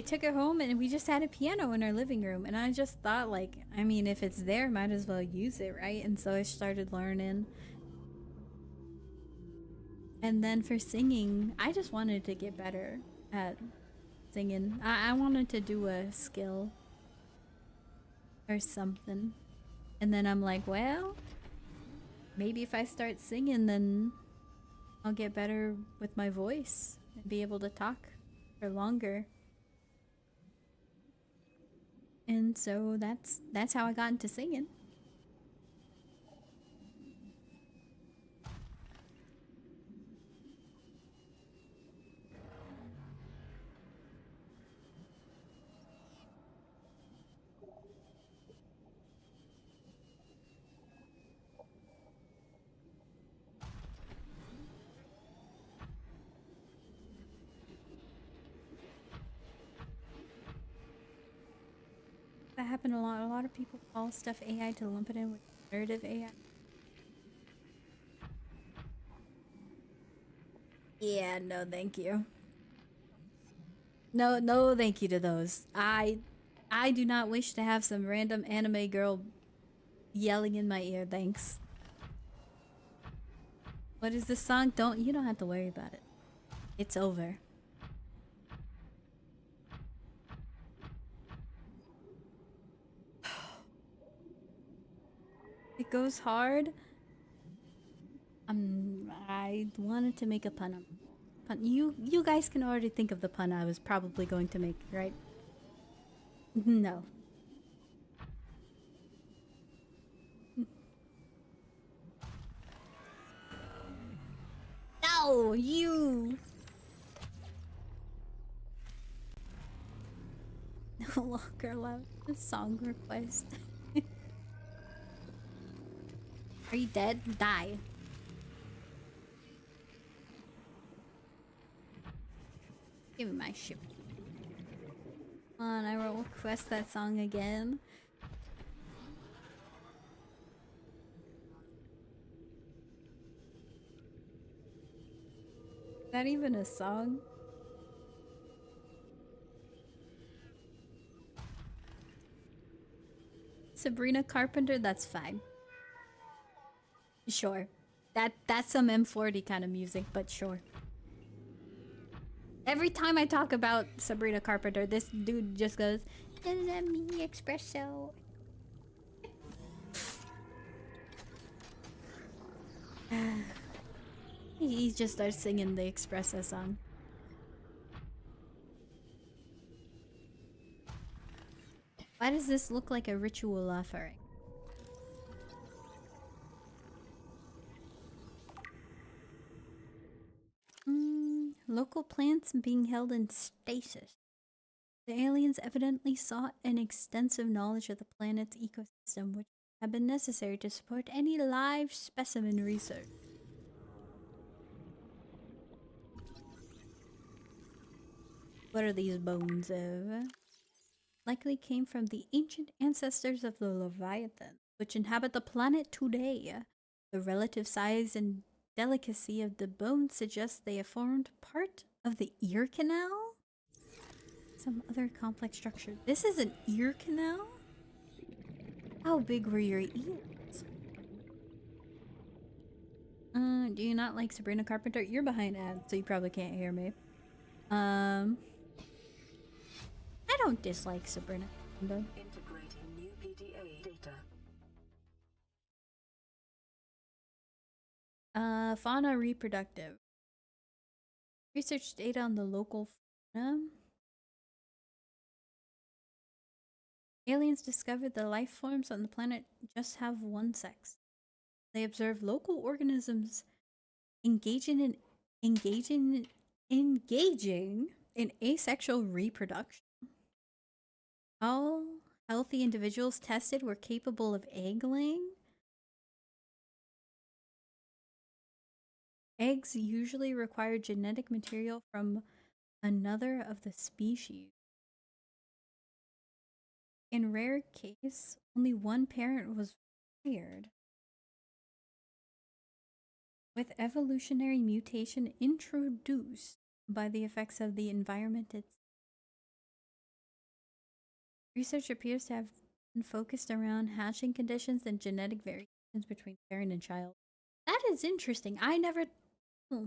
took it home and we just had a piano in our living room, and I just thought, like, I mean, if it's there, might as well use it, right? And so I started learning. And then for singing, I just wanted to get better at singing. I wanted to do a skill or something. And then I'm like, well, maybe if I start singing, then I'll get better with my voice and be able to talk for longer. And so that's how I got into singing. That happened a lot. A lot of people call stuff AI to lump it in with narrative AI. Yeah, no thank you. No thank you to those. I do not wish to have some random anime girl yelling in my ear, thanks. What is this song? You don't have to worry about it. It's over. It goes hard. I wanted to make a pun. You guys can already think of the pun I was probably going to make, right? No. No, you. No longer allowed a song request. Are you dead? Die. Give me my ship. Come on, I will request that song again. Is that even a song? Sabrina Carpenter, that's fine. Sure. That's some M40 kind of music, but sure. Every time I talk about Sabrina Carpenter, this dude just goes, "Let me espresso." He just starts singing the espresso song. Why does this look like a ritual offering? Local plants being held in stasis. The aliens evidently sought an extensive knowledge of the planet's ecosystem, which had been necessary to support any live specimen research. What are these bones of? Likely came from the ancient ancestors of the Leviathan, which inhabit the planet today. The relative size and delicacy of the bones suggests they have formed part of the ear canal? Some other complex structure. This is an ear canal? How big were your ears? Do you not like Sabrina Carpenter? You're behind ads, so you probably can't hear me. I don't dislike Sabrina Carpenter. Integrating new PDA data. Fauna reproductive. Research data on the local fauna. Aliens discovered the life forms on the planet just have one sex. They observe local organisms engaging in asexual reproduction. All healthy individuals tested were capable of egg laying. Eggs usually require genetic material from another of the species. In rare case, only one parent was required. With evolutionary mutation introduced by the effects of the environment itself. Research appears to have been focused around hatching conditions and genetic variations between parent and child. That is interesting. I never... Hmm.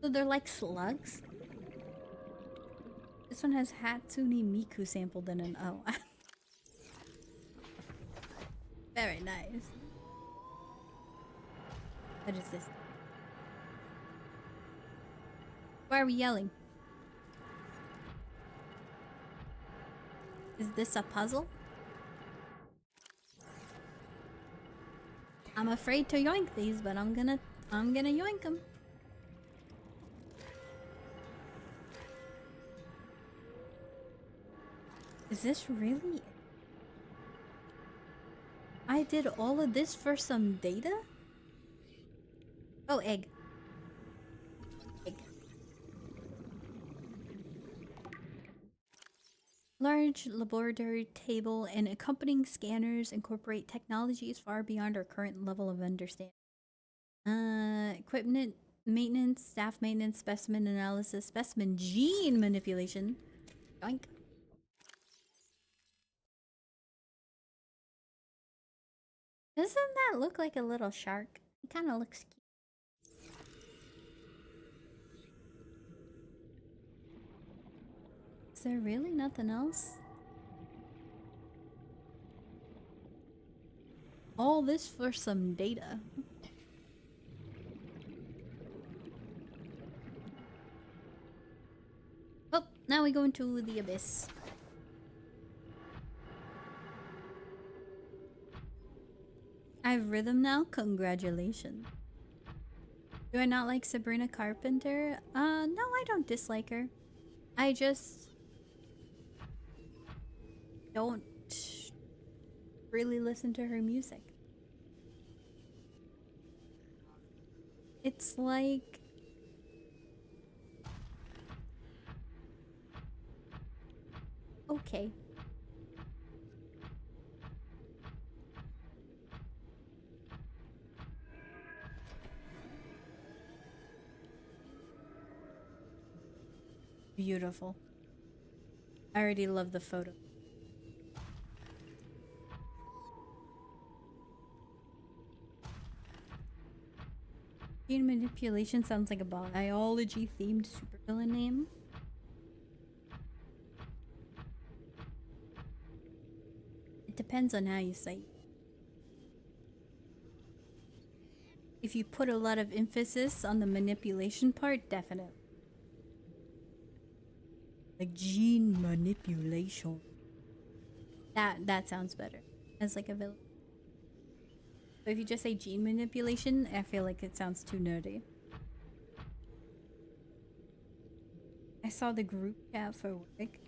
So they're like slugs? This one has Hatsune Miku sampled in an O. Very nice. What is this? Why are we yelling? Is this a puzzle? I'm afraid to yoink these, but I'm gonna yoink them. Is this really? I did all of this for some data? Oh, egg. Egg. Large laboratory table and accompanying scanners incorporate technologies far beyond our current level of understanding. Equipment maintenance, staff maintenance, specimen analysis, specimen gene manipulation. Yoink. Doesn't that look like a little shark? It kind of looks cute. Is there really nothing else? All this for some data. Oh, now we go into the abyss. I have rhythm now? Congratulations. Do I not like Sabrina Carpenter? No, I don't dislike her. I just don't really listen to her music. It's like... okay. Beautiful. I already love the photo. Gene manipulation sounds like a biology themed supervillain name. It depends on how you say it. If you put a lot of emphasis on the manipulation part, definitely. Like gene manipulation. That sounds better as like a villain. But if you just say gene manipulation, I feel like it sounds too nerdy. I saw the group chat for work.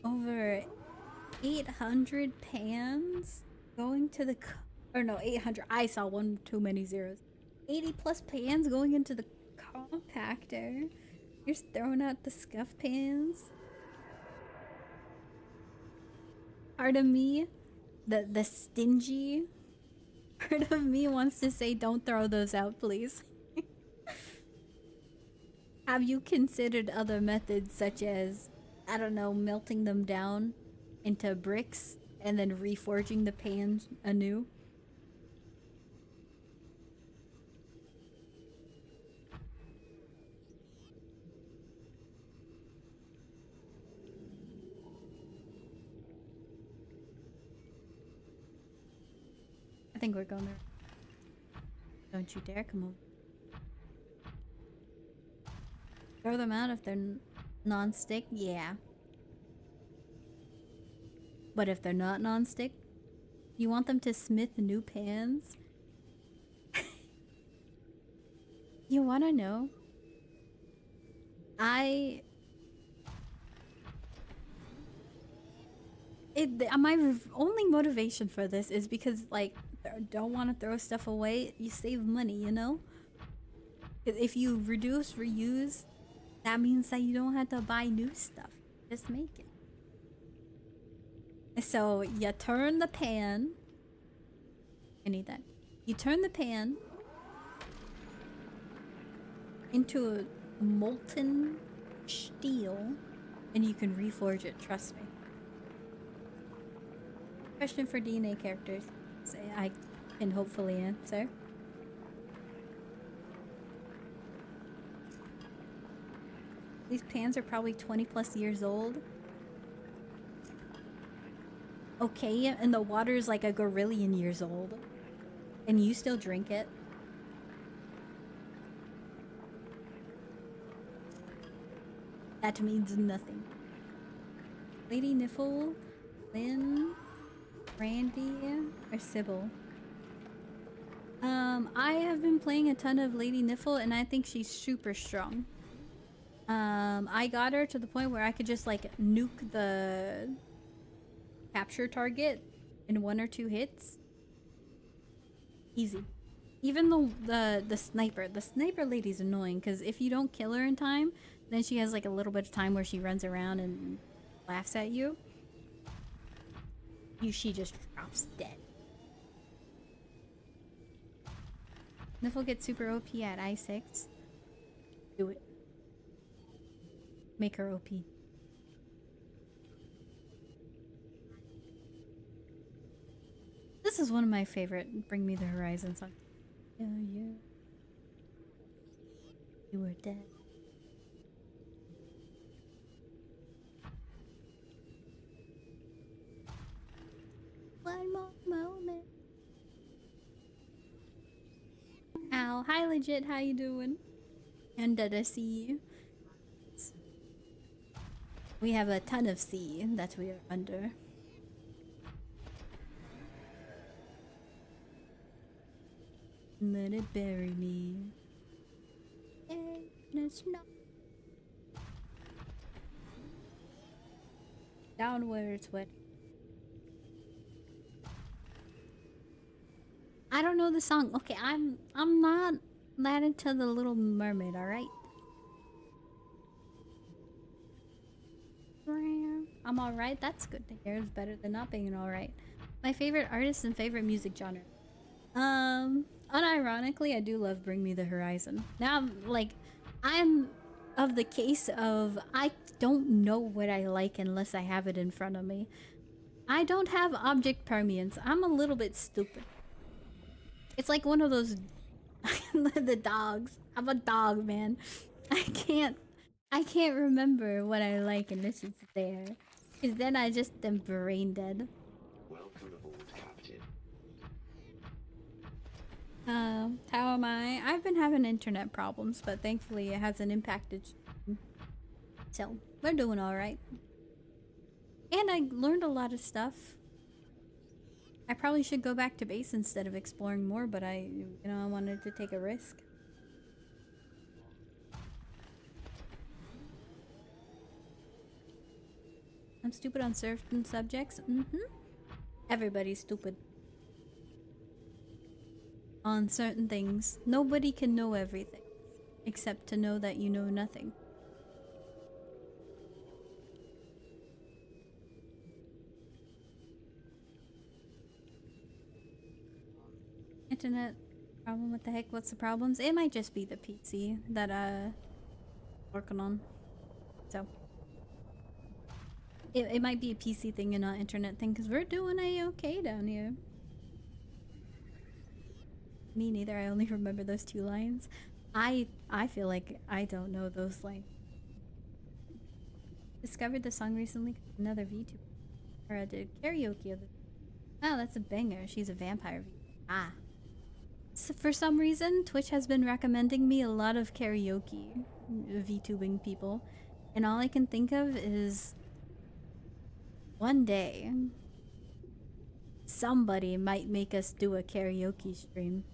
Over 800 pans going to the... or no, 800. I saw one too many zeros. 80 plus pans going into the compactor. You're just throwing out the scuff pans. Part of me, the stingy part of me wants to say, don't throw those out, please. Have you considered other methods such as, I don't know, melting them down into bricks and then reforging the pan anew? think we're going there. Don't you dare come over. Throw them out if they're non-stick? Yeah. But if they're not non-stick, you want them to smith new pans? You wanna know? My only motivation for this is because, like, I don't want to throw stuff away. You save money, you know? 'Cause if you reduce, reuse, that means that you don't have to buy new stuff. Just make it. So you turn the pan. I need that. You turn the pan into a molten steel, and you can reforge it. Trust me. Question for DNA characters. So I can hopefully answer. These pans are probably 20 plus years old. Okay, and the water is like a gorillion years old. And you still drink it. That means nothing. Lady Niffle, Lynn, Randy, or Sybil? I have been playing a ton of Lady Niffle, and I think she's super strong. I got her to the point where I could just like nuke the capture target in 1 or 2 hits. Easy. Even the sniper lady's annoying because if you don't kill her in time, then she has like a little bit of time where she runs around and laughs at you. She just drops dead. Niffle gets super OP at I6. Do it. Make her OP. This is one of my favorite Bring Me the Horizon songs. Yeah, yeah. You were dead. One more moment. Ow. Hi, Legit. How you doing? And did I see you? We have a ton of sea that we are under. Let it bury me. And it's not. Down where it's wet. I don't know the song. Okay, I'm not that into the Little Mermaid, alright? I'm alright. That's good to hear. It's better than not being alright. My favorite artist and favorite music genre. Unironically, I do love Bring Me the Horizon. Now, like, I'm of the case of I don't know what I like unless I have it in front of me. I don't have object permanence. I'm a little bit stupid. It's like one of those the dogs. I'm a dog, man. I can't remember what I like unless it's there. Cause then I just am brain dead. Welcome aboard, Captain. How am I? I've been having internet problems, but thankfully it hasn't impacted. So we're doing all right. And I learned a lot of stuff. I probably should go back to base instead of exploring more, but I wanted to take a risk. I'm stupid on certain subjects. Everybody's stupid. On certain things. Nobody can know everything. Except to know that you know nothing. Internet problem, what the heck? What's the problems? It might just be the PC that working on. So it might be a PC thing and not internet thing, because we're doing a-okay down here. Me neither. I only remember those 2 lines. I feel like I don't know those lines. Discovered the song recently. Another VTuber did karaoke of the. Oh, that's a banger. She's a vampire. Ah. So for some reason, Twitch has been recommending me a lot of karaoke VTubing people. And all I can think of is one day somebody might make us do a karaoke stream.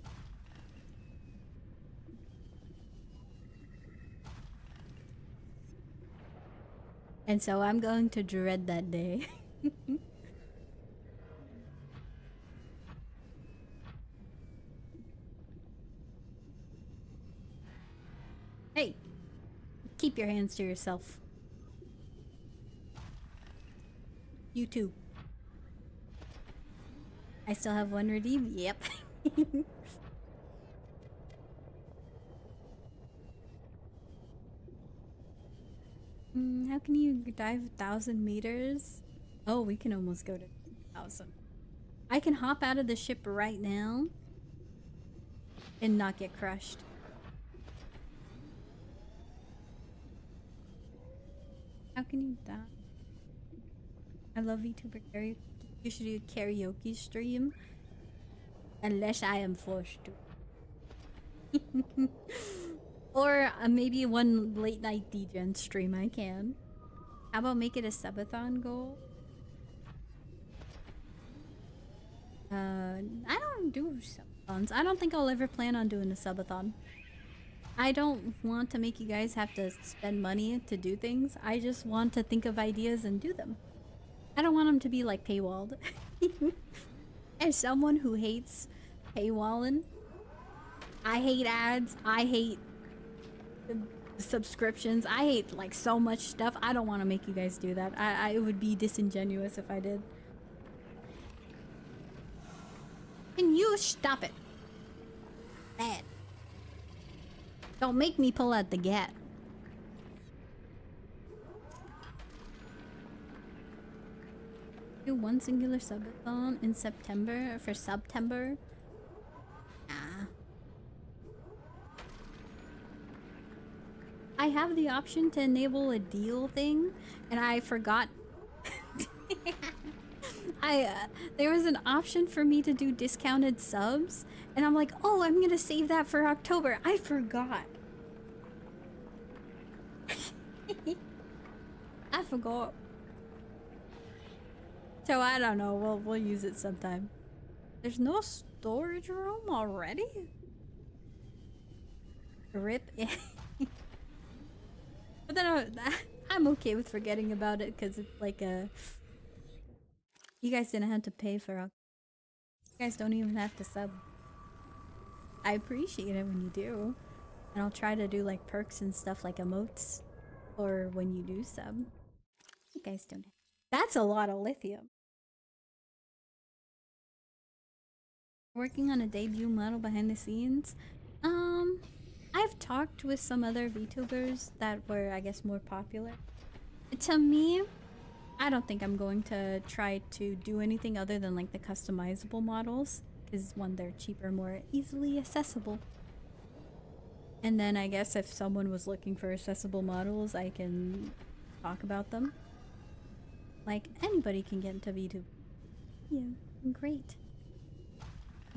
And so I'm going to dread that day. Hey, keep your hands to yourself. You too. I still have one redeem? Yep. How can you dive 1,000 meters? Oh, we can almost go to 1,000. I can hop out of the ship right now and not get crushed. How can you die? I love VTuber karaoke. You should do a karaoke stream. Unless I am forced to. Or maybe one late night DJ stream I can. How about make it a subathon goal? I don't do subathons. I don't think I'll ever plan on doing a subathon. I don't want to make you guys have to spend money to do things. I just want to think of ideas and do them. I don't want them to be like paywalled. As someone who hates paywalling, I hate ads, I hate subscriptions, I hate like so much stuff. I don't want to make you guys do that. It would be disingenuous if I did. Can you stop it? Bad. Don't make me pull out the gat. Do one singular subathon in September for September. Nah. I have the option to enable a deal thing, and I forgot. There was an option for me to do discounted subs, and I'm like, oh, I'm gonna save that for October. I forgot. I forgot. So I don't know. We'll use it sometime. There's no storage room already? Rip. But then I'm okay with forgetting about it because it's like a. You guys didn't have to pay for it. You guys don't even have to sub. I appreciate it when you do. And I'll try to do like perks and stuff like emotes. Or when you do sub. You guys don't. That's a lot of lithium. Working on a debut model behind the scenes. I've talked with some other VTubers that were, I guess, more popular. To me, I don't think I'm going to try to do anything other than like the customizable models. Because one, they're cheaper, more easily accessible. And then I guess if someone was looking for accessible models, I can talk about them. Like, anybody can get into VTube. Yeah, great.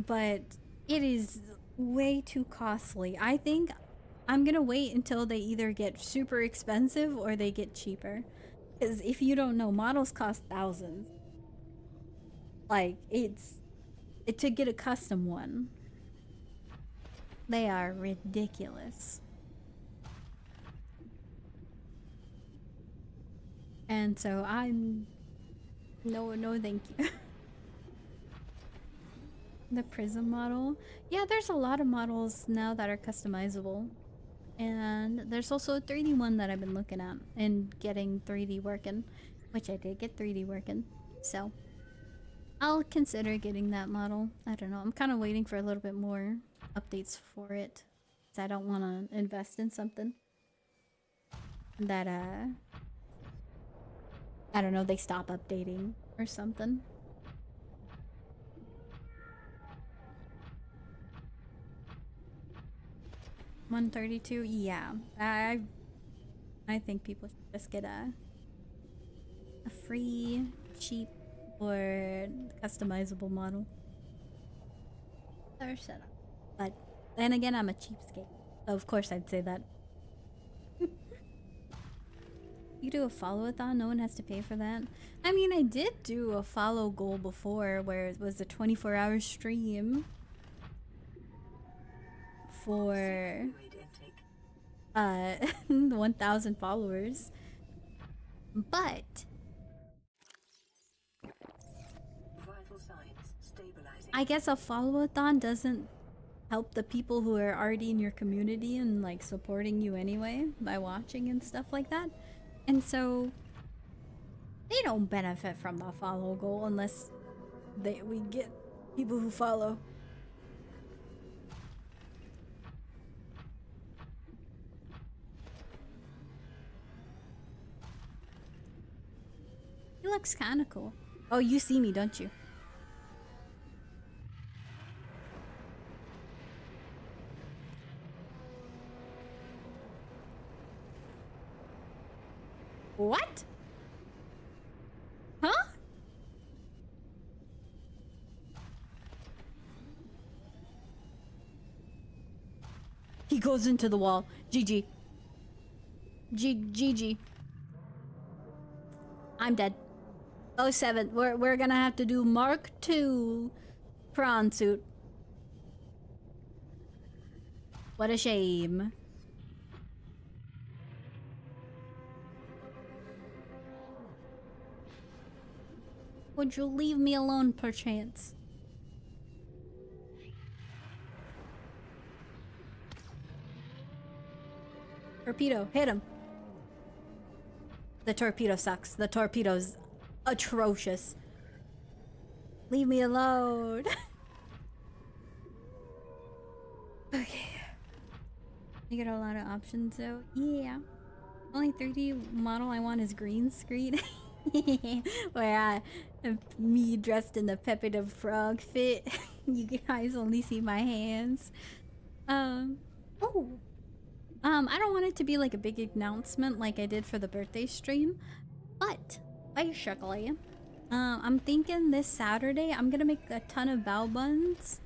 But it is way too costly. I think I'm gonna wait until they either get super expensive or they get cheaper. Because if you don't know, models cost thousands. Like, to get a custom one. They are ridiculous. And so I'm... No, thank you. The Prism model. Yeah, there's a lot of models now that are customizable. And there's also a 3D one that I've been looking at and getting 3D working. Which I did get 3D working. So, I'll consider getting that model. I don't know. I'm kind of waiting for a little bit more updates for it. Because I don't want to invest in something that, I don't know, they stop updating or something. $132? Yeah. I think people should just get a free, cheap, or customizable model. Or shut up. But then again, I'm a cheapskate. So of course I'd say that. You do a follow-a-thon, no one has to pay for that. I mean, I did do a follow goal before where it was a 24-hour stream for Fluid intake. 1,000 followers. But Vital signs stabilizing. I guess a follow-a-thon doesn't help the people who are already in your community and like supporting you anyway by watching and stuff like that. And so they don't benefit from the follow goal unless we get people who follow. He looks kind of cool. Oh, you see me, don't you? What? Huh? He goes into the wall. GG. GG. I'm dead. 07. We're gonna have to do Mark II prawn suit. What a shame. Would you leave me alone, perchance? Torpedo, hit him. The torpedo sucks. The torpedo's atrocious. Leave me alone. Okay. You get a lot of options though. Yeah. Only 3D model I want is green screen. Where me dressed in the Pepe the Frog fit. You guys only see my hands. I don't want it to be like a big announcement like I did for the birthday stream, but basically, I'm thinking this Saturday I'm gonna make a ton of bao buns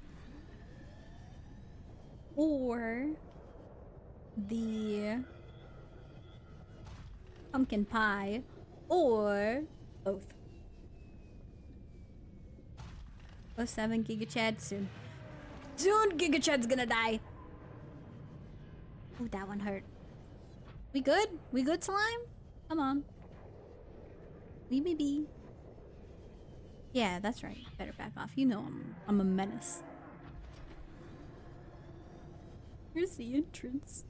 or the pumpkin pie or both. 07 Giga Chad soon. Soon Giga Chad's gonna die. Ooh, that one hurt. We good? We good, slime? Come on. Leave me be. Yeah, that's right. Better back off. You know I'm a menace. Here's the entrance.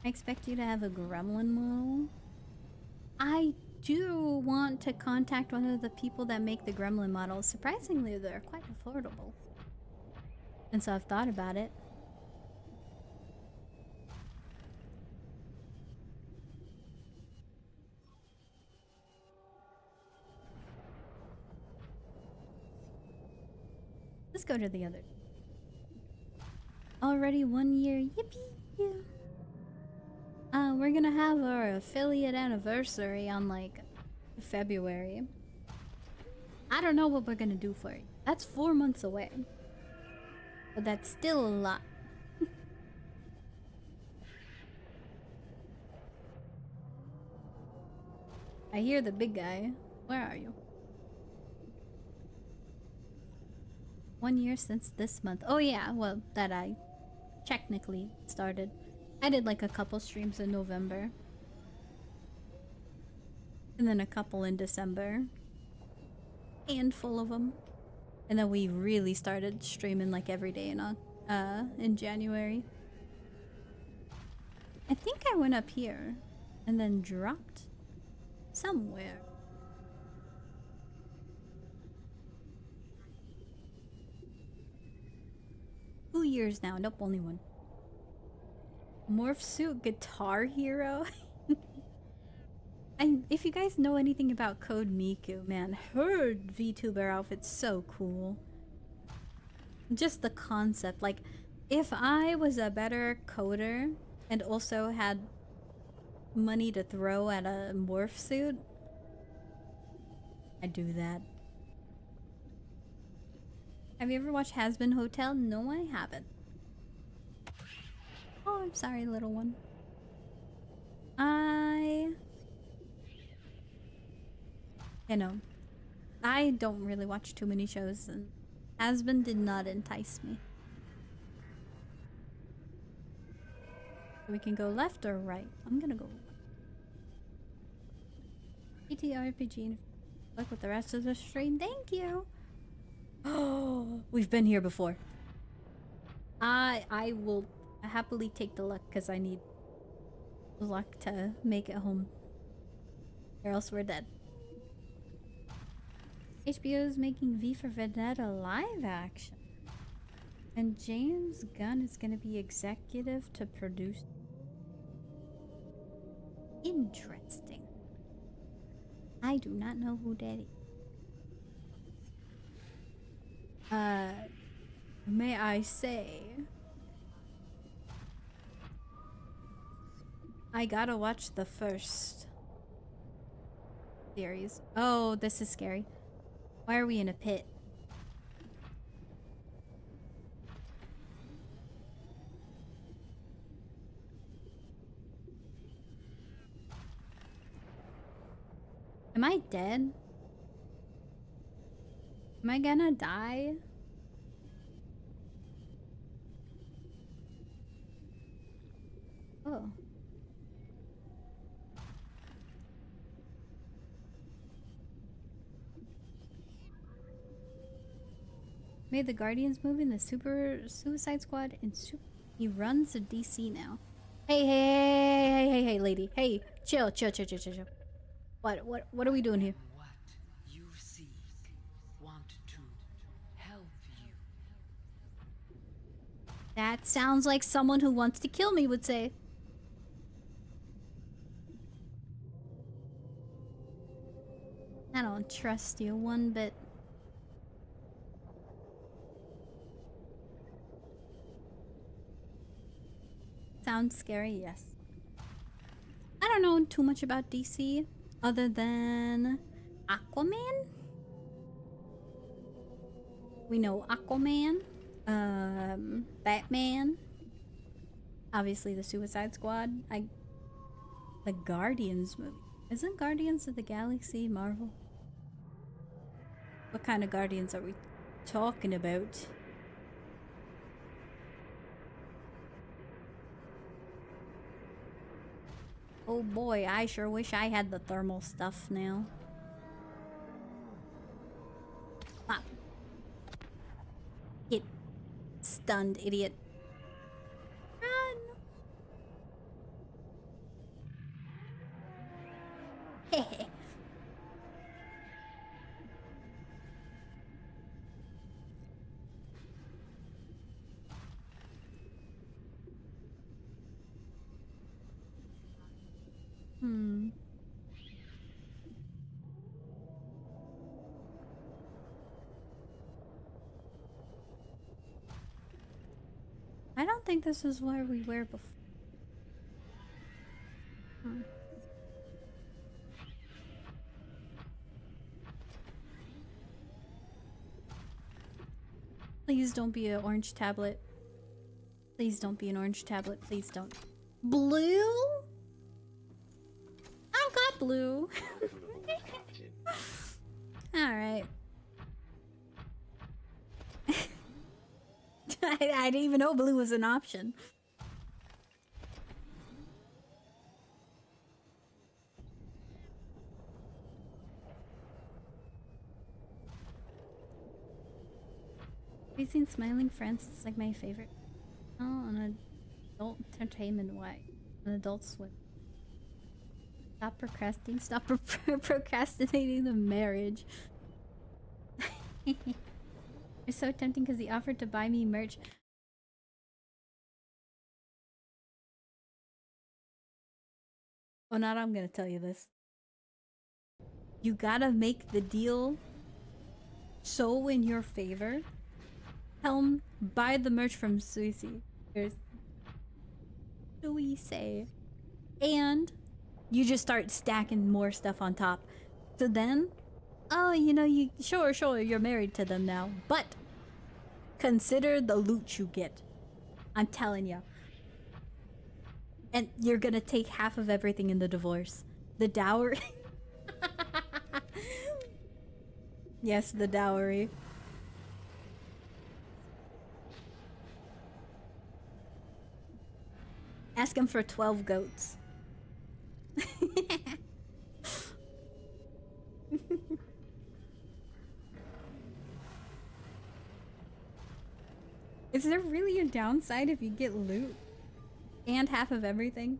I expect you to have a gremlin model. I do want to contact one of the people that make the gremlin models. Surprisingly, they're quite affordable. And so I've thought about it. Let's go to the other. Already 1 year. Yippee! We're gonna have our affiliate anniversary on like February. I don't know what we're gonna do for it. That's 4 months away. But that's still a lot. I hear the big guy. Where are you? 1 year since this month. Oh yeah, well, that I technically started. I did like a couple streams in November. And then a couple in December. Handful of them. And then we really started streaming like every day in January. I think I went up here and then dropped somewhere. Two years now. Nope, only one. Morph suit Guitar Hero. And if you guys know anything about Code Miku, man, her VTuber outfit's so cool. Just the concept, like, if I was a better coder and also had money to throw at a morph suit, I do that. Have you ever watched Hazbin Hotel? No, I haven't. Oh, I'm sorry, little one. You know, I don't really watch too many shows, and Hazbin did not entice me. We can go left or right. I'm gonna go PTRPG. Luck with the rest of the stream. Thank you. Oh, we've been here before. I will happily take the luck because I need luck to make it home, or else we're dead. HBO is making V for Vendetta live action, and James Gunn is gonna be executive to produce. Interesting. I do not know who that is. May I say, I gotta watch the first series. Oh, this is scary. Why are we in a pit? Am I dead? Am I gonna die? Oh. Made the Guardians movie in the Suicide Squad and he runs a DC now. Hey, lady. Hey, chill. What are we doing here? What you seek, want to help you. That sounds like someone who wants to kill me would say. I don't trust you one bit. Sounds scary, yes. I don't know too much about DC other than Aquaman. We know Aquaman, Batman, obviously the Suicide Squad. The Guardians movie. Isn't Guardians of the Galaxy Marvel? What kind of Guardians are we talking about? Oh boy, I sure wish I had the thermal stuff now. Pop. Get stunned, idiot. Run! Hehe. I don't think this is where we were before. Please don't be an orange tablet. Please don't be an orange tablet. Please don't. Blue? I got blue. Alright. I didn't even know blue was an option. Have you seen Smiling Friends? It's like my favorite. Oh, on adult entertainment. Why? An Adult Swim. Stop procrastinating. Stop procrastinating the marriage. It's so tempting because he offered to buy me merch. Well, now I'm gonna tell you this. You gotta make the deal so in your favor. Helm, buy the merch from Suisi. Here's Suisi. And you just start stacking more stuff on top. So then, oh, you sure, you're married to them now, but consider the loot you get. I'm telling you. And you're gonna take half of everything in the divorce. The dowry. Yes, the dowry. Ask him for 12 goats. Is there really a downside if you get loot and half of everything?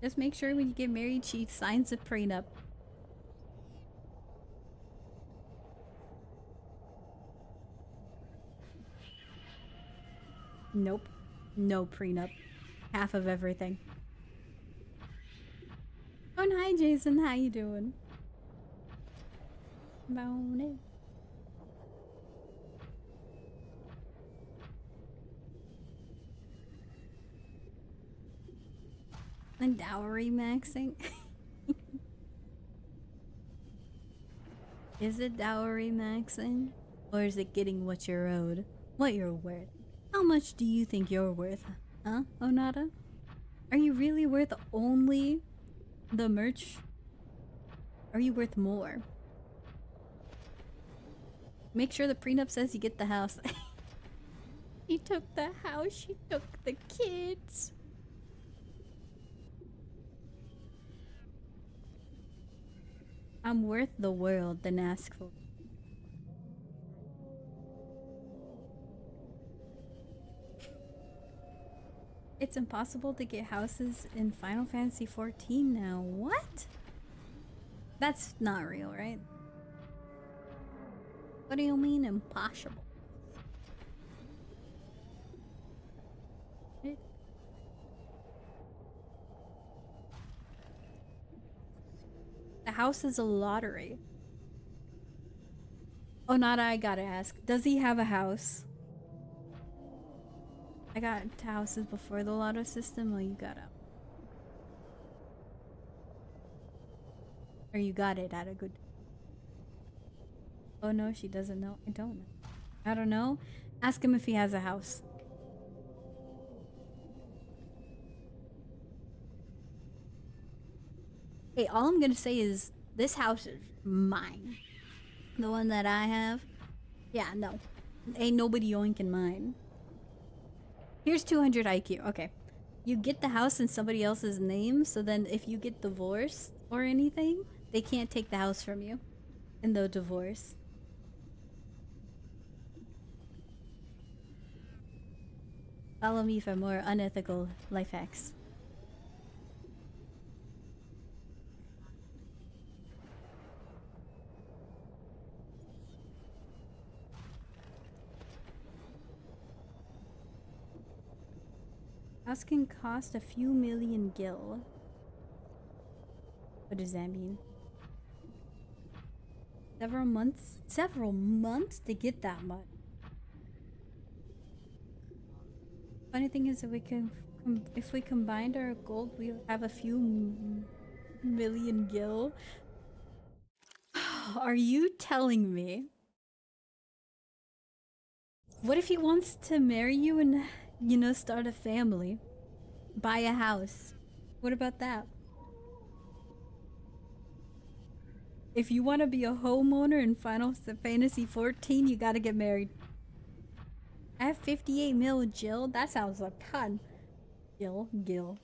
Just make sure when you get married, she signs a prenup. Nope. No prenup. Half of everything. Oh, and hi Jason, how you doing? Morning. And dowry maxing? Is it dowry maxing? Or is it getting what you're owed? What you're worth? How much do you think you're worth? Huh, Onata? Are you really worth only the merch? Are you worth more? Make sure the prenup says you get the house. She took the house, she took the kids. I'm worth the world, then ask for. It's impossible to get houses in Final Fantasy XIV now. What? That's not real, right? What do you mean impossible? The house is a lottery. Oh, Nada, I gotta ask. Does he have a house? I got to houses before the lotto system, or you got out? Or you got it at a good... Oh no, she doesn't know. I don't know. I don't know. Ask him if he has a house. Hey, all I'm gonna say is this house is mine. The one that I have. Yeah, no. Ain't nobody yoinking mine. Here's 200 IQ. Okay. You get the house in somebody else's name, so then if you get divorced or anything, they can't take the house from you in the divorce. Follow me for more unethical life hacks. House can cost a few million gil. What does that mean? Several months? Several months to get that much. Funny thing is, if we combined our gold, we would have a few million gil. Are you telling me? What if he wants to marry you and, you know, start a family? Buy a house? What about that? If you want to be a homeowner in Final Fantasy XIV, you gotta get married. I have 58 mil with Jill. That sounds a ton. Gil.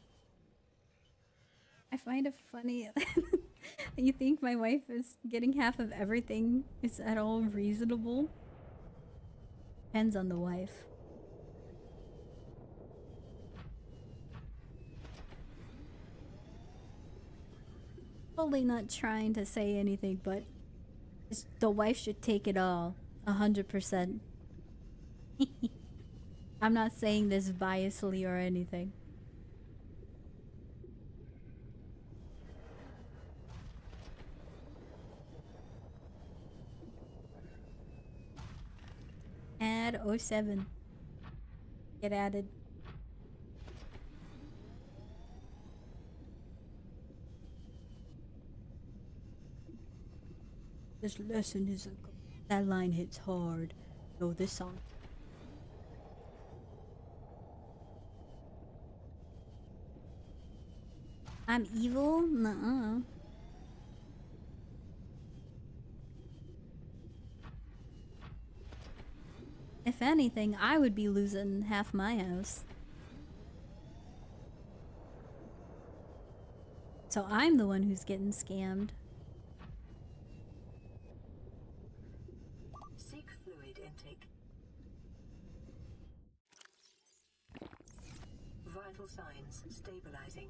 I find it funny that you think my wife is getting half of everything is at all reasonable. Depends on the wife. Totally not trying to say anything, but the wife should take it all. 100%. I'm not saying this biasly or anything. Add 07. Get added. This lesson is that line hits hard. No, this song. I'm evil? Nuh-uh. If anything, I would be losing half my house. So I'm the one who's getting scammed. Seek fluid intake. Vital signs stabilizing.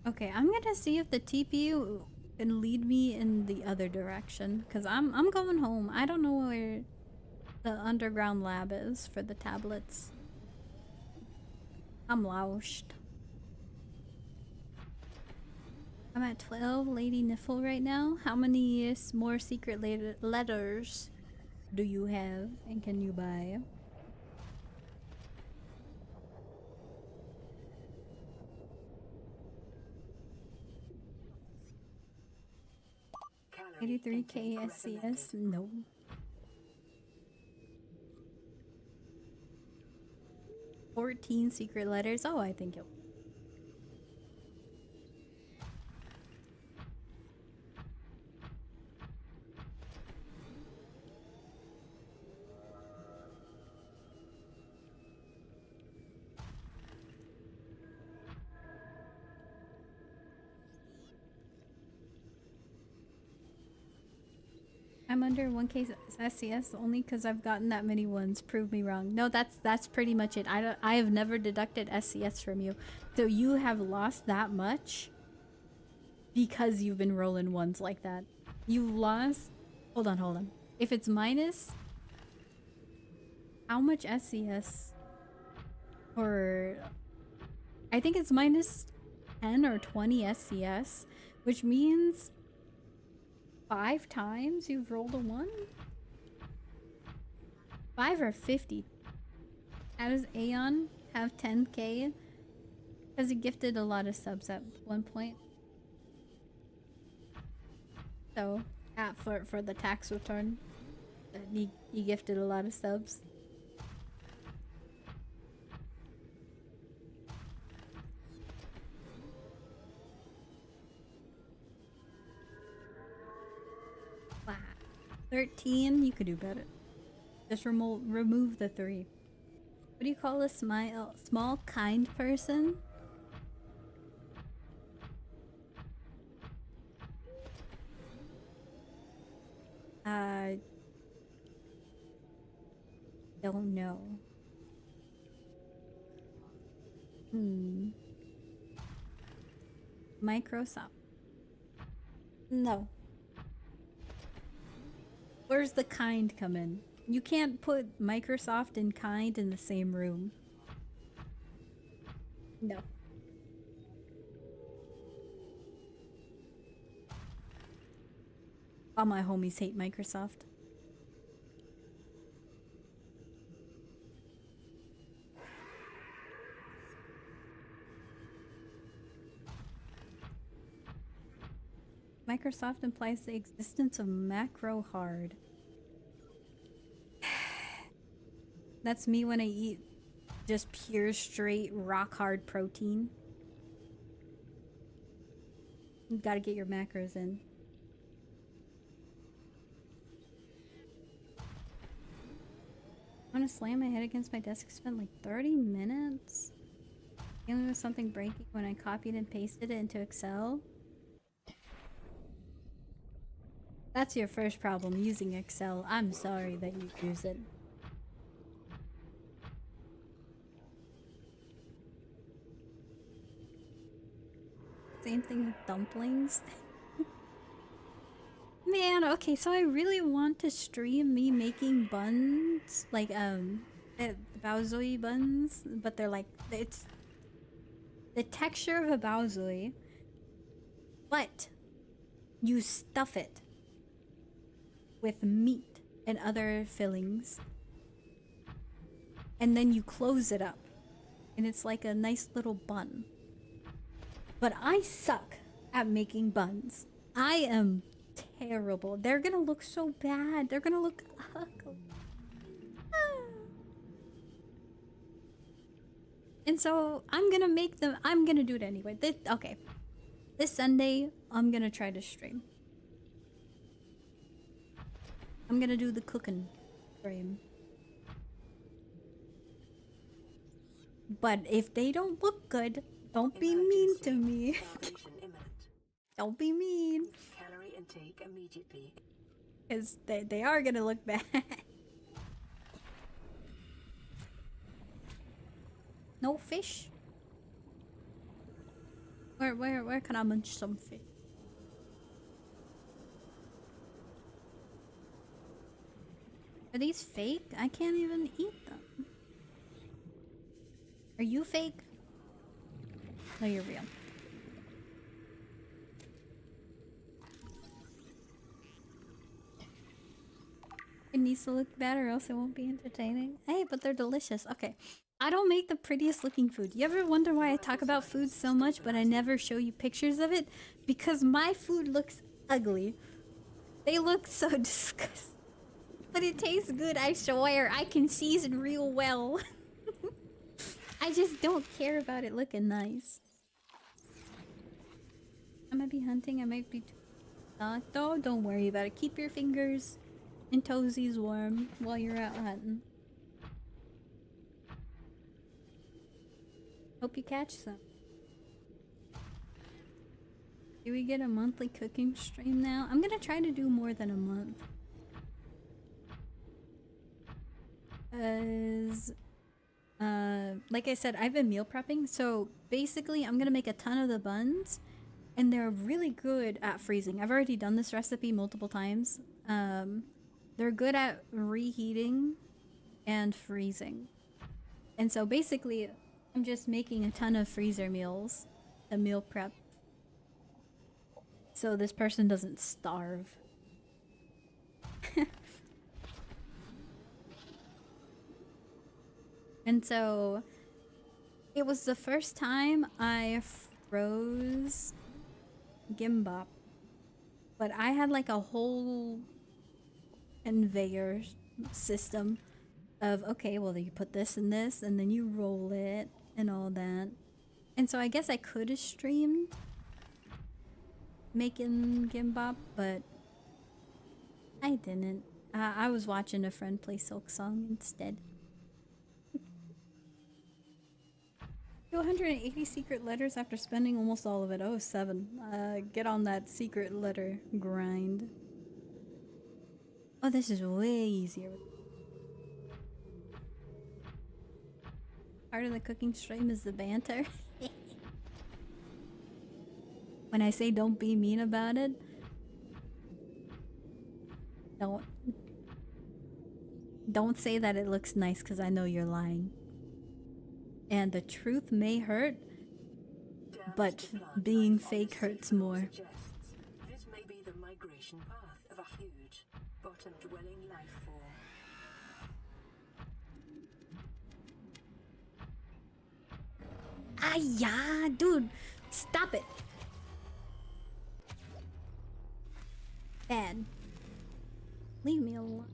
Okay, I'm gonna see if the TPU can lead me in the other direction, cause I'm going home. I don't know where the underground lab is for the tablets. I'm lost. I'm at 12 Lady Niffle right now. How many more secret letters do you have and can you buy? Calorie 83 intake KSCS? recommended. No. 14 secret letters? Oh, I think it. I'm under 1K SCS only because I've gotten that many ones. Prove me wrong. No, that's pretty much it. I have never deducted SCS from you. So you have lost that much because you've been rolling ones like that. You've lost... Hold on. If it's minus... How much SCS? Or... I think it's minus 10 or 20 SCS, which means... 5 times you've rolled a 1? 5 or 50? How does Aeon have 10k? Because he gifted a lot of subs at one point. So, for the tax return, he gifted a lot of subs. Wow. 13? You could do better. Just remove the 3. What do you call a small kind person? Don't know. Microsoft. No. Where's the kind come in? You can't put Microsoft and kind in the same room. No. All my homies hate Microsoft. Microsoft implies the existence of macro hard. That's me when I eat just pure straight rock hard protein. You gotta get your macros in. I want to slam my head against my desk. Spent like 30 minutes dealing with something breaking when I copied and pasted it into Excel. That's your first problem using Excel. I'm sorry that you use it. Same thing with dumplings. Man, okay, so I really want to stream me making buns, like baozui buns, but they're like, it's the texture of a baozui, but you stuff it with meat and other fillings, and then you close it up, and it's like a nice little bun. But I suck at making buns. I am terrible. They're gonna look so bad. They're gonna look ugly. Ah. And so I'm gonna make them. I'm gonna do it anyway. Okay. This Sunday, I'm gonna try to stream. I'm gonna do the cooking stream. But if they don't look good, don't be mean to me. Starvation imminent. Don't be mean. Calorie intake immediately. Because they are gonna look bad. No fish? Where can I munch some fish? Are these fake? I can't even eat them. Are you fake? No, you're real. It needs to look bad or else it won't be entertaining. Hey, but they're delicious. Okay. I don't make the prettiest looking food. You ever wonder why I talk about food so much but I never show you pictures of it? Because my food looks ugly. They look so disgusting. But it tastes good, I swear. I can season real well. I just don't care about it looking nice. I might be hunting, I might be... though, don't worry about it. Keep your fingers and toesies warm while you're out hunting. Hope you catch some. Do we get a monthly cooking stream now? I'm gonna try to do more than a month. Like I said, I've been meal prepping, so basically I'm gonna make a ton of the buns, and they're really good at freezing. I've already done this recipe multiple times. They're good at reheating and freezing. And so basically, I'm just making a ton of freezer meals, a meal prep, so this person doesn't starve. And so it was the first time I froze gimbap, but I had like a whole conveyor system of, okay, well, you put this and this and then you roll it and all that. And so I guess I could have streamed making gimbap, but I didn't. I was watching a friend play Silksong instead. 280 secret letters after spending almost all of it. Oh, 7. Get on that secret letter grind. Oh, this is way easier. Part of the cooking stream is the banter. When I say don't be mean about it, don't say that it looks nice, because I know you're lying. And the truth may hurt, but being fake hurts more. This may be the migration path of a huge, bottom-dwelling life form. Ah, yeah, dude, stop it. Bad. Leave me alone.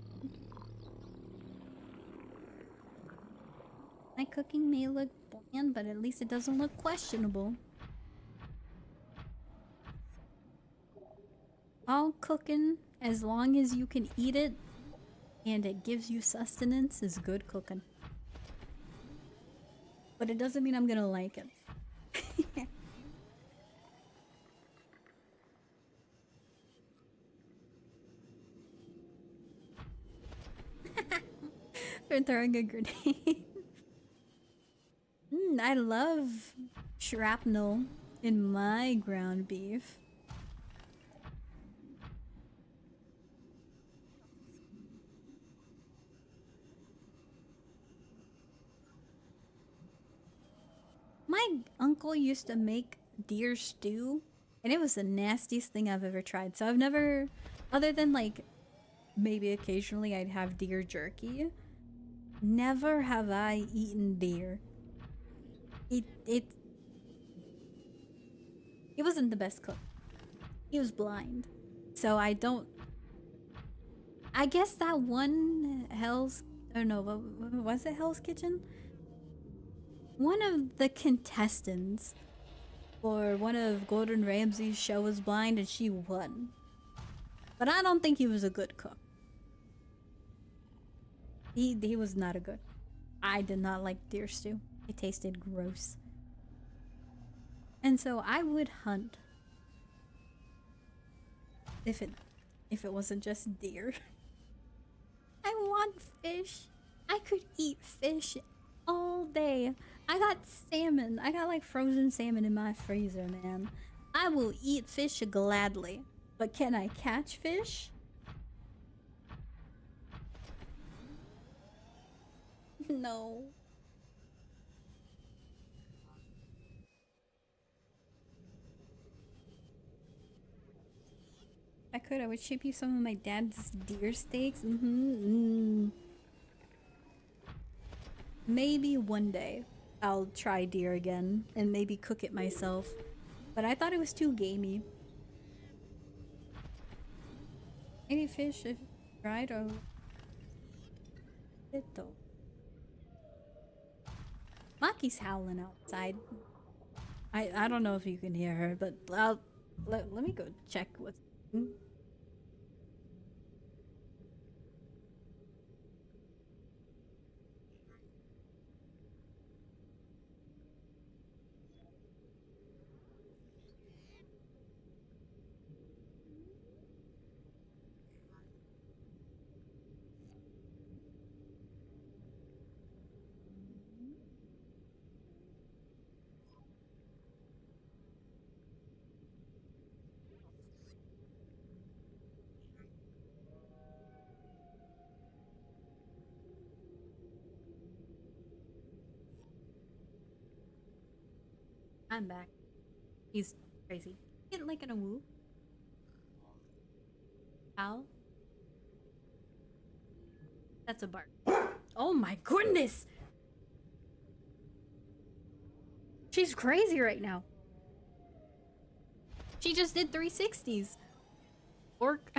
My cooking may look bland, but at least it doesn't look questionable. All cooking, as long as you can eat it and it gives you sustenance, is good cooking. But it doesn't mean I'm gonna like it. For throwing a grenade. I love shrapnel in my ground beef. My uncle used to make deer stew, and it was the nastiest thing I've ever tried. So I've never, other than like maybe occasionally I'd have deer jerky, never have I eaten deer. It wasn't the best cook. He was blind. So I don't. I guess that one Hell's. Or no, was it Hell's Kitchen? One of the contestants for one of Gordon Ramsay's show was blind and she won. But I don't think he was a good cook. He was not a good. I did not like deer stew. It tasted gross. And so I would hunt if it wasn't just deer. I want fish. I could eat fish all day. I got salmon. I got like frozen salmon in my freezer, man. I will eat fish gladly. But can I catch fish? No. I would ship you some of my dad's deer steaks. Maybe one day I'll try deer again and maybe cook it myself. But I thought it was too gamey. Any fish if fried or it though. Maki's howling outside. I don't know if you can hear her, but let me go check what's. I'm back. He's crazy. Getting like in a woo. Ow. That's a bark. Oh my goodness! She's crazy right now. She just did 360s. Orc.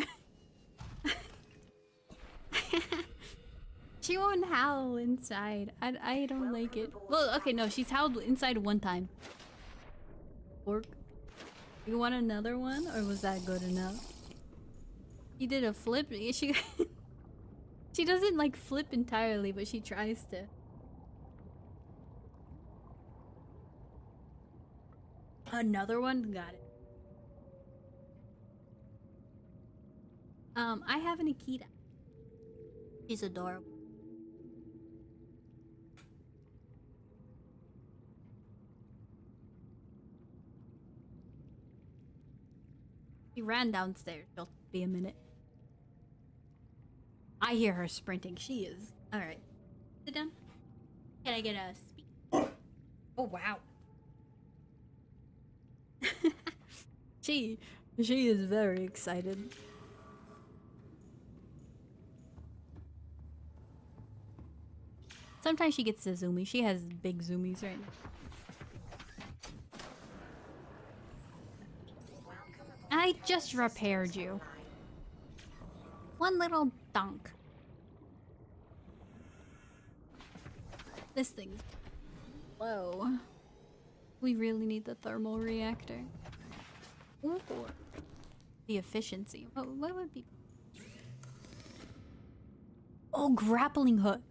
She won't howl inside. I don't like it. Well, okay, no, she's howled inside one time. Orc. You want another one, or was that good enough? She did a flip. She she doesn't like flip entirely, but she tries to. Another one? Got it. I have an Akita. She's adorable. She ran downstairs. She'll be a minute. I hear her sprinting. She is. Alright. Sit down. Can I get a speak? Oh, wow. She is very excited. Sometimes she gets a zoomie. She has big zoomies right now. I just repaired you. One little dunk. This thing's low. We really need the thermal reactor. Or the efficiency. What would be? Oh, grappling hook.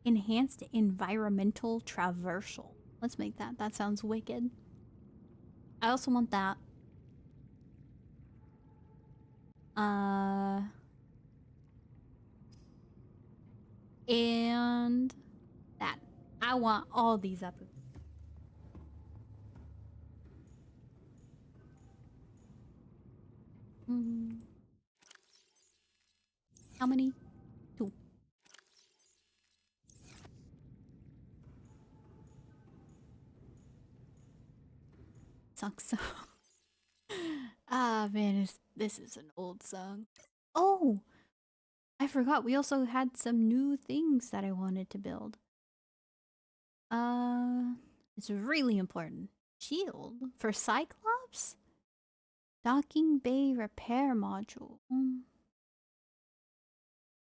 Enhanced environmental traversal. Let's make that. That sounds wicked. I also want that. And that. I want all these up. How many? 2. Sucks so. Ah, man, this is an old song. Oh! I forgot, we also had some new things that I wanted to build. It's really important. Shield for Cyclops? Docking bay repair module.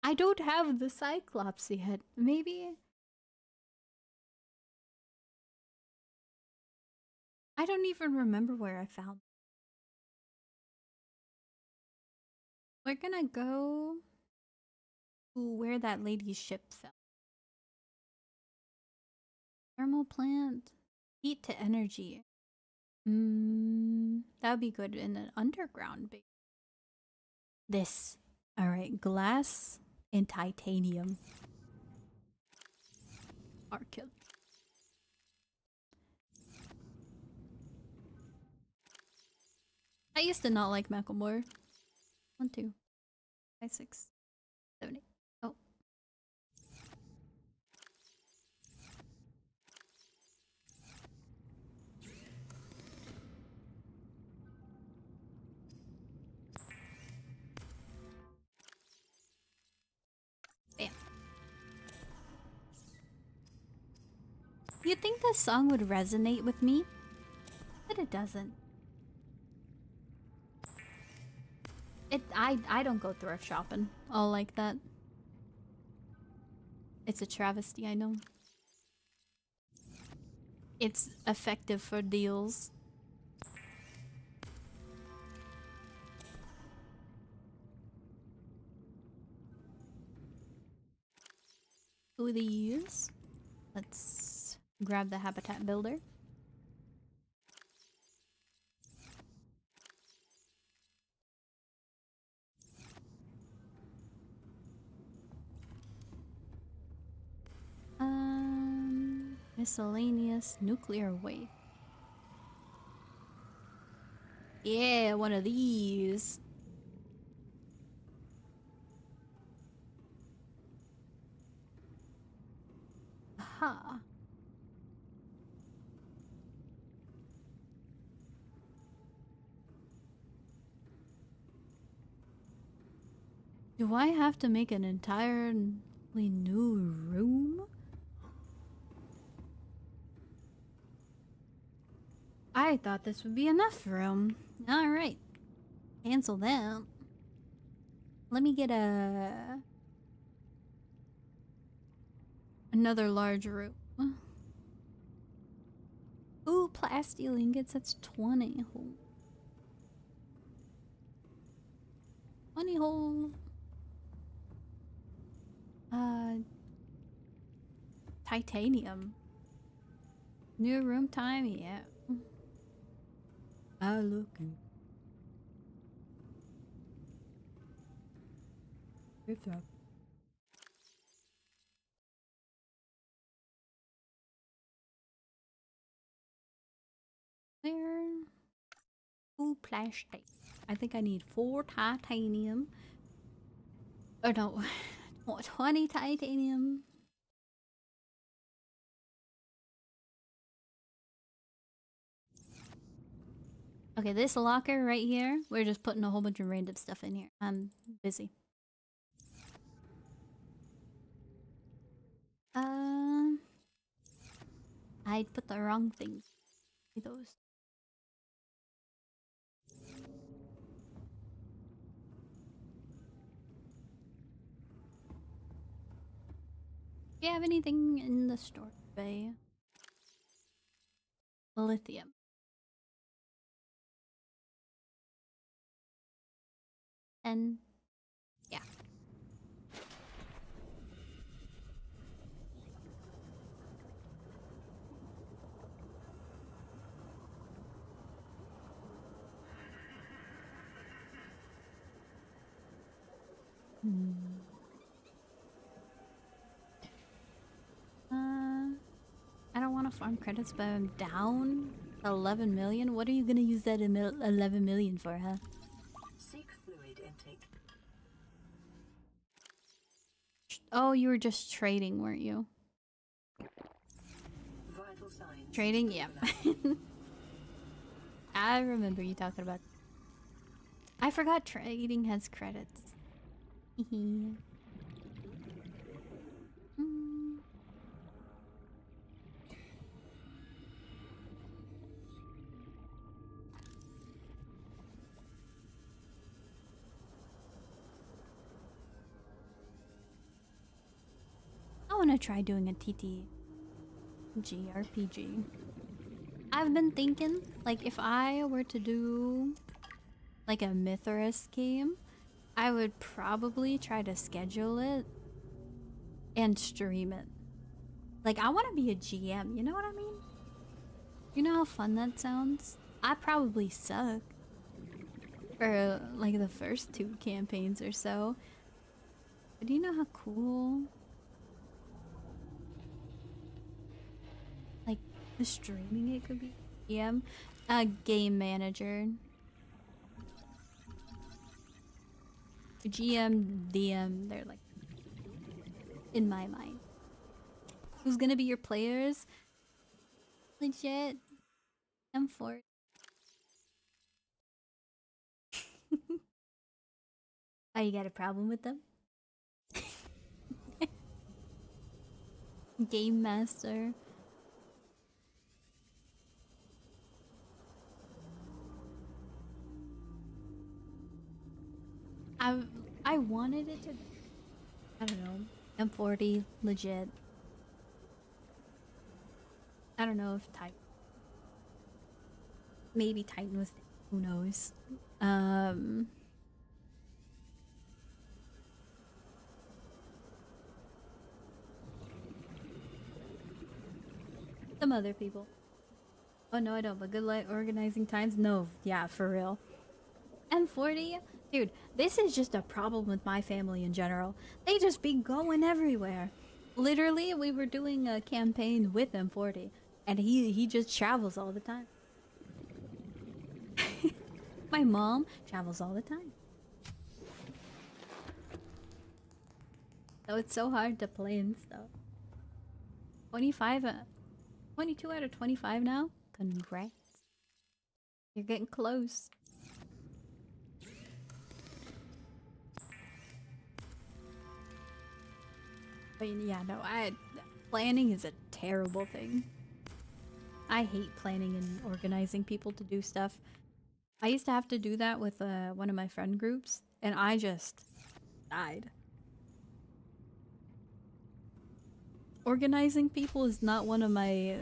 I don't have the Cyclops yet. Maybe. I don't even remember where I found. We're gonna go to where that lady's ship fell. Thermal plant. Heat to energy. That would be good in an underground base. This. Alright, glass and titanium. Arkill. I used to not like Macklemore. 1, 2, 5, 6, 7, 8. Oh. Bam. You'd think this song would resonate with me, but it doesn't. I don't go thrift shopping all like that. It's a travesty, I know. It's effective for deals. Two of these. Let's grab the habitat builder. Miscellaneous nuclear waste. Yeah, one of these. Aha. Do I have to make an entirely new room? I thought this would be enough room. Alright. Cancel that. Let me get another large room. Ooh, plasteel ingots, that's 20. 20 whole. Titanium. New room time, yeah. Looking. Lift up. There. Ooh, plastic. I think I need 4 titanium. Or no, 20 titanium. Okay, this locker right here, we're just putting a whole bunch of random stuff in here. I'm busy. I put the wrong things. Those. Do you have anything in the store bay? Lithium. And yeah. I don't want to farm credits, but I'm down 11 million. What are you gonna use that 11 million for, huh? Seek fluid intake. Oh, you were just trading, weren't you? Vital signs. Trading? Yeah. I remember you talking about. I forgot trading has credits. Mm. to try doing a TTG RPG. I've been thinking, like, if I were to do like a Mythras game, I would probably try to schedule it and stream it. Like, I want to be a GM, you know what I mean? You know how fun that sounds? I probably suck for like the first 2 campaigns or so. But do you know how cool like the streaming it could be? GM, a game manager, GM, DM, they're like in my mind. Who's gonna be your players? Legit. M4. Oh, you got a problem with them? Game master. I wanted it to, I don't know, M40 legit. I don't know if Titan. Maybe Titan was. Who knows? Some other people. Oh no, I don't. But good luck organizing times. No, yeah, for real. M40, dude. This is just a problem with my family in general. They just be going everywhere. Literally, we were doing a campaign with M40, and he just travels all the time. My mom travels all the time. So it's so hard to play and stuff. 22 out of 25 now? Congrats. You're getting close. But yeah, no, planning is a terrible thing. I hate planning and organizing people to do stuff. I used to have to do that with one of my friend groups, and I just died. Organizing people is not one of my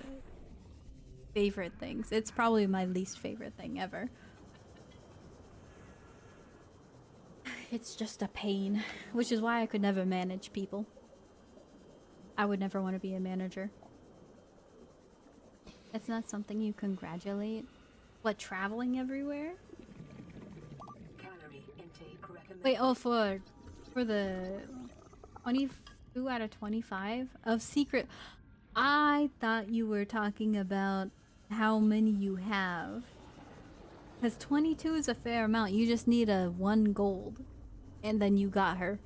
favorite things. It's probably my least favorite thing ever. It's just a pain, which is why I could never manage people. I would never want to be a manager. It's not something you congratulate. What, traveling everywhere? Calorie intake recommended. Wait, oh, for the 22 out of 25 of secret. I thought you were talking about how many you have. Because 22 is a fair amount. You just need a 1 gold. And then you got her.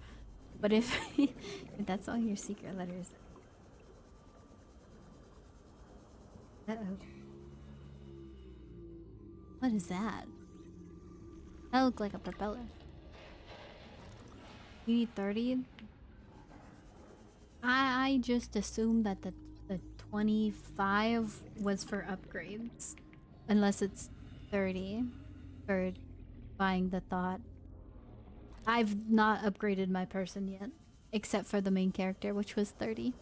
But if that's all your secret letters. Uh-oh. What is that? That looked like a propeller. You need 30? I just assumed that the 25 was for upgrades. Unless it's 30 for buying the thought. I've not upgraded my person yet. Except for the main character, which was 30.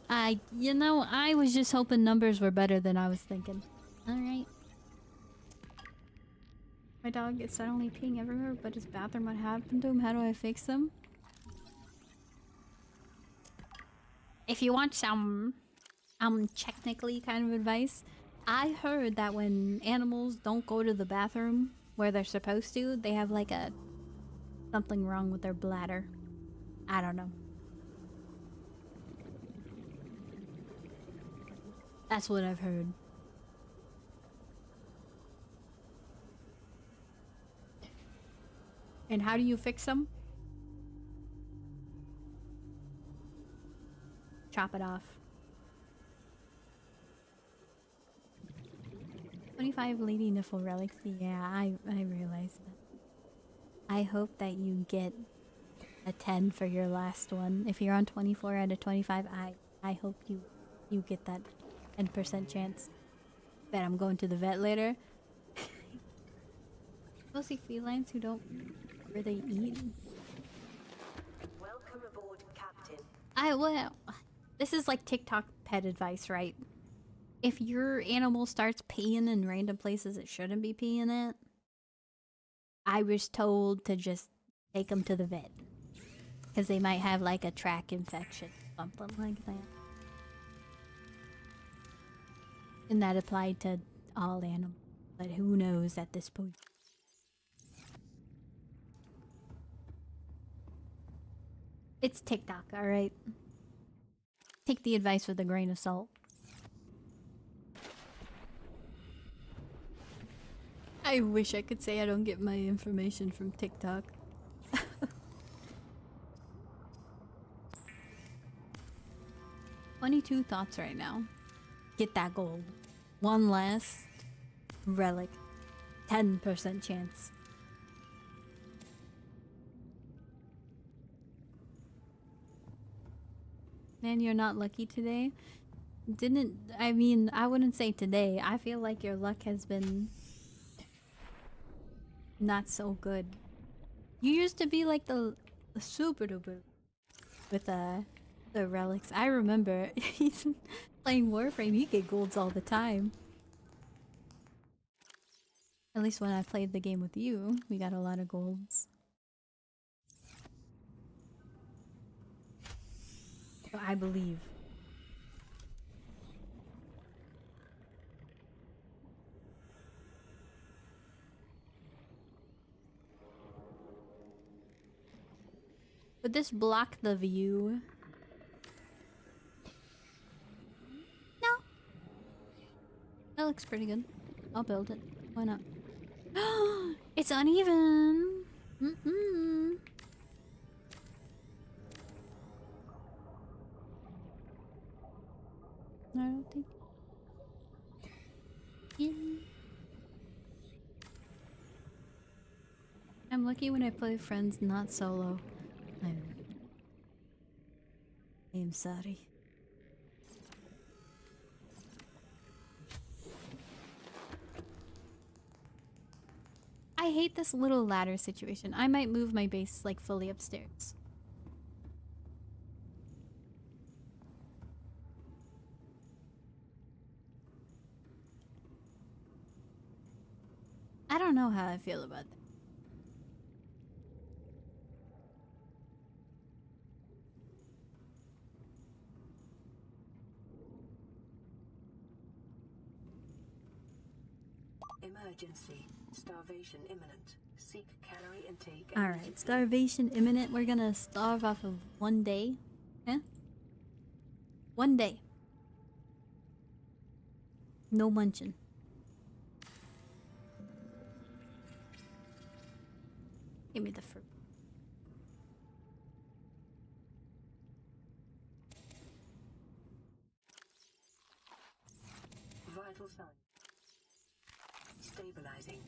You know, I was just hoping numbers were better than I was thinking. Alright. My dog is suddenly peeing everywhere, but his bathroom, what happened to him? How do I fix him? If you want some, technically kind of advice, I heard that when animals don't go to the bathroom where they're supposed to, they have like something wrong with their bladder. I don't know. That's what I've heard. And how do you fix them? Chop it off. 25 Lady Nipple relics. Yeah, I realized that. I hope that you get a 10 for your last one. If you're on 24 out of 25, I hope you get that 10% chance. Bet I'm going to the vet later. Mostly felines who don't where they eat. Welcome aboard, Captain. Well, This is like TikTok pet advice, right? If your animal starts peeing in random places it shouldn't be peeing at, I was told to just take them to the vet. Because they might have like a tract infection, something like that. And that applied to all animals, but who knows at this point. It's TikTok, alright? Take the advice with a grain of salt. I wish I could say I don't get my information from TikTok. 22 thoughts right now. Get that gold. One last relic. 10% chance. Man, you're not lucky today. I wouldn't say today. I feel like your luck has been not so good. You used to be like the super duper with the relics. I remember he's playing Warframe, you get golds all the time. At least when I played the game with you, we got a lot of golds. So I believe. Would this block the view? No. That looks pretty good. I'll build it. Why not? It's uneven. Mm-mm. No, I don't think. I'm lucky when I play with friends, not solo. I'm sorry. I hate this little ladder situation. I might move my base like fully upstairs. I don't know how I feel about that. Emergency. Starvation imminent. Seek calorie intake. Alright, starvation imminent. We're gonna starve off of 1 day. Huh? 1 day. No munching. Give me the fruit. Vital sign. Stabilizing.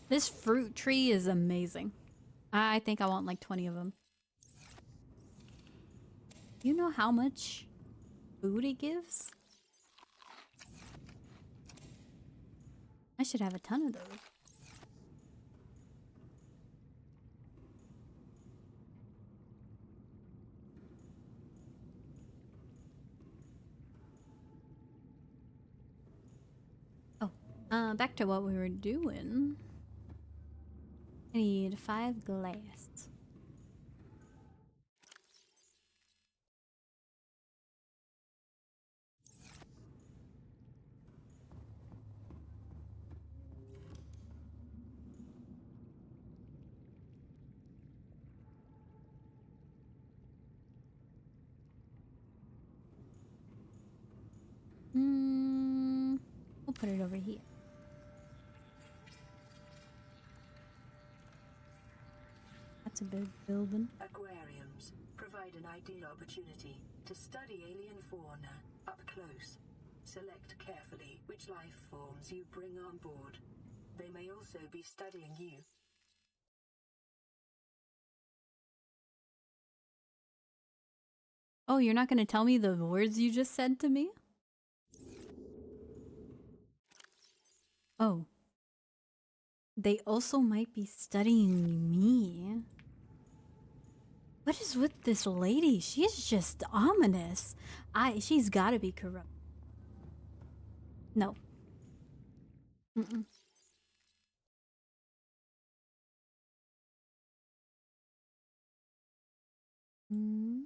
This fruit tree is amazing. I think I want like 20 of them. You know how much food it gives? I should have a ton of those. Oh, back to what we were doing. I need 5 glass. We'll put it over here. That's a big building. Aquariums provide an ideal opportunity to study alien fauna up close. Select carefully which life forms you bring on board. They may also be studying you. Oh, you're not going to tell me the words you just said to me? Oh. They also might be studying me. What is with this lady? She's just ominous. She's gotta be corrupt. No. Mm-mm. Mm.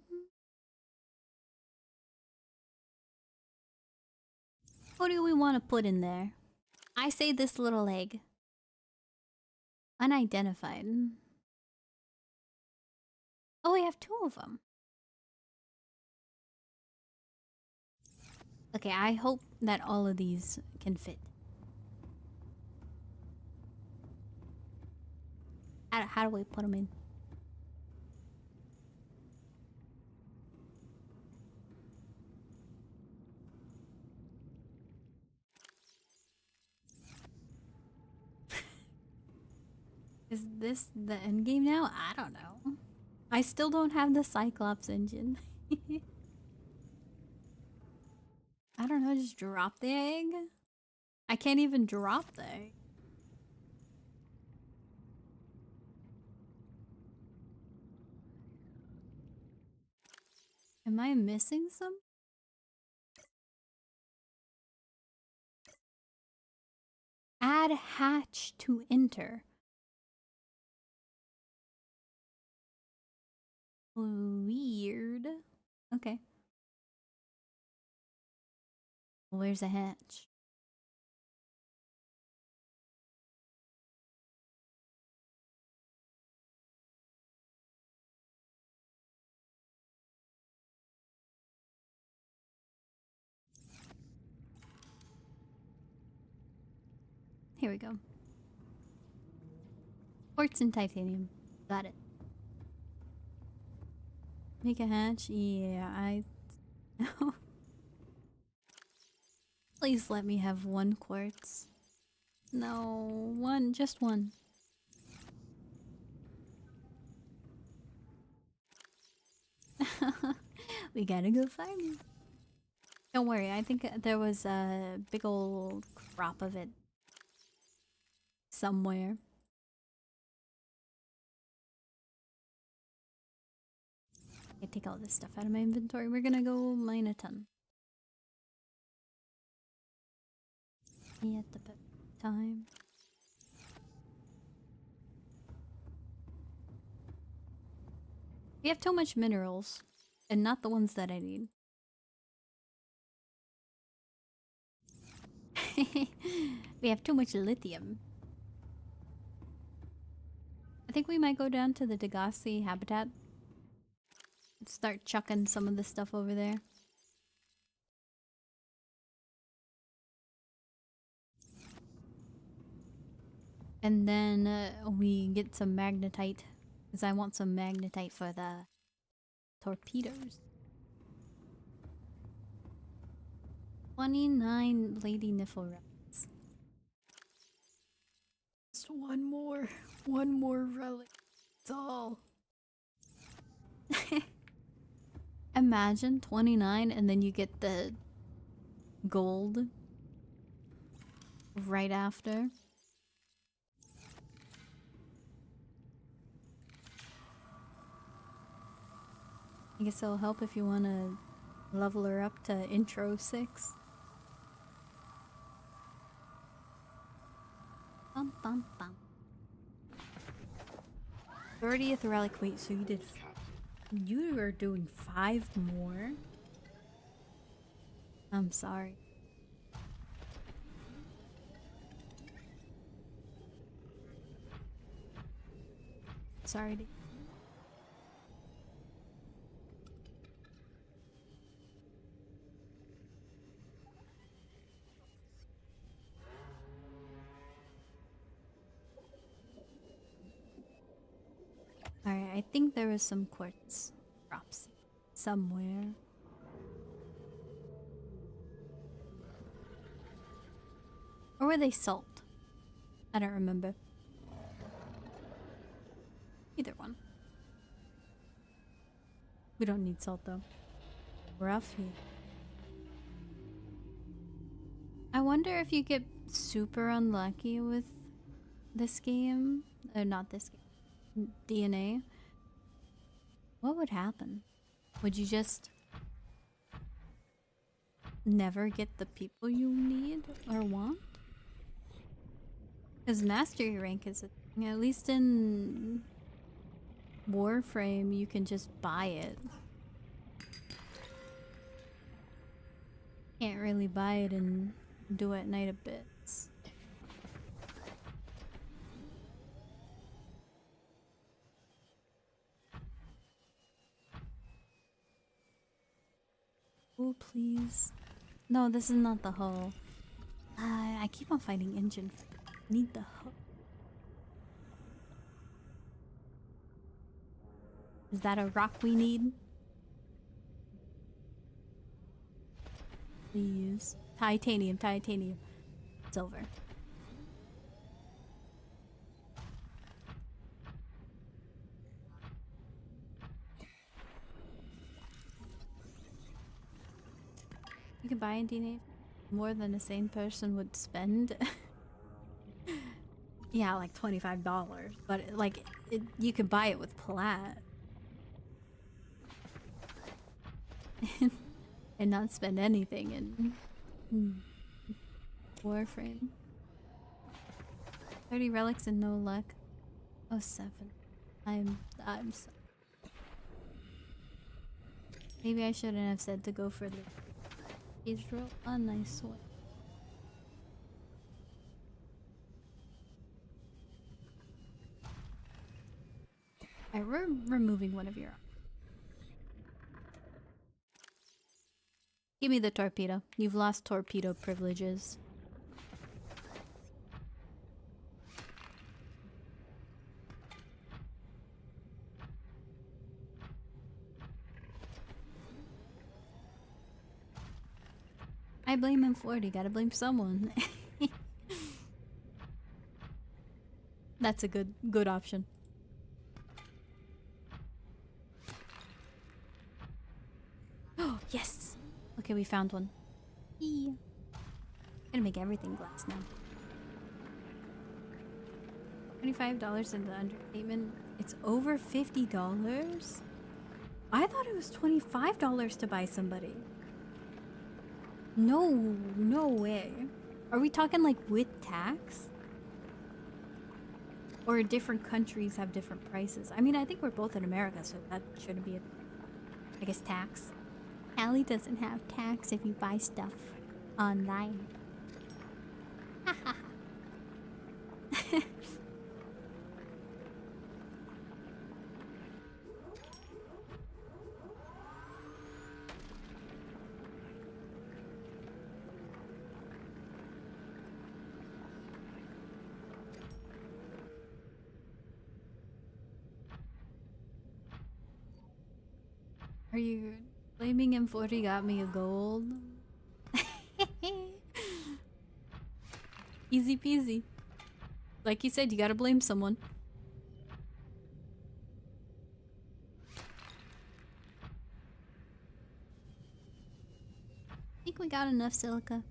What do we want to put in there? I say this little egg. Unidentified. Oh, we have 2 of them. Okay, I hope that all of these can fit. How do we put them in? Is this the end game now? I don't know. I still don't have the Cyclops engine. I don't know, just drop the egg? I can't even drop the egg. Am I missing some? Add hatch to enter. Weird. Okay. Where's a hatch? Here we go. Quartz and titanium. Got it. Make a hatch? Yeah, I... Please let me have 1 quartz. No, just one. We gotta go farming. Don't worry, I think there was a big old crop of it somewhere. I take all this stuff out of my inventory. We're gonna go mine a ton. Me at the time. We have too much minerals, and not the ones that I need. We have too much lithium. I think we might go down to the Degasi habitat. Start chucking some of the stuff over there. And then we get some magnetite. Because I want some magnetite for the torpedoes. 29 lady niffle relics. Just one more relic. That's all. Imagine 29 and then you get the gold right after. I guess it'll help if you want to level her up to intro 6. Bum bum bum. 30th relic. Wait, so you did... You are doing 5 more? I'm sorry. Sorry to... Alright, I think there was some quartz drops somewhere. Or were they salt? I don't remember. Either one. We don't need salt though. Rough here. I wonder if you get super unlucky with this game. Or not this game. DNA. what would happen? Would you just never get the people you need or want? Because mastery rank is a thing. At least in Warframe, you can just buy it. Can't really buy it and do it Night of Bits. Oh, please. No, this is not the hull. I keep on finding engine. Need the hull. Is that a rock we need? Please. Titanium, titanium. Silver. You can buy a DNA more than a sane person would spend. Yeah, like $25. But like, you could buy it with plat. And not spend anything in Warframe. 30 relics and no luck. Oh, 7. I'm sorry. Maybe I shouldn't have said to go for the Israel. A nice one. Alright, we're removing one of your. Give me the torpedo. You've lost torpedo privileges. I blame M40. Gotta blame someone. That's a good option. Oh, yes! Okay, we found one. Yeah. Gonna make everything glass now. $25 in the understatement. It's over $50? I thought it was $25 to buy somebody. No way. Are we talking like with tax? Or different countries have different prices? I mean, I think we're both in America, so that shouldn't be I guess tax. Allie doesn't have tax if you buy stuff online. Are you blaming M40 got me a gold? Easy peasy. Like you said, you gotta blame someone. Think we got enough silica?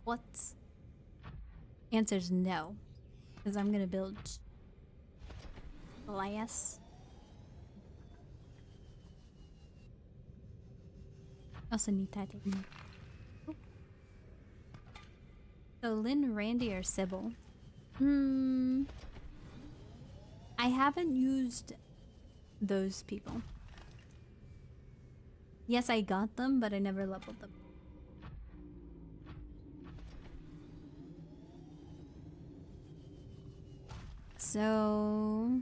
Quartz? Answer's no. Because I'm gonna build glass. Also need titanium. Oh. So Lynn, Randy, or Sybil? I haven't used those people. Yes, I got them, but I never leveled them. So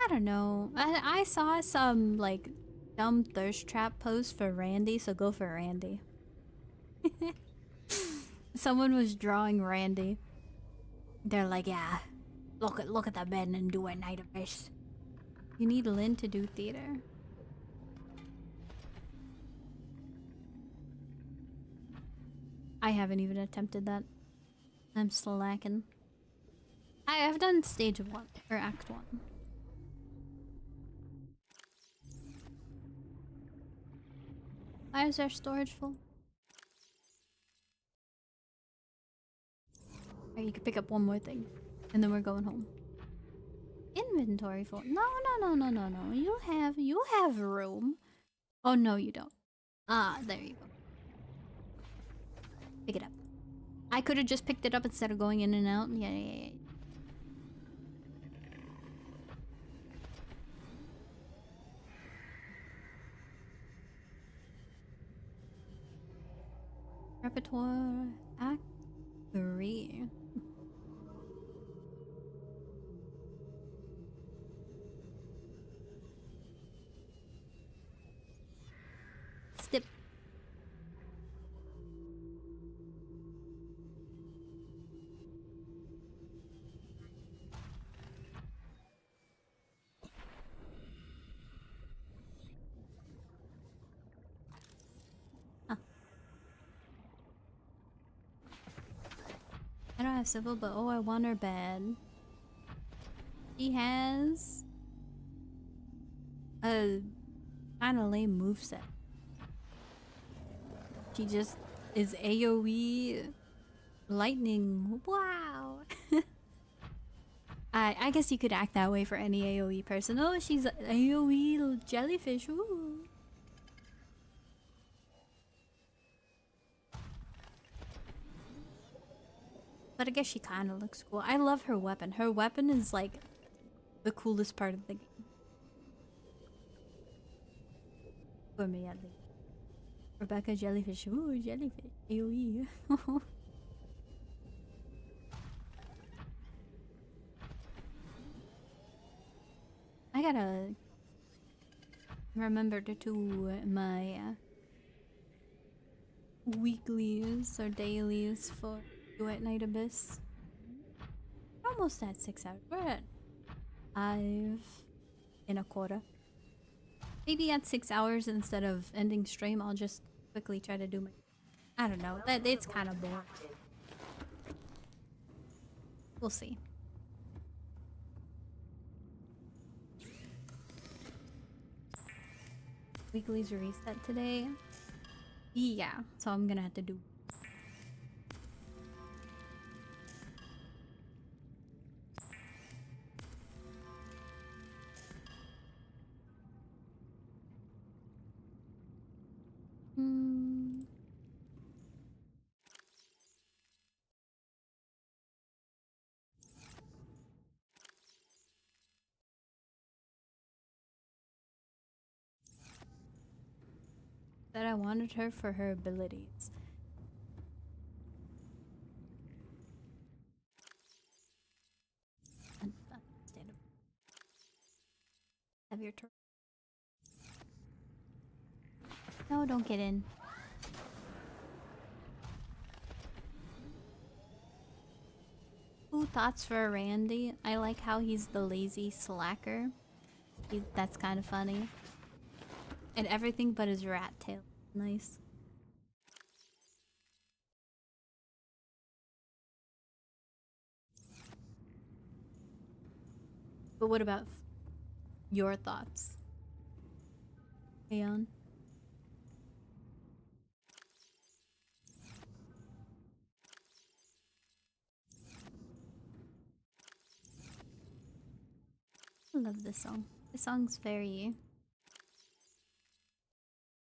I don't know. I saw some like dumb thirst trap post for Randy, so go for Randy. Someone was drawing Randy. They're like, yeah, look at the bed and do a night of this. You need Lynn to do theater. I haven't even attempted that. I'm slacking. I have done stage 1 or act 1. Why is our storage full? Alright, you can pick up one more thing. And then we're going home. Inventory full. No, no, no, no, no, no. You have room. Oh no, you don't. Ah, there you go. Pick it up. I could have just picked it up instead of going in and out. Yeah, yeah, yeah. Repertoire Act 3. Step. Huh. I don't have Sybil, but oh, I want her bad. She has a kind of lame moveset. She just is AoE lightning. Wow. I guess you could act that way for any AoE person. Oh, she's AoE jellyfish. Ooh. But I guess she kind of looks cool. I love her weapon. Her weapon is like the coolest part of the game. For me, at least. Rebecca Jellyfish. Ooh, jellyfish. AoE. I gotta remember to do my weeklies or dailies for You at Night Abyss. We're almost at 6 hours. We're at 5.25. Maybe at 6 hours instead of ending stream, I'll just quickly try to do my... I don't know. That it's kind of boring. We'll see. Weeklies reset today. Yeah, so I'm gonna have to do. That I wanted her for her abilities. Stand up. Have your turn. No, don't get in. Ooh, thoughts for Randy. I like how he's the lazy slacker. That's kind of funny. And everything but his rat tail. Nice. But what about your thoughts? Aeon? I love this song. This song's very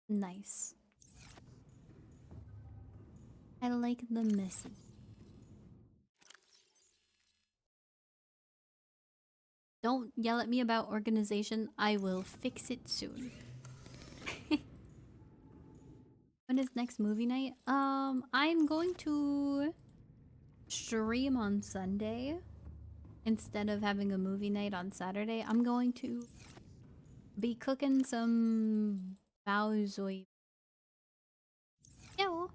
nice. I like the messy. Don't yell at me about organization. I will fix it soon. When is next movie night? I'm going to stream on Sunday instead of having a movie night on Saturday. I'm going to be cooking some baozui. Yeah.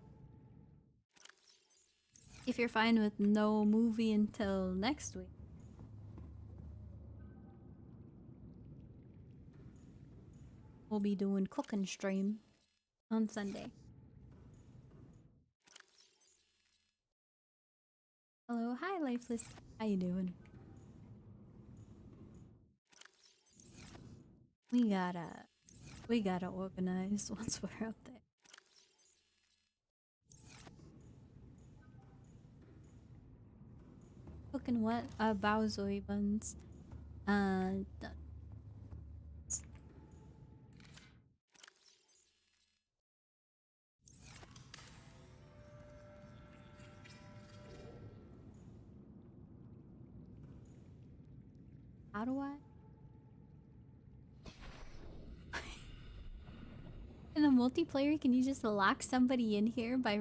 If you're fine with no movie until next week. We'll be doing cooking stream on Sunday. Hello, hi Lifeless. How you doing? We gotta organize once we're out there. Cooking what? Baozui buns. Done. How do I? In the multiplayer, can you just lock somebody in here by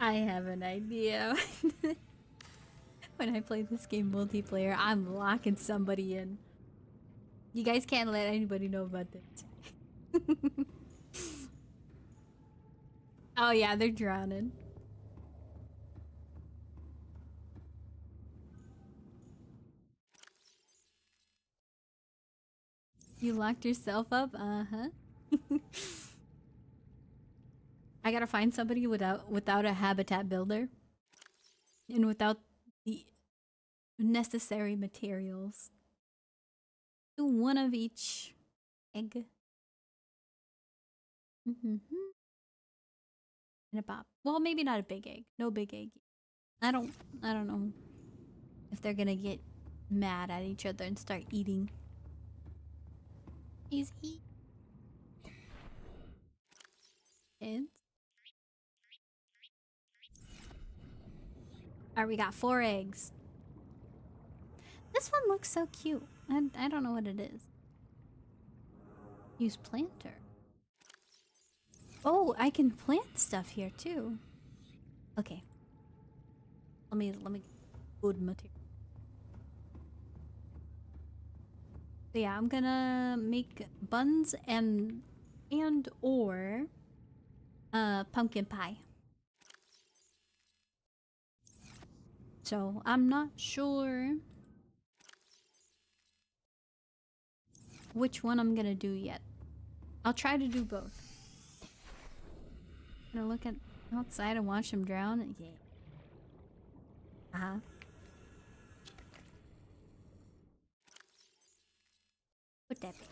I have an idea. When I play this game multiplayer, I'm locking somebody in. You guys can't let anybody know about this. Oh yeah, they're drowning. You locked yourself up? Uh-huh. I gotta find somebody without a habitat builder. And without the necessary materials. Do one of each egg. And a pop. Well, maybe not a big egg. No big egg. I don't know if they're gonna get mad at each other and start eating. Easy. Kids. Alright, we got 4 eggs. This one looks so cute. I don't know what it is. Use planter. Oh, I can plant stuff here too. Okay. Let me good material. So yeah, I'm gonna make buns and or pumpkin pie. So I'm not sure which one I'm gonna do yet. I'll try to do both. Gonna look at outside and watch them drown. Yeah. Uh-huh. Put that back.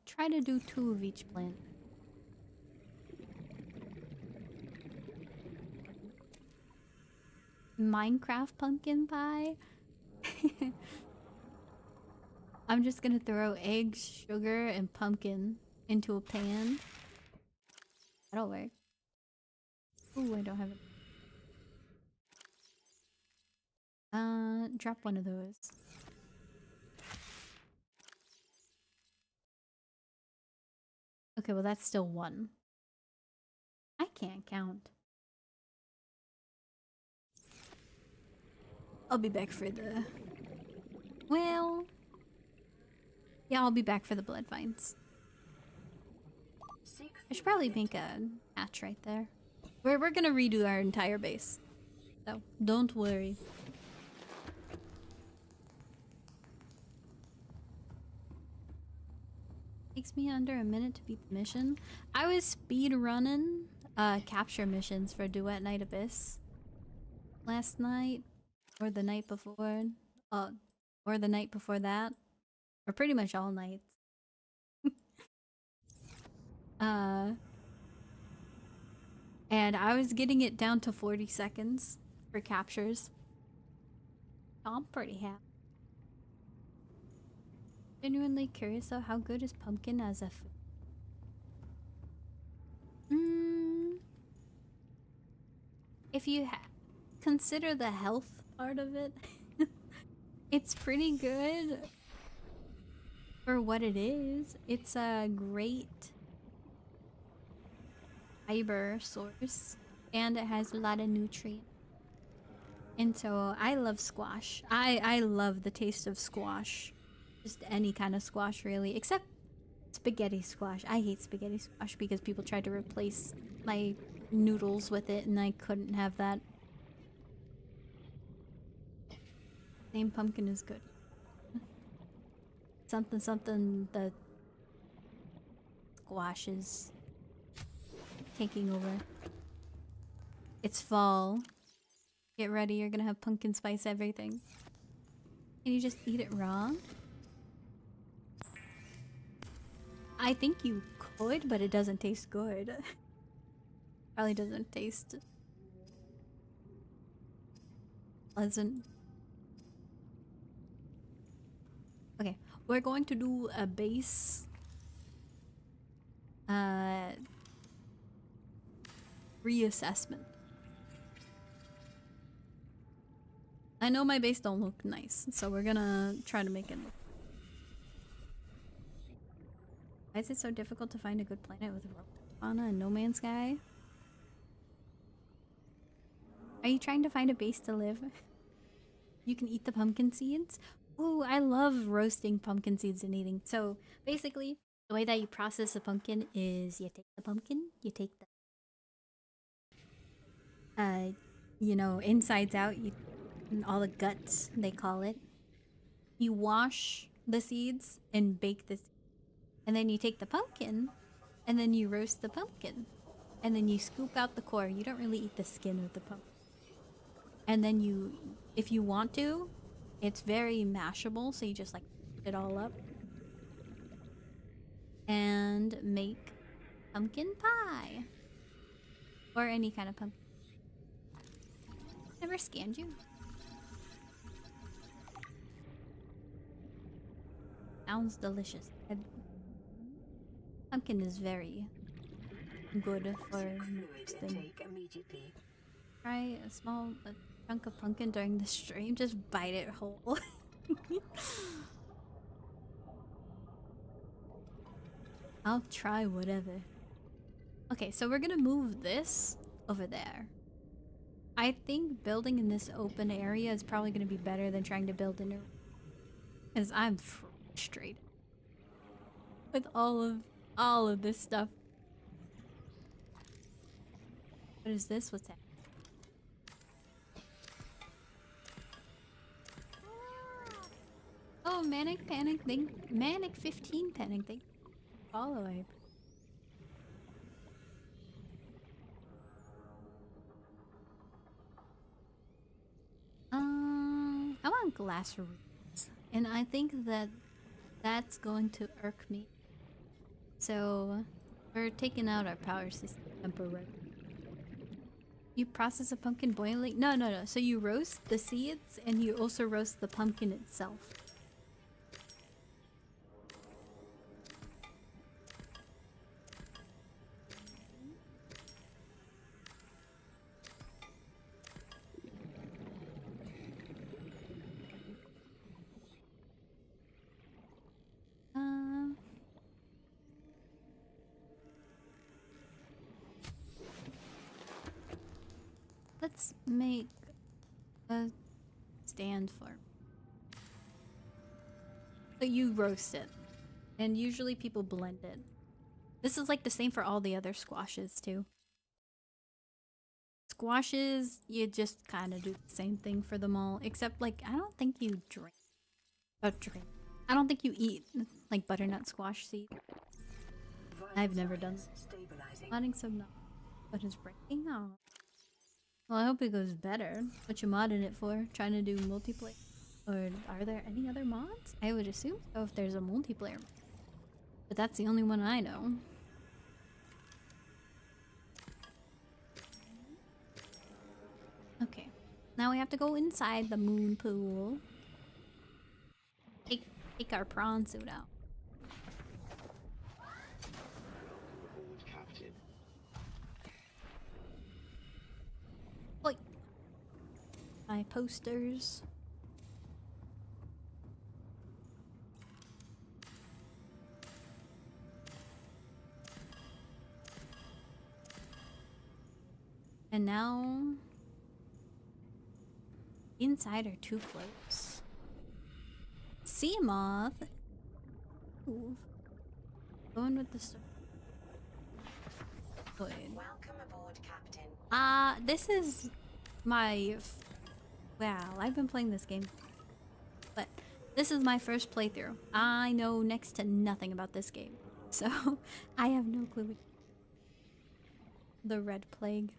Try to do 2 of each plant. Minecraft pumpkin pie? I'm just gonna throw eggs, sugar, and pumpkin into a pan. That'll work. Ooh, I don't have it. Drop one of those. Okay, well that's still 1. I can't count. I'll be back for the... Well... Yeah, I'll be back for the blood vines. I should probably make a hatch right there. We're gonna redo our entire base. So, don't worry. Takes me under a minute to beat the mission. I was speed running capture missions for Duet Night Abyss last night. Or the night before. Or the night before that. Or pretty much all nights. And I was getting it down to 40 seconds for captures. So I'm pretty happy. Genuinely curious though, how good is pumpkin as a food? If you consider the health part of it, it's pretty good for what it is. It's a great fiber source and it has a lot of nutrients. And so I love squash. I love the taste of squash. Just any kind of squash really, except spaghetti squash. I hate spaghetti squash because people tried to replace my noodles with it and I couldn't have that. Name pumpkin is good. Something the squash is taking over. It's fall. Get ready, you're gonna have pumpkin spice everything. Can you just eat it raw? I think you could, but it doesn't taste good. Probably doesn't taste pleasant. Okay, we're going to do a base reassessment. I know my base don't look nice, so we're gonna try to make it look. Why is it so difficult to find a good planet with fauna and No Man's Sky? Are you trying to find a base to live? You can eat the pumpkin seeds? Ooh, I love roasting pumpkin seeds and eating. So basically, the way that you process a pumpkin is you take the pumpkin, you take the you know, insides out, and all the guts, they call it. You wash the seeds and bake the seeds. And then you take the pumpkin, and then you roast the pumpkin. And then you scoop out the core. You don't really eat the skin of the pumpkin. And then you, if you want to, it's very mashable, so you just like it all up. And make pumpkin pie. Or any kind of pumpkin. Never scanned you. Sounds delicious. Pumpkin is very good for roasting. Try a small chunk of pumpkin during the stream. Just bite it whole. I'll try whatever. Okay, so we're gonna move this over there. I think building in this open area is probably gonna be better than trying to build in a... Because I'm frustrated with all of this stuff. What is this? What's that? Oh, Manic Panic thing. Manic 15 Panic thing. Follow it. I want glass roots, and I think that that's going to irk me. So we're taking out our power system temporarily. You process a pumpkin boiling? No. So you roast the seeds and you also roast the pumpkin itself. Let's make a stand for. So you roast it, and usually people blend it. This is like the same for all the other squashes too. Squashes, you just kind of do the same thing for them all, except like I don't think you drink. I don't think you eat like butternut squash seed. I've never done. Modding some, but it's breaking off. Well, I hope it goes better. What you modding it for? Trying to do multiplayer? Or are there any other mods? I would assume so if there's a multiplayer. But that's the only one I know. Okay. Now we have to go inside the moon pool. Take our prawn suit out. Oi! My posters. And now inside are two clothes. Sea moth. Ooh. Going with the story. Welcome aboard, Captain. This is my wow, I've been playing this game. But this is my first playthrough. I know next to nothing about this game. So I have no clue. The Red Plague.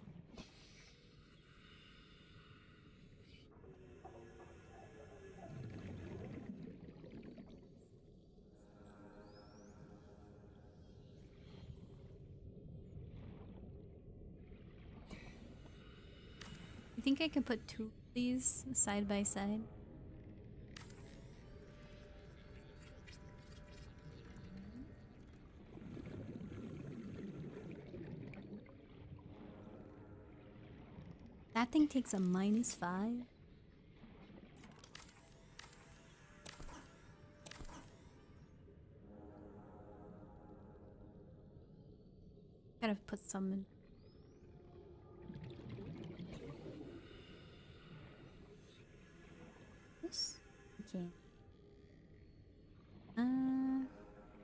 You think I could put two of these side by side? That thing takes a -5. Gotta put some in. This? Okay.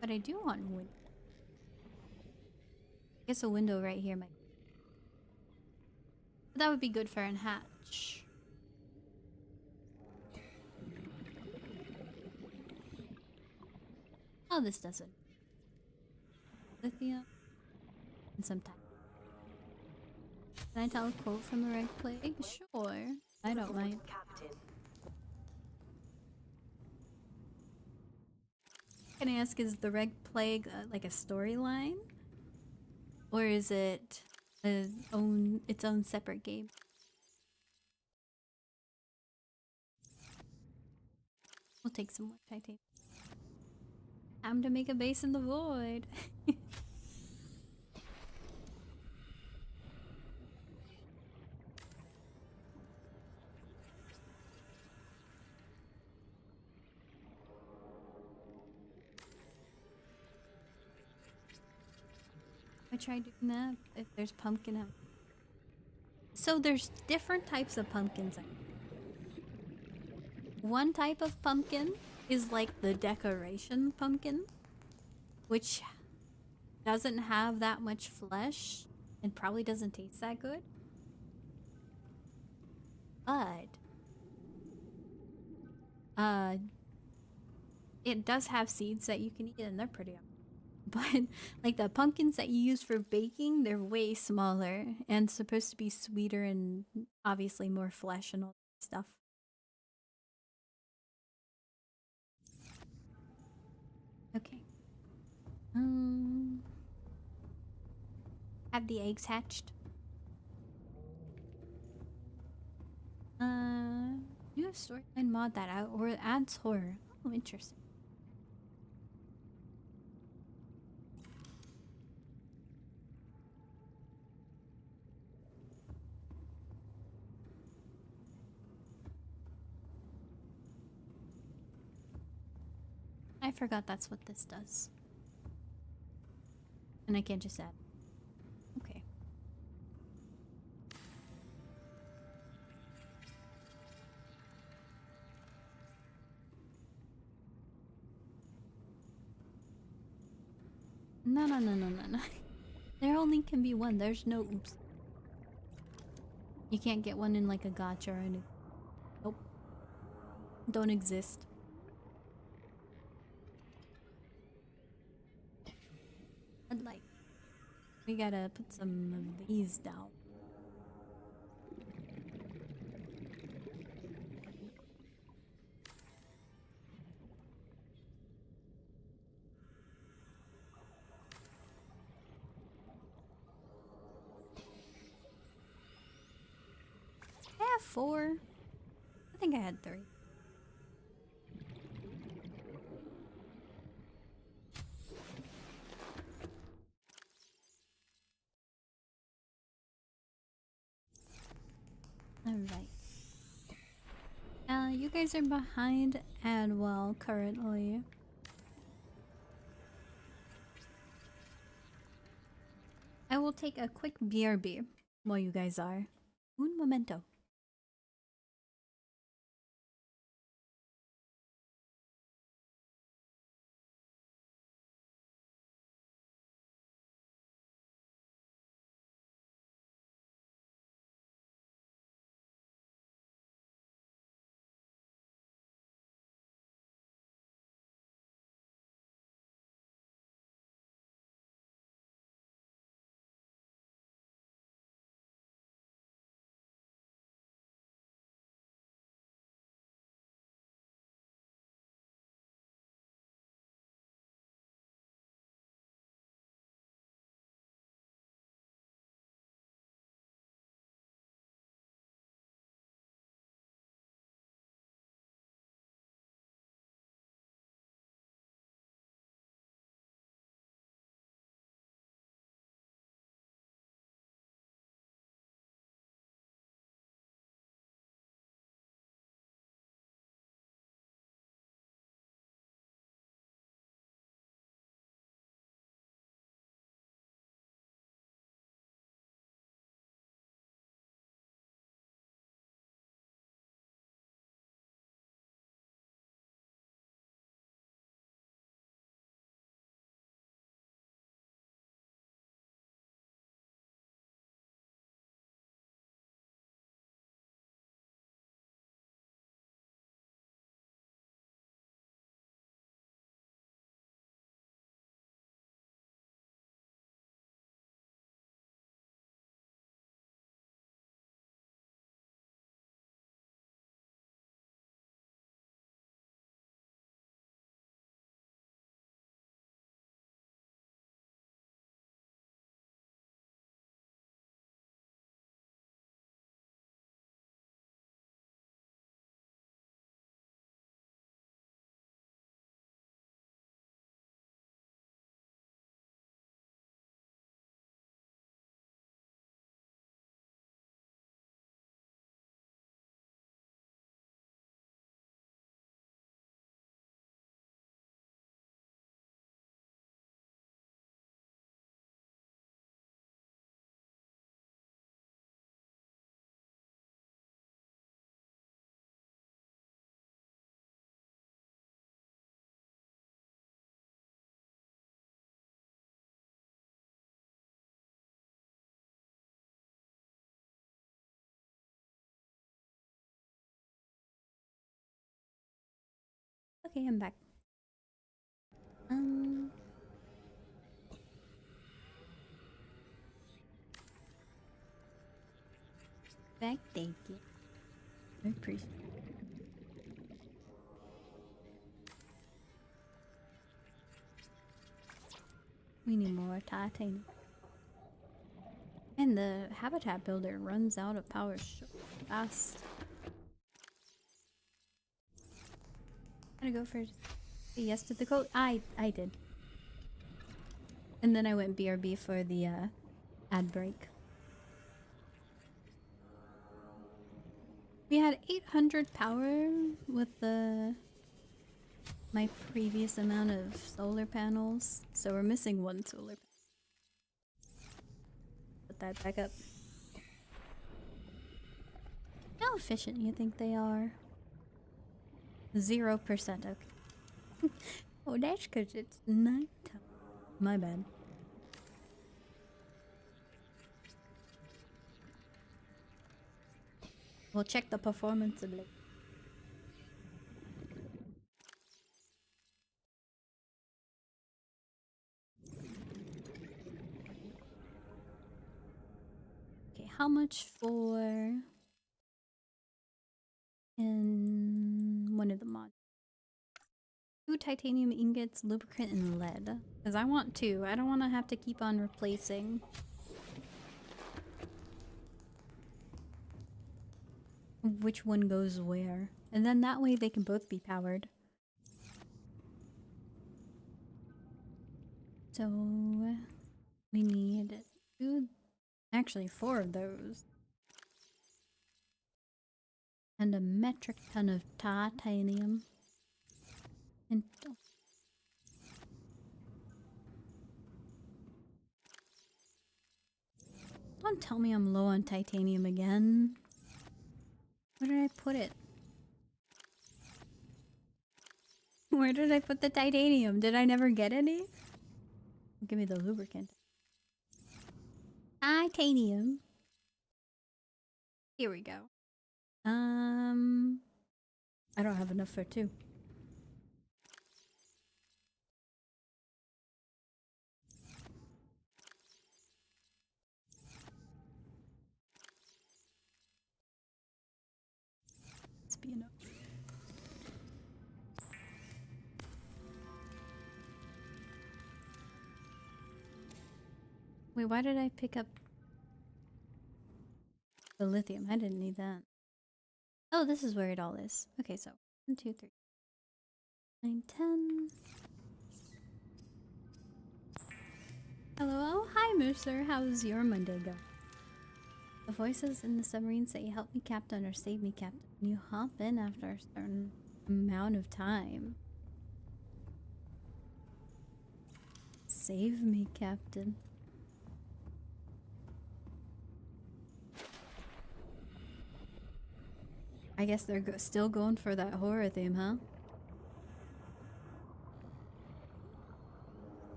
But I do want wood. I guess a window right here might. But that would be good for an hatch. Oh, this doesn't. Lithium. And some time. Can I tell a quote from the Red Plague? Sure. I don't mind. Captain. Can I ask, is the Red Plague like a storyline? Or is it its own separate game? We'll take some more titanium. Time to make a base in the void. I tried doing that if there's pumpkin out. So there's different types of pumpkins. One type of pumpkin is like the decoration pumpkin, which doesn't have that much flesh and probably doesn't taste that good. But it does have seeds that you can eat and they're pretty. But like the pumpkins that you use for baking, they're way smaller and supposed to be sweeter and obviously more flesh and all that stuff. Okay. Have the eggs hatched? Do a storyline mod that out or it adds horror. Oh, interesting. I forgot that's what this does. And I can't just add. Okay. No. There only can be one. There's no oops. You can't get one in like a gacha or anything. Nope. Don't exist. I'd like. We gotta put some of these down. I have 4. I think I had 3. Alright. You guys are behind Adwell currently. I will take a quick BRB while you guys are. Un momento. Okay, I'm back. Back, thank you. I appreciate it. We need more titanium. And the habitat builder runs out of power so fast. I'm gonna go for yes to the code. I did. And then I went BRB for the ad break. We had 800 power with my previous amount of solar panels, so we're missing one solar panel. Put that back up. How efficient you think they are? 0%, okay. Oh, that's because it's nighttime. My bad. We'll check the performance of it. Okay, how much for in one of the mods? 2 titanium ingots, lubricant, and lead. Because I want 2. I don't want to have to keep on replacing. Which one goes where. And then that way they can both be powered. So we need 2, actually 4 of those. And a metric ton of titanium. And don't tell me I'm low on titanium again. Where did I put it? Where did I put the titanium? Did I never get any? Give me the lubricant. Titanium. Here we go. I don't have enough for 2. Let's be enough. Wait, why did I pick up the lithium? I didn't need that. Oh, this is where it all is. Okay, so 1, 2, 3, 9, 10. Hello, oh, hi, Mooser. How's your Monday going? The voices in the submarine say, "Help me, Captain," or "Save me, Captain." You hop in after a certain amount of time. Save me, Captain. I guess they're still going for that horror theme, huh?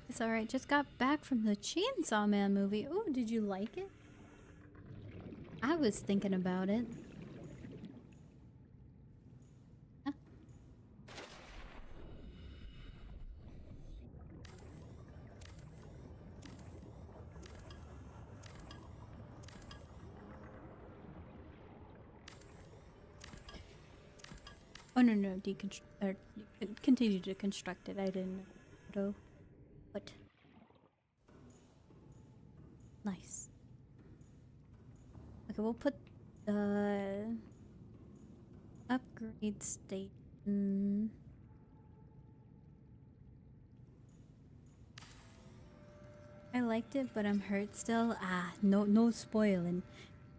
It's alright, just got back from the Chainsaw Man movie. Oh, did you like it? I was thinking about it. Huh? Oh no, continue to construct it. I didn't know. What? Nice. Okay, we'll put the upgrade station. I liked it, but I'm hurt still. No spoiling.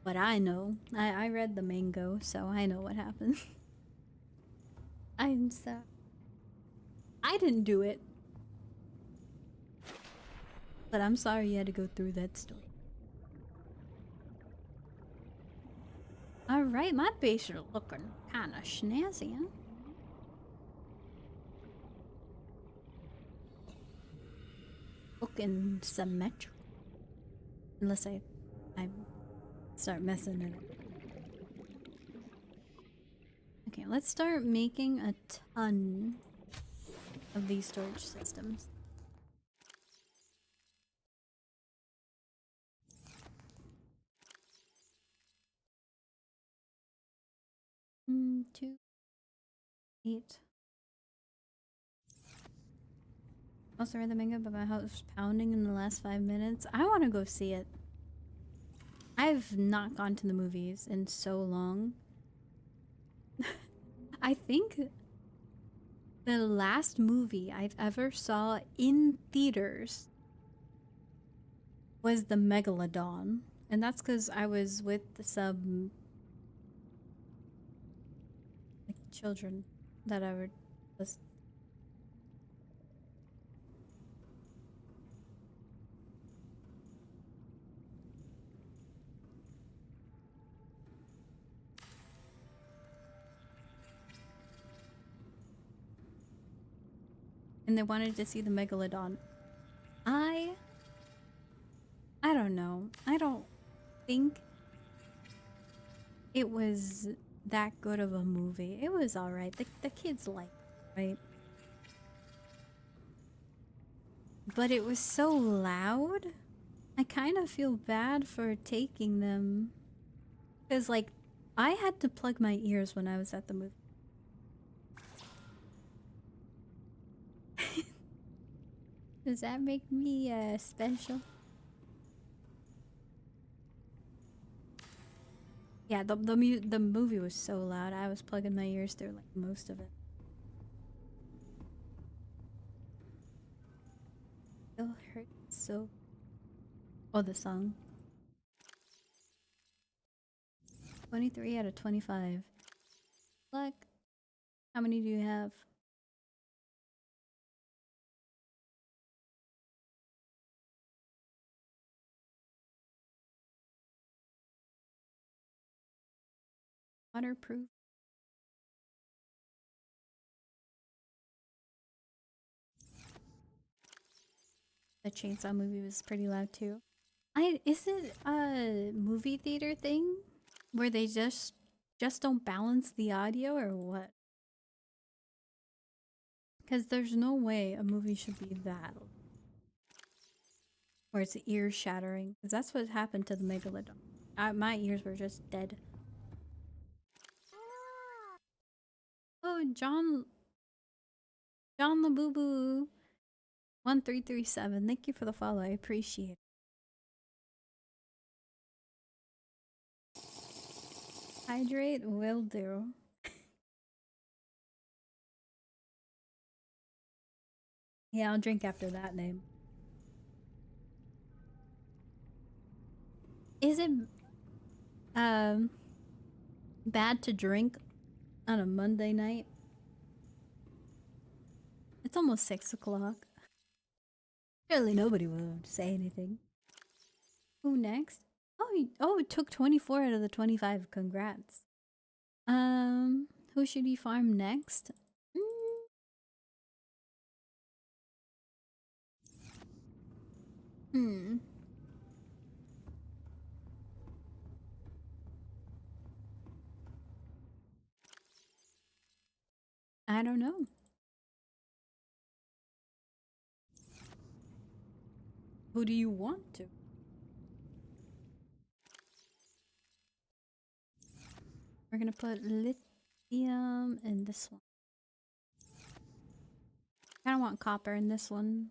But I know. I read the mango, so I know what happens. I'm so. I didn't do it. But I'm sorry you had to go through that story. Alright, my base are looking kinda snazzy, huh? Looking symmetrical. Unless I start messing it up. let's start making a ton of these storage systems. Two, 8. Also read the manga, but my heart was pounding in the last 5 minutes. I want to go see it. I've not gone to the movies in so long. I think the last movie I've ever saw in theaters was the Megalodon. And that's because I was with some like, children that I was. And they wanted to see the Megalodon. I don't know. I don't think it was that good of a movie. It was alright. The kids liked it, right? But it was so loud. I kind of feel bad for taking them. Because, like, I had to plug my ears when I was at the movie. Does that make me special? Yeah, the movie was so loud. I was plugging my ears through like most of it. Still hurts so. Oh, the song. 23 out of 25. Luck. How many do you have? Waterproof. The Chainsaw movie was pretty loud too. Is it a movie theater thing where they just don't balance the audio or what? Because there's no way a movie should be that where it's ear shattering. Because that's what happened to the Megalodon. My ears were just dead. Oh, John Labubu 1337. Thank you for the follow. I appreciate it. Hydrate will do. Yeah, I'll drink after that name. Is it bad to drink on a Monday night? It's almost 6 o'clock. Surely nobody will say anything. Who next? Oh, it took 24 out of the 25. Congrats. Who should he farm next? I don't know. Who do you want to? We're gonna put lithium in this one. I don't want copper in this one.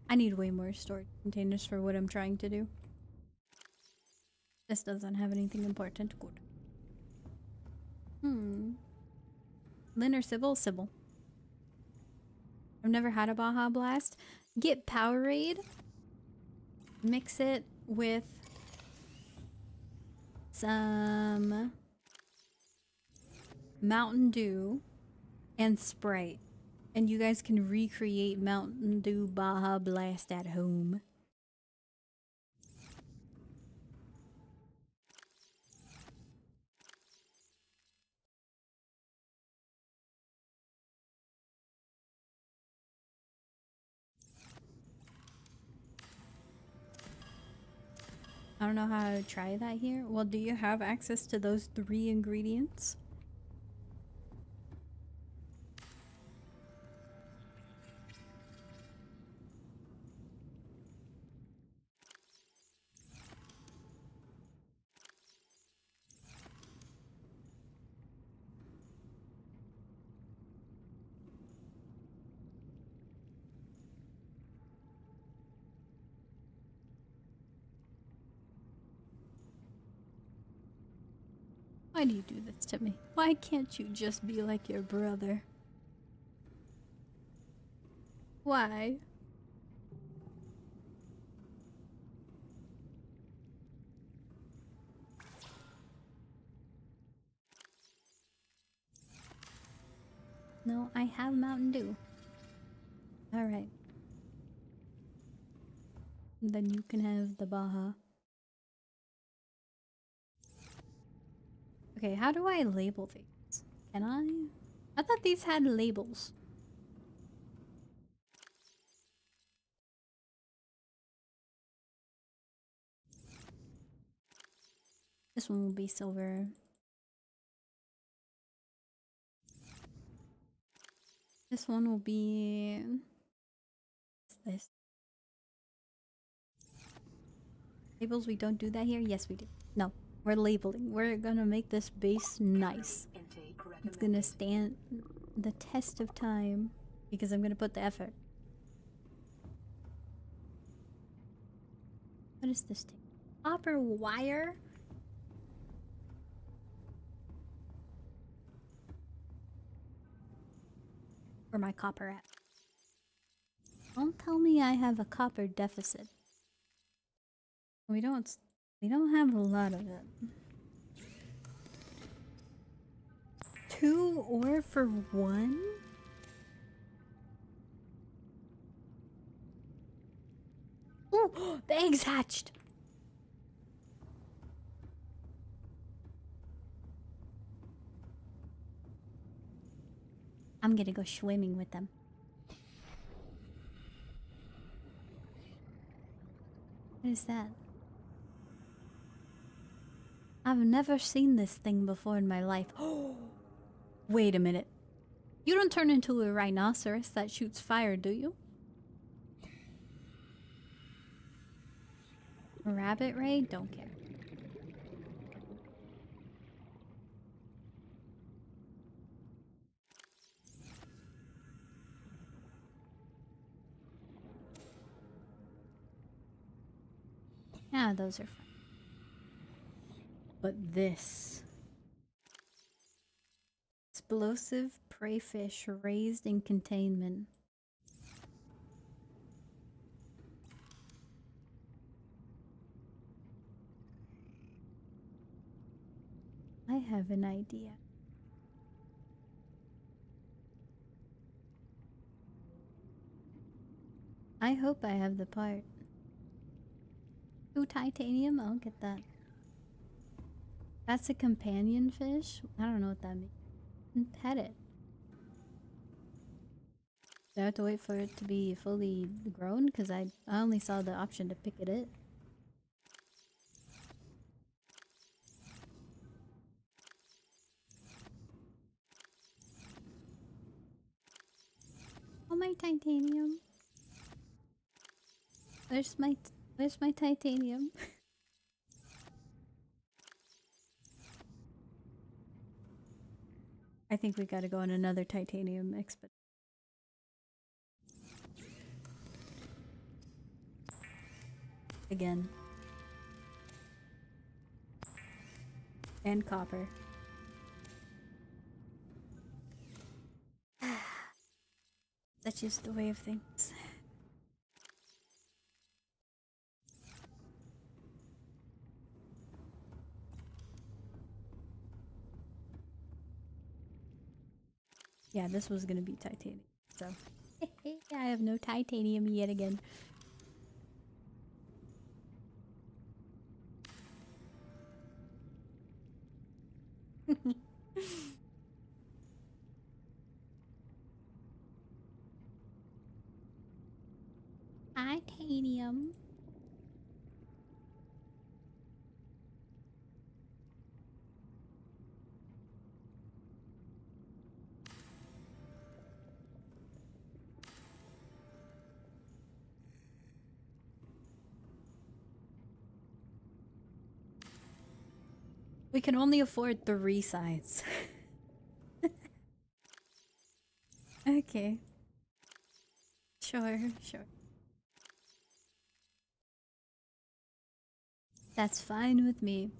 I need way more storage containers for what I'm trying to do. This doesn't have anything important. Good. Lynn or Sybil? Sybil. I've never had a Baja Blast. Get Powerade. Mix it with some Mountain Dew and Sprite. And you guys can recreate Mountain Dew Baja Blast at home. I don't know how to try that here. Well, do you have access to those 3 ingredients? Why do you do this to me? Why can't you just be like your brother? Why? No, I have Mountain Dew. Alright. Then you can have the Baja. Okay, how do I label these? Can I? I thought these had labels. This one will be silver. This one will be... What's this? Labels, we don't do that here? Yes, we do. No, we're labeling. We're gonna make this base nice. It's gonna stand the test of time because I'm gonna put the effort. What is this thing? Copper wire? Where my copper at? Don't tell me I have a copper deficit. We don't have a lot of it. 2 ore for 1? Ooh, the eggs hatched. I'm gonna go swimming with them. What is that? I've never seen this thing before in my life. Wait a minute. You don't turn into a rhinoceros that shoots fire, do you? Rabbit ray? Don't care. Yeah, those are fun. But this... Explosive prey fish raised in containment. I have an idea. I hope I have the part. 2 titanium? I'll get that. That's a companion fish? I don't know what that means. Pet it. Do I have to wait for it to be fully grown? Because I only saw the option to pick it. Oh, my titanium. Where's my titanium? I think we gotta go on another titanium expedition. Again. And copper. That's just the way of things. Yeah, this was gonna be titanium, so I have no titanium yet again. Titanium. We can only afford 3 sides. Okay. Sure, sure. That's fine with me.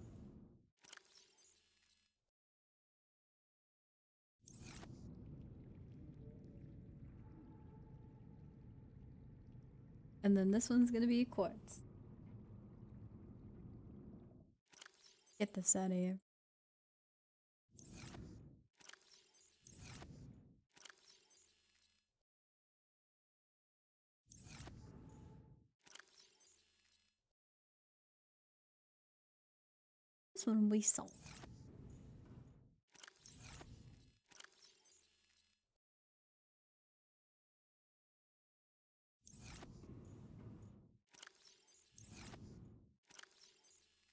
And then this one's gonna be quartz. Get this out of here. This one we sold.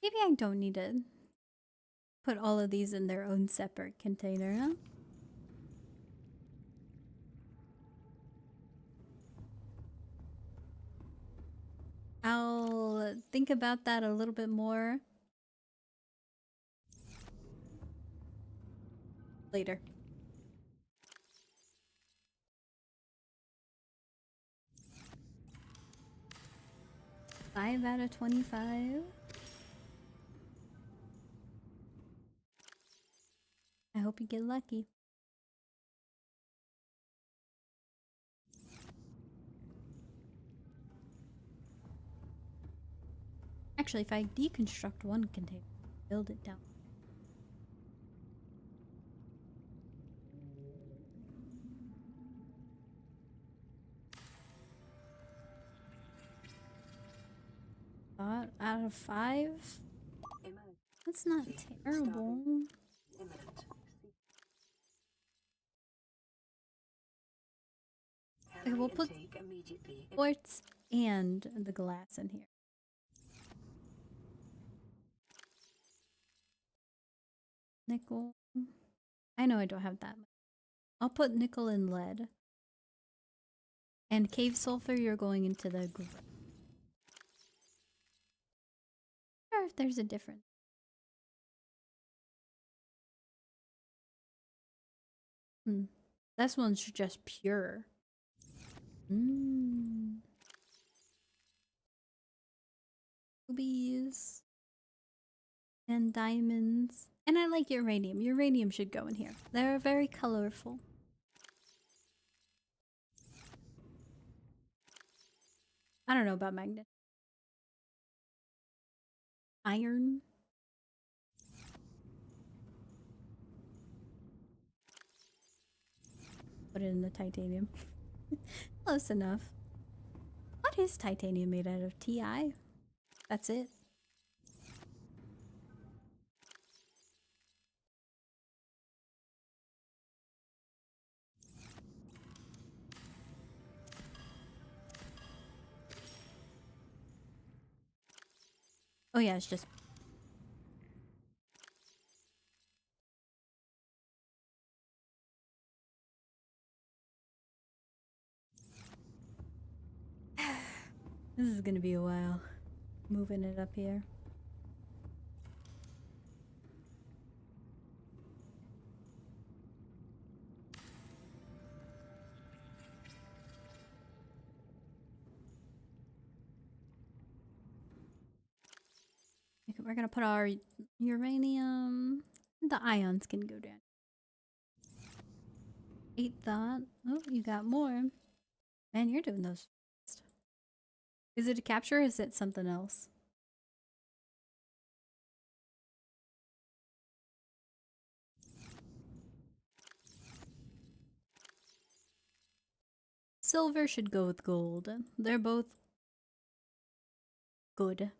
Maybe I don't need to put all of these in their own separate container, huh? I'll think about that a little bit more later. Five out of 25. I hope you get lucky. Actually, if I deconstruct one container, build it down. Out of 5? That's not terrible. Okay, we'll put quartz and the glass in here. Nickel. I know I don't have that much. I'll put nickel and lead. And cave sulfur, you're going into the group. I wonder if there's a difference. This one's just pure. Rubies. And diamonds. And I like uranium. Uranium should go in here. They're very colorful. I don't know about magnet. Iron. Put it in the titanium. Close enough. What is titanium made out of? TI? That's it. Oh yeah, it's just... This is gonna be a while. Moving it up here. Okay, we're gonna put our uranium. The ions can go down. 8 thought. Oh, you got more. Man, you're doing those fast. Is it a capture or is it something else? Silver should go with gold. They're both good.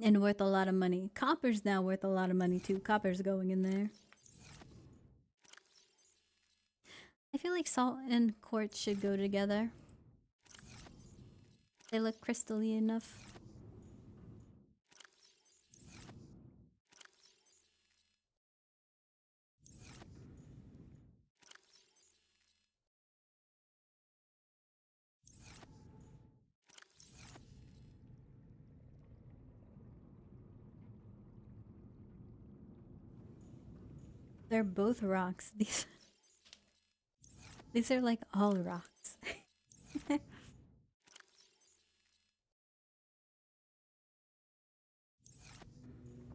And worth a lot of money. Copper's now worth a lot of money too. Copper's going in there. I feel like salt and quartz should go together. They look crystally enough. They're both rocks. These are like all rocks.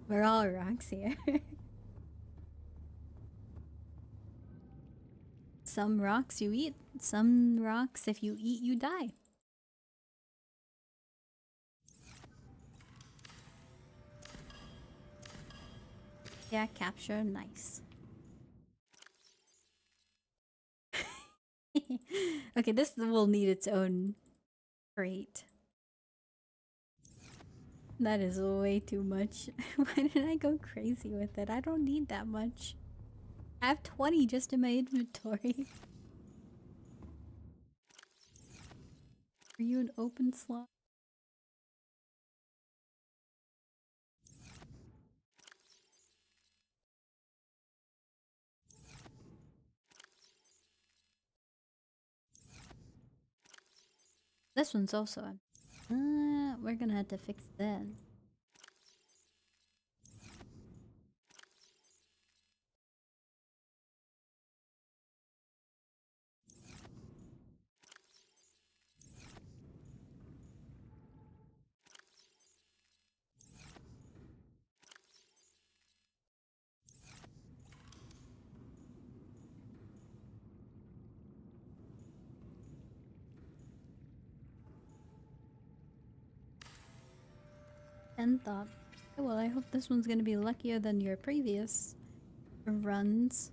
We're all rocks here. Some rocks you eat, some rocks if you eat you die. Yeah, capture, nice. Okay, this will need its own crate. That is way too much. Why did I go crazy with it? I don't need that much. I have 20 just in my inventory. Are you an open slot? This one's also on. We're gonna have to fix that. And thought, oh, well, I hope this one's gonna be luckier than your previous runs.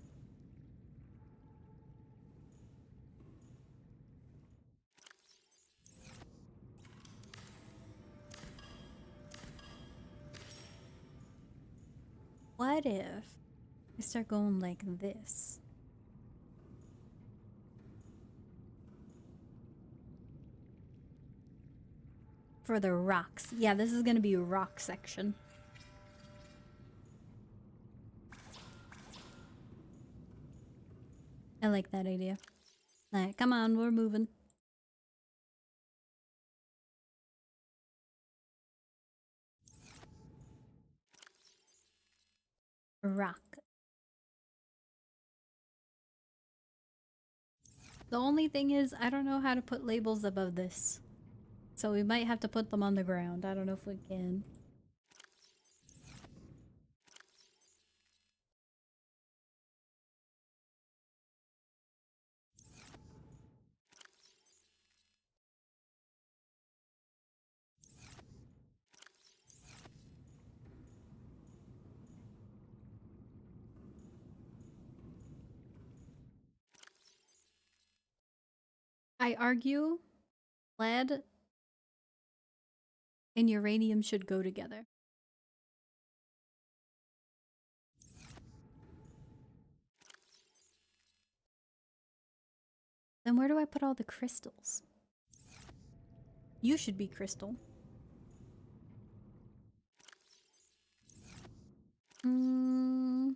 What if I start going like this? For the rocks. Yeah, this is gonna be a rock section. I like that idea. Alright, come on, we're moving. Rock. The only thing is, I don't know how to put labels above this. So we might have to put them on the ground. I don't know if we can. I argue lead and uranium should go together. Then where do I put all the crystals? You should be crystal. Hmm.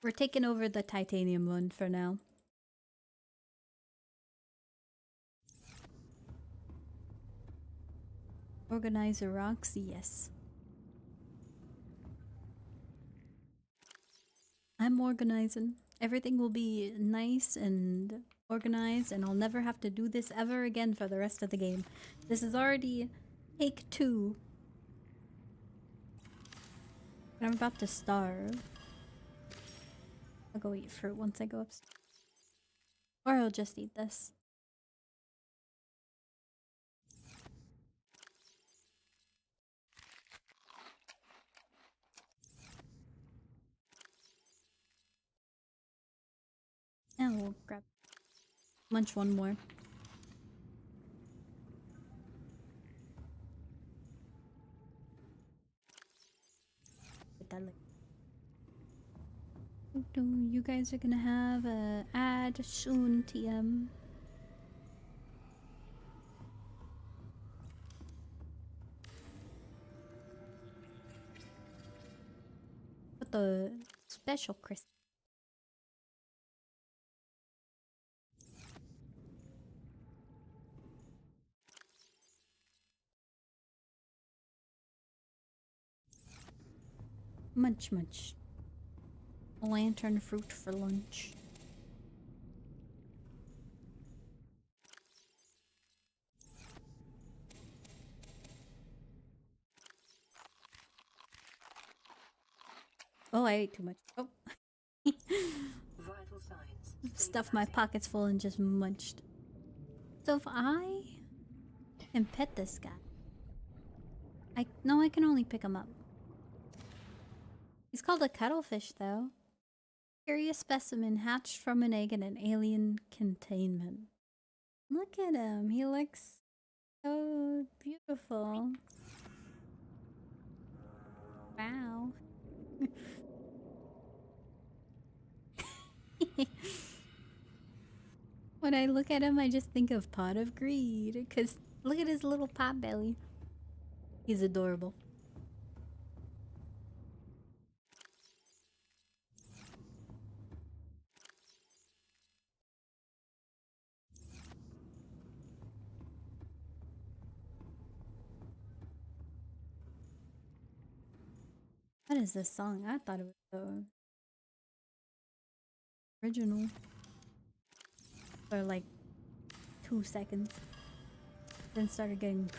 We're taking over the titanium one for now. Organizer rocks, yes. I'm organizing. Everything will be nice and organized, and I'll never have to do this ever again for the rest of the game. This is already take 2. But I'm about to starve. I'll go eat fruit once I go upstairs. Or I'll just eat this. And we'll grab munch one more. Get that lick. You guys are gonna have a ad soon, TM. But the special crystal. Munch munch. Lantern fruit for lunch. Oh, I ate too much. Oh. Vital signs. Stuffed my stabilizing. pockets full and just munched. So if I can pet this guy, I can only pick him up. He's called a cuttlefish, though. Curious specimen hatched from an egg in an alien containment. Look at him. He looks so beautiful. Wow. When I look at him, I just think of Pot of Greed. Because look at his little pot belly. He's adorable. What is this song? I thought it was the original. For like 2 seconds. Then started getting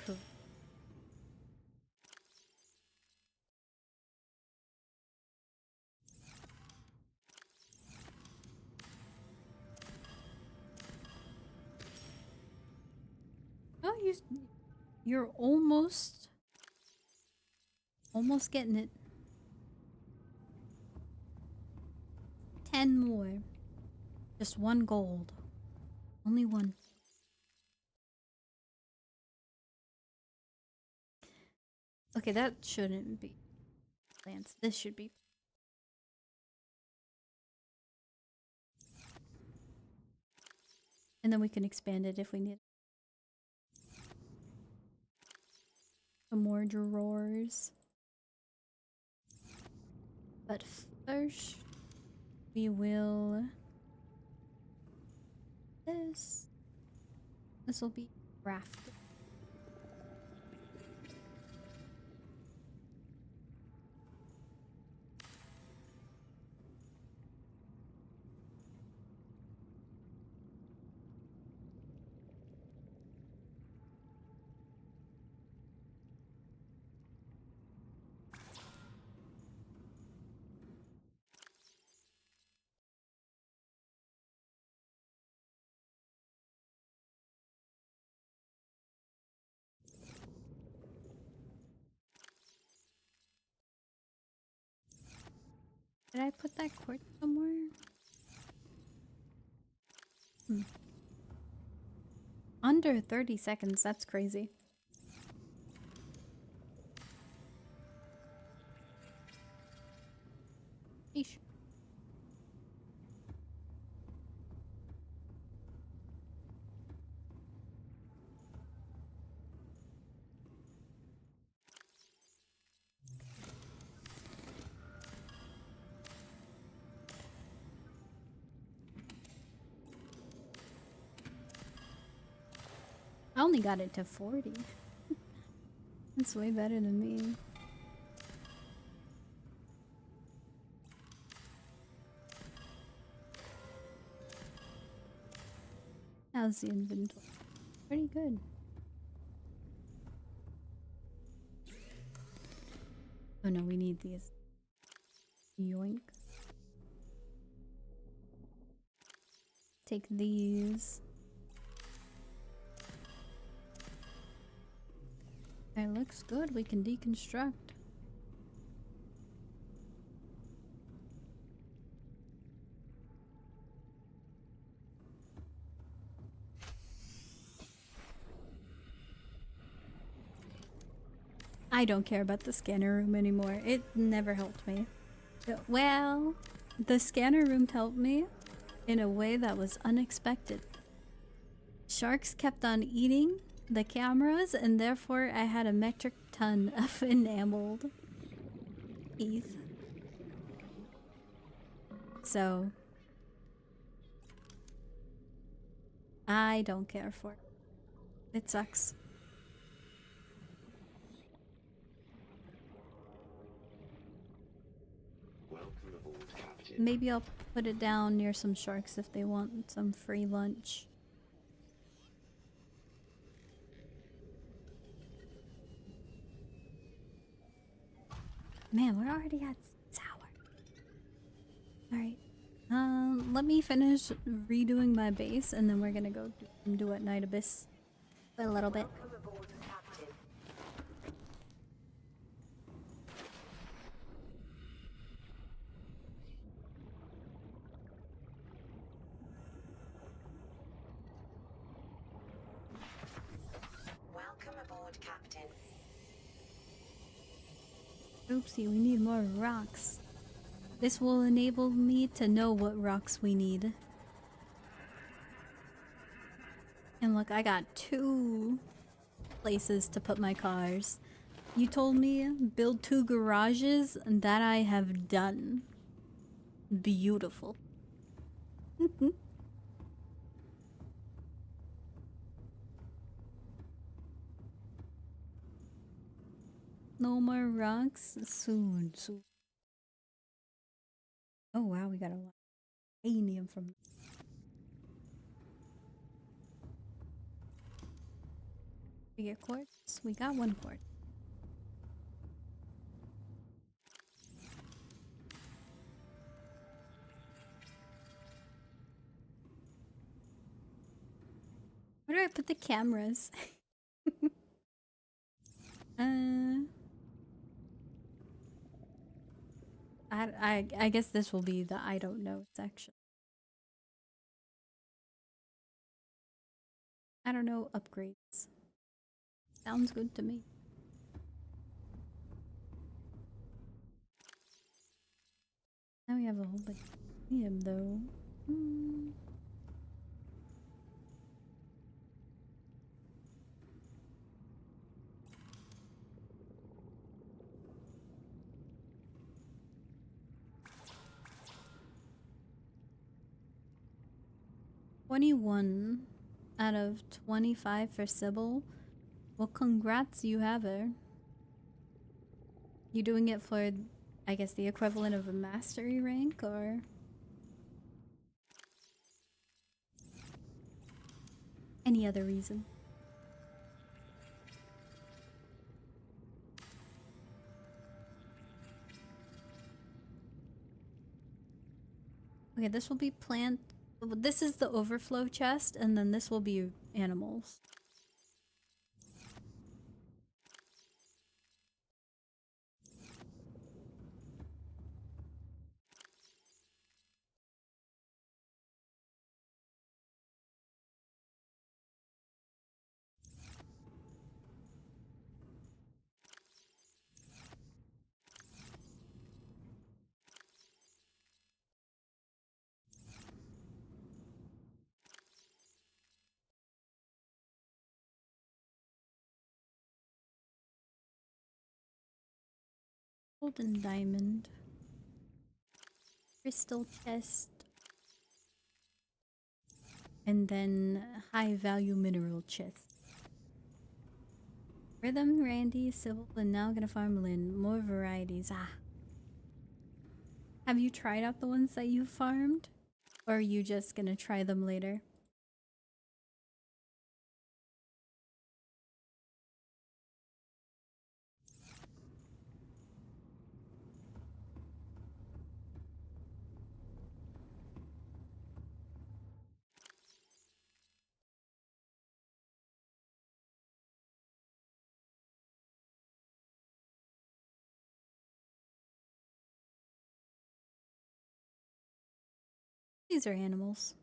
Oh, you're almost getting it. 10 more. Just 1 gold. Only 1. Okay, that shouldn't be plants. This should be. And then we can expand it if we need. Some more drawers. But first, we will. This will be crafted. Did I put that quartz somewhere? Under 30 seconds, that's crazy. Eesh. I only got it to 40. That's way better than me. How's the inventory? Pretty good. Oh no, we need these. Yoink. Take these. It looks good. We can deconstruct. I don't care about the scanner room anymore. It never helped me. Well, the scanner room helped me in a way that was unexpected. Sharks kept on eating the cameras, and therefore I had a metric ton of enameled teeth. So I don't care for it. It sucks. Welcome aboard, Captain. Maybe I'll put it down near some sharks if they want some free lunch. Man, we're already at sour. Alright. Let me finish redoing my base and then we're gonna go do at Night Abyss for a little bit. Welcome aboard, Captain. Welcome aboard, Captain. Oopsie, we need more rocks. This will enable me to know what rocks we need. And look, I got 2 places to put my cars. You told me build 2 garages, and that I have done. Beautiful. No more rocks? Soon. Oh wow, we got a lot of uranium from... We get quartz? We got 1 quartz. Where do I put the cameras? I guess this will be the I don't know section. I don't know upgrades. Sounds good to me. Now we have a whole bunch of helium though. 21 out of 25 for Sybil. Well, congrats, you have her. You doing it for, I guess, the equivalent of a mastery rank, or? Any other reason? Okay, this will be plant. This is the overflow chest, and then this will be animals. Golden diamond. Crystal chest. And then high value mineral chest. Rhythm, Randy, Sybil, and now gonna farm Lynn. More varieties. Ah. Have you tried out the ones that you farmed? Or are you just gonna try them later? These are animals.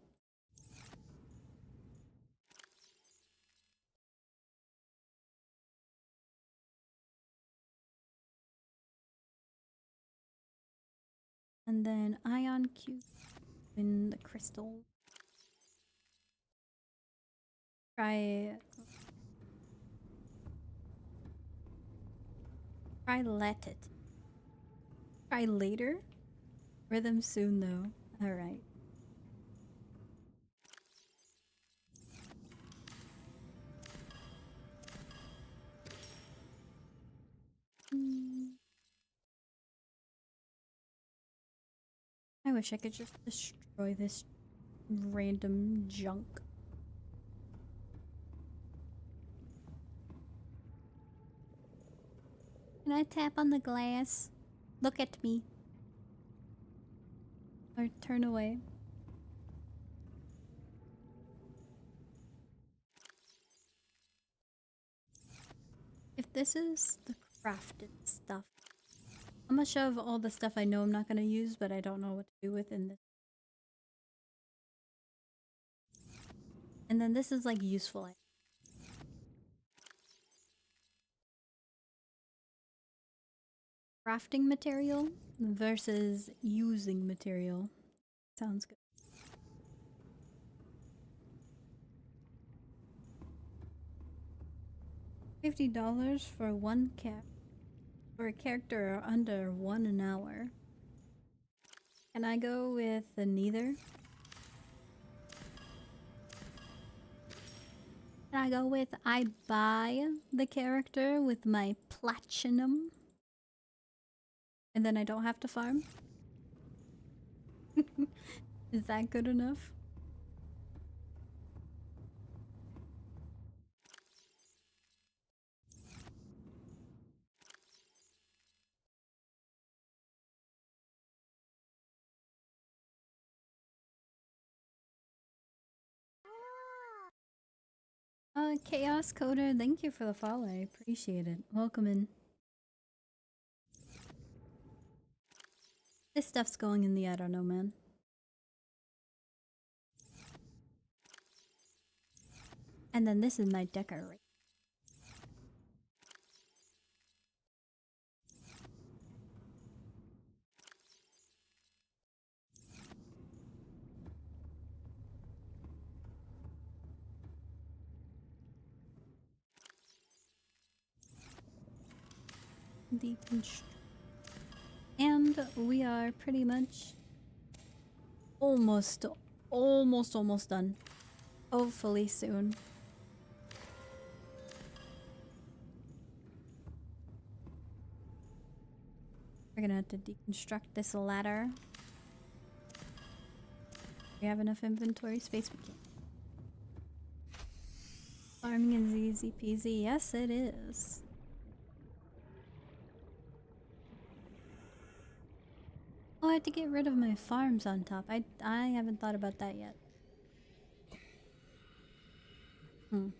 And then ion cube in the crystal. Try let it. Try later? Rhythm soon though. Alright. I wish I could just destroy this random junk. Can I tap on the glass? Look at me. Or turn away. If this is the crafted stuff, I'm gonna shove all the stuff I know I'm not gonna use, but I don't know what to do with in this. And then this is like useful. Crafting material versus using material. Sounds good. $50 for one for a character under 1 an hour. Can I go with neither? Can I go with I buy the character with my platinum? And then I don't have to farm? Is that good enough? Chaos Coder, thank you for the follow. I appreciate it. Welcome in. This stuff's going in the I don't know, man. And then this is my decorate. Deconstruct. And we are pretty much almost done. Hopefully soon. We're gonna have to deconstruct this ladder. We have enough inventory space, we can. Farming is easy peasy. Yes, it is. Oh, I have to get rid of my farms on top. I haven't thought about that yet. I'm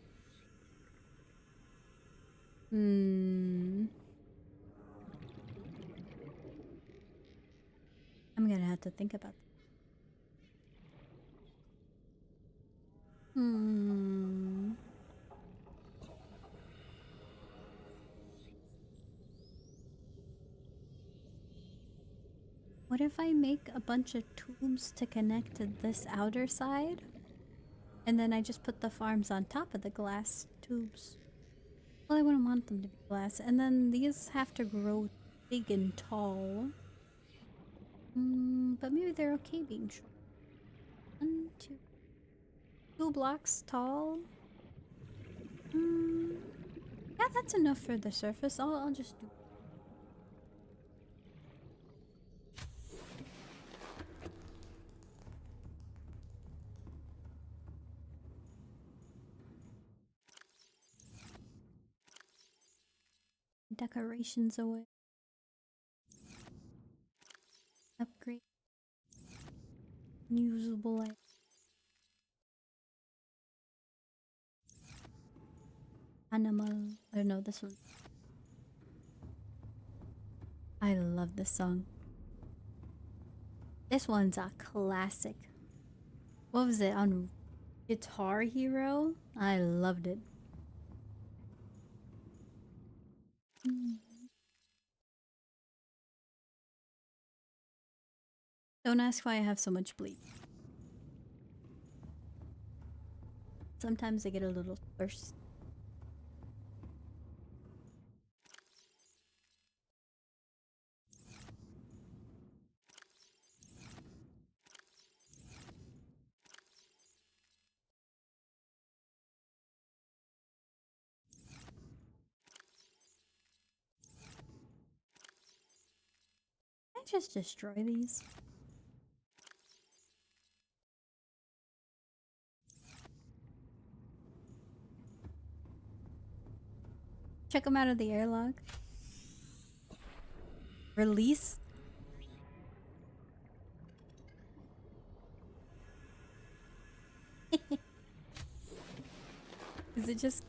gonna have to think about that. What if I make a bunch of tubes to connect to this outer side? And then I just put the farms on top of the glass tubes. Well, I wouldn't want them to be glass. And then these have to grow big and tall. But maybe they're okay being short. 1, 2. 2 blocks tall. Yeah, that's enough for the surface. I'll just do. Decorations away. Upgrade. Usable light. Animal. Or no, this one. I love this song. This one's a classic. What was it on Guitar Hero? I loved it. Don't ask why I have so much bleed. Sometimes I get a little thirsty. Can I just destroy these? Check them out of the airlock. Release. Is it just...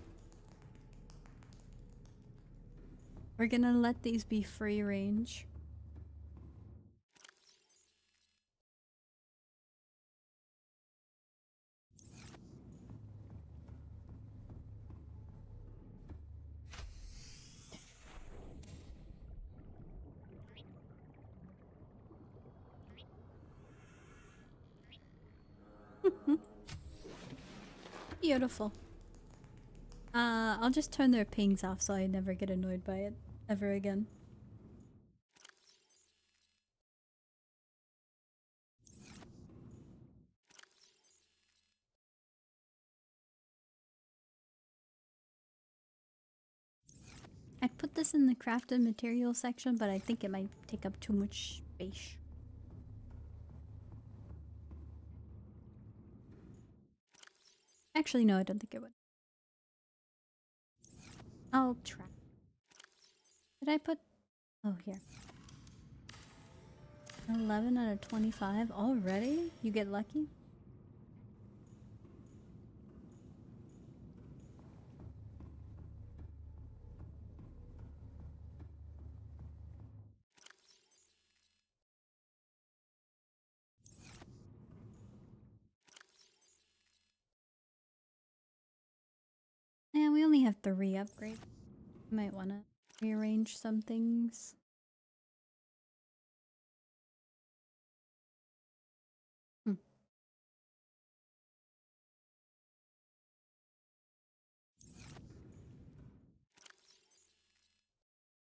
We're gonna let these be free range. Beautiful. I'll just turn their pings off so I never get annoyed by it ever again. I'd put this in the crafted material section, but I think it might take up too much space. Actually, no, I don't think it would. I'll try. Did I put... Oh, here. 11 out of 25 already? You get lucky? Yeah, we only have 3 upgrades. Might want to rearrange some things.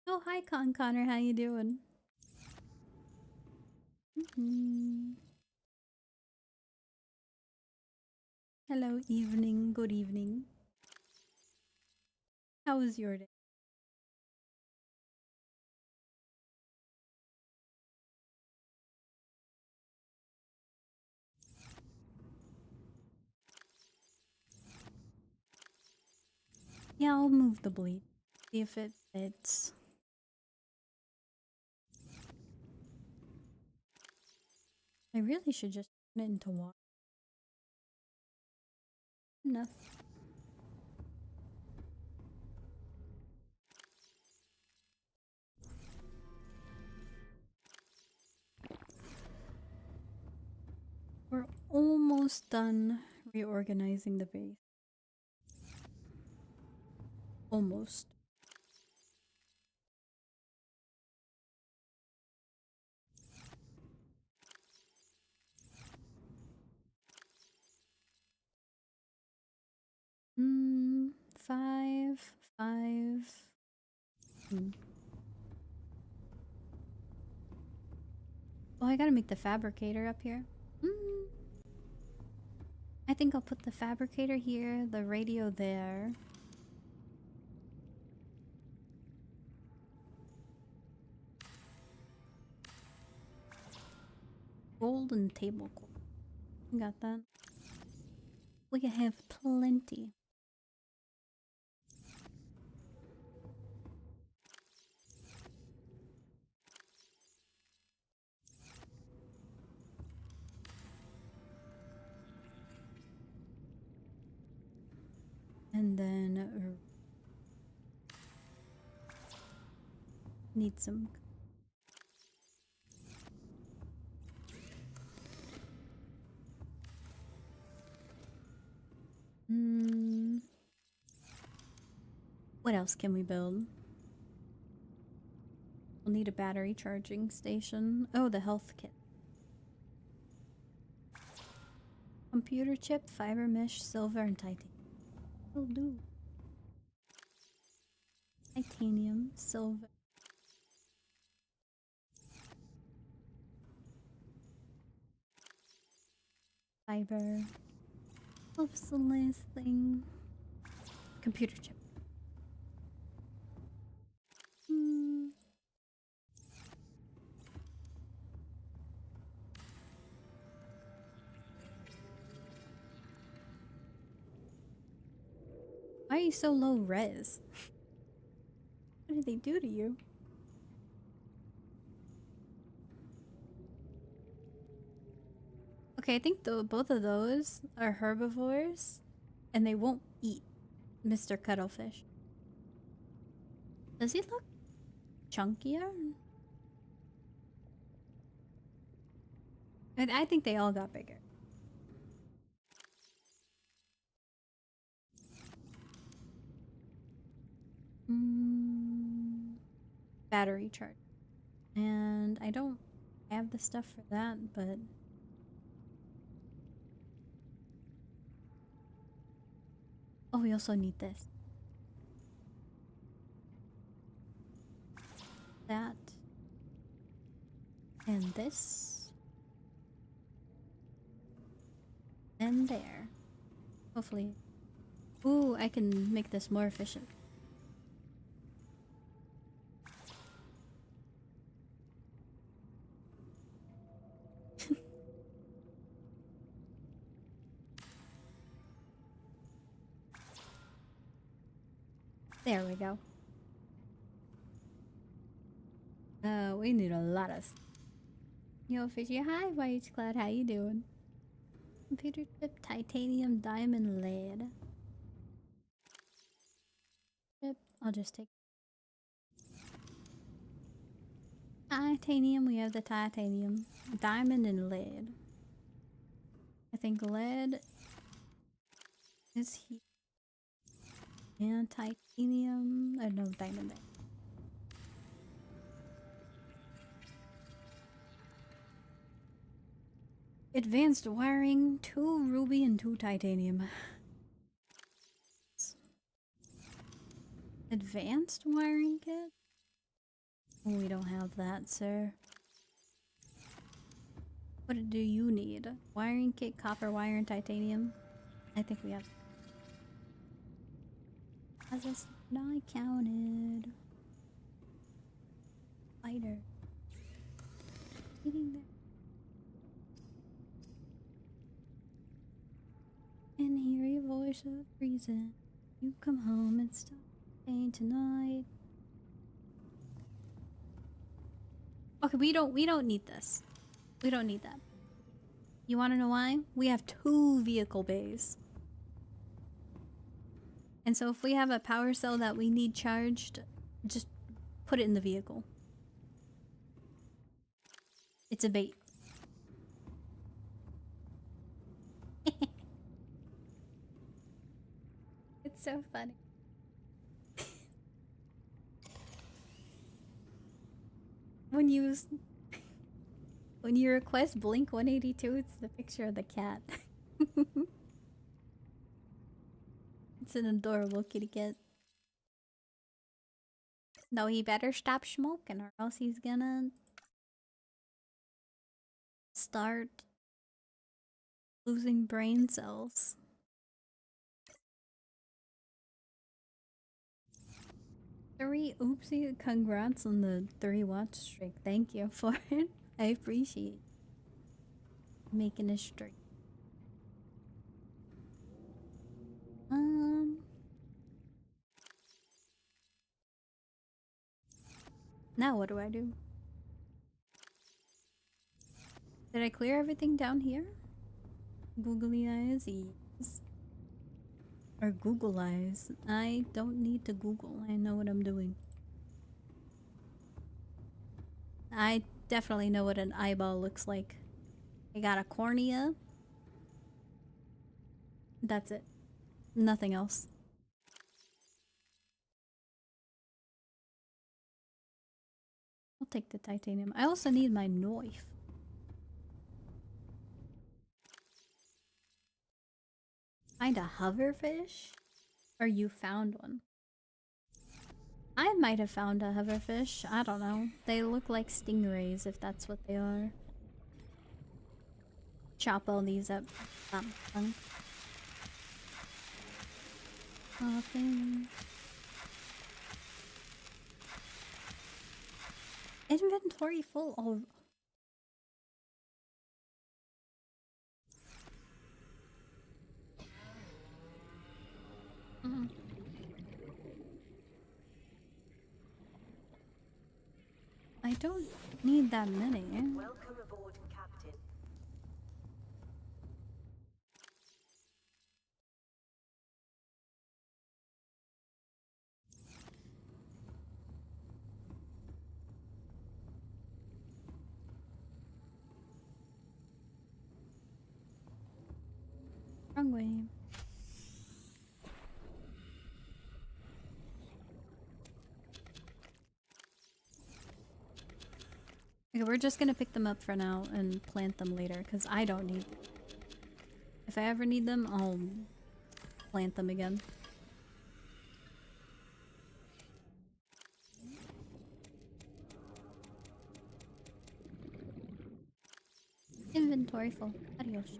Oh, hi Connor, how you doing? Hello, evening, good evening. How was your day? Yeah, I'll move the bleed. See if it fits. I really should just turn it into water. Enough. We're almost done reorganizing the base. Almost. Five. Oh, I gotta make the fabricator up here. I think I'll put the fabricator here, the radio there. Golden tablecloth. Got that. We have plenty. And then need some. What else can we build? We'll need a battery charging station. Oh, the health kit. Computer chip, fiber mesh, silver, and titanium. Will do. Titanium, silver. Fiber. What's the last thing? Computer chip. Why are you so low res? What did they do to you? Okay, I think both of those are herbivores, and they won't eat Mr. Cuttlefish. Does he look chunkier? I think they all got bigger. Battery charge. And I don't have the stuff for that, but... Oh, we also need this. That. And this. And there. Hopefully. Ooh, I can make this more efficient. There we go. We need a lot of... Yo, Fishy, hi, White Cloud, how you doing? Computer chip, titanium, diamond, lead. Chip, I'll just take... Titanium, we have the titanium. Diamond and lead. I think lead is here. And titanium, or no, diamond there. Advanced wiring, 2 ruby and 2 titanium. Advanced wiring kit? Oh, we don't have that, sir. What do you need? Wiring kit, copper wire, and titanium? I think we have. I just not counted. Spider. Eating there. And hear your voice of reason. You come home and stop staying tonight. Okay, we don't need this. We don't need that. You wanna know why? We have 2 vehicle bays. And so if we have a power cell that we need charged, just put it in the vehicle. It's a bait. It's so funny. When you request Blink 182, it's the picture of the cat. It's an adorable kitty cat. No, he better stop smoking or else he's gonna start losing brain cells. Oopsie, congrats on the 3 watch streak. Thank you for it. I appreciate making a streak. Now what do I do? Did I clear everything down here? Googly eyes, yes. Or Google eyes. I don't need to Google. I know what I'm doing. I definitely know what an eyeball looks like. I got a cornea. That's it. Nothing else. I'll take the titanium. I also need my knife. Find a hoverfish? Or you found one? I might have found a hoverfish. I don't know. They look like stingrays if that's what they are. Chop all these up. Popping. Inventory full. Oh. don't need that many. Welcome aboard, Captain. Wrong way. Okay, we're just gonna pick them up for now and plant them later, because I don't need them. If I ever need them, I'll plant them again. Inventory full. Adios.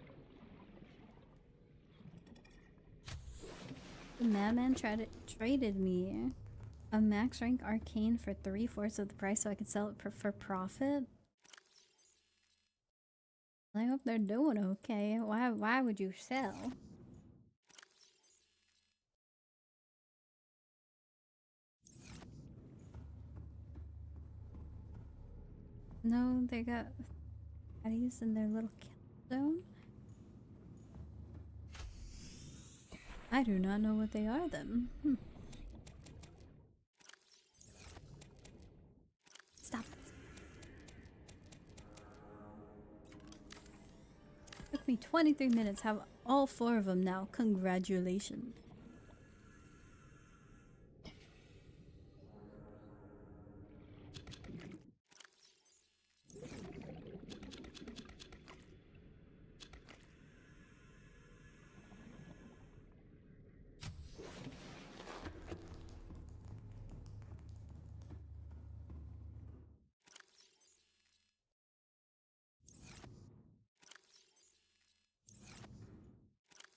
The madman traded me a max rank arcane for 3/4 of the price so I could sell it for profit. I hope they're doing okay. Why would you sell? No, they got patties in their little kill zone. I do not know what they are then. Stop it. Took me 23 minutes, have all 4 of them now. Congratulations.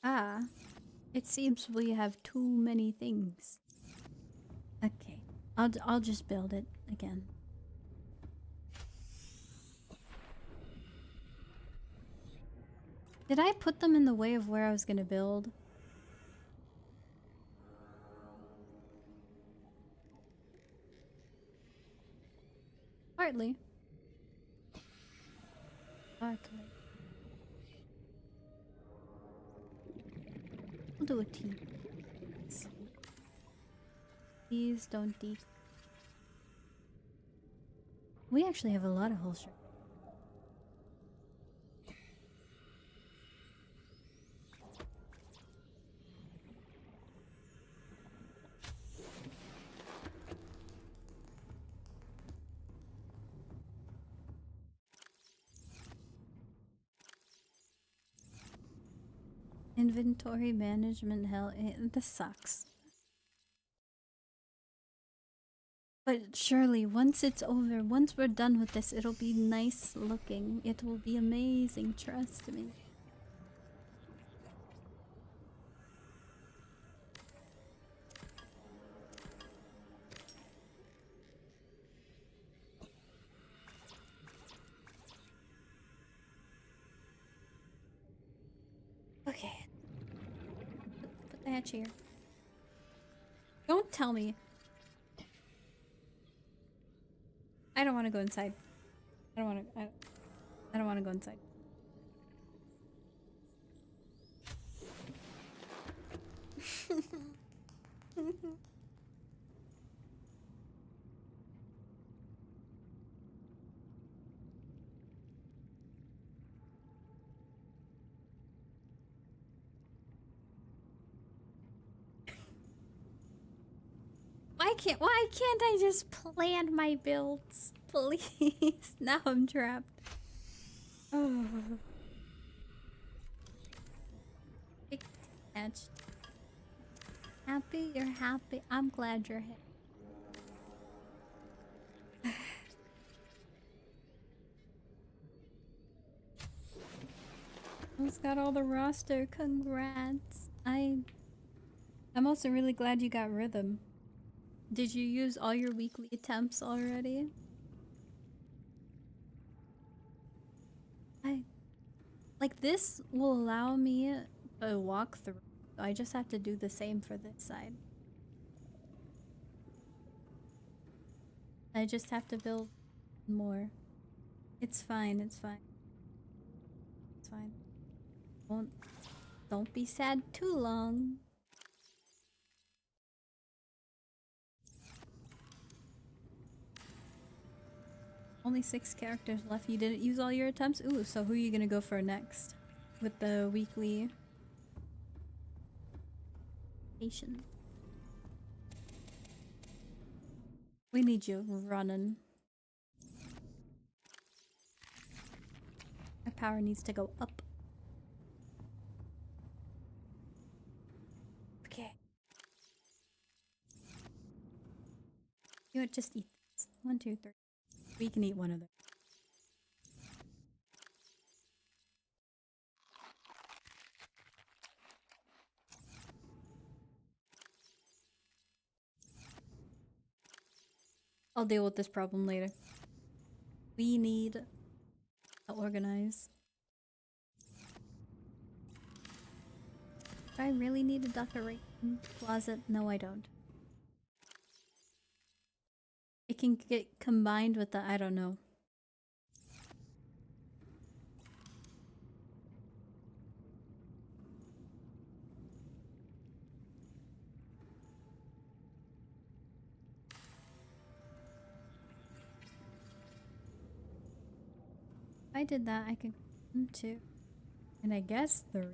Ah, it seems we have too many things. Okay, I'll just build it again. Did I put them in the way of where I was gonna build? Partly. Partly. We'll do a T. Please don't deep. We actually have a lot of holster. Inventory management hell, this sucks. But surely, once it's over, once we're done with this, it'll be nice looking. It will be amazing, trust me. Okay. Put the hatch here. Don't tell me. I don't want to go inside. I don't want to. I don't want to go inside. Why can't I just plan my builds? Please. Now I'm trapped. Oh. Big catch. Happy? You're happy? I'm glad you're happy. Who's got all the roster? Congrats. I'm also really glad you got rhythm. Did you use all your weekly attempts already? Like this will allow me a walkthrough. I just have to do the same for this side. I just have to build more. It's fine, it's fine. It's fine. Don't be sad too long. Only 6 characters left. You didn't use all your attempts? Ooh, so who are you gonna go for next? With the weekly patient. We need you running. My power needs to go up. Okay. You know what? Just eat this. 1, 2, 3. We can eat one of them. I'll deal with this problem later. We need to organize. Do I really need a decoration closet? No, I don't. It can get combined with the, I don't know. If I did that, I could come to. And I guess the.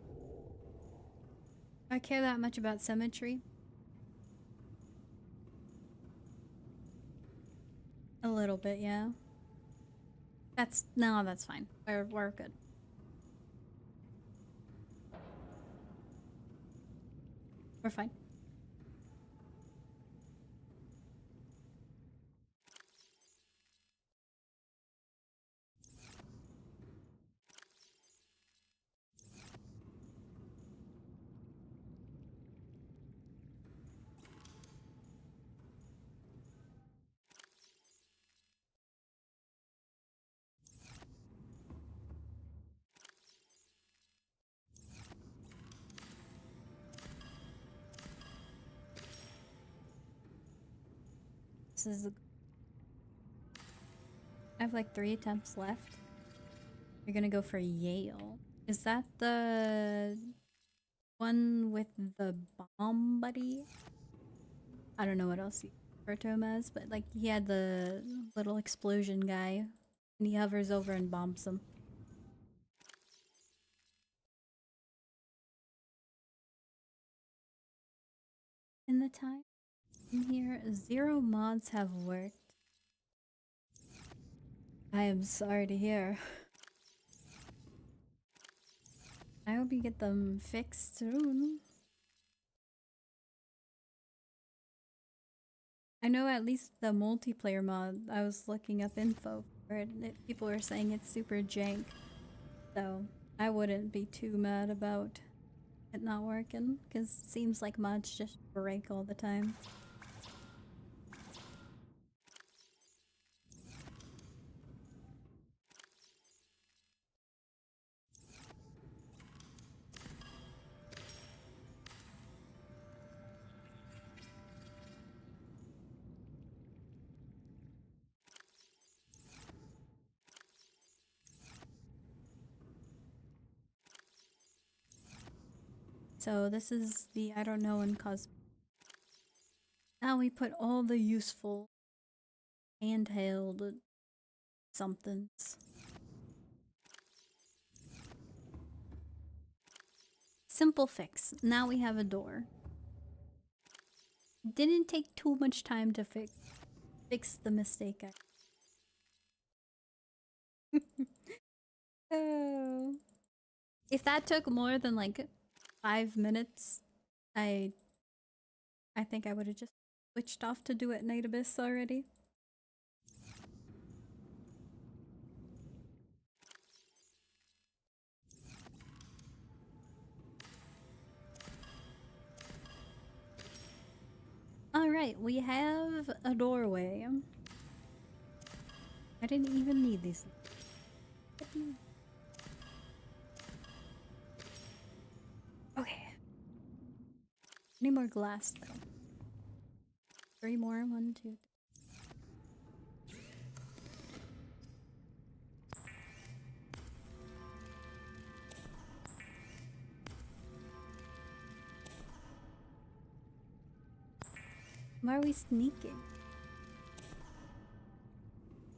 I care that much about symmetry. A little bit, yeah. That's fine. We're good. We're fine. This is. I have like 3 attempts left. You're gonna go for Yale. Is that the one with the bomb buddy? I don't know what else you refer to him as, but like he had the little explosion guy and he hovers over and bombs them. In the time in here, 0 mods have worked. I am sorry to hear. I hope you get them fixed soon. I know at least the multiplayer mod, I was looking up info for it, and people were saying it's super jank. So I wouldn't be too mad about it not working, because it seems like mods just break all the time. So this is the I don't know in cos. Now we put all the useful handheld somethings. Simple fix. Now we have a door. Didn't take too much time to fix the mistake. Oh. If that took more than like 5 minutes, I think I would have just switched off to do it Night Abyss already. Alright, we have a doorway. I didn't even need these. Okay. Any more glass though? 3 more. 1, 2, 3. Why are we sneaking?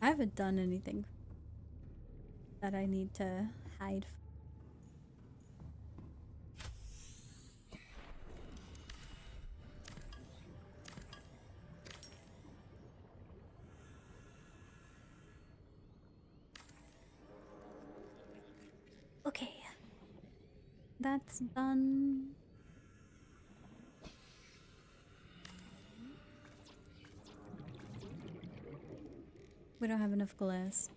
I haven't done anything that I need to hide. Okay. That's done. We don't have enough glass.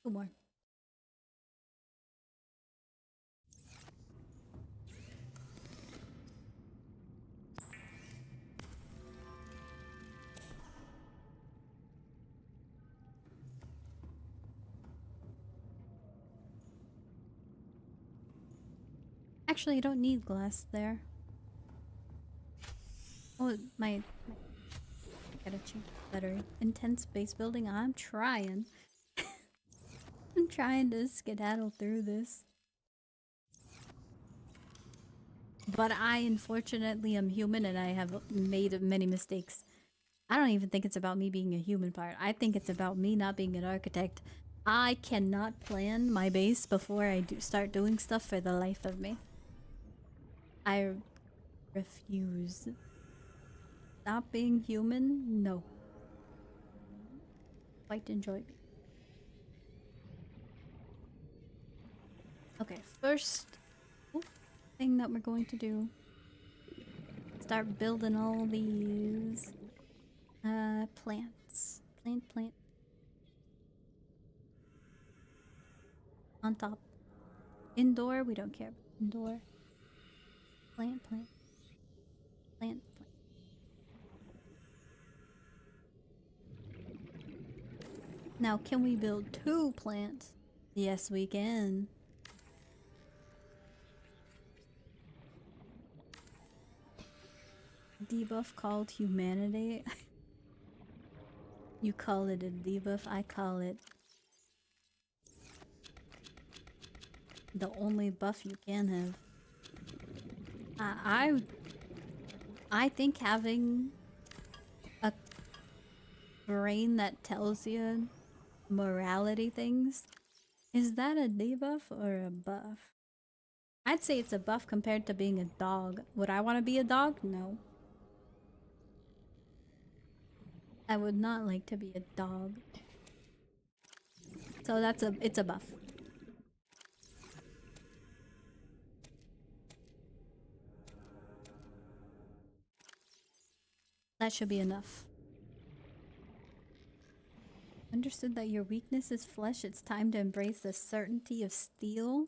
Two more. Actually, you don't need glass there. Oh, my gotta change battery. Intense base building. I'm trying. I'm trying to skedaddle through this. But I unfortunately am human and I have made many mistakes. I don't even think it's about me being a human part. I think it's about me not being an architect. I cannot plan my base before I start doing stuff for the life of me. I refuse. Stop being human? No. Quite enjoy me. Okay, first thing that we're going to do. Start building all these plants. Plant. On top. Indoor, we don't care. Indoor. Plant. Now, can we build 2 plants? Yes, we can. Debuff called humanity. You call it a debuff, I call it the only buff you can have. I think having a brain that tells you morality things, is that a debuff or a buff? I'd say it's a buff compared to being a dog. Would I want to be a dog? No. I would not like to be a dog. So it's a buff. That should be enough. Understood that your weakness is flesh. It's time to embrace the certainty of steel.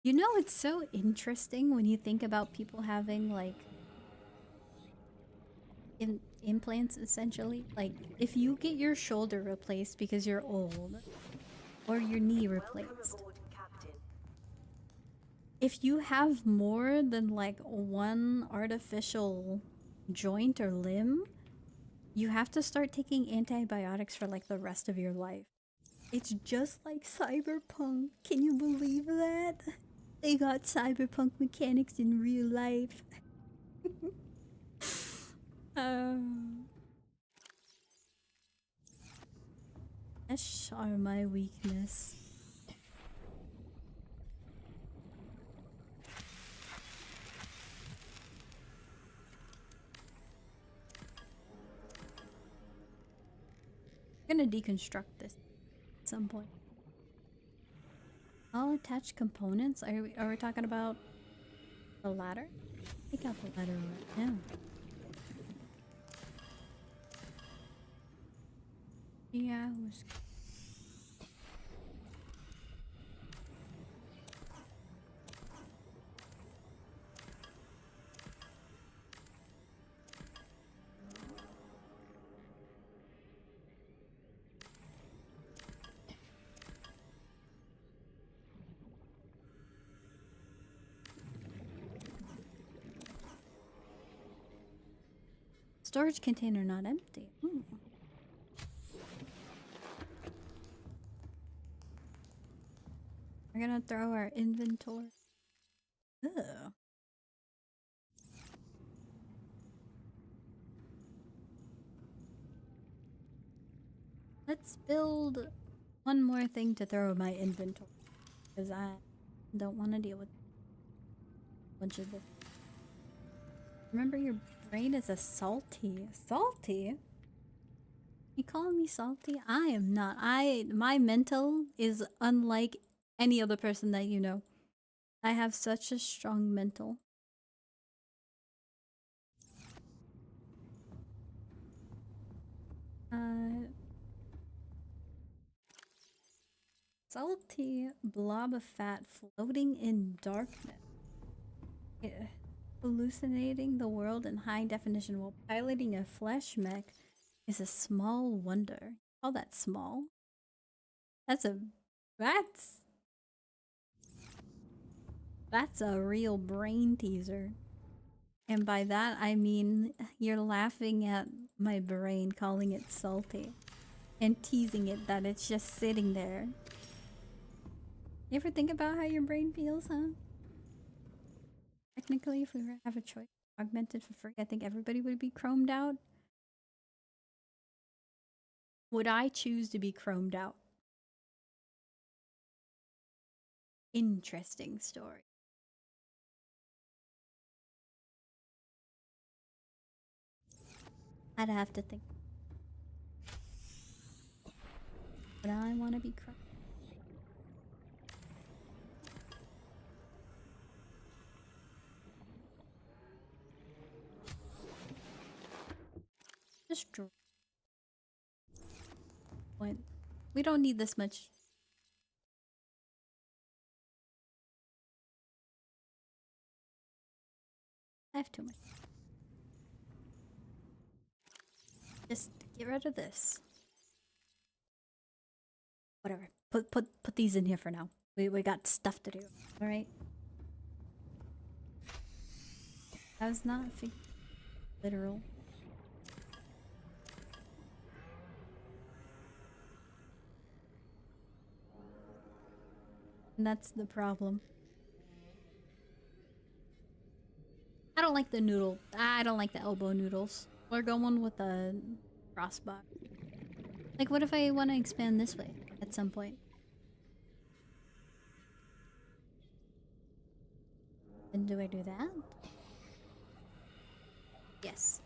You know, it's so interesting when you think about people having like implants essentially. Like if you get your shoulder replaced because you're old or your knee replaced. If you have more than like one artificial joint or limb, you have to start taking antibiotics for like the rest of your life. It's just like Cyberpunk. Can you believe that? They got Cyberpunk mechanics in real life. Flesh are my weakness. I'm gonna deconstruct this at some point. All attached components? Are we talking about the ladder? Take out the ladder right now. Yeah, storage container not empty. Hmm. We're gonna throw our inventory. Ugh. Let's build one more thing to throw in my inventory. Because I don't want to deal with a bunch of this. Remember, your brain is a salty. Salty? You calling me salty? I am not. My mental is unlike any other person that you know. I have such a strong mental. Salty blob of fat floating in darkness. Yeah. Hallucinating the world in high definition while piloting a flesh mech is a small wonder. Oh, that's small. That's a real brain teaser. And by that I mean you're laughing at my brain, calling it salty, and teasing it that it's just sitting there. You ever think about how your brain feels, huh? Technically, if we were to have a choice, augmented for free, I think everybody would be chromed out. Would I choose to be chromed out? Interesting story. I'd have to think. Would I want to be chromed? Just what? We don't need this much. I have too much. Just get rid of this. Whatever. Put these in here for now. We got stuff to do. All right. That was not literal. And that's the problem. I don't like the noodle. I don't like the elbow noodles. We're going with the crossbar. Like, what if I want to expand this way at some point? And do I do that? Yes.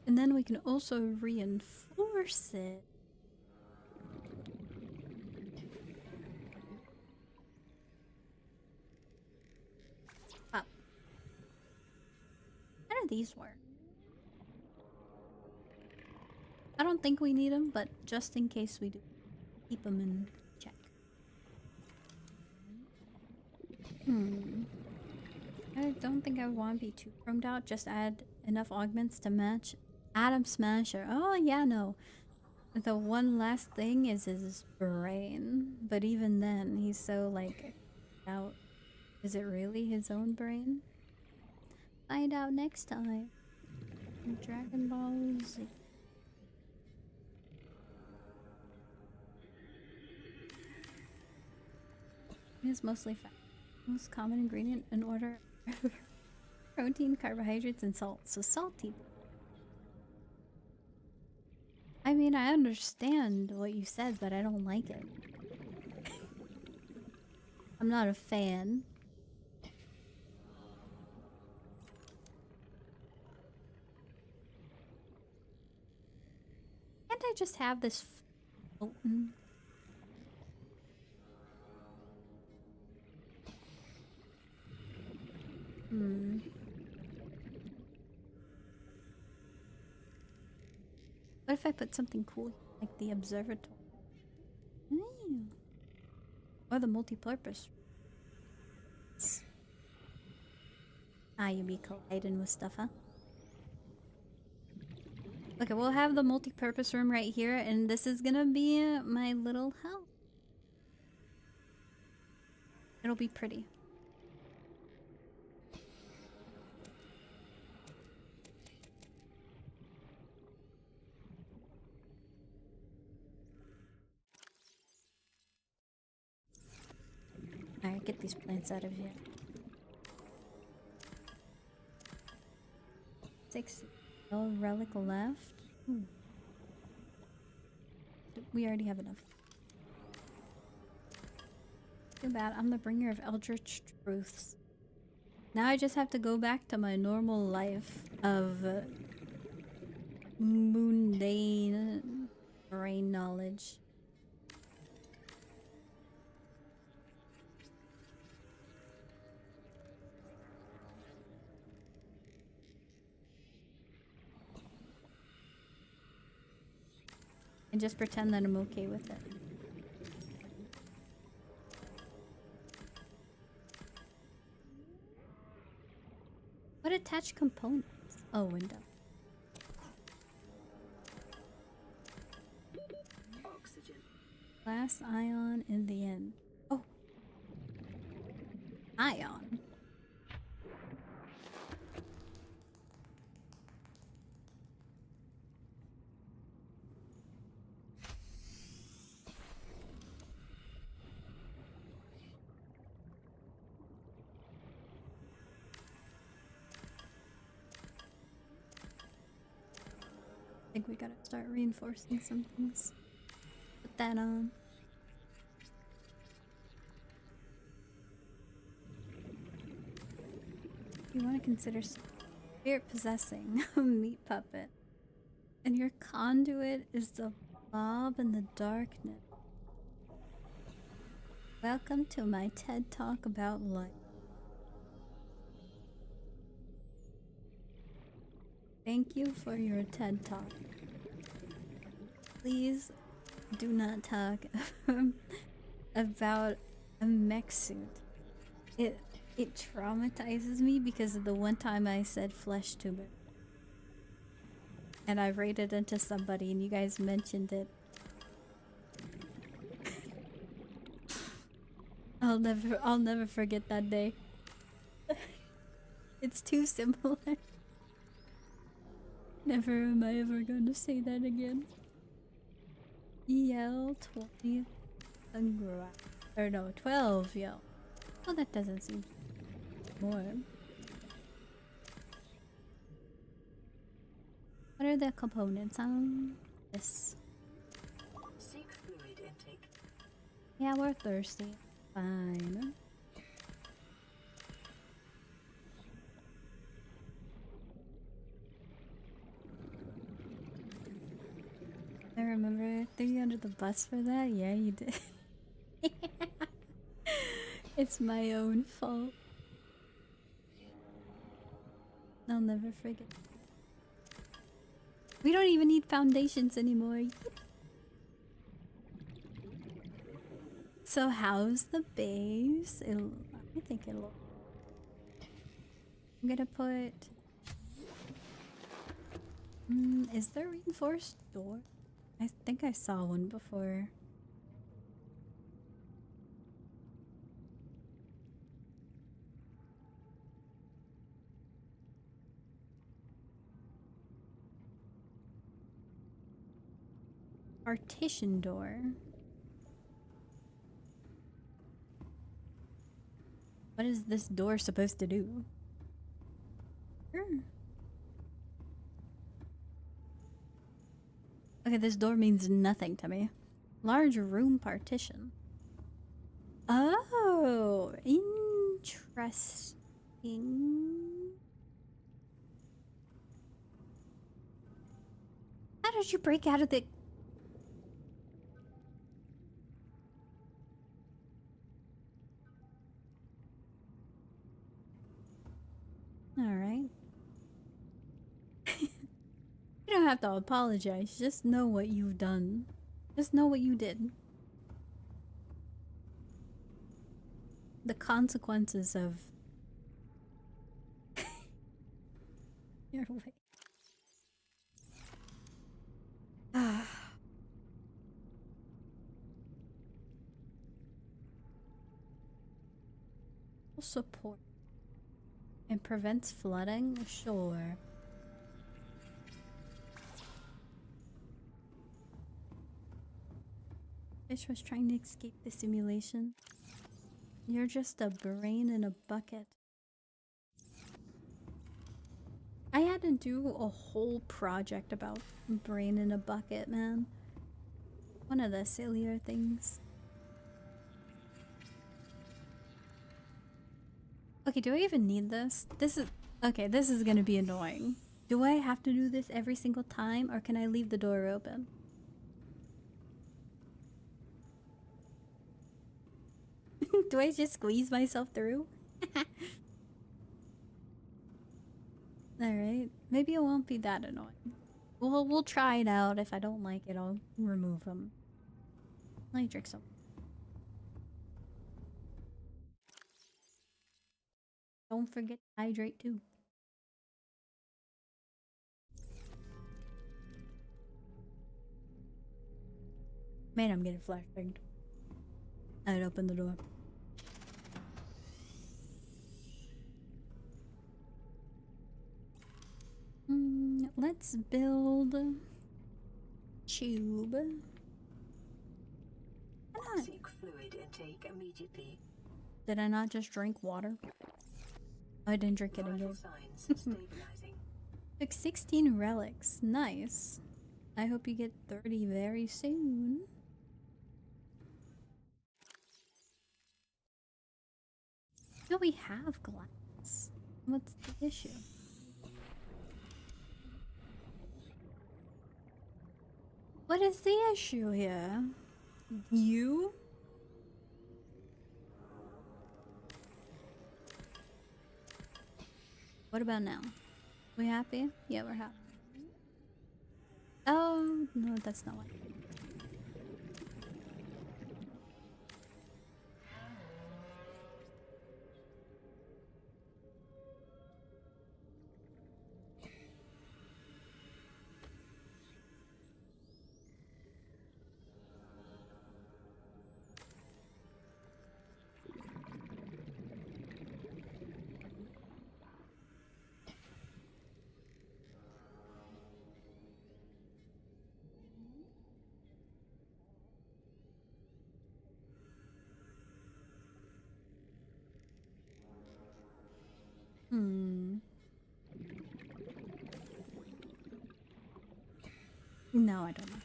And then we can also reinforce it. Up. How do these work? I don't think we need them, but just in case we do, keep them in check. I don't think I want to be too chromed out. Just add enough augments to match Atom Smasher. Oh yeah, no. The one last thing is his brain, but even then, he's so like out. Is it really his own brain? Find out next time. Dragon Ball Z. It is mostly fat. Most common ingredient in order: protein, carbohydrates, and salt. So salty. I mean, I understand what you said, but I don't like it. I'm not a fan. Can't I just have this floating? What if I put something cool, like the observatory? Or the multi-purpose. Ah, you be colliding with stuff, huh? Okay, we'll have the multi-purpose room right here, and this is gonna be my little house. It'll be pretty. Alright, get these plants out of here. 6 no relic left. We already have enough. Too bad. I'm the bringer of eldritch truths. Now I just have to go back to my normal life of mundane brain knowledge. And just pretend that I'm okay with it. What attached components? Oh, window. Oxygen. Glass ion in the end. Oh. Ion. I think we gotta start reinforcing some things. Put that on. You want to consider spirit possessing a meat puppet, and your conduit is the blob in the darkness. Welcome to my TED Talk about life. Thank you for your TED Talk. Please do not talk about a mech suit. It traumatizes me because of the one time I said flesh tuber. And I rated into somebody and you guys mentioned it. I'll never forget that day. It's too similar. Never am I ever going to say that again. EL 20 or no, 12 yo. Well, that doesn't seem more. What are the components on this? Seek fluid intake. Yeah, we're thirsty. Fine. I remember I threw you under the bus for that? Yeah, you did. It's my own fault. I'll never forget. We don't even need foundations anymore. So how's the base? I think it'll... I'm gonna put... is there a reinforced door? I think I saw one before. Partition door. What is this door supposed to do? Okay, this door means nothing to me. Large room partition. Oh, interesting. How did you break out of the... Alright. You don't have to apologize. Just know what you've done. Just know what you did. The consequences of your way. Support. And prevents flooding? Sure. Fish was trying to escape the simulation. You're just a brain in a bucket. I had to do a whole project about brain in a bucket, man. One of the sillier things. Okay, do I even need this? This is gonna be annoying. Do I have to do this every single time, or can I leave the door open? Do I just squeeze myself through? Alright, maybe it won't be that annoying. Well, we'll try it out. If I don't like it, I'll remove them. Let me drink some. Don't forget to hydrate too. Man, I'm getting flashbanged. I'd open the door. Let's build tube. Seek fluid intake immediately. Did I not just drink water? I didn't drink it Vital again. signs stabilizing. Took 16 relics. Nice. I hope you get 30 very soon. No, we have glass. What's the issue? What is the issue here? You? What about now? We happy? Yeah, we're happy. Oh, no, that's not what. No, I don't know.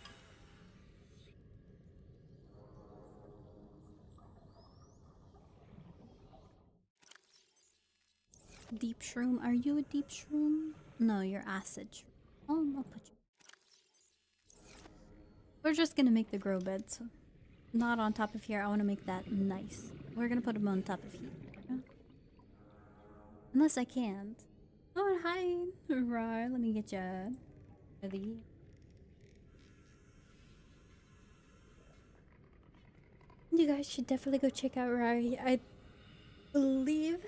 Deep shroom. Are you a deep shroom? No, you're acid shroom. Oh, I'll put you. We're just gonna make the grow beds. Not on top of here. I want to make that nice. We're gonna put them on top of here. Unless I can't. Oh, hi, Rar. Let me get you ready. You guys should definitely go check out Rar. I believe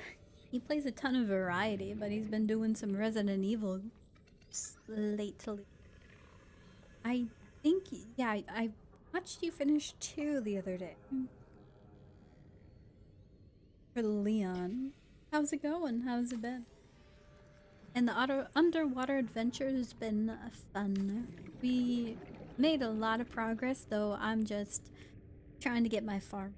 he plays a ton of variety, but he's been doing some Resident Evil lately. I think, yeah, I watched you finish 2 the other day. For Leon. How's it going? How's it been? And the underwater adventure has been fun. We made a lot of progress, though I'm just trying to get my farm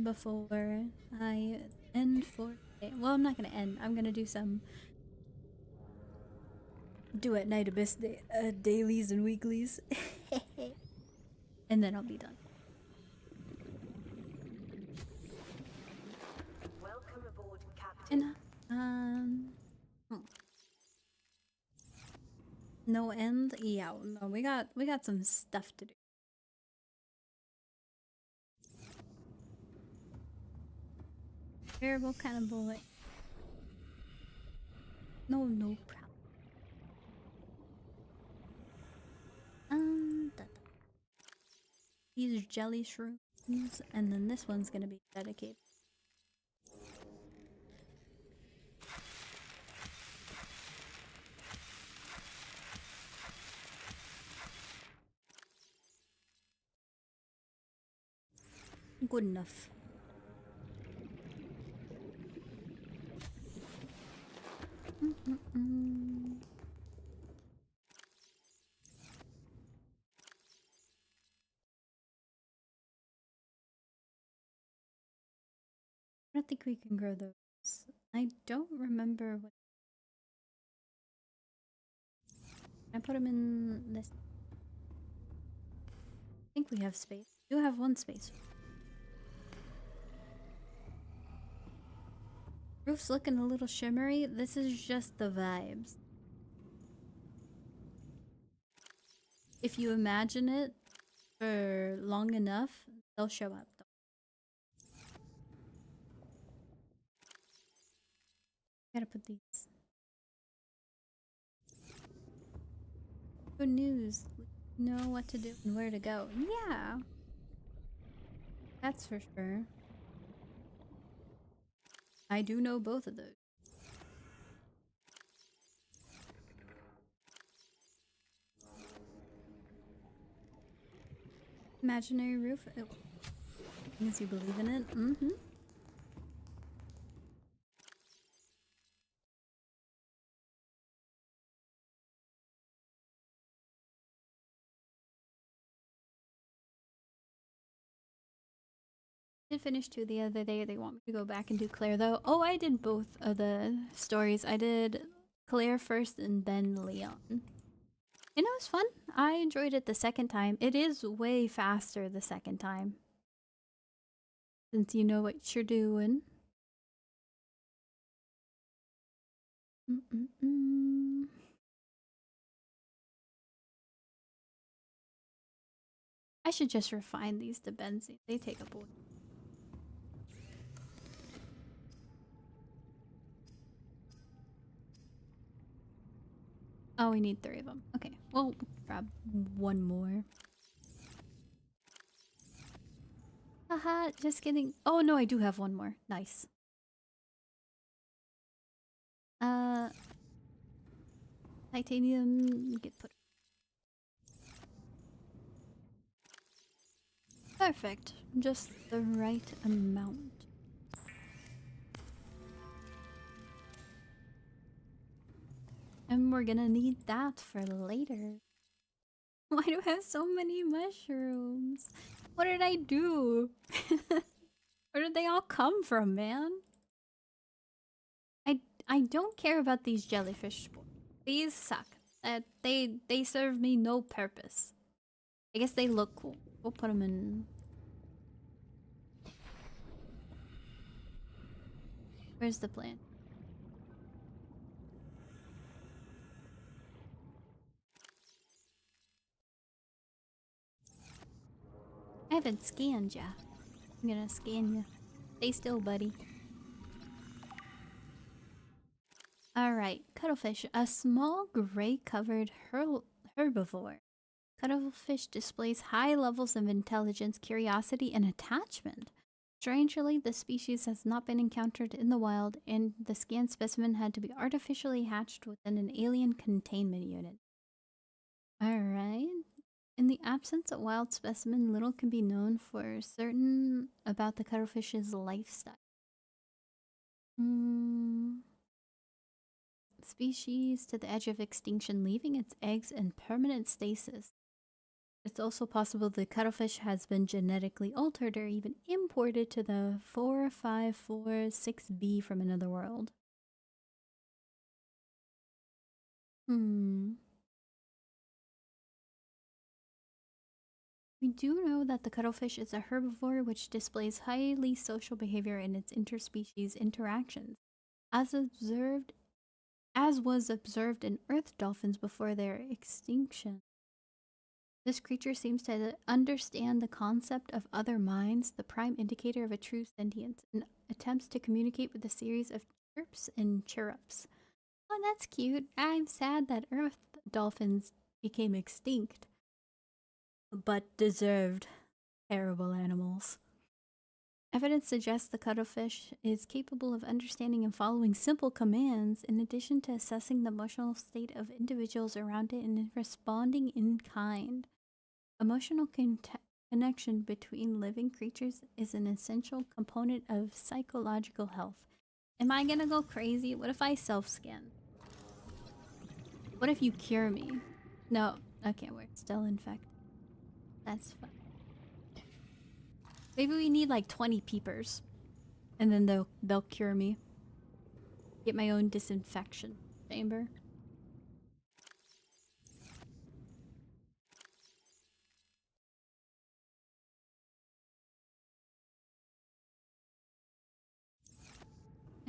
before I end for today. Well, I'm not gonna end. I'm gonna do some at night abyss dailies and weeklies. And then I'll be done. Welcome aboard, Captain. And no end? Yeah, no, we got some stuff to do. Terrible kind of bullet. No problem. These are jelly shrooms, and then this one's gonna be dedicated. Good enough. don't think we can grow those. I don't remember what. Can I put them in this? I think we have space. We do have one space. Roof's looking a little shimmery. This is just the vibes. If you imagine it for long enough, they'll show up. Gotta put these. Good news. We know what to do and where to go. Yeah. That's for sure. I do know both of those. Imaginary roof. Oh. As you believe in it. Mm-hmm. Did finish 2 the other day. They want me to go back and do Claire though. Oh, I did both of the stories. I did Claire first and then Leon. And it was fun. I enjoyed it the second time. It is way faster the second time. Since you know what you're doing. I should just refine these to benzene. They take up a. Oh, we need 3 of them. Okay, we'll grab 1 more. Haha, just kidding. Oh no, I do have 1 more. Nice. Titanium get put. Perfect. Just the right amount. And we're gonna need that for later. Why do I have so many mushrooms? What did I do? Where did they all come from, man? I don't care about these jellyfish spores. These suck. They serve me no purpose. I guess they look cool. We'll put them in. Where's the plant? I haven't scanned ya. I'm gonna scan ya. Stay still, buddy. Alright, cuttlefish. A small gray-covered herbivore. Cuttlefish displays high levels of intelligence, curiosity, and attachment. Strangely, the species has not been encountered in the wild, and the scanned specimen had to be artificially hatched within an alien containment unit. Alright. In the absence of wild specimen, little can be known for certain about the cuttlefish's lifestyle. Species to the edge of extinction, leaving its eggs in permanent stasis. It's also possible the cuttlefish has been genetically altered or even imported to the 4546b from another world. We do know that the cuttlefish is a herbivore which displays highly social behavior in its interspecies interactions, as was observed in earth dolphins before their extinction. This creature seems to understand the concept of other minds, the prime indicator of a true sentience, and attempts to communicate with a series of chirps and chirrups. Oh, that's cute. I'm sad that earth dolphins became extinct. But deserved. Terrible animals. Evidence suggests the cuttlefish is capable of understanding and following simple commands, in addition to assessing the emotional state of individuals around it and responding in kind. Emotional connection between living creatures is an essential component of psychological health. Am I gonna go crazy? What if I self-scan? What if you cure me? No. Okay, we're still infected. That's fine. Maybe we need like 20 peepers. and then they'll cure me. Get my own disinfection chamber.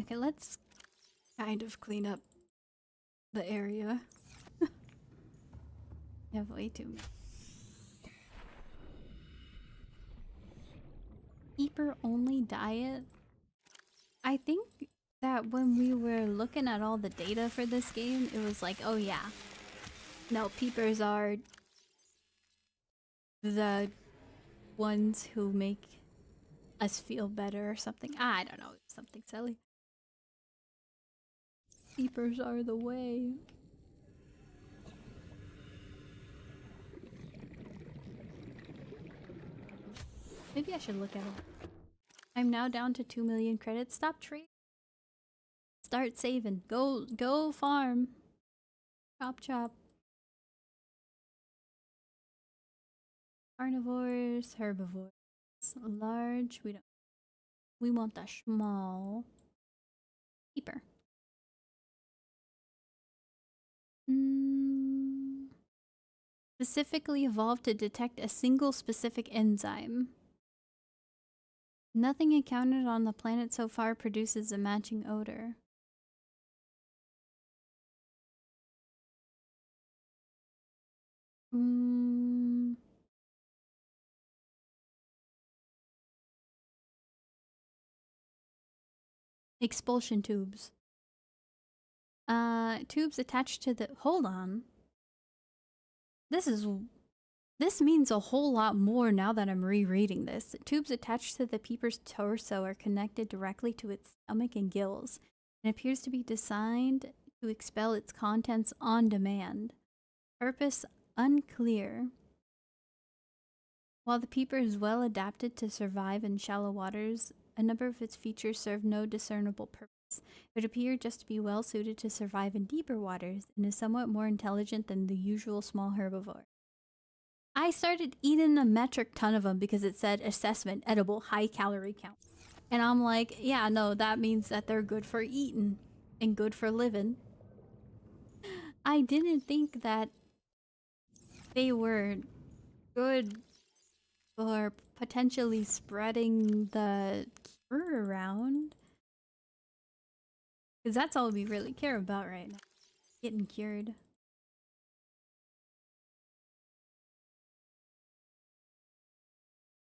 Okay, let's kind of clean up the area. I have way too many. Keeper only diet? I think that when we were looking at all the data for this game, it was like, oh yeah. No, peepers are the ones who make us feel better or something. I don't know, something silly. Peepers are the way. Maybe I should look at it. I'm now down to 2 million credits. Stop trading. Start saving. Go farm. Chop chop. Carnivores, herbivores. Large, we want the small. Keeper. Specifically evolved to detect a single specific enzyme. Nothing encountered on the planet so far produces a matching odor. Expulsion tubes. Tubes attached to the... Hold on. This means a whole lot more now that I'm rereading this. Tubes attached to the peeper's torso are connected directly to its stomach and gills, and appears to be designed to expel its contents on demand. Purpose unclear. While the peeper is well adapted to survive in shallow waters, a number of its features serve no discernible purpose. It would appear just to be well suited to survive in deeper waters, and is somewhat more intelligent than the usual small herbivore. I started eating a metric ton of them because it said assessment, edible, high calorie count. And I'm like, yeah, no, that means that they're good for eating and good for living. I didn't think that they were good for potentially spreading the cure around. Because that's all we really care about right now. Getting cured.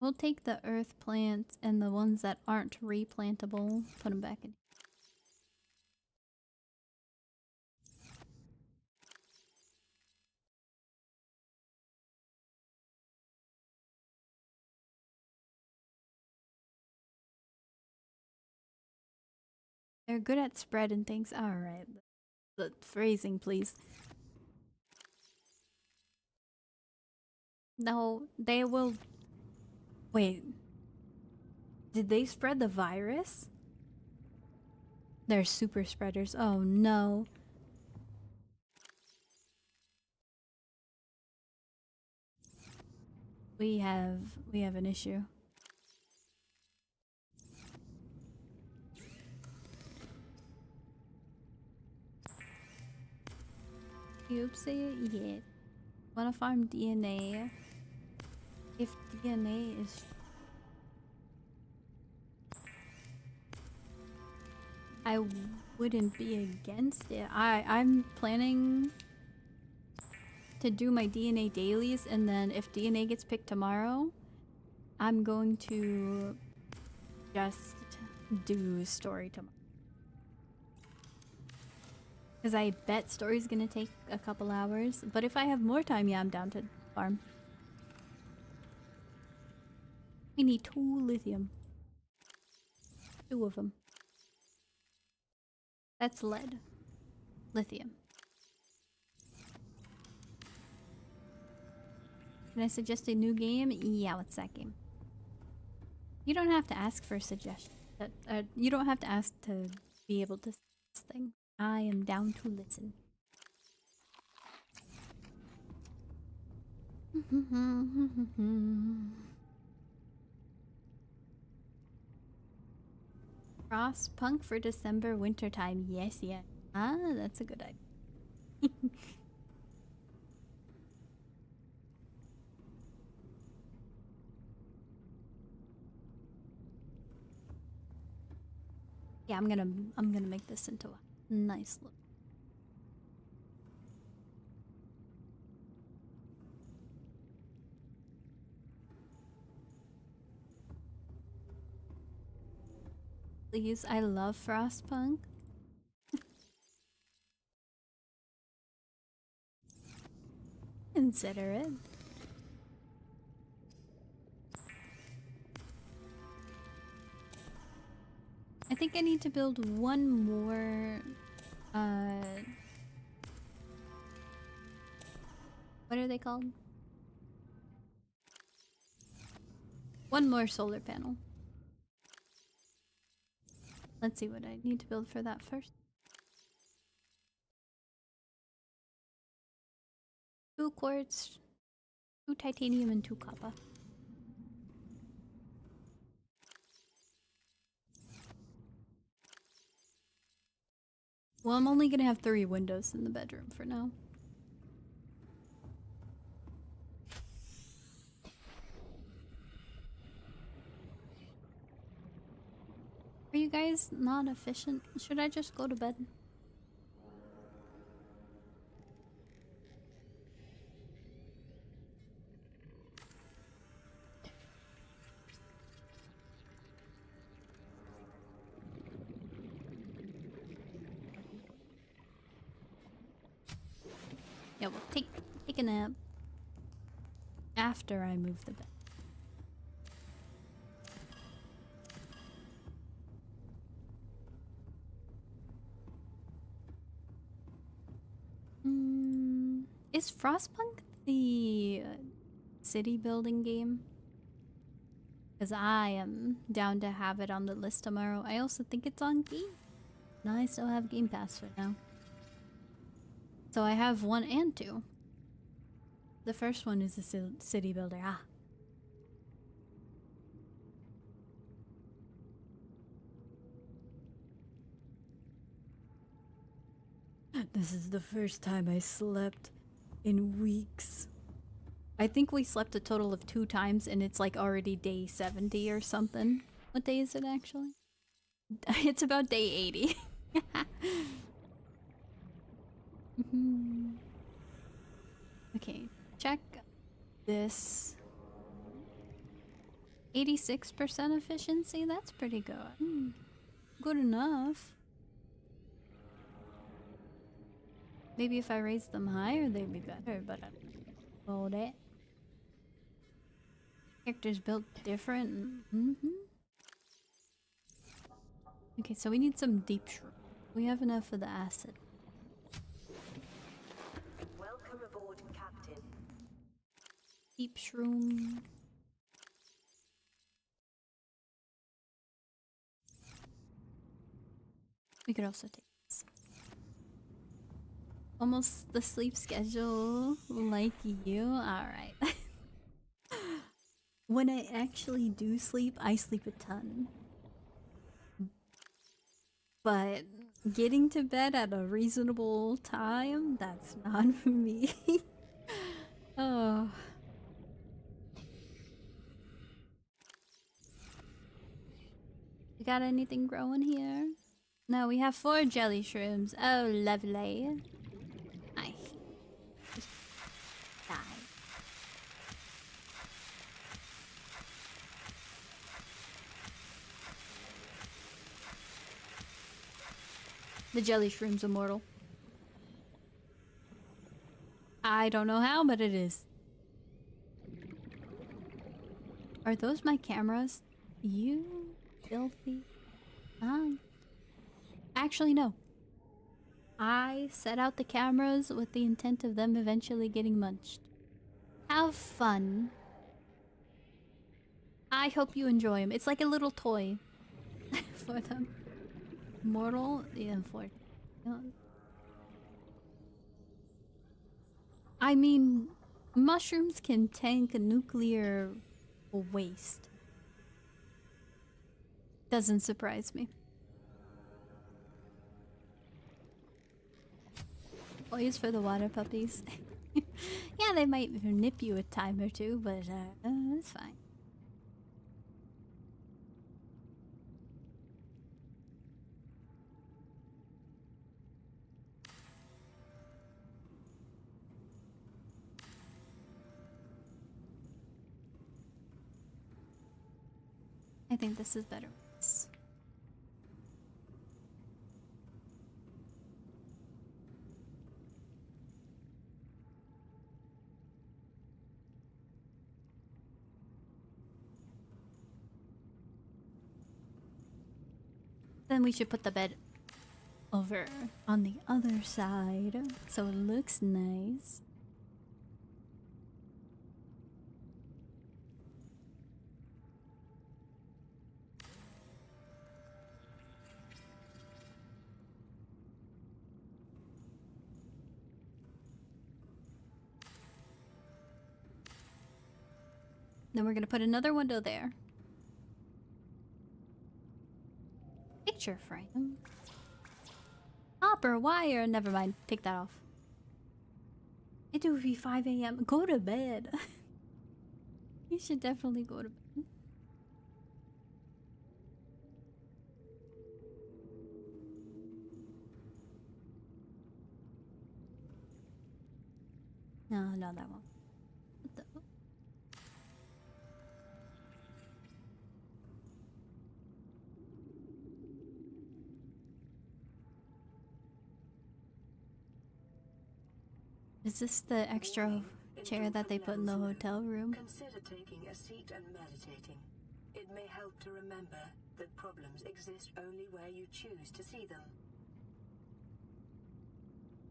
We'll take the earth plants and the ones that aren't replantable, put them back in. They're good at spreading things. Alright. The phrasing, please. No, they will... Wait. Did they spread the virus? They're super spreaders. Oh no. We have an issue. Oopsie, yeah. Wanna farm DNA? If DNA is... I wouldn't be against it. I'm planning to do my DNA dailies, and then if DNA gets picked tomorrow, I'm going to just do story tomorrow. Because I bet story's gonna take a couple hours, but if I have more time, yeah, I'm down to farm. We need 2 lithium. 2 of them. That's lead. Lithium. Can I suggest a new game? Yeah, what's that game? You don't have to ask for a suggestion. You don't have to ask to be able to see this thing. I am down to listen. Frostpunk for December wintertime. Yes, yeah. Ah, that's a good idea. Yeah, I'm gonna make this into a nice look. Please, I love Frostpunk. Consider it. I think I need to build one more, what are they called? One more solar panel. Let's see what I need to build for that first. 2 quartz, 2 titanium, and 2 copper. Well, I'm only gonna have 3 windows in the bedroom for now. Are you guys not efficient? Should I just go to bed? Yeah, we'll take a nap after I move the bed. Is Frostpunk the city building game? Because I am down to have it on the list tomorrow. I also think it's on Game. No, I still have Game Pass for now. So I have 1 and 2. The first one is the city builder. Ah. This is the first time I slept in weeks. I think we slept a total of 2 times and it's like already day 70 or something. What day is it actually? It's about day 80. Okay, check this. 86% efficiency? That's pretty good. Good enough. Maybe if I raise them higher, they'd be better, but I don't know about it. Characters built different. Okay, so we need some deep shroom. We have enough of the acid. Welcome aboard, Captain. Deep shroom. We could also take this. Almost the sleep schedule like you. Alright. When I actually do sleep, I sleep a ton. But getting to bed at a reasonable time, that's not me. Oh. You got anything growing here? No, we have 4 jelly shrooms. Oh, lovely. Nice. Just die. The jelly shroom's immortal. I don't know how, but it is. Are those my cameras? You filthy. Actually, no. I set out the cameras with the intent of them eventually getting munched. Have fun. I hope you enjoy them. It's like a little toy for them. Mortal? Yeah, unfortunate. I mean, mushrooms can tank a nuclear waste. Doesn't surprise me. Toys for the water puppies. Yeah, they might nip you a time or two, but it's fine. I think this is better. Then we should put the bed over on the other side so it looks nice. Then we're gonna put another window there. Picture frame. Copper wire. Never mind. Take that off. It would be 5 a.m. Go to bed. You should definitely go to bed. No, that won't. What the? Is this the extra chair that they put in the hotel room? Consider taking a seat and meditating. It may help to remember that problems exist only where you choose to see them.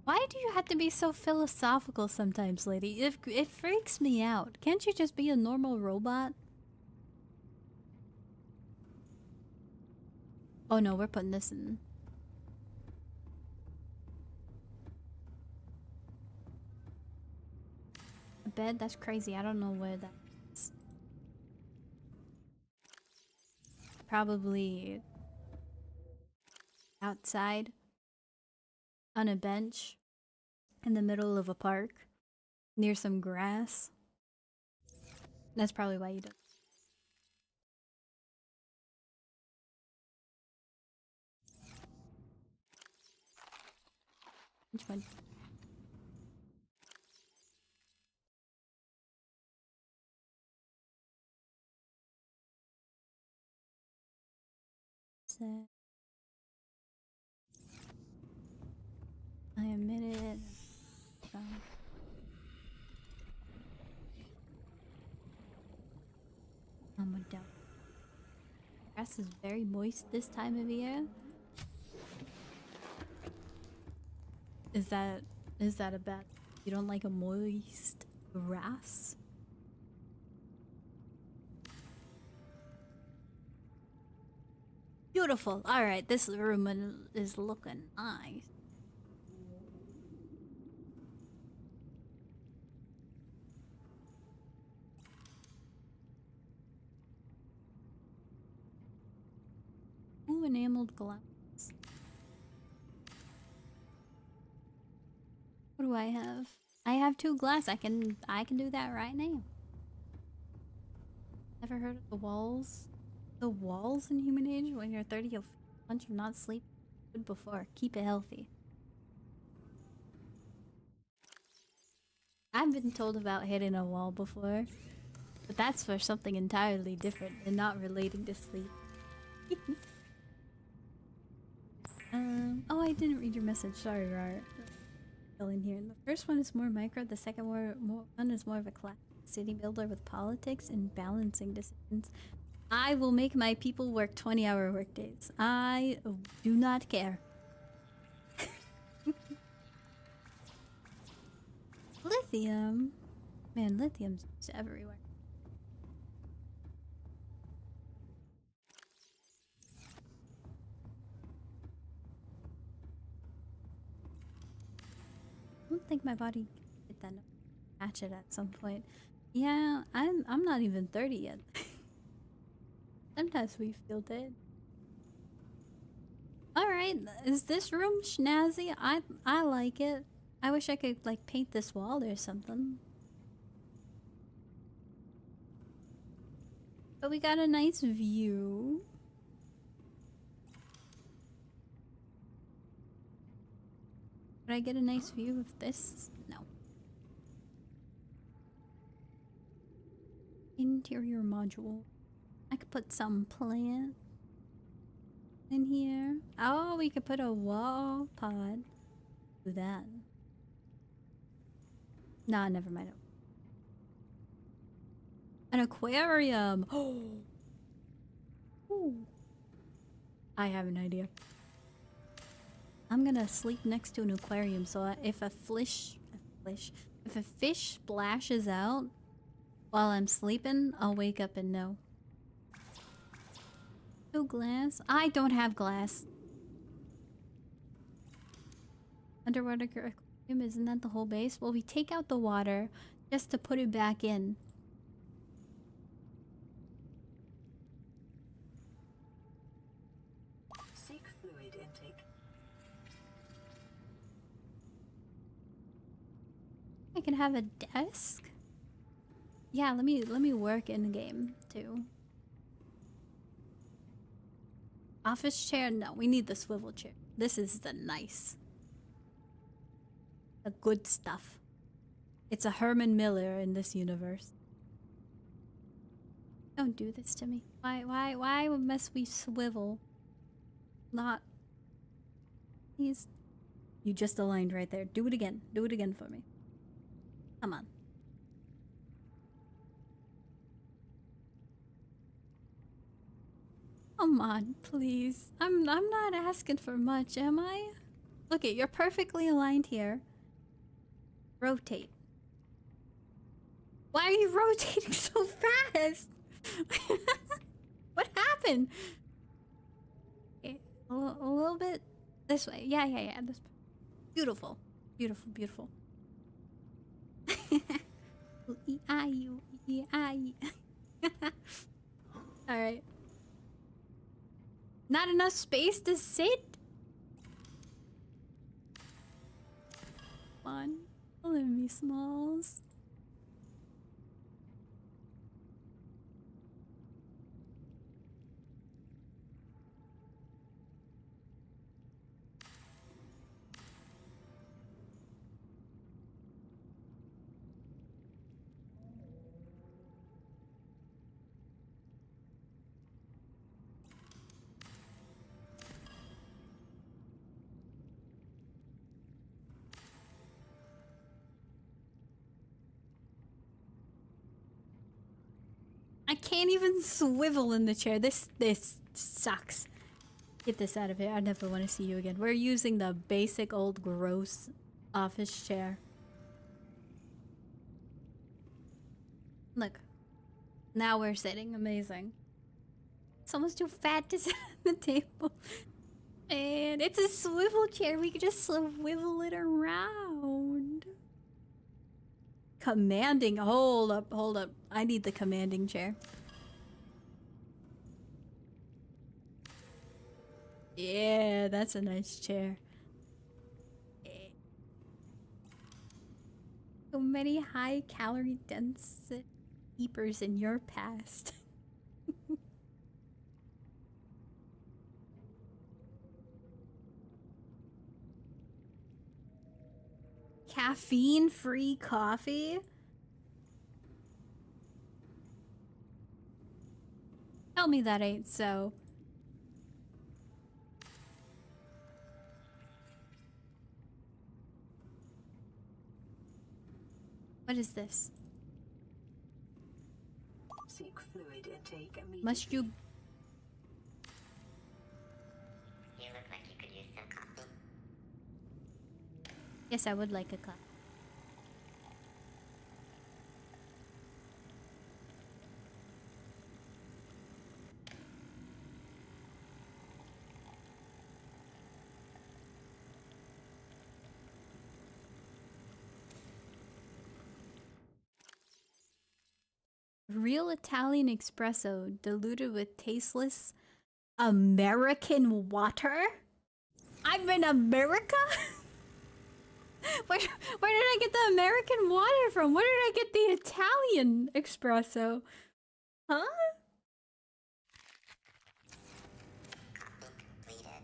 Why do you have to be so philosophical sometimes, lady? It freaks me out. Can't you just be a normal robot? Oh no, we're putting this in. A bed? That's crazy. I don't know where that is. Probably outside on a bench in the middle of a park near some grass. That's probably why you don't. Which one? Set. I admit it. I'm down. Grass is very moist this time of year. Is that a bad? You don't like a moist grass? Beautiful. All right, this room is looking nice. Ooh, enameled glass. What do I have? I have 2 glass. I can do that right now. Ever heard of the walls? The walls in Human Age? When you're 30, you'll feel a bunch of not sleep good before. Keep it healthy. I've been told about hitting a wall before, but that's for something entirely different and not relating to sleep. Oh, I didn't read your message. Sorry, Rar. In here. The first one is more micro. The second one is more of a classic city builder with politics and balancing decisions. I will make my people work 20-hour workdays. I do not care. Lithium. Man, lithium's everywhere. I don't think my body can hit that hatchet at some point. Yeah, I'm not even 30 yet. Sometimes we feel dead. Alright, is this room snazzy? I like it. I wish I could like paint this wall or something. But we got a nice view. Would I get a nice view of this? No. Interior module. I could put some plant in here. Oh, we could put a wall pod. Do that. Nah, never mind. An aquarium. Oh. Ooh. I have an idea. I'm gonna sleep next to an aquarium, so if a fish splashes out while I'm sleeping, I'll wake up and know. No glass? I don't have glass. Underwater aquarium, isn't that the whole base? Well, we take out the water just to put it back in. Seek fluid intake. I can have a desk? Yeah, let me work in the game too. Office chair? No, we need the swivel chair. This is the good stuff. It's a Herman Miller in this universe. Don't do this to me. Why must we swivel? Not. Please. You just aligned right there. Do it again. Do it again for me. Come on. Come on, please. I'm not asking for much, am I? Look it, you're perfectly aligned here. Rotate. Why are you rotating so fast? What happened? Okay, a little bit this way. Yeah. This. Beautiful. Beautiful. Alright. Not enough space to sit? Come on. Let me smalls. I can't even swivel in the chair. This sucks. Get this out of here. I never want to see you again. We're using the basic old gross office chair. Look. Now we're sitting. Amazing. Someone's too fat to sit at the table. And it's a swivel chair. We could just swivel it around. Commanding. Hold up. I need the commanding chair. Yeah, that's a nice chair. So many high calorie dense keepers in your past. Caffeine-free coffee? Tell me that ain't so. What is this? Seek fluid intake immediately. Must you... You look like you could use some coffee. Yes, I would like a cup. Real Italian espresso diluted with tasteless American water? I'm in America? Where did I get the American water from? Where did I get the Italian espresso? Huh? Copy completed.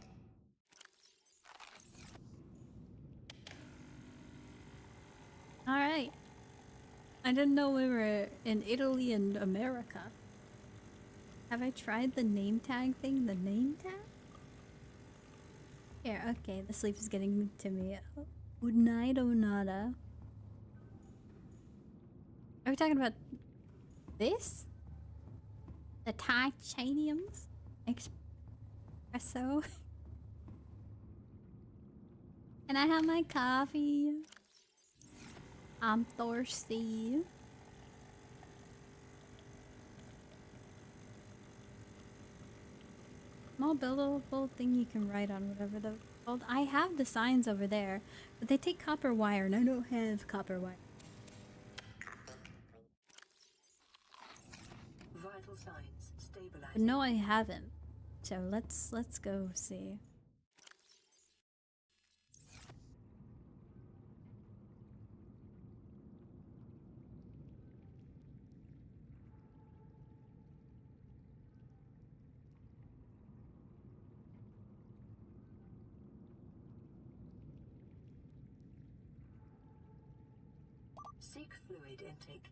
Alright. I didn't know we were in Italy and America. Have I tried the name tag thing? The name tag? Here, okay, the sleep is getting to me. Good night, Onada. Are we talking about this? The titaniums? Espresso? Can I have my coffee? I'm thirsty. Small buildable thing you can write on, whatever they're called. I have the signs over there, but they take copper wire, and I don't have copper wire. Vital signs stabilizing. But no, I haven't. So let's go see. Seek fluid intake.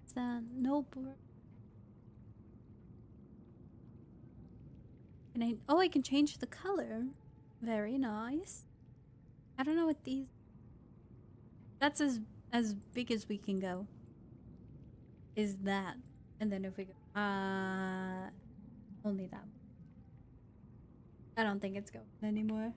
Is that noble? Can I? Oh, I can change the color. Very nice. I don't know what these. That's as big as we can go. Is that? And then if we go, only that. I don't think it's going anymore.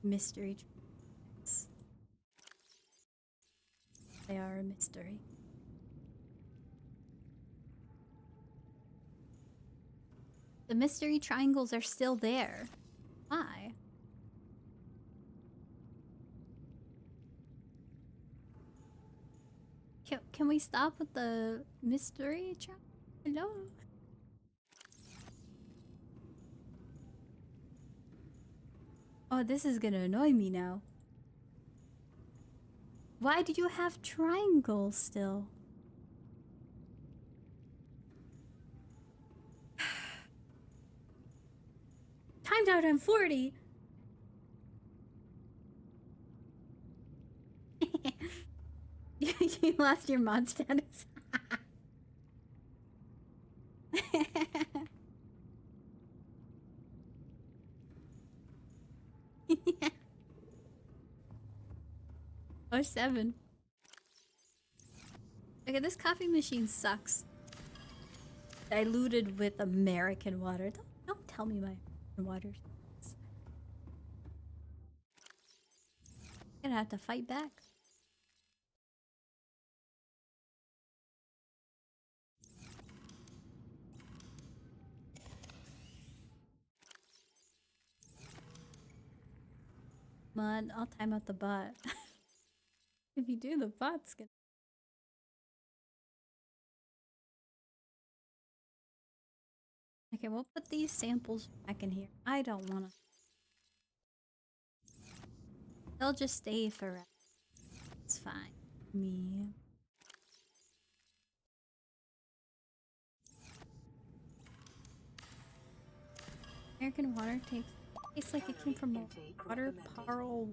Mystery triangles. They are a mystery. The mystery triangles are still there. Why? Can we stop with the mystery triangle? Hello? Oh, this is gonna annoy me now. Why do you have triangles still? Timed out on 40. You lost your mod status. Oh, 7. Okay, this coffee machine sucks. Diluted with American water. Don't tell me my water sucks. I'm gonna have to fight back. Come on, I'll time out the bot. If you do, the bot's gonna. Okay, we'll put these samples back in here. I don't wanna. They'll just stay forever. It's fine. Me. American water tastes like it came from a water parl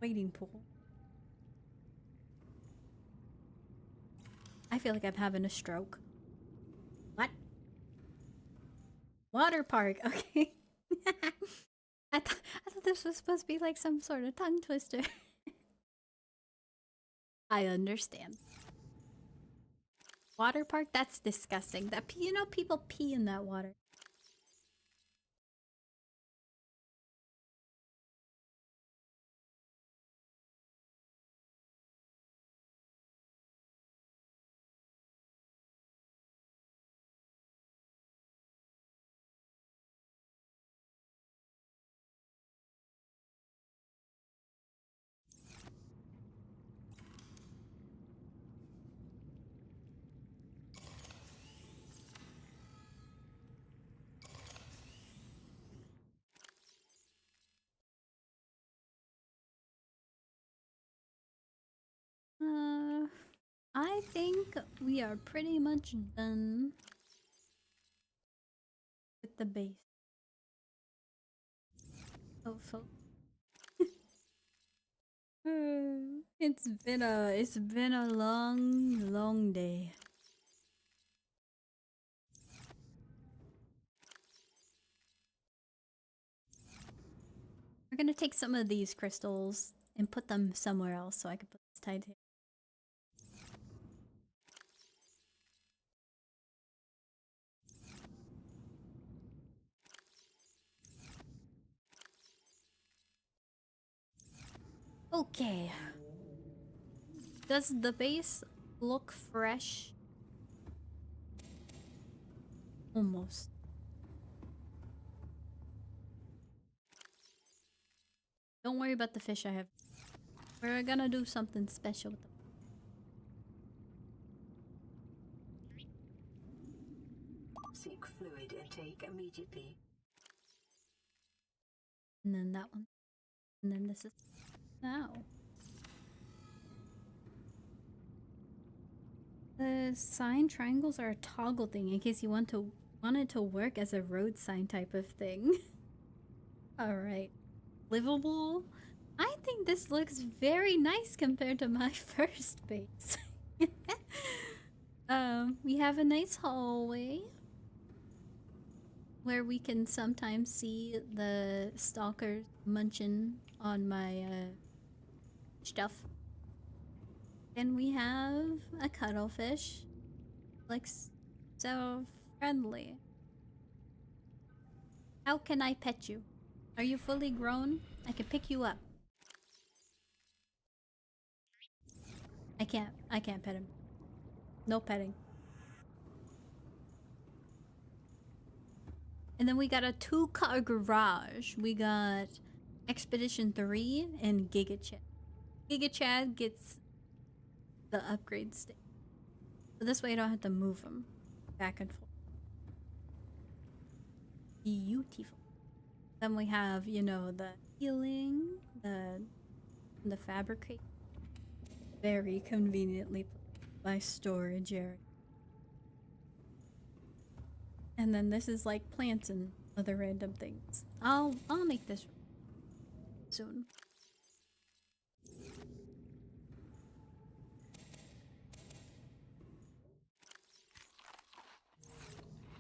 wading pool. I feel like I'm having a stroke. What? Water park, okay. I thought this was supposed to be like some sort of tongue twister. I understand. Water park? That's disgusting. That you know, people pee in that water. I think we are pretty much done with the base. Oh, folks. It's been a long day. We're gonna take some of these crystals and put them somewhere else so I can put this titanium. Okay. Does the base look fresh? Almost. Don't worry about the fish I have. We're gonna do something special with them. Seek fluid intake immediately. And then that one. And then this is now. The sign triangles are a toggle thing in case you want it to work as a road sign type of thing. Alright. Livable? I think this looks very nice compared to my first base. We have a nice hallway where we can sometimes see the stalkers munching on my stuff. And we have a cuttlefish. Looks so friendly. How can I pet you? Are you fully grown? I can pick you up. I can't pet him. No petting. And then we got a 2-car garage. We got Expedition 3 and Giga Chad. Giga Chad gets the upgrade stick. So this way I don't have to move them back and forth. Beautiful. Then we have, you know, the healing, the fabricate. Very conveniently put by storage area. And then this is like plants and other random things. I'll make this soon.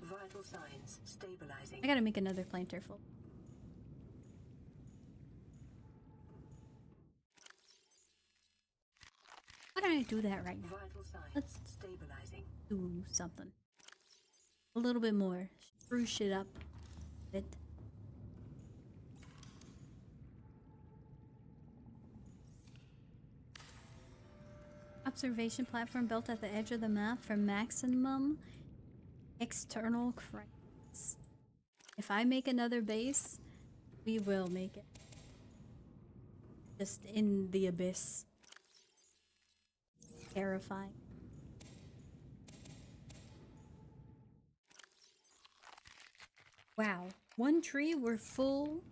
Vital signs stabilizing. I gotta make another planter full. Why don't I do that right now? Vital signs Let's stabilizing. do something. A little bit more. Spruce it up a bit. Observation platform built at the edge of the map for maximum external credits. If I make another base, we will make it. Just in the abyss. Terrifying. Wow. One tree, we're full.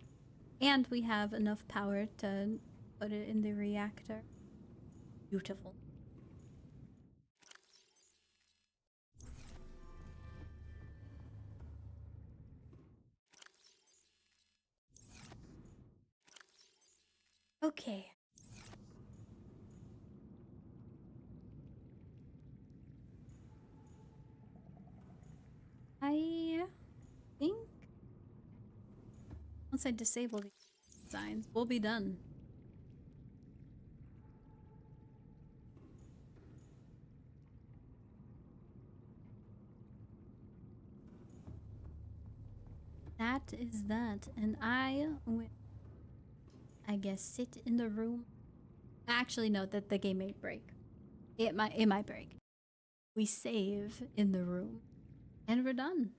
And we have enough power to put it in the reactor. Beautiful. Okay. I think once I disable these signs, we'll be done. That is that, and I will, I guess, sit in the room. Actually, no, that the game may break. It might break. We save in the room, and we're done.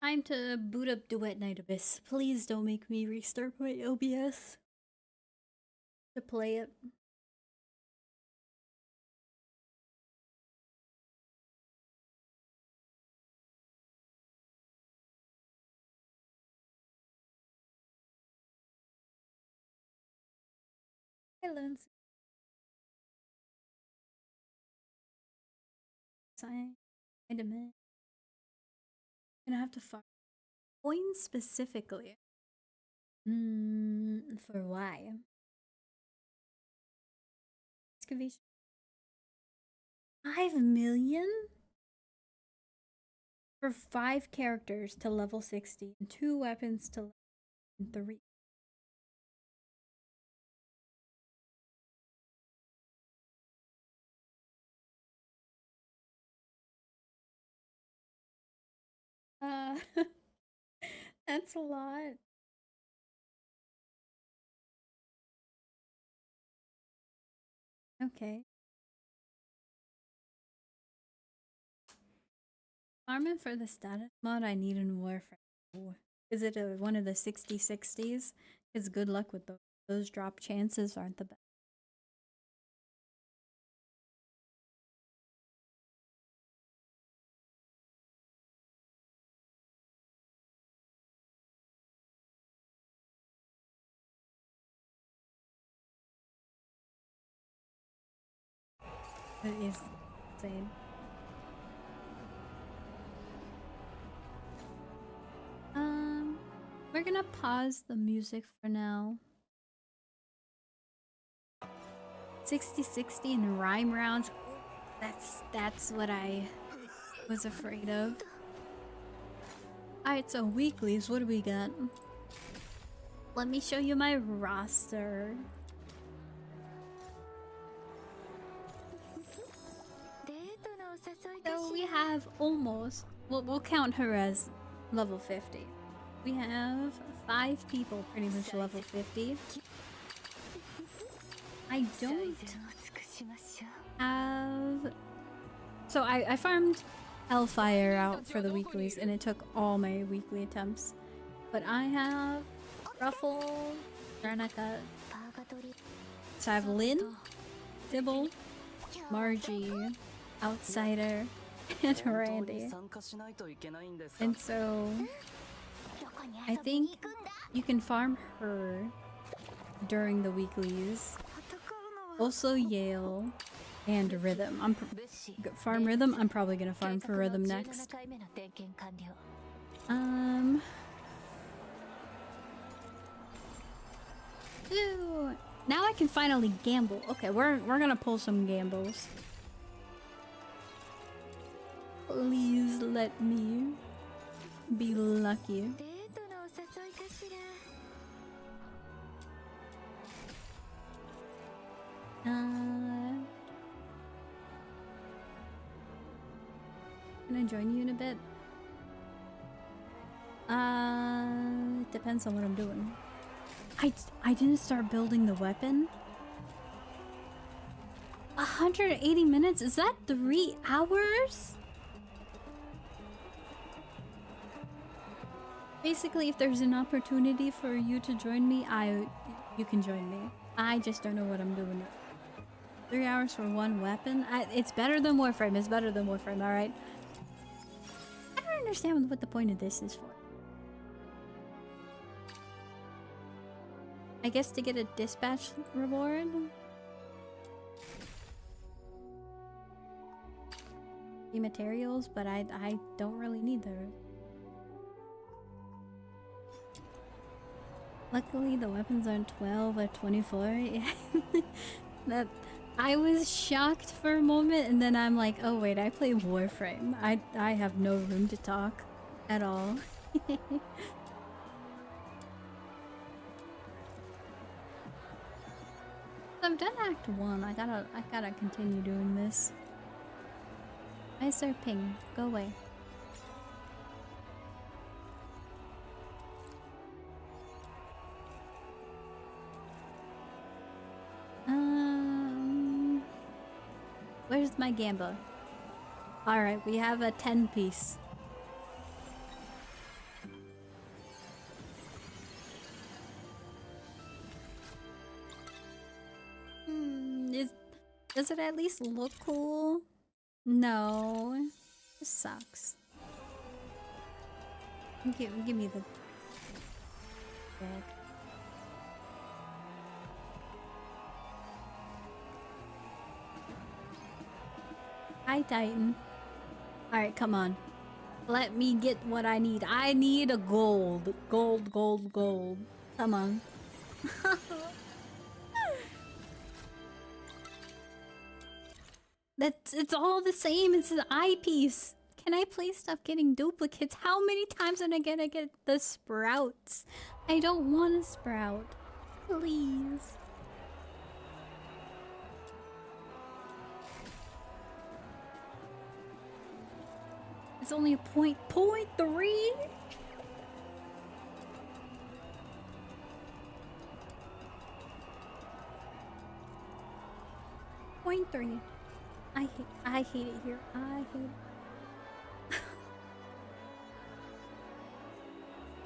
Time to boot up Duet Night Abyss. Please don't make me restart my OBS to play it. Silence. Sign. Wait a minute. Gonna have to find coins specifically. For why? Excavation. 5 million for 5 characters to level 60 and 2 weapons to level 3. That's a lot. Okay. Farming for the status mod I need in Warframe. Ooh. Is it one of the 60/60s? Because good luck with those. Those drop chances aren't the best. It is insane. We're gonna pause the music for now. 60/60 and rhyme rounds. That's what I was afraid of. Alright, so weeklies, what do we got? Let me show you my roster. So we have almost, we'll count her as level 50. We have 5 people pretty much level 50. I don't have... So I farmed Hellfire out for the weeklies and it took all my weekly attempts. But I have Ruffle, Granica, so I have Lynn, Sybil, Margie, Outsider, and Randy. And so I think you can farm her during the weeklies. Also Yale and Rhythm. Farm Rhythm. I'm probably gonna farm for Rhythm next. Ooh, now I can finally gamble. Okay, we're gonna pull some gambles. Please let me be lucky. Can I join you in a bit? It depends on what I'm doing. I didn't start building the weapon. 180 minutes? Is that 3 hours? Basically, if there's an opportunity for you to join me, you can join me. I just don't know what I'm doing. 3 hours for one weapon? It's better than Warframe. It's better than Warframe, alright? I don't understand what the point of this is for. I guess to get a dispatch reward? The materials, but I don't really need those. Luckily, the weapons aren't 12 or 24. That I was shocked for a moment, and then I'm like, oh wait, I play Warframe. I have no room to talk at all. I've done Act 1. I gotta continue doing this. Why is there ping? Go away. Where's my gamba? Alright, we have a 10 piece. Does it at least look cool? No. This sucks. Give me the bag. Hi, Titan. Alright, come on. Let me get what I need. I need a gold. Gold, gold, gold. Come on. It's all the same. It's an eyepiece. Can I please stop getting duplicates? How many times am I gonna get the sprouts? I don't want a sprout. Please. It's only a point three. Point 3. I hate it here. I hate it.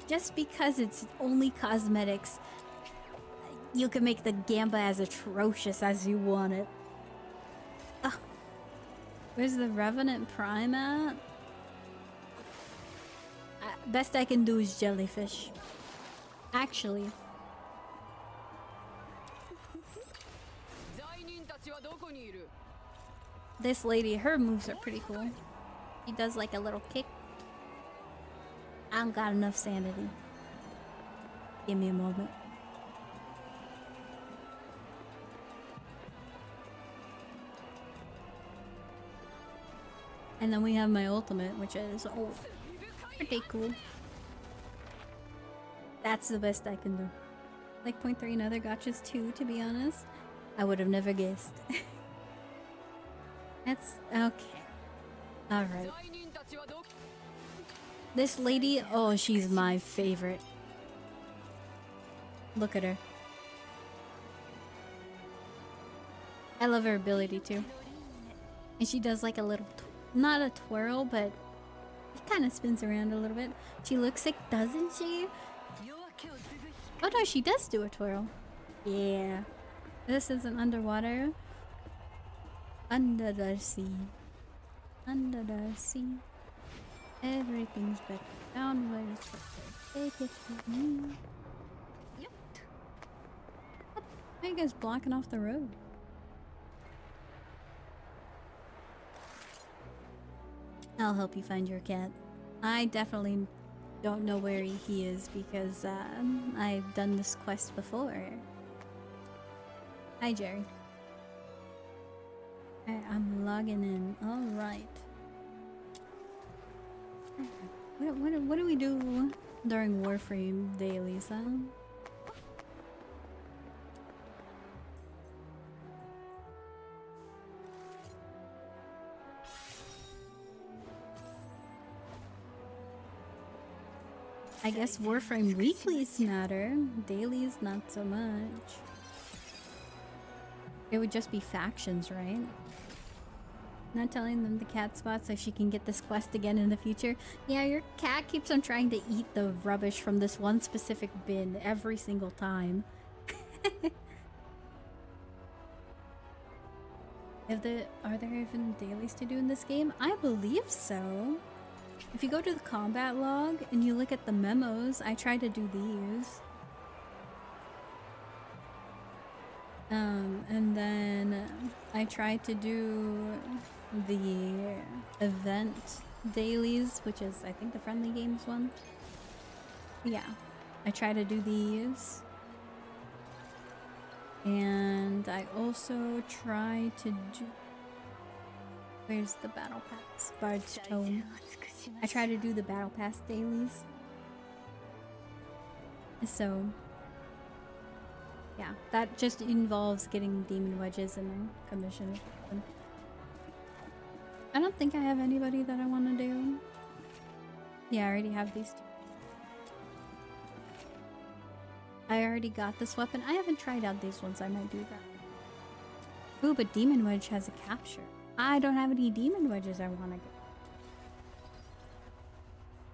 Just because it's only cosmetics, you can make the Gamba as atrocious as you want it. Ugh. Where's the Revenant Prime at? Best I can do is jellyfish. Actually. This lady, her moves are pretty cool. She does like a little kick. I don't got enough sanity. Give me a moment. And then we have my ultimate, which is pretty cool. That's the best I can do. Like point 3 and other gotchas too, to be honest. I would have never guessed. That's okay. Alright. This lady, oh, she's my favorite. Look at her. I love her ability too. And she does like a little, not a twirl, but it kind of spins around a little bit. She looks sick, doesn't she? Oh no, she does do a twirl. Yeah. This isn't underwater. Under the sea. Under the sea. Everything's better. Downwards. Take it with me. Yep. What? Why are you guys blocking off the road? I'll help you find your cat. I definitely don't know where he is because I've done this quest before. Hi, Jerry. I'm logging in. All right. What do we do during Warframe dailies, huh? I guess Warframe weeklies matter. Dailies, not so much. It would just be factions, right? Not telling them the cat spot so she can get this quest again in the future. Yeah, your cat keeps on trying to eat the rubbish from this one specific bin every single time. Are there even dailies to do in this game? I believe so. If you go to the combat log and you look at the memos, I try to do these. And then I try to do the event dailies, which is I think the friendly games one. Yeah, I try to do these. And I also try to do... Where's the battle pass? Bard's Tome. I try to do the battle pass dailies. So... yeah, that just involves getting demon wedges and then commission. I don't think I have anybody that I want to do. Yeah, I already have these two. I already got this weapon. I haven't tried out these ones. I might do that. Ooh, but demon wedge has a capture. I don't have any demon wedges I want to get.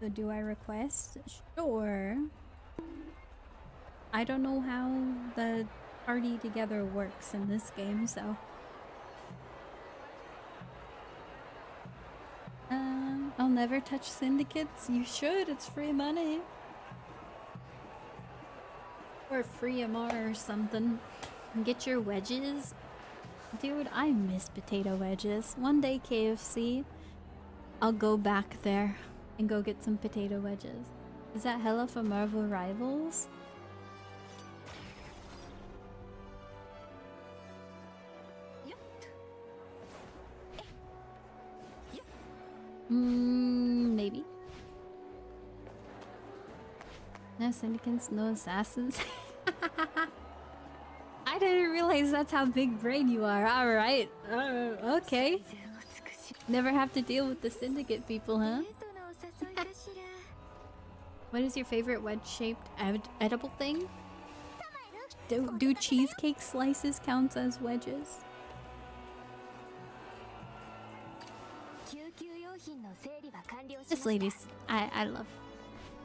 So do I request? Sure. I don't know how the party together works in this game, so... I'll never touch syndicates. You should, it's free money. Or free MR or something. Get your wedges. Dude, I miss potato wedges. One day KFC, I'll go back there and go get some potato wedges. Is that hella for Marvel Rivals? Maybe. No syndicants, no assassins. I didn't realize that's how big brain you are. Alright. Okay. Never have to deal with the syndicate people, huh? What is your favorite wedge-shaped edible thing? Do cheesecake slices count as wedges? This lady's... I love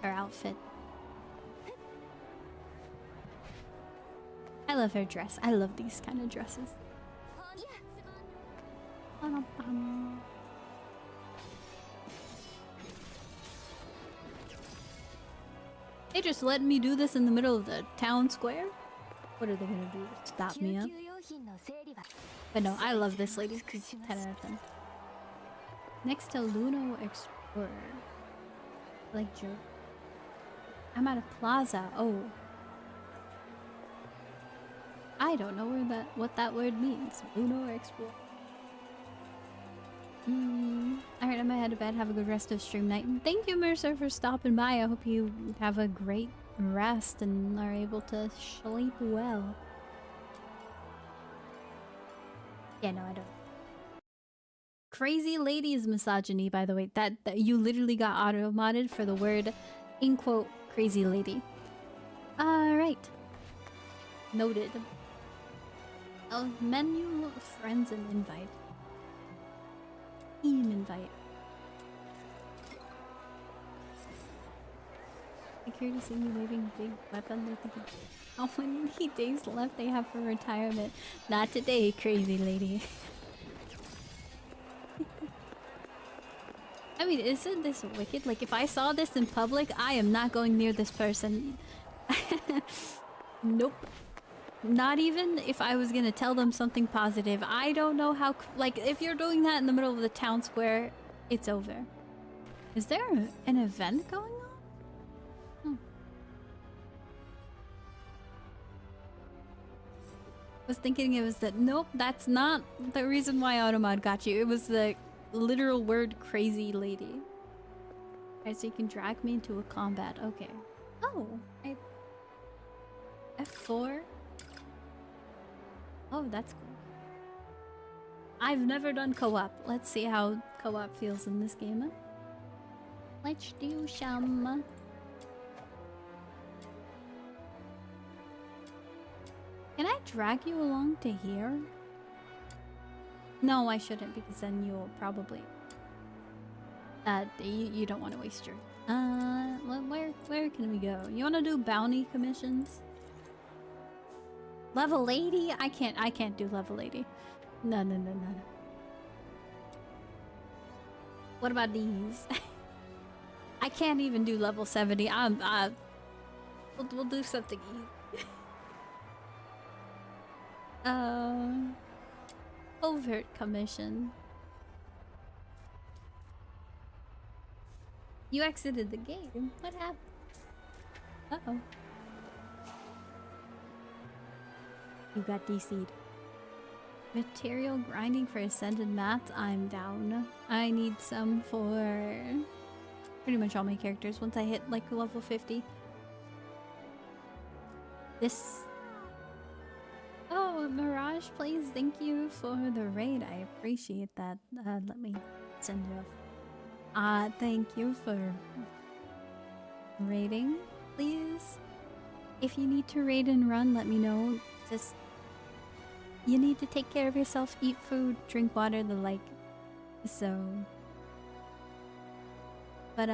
her outfit. I love her dress. I love these kind of dresses. They just let me do this in the middle of the town square? What are they gonna do? Stop me up? But no, I love this lady. 10 out of 10. Next to Luno Explorer. Like joke. I'm at a plaza. Oh. I don't know what that word means. Luno Explorer. Alright, I'm gonna head to bed. Have a good rest of stream night. And thank you, Mercer, for stopping by. I hope you have a great rest and are able to sleep well. Yeah, no, I don't. Crazy lady is misogyny, by the way. That you literally got auto-modded for the word, in quote, crazy lady. Alright. Noted. Oh, menu, friends, and invite. Team invite. I'm curious to see you waving big weapon. They're thinking how many days left they have for retirement. Not today, crazy lady. I mean, isn't this wicked? Like, if I saw this in public, I am not going near this person. Nope. Not even if I was gonna tell them something positive. I don't know how... Like, if you're doing that in the middle of the town square, it's over. Is there an event going on? Was thinking it was that... Nope, that's not the reason why Automod got you. It was the literal word crazy lady. Alright, so you can drag me into a combat. Okay. Oh, F4? Oh, that's cool. I've never done co-op. Let's see how co-op feels in this game. Huh? Let's do some... Can I drag you along to here? No, I shouldn't, because then you'll probably... you don't want to waste your... where can we go? You want to do bounty commissions? Level 80? I can't do level 80. No. What about these? I can't even do level 70. We'll do something easy. Overt commission. You exited the game. What happened? Uh-oh. You got DC'd. Material grinding for ascended mats. I'm down. I need some for pretty much all my characters once I hit like level 50. This... Oh, Mirage, please. Thank you for the raid. I appreciate that. Let me send it off. Thank you for raiding. Please, if you need to raid and run, let me know. Just, you need to take care of yourself, eat food, drink water, the like. So, but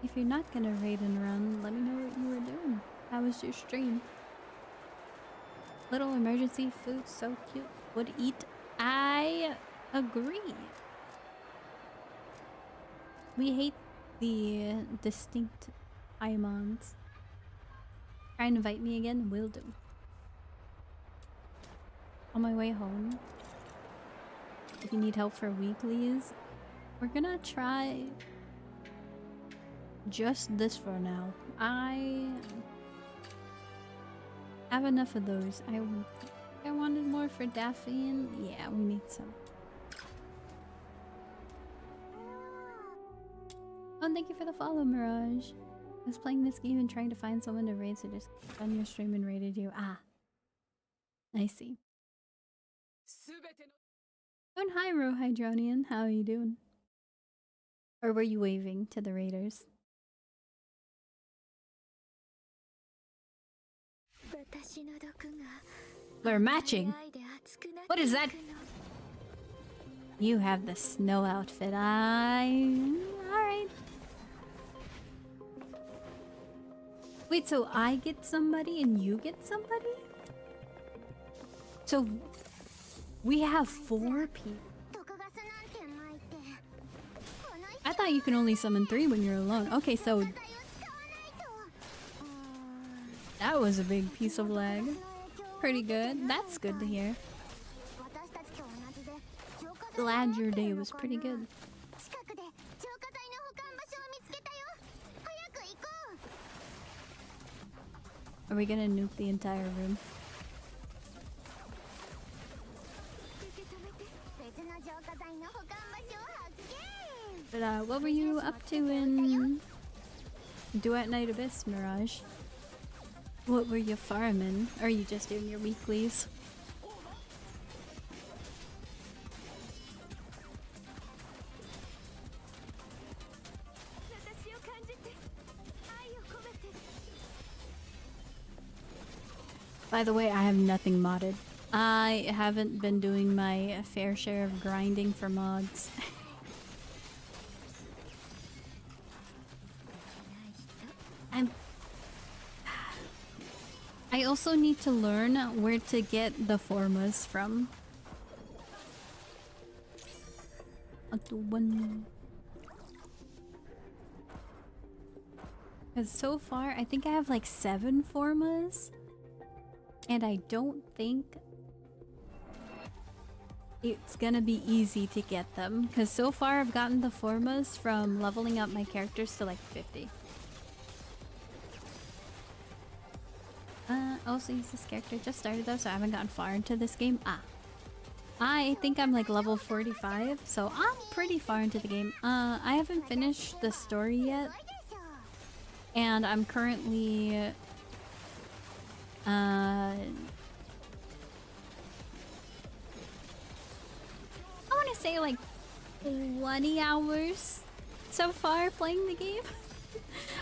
if you're not gonna raid and run, let me know what you were doing. How was your stream? Little emergency food, so cute. Would eat. I agree. We hate the distinct Paimons. Try and invite me again, will do. on my way home. If you need help for weeklies, we're gonna try just this for now. I have enough of those. I wanted more for Daffy, and yeah, we need some. Oh, and thank you for the follow, Mirage. I was playing this game and trying to find someone to raid, so just clicked on your stream and raided you. Ah, I see. Oh, and hi, Rohydronian. How are you doing? Or were you waving to the raiders? We're matching. What is that? You have the snow outfit. Alright. Wait, so I get somebody and you get somebody? So we have 4 people. I thought you can only summon 3 when you're alone. Okay, so that was a big piece of lag. Pretty good. That's good to hear. Glad your day was pretty good. Are we gonna nuke the entire room? But what were you up to in Duet Night Abyss, Mirage? What were you farming? Or are you just doing your weeklies? By the way, I have nothing modded. I haven't been doing my fair share of grinding for mods. I also need to learn where to get the formas from. Because so far, I think I have like 7 formas. And I don't think it's gonna be easy to get them. Because so far, I've gotten the formas from leveling up my characters to like 50. Also use this character. Just started though, so I haven't gotten far into this game. I think I'm like level 45, so I'm pretty far into the game. I haven't finished the story yet. And I'm currently... I want to say like 20 hours so far playing the game.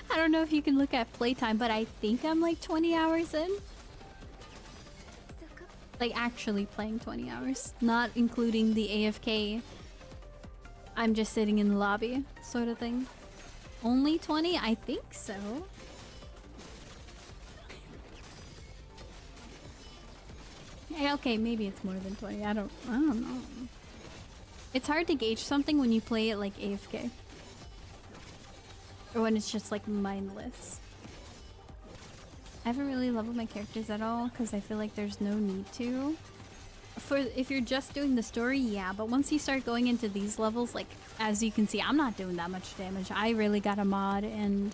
I don't know if you can look at playtime, but I think I'm like 20 hours in. Like actually playing 20 hours, not including the AFK. I'm just sitting in the lobby sort of thing. Only 20? I think so. Yeah, okay, maybe it's more than 20. I don't know. It's hard to gauge something when you play it like AFK. Or when it's just like mindless. I haven't really leveled my characters at all because I feel like there's no need to. If you're just doing the story, yeah, but once you start going into these levels, like as you can see, I'm not doing that much damage. I really gotta mod and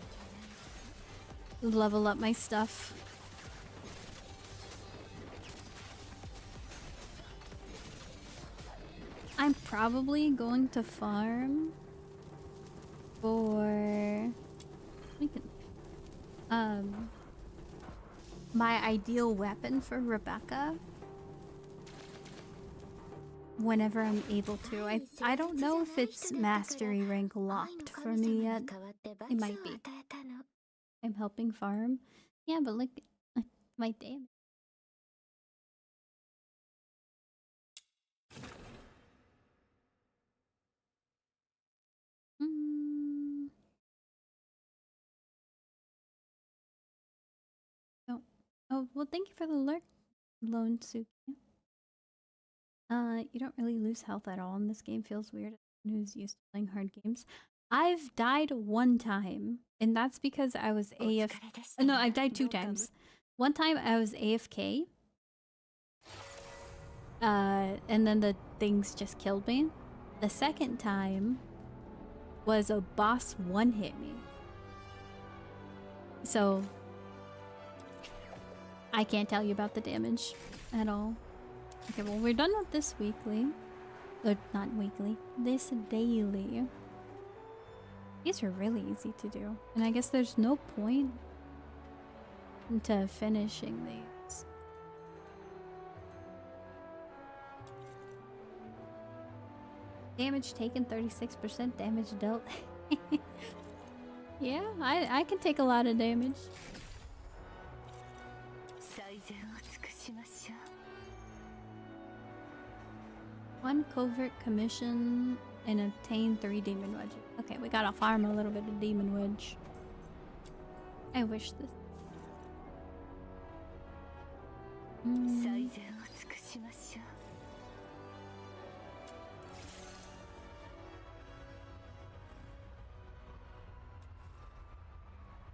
level up my stuff. I'm probably going to farm for my ideal weapon for Rebecca whenever I'm able to. I don't know if it's mastery rank locked for me yet. It might be. I'm helping farm. Yeah, but look at my damage. Oh, well, thank you for the alert, Lone Suki. You don't really lose health at all in this game. Feels weird as someone who's used to playing hard games. I've died 1 time, and that's because I was No, I've died 2 times. One time I was AFK, And then the things just killed me. The second time was a boss one-hit me. So I can't tell you about the damage at all. Okay, well, we're done with this weekly. Or not weekly. This daily. These are really easy to do. And I guess there's no point to finishing these. Damage taken 36%, damage dealt. Yeah, I can take a lot of damage. One covert commission and obtain 3 demon wedges. Okay, we gotta farm a little bit of demon wedge. I wish this.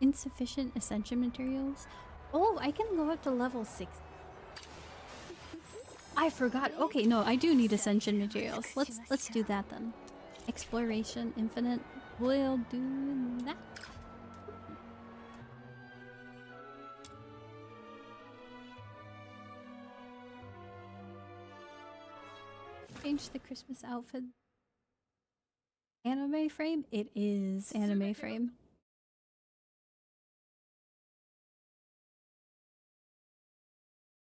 Insufficient ascension materials. Oh, I can go up to level 6. I forgot. Okay, no, I do need ascension materials. Let's do that then. Exploration infinite. We'll do that. Change the Christmas outfit. Anime frame? It is anime frame.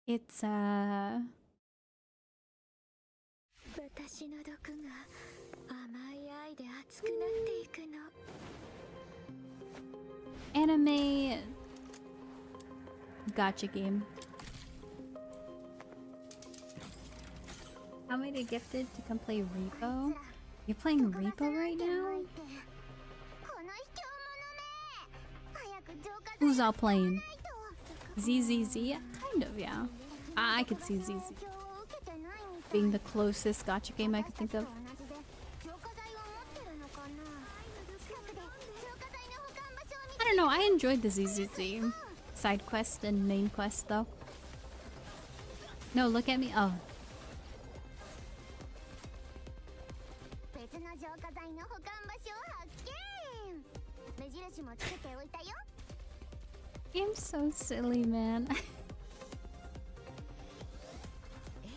It's anime. Gotcha game. How many gifted to come play Repo? You're playing Repo right now? Who's all playing? ZZZ? Kind of, yeah. I could see ZZ being the closest gacha game I could think of. I don't know, I enjoyed the ZZZ side quest and main quest though. No, look at me. Oh. I'm so silly, man.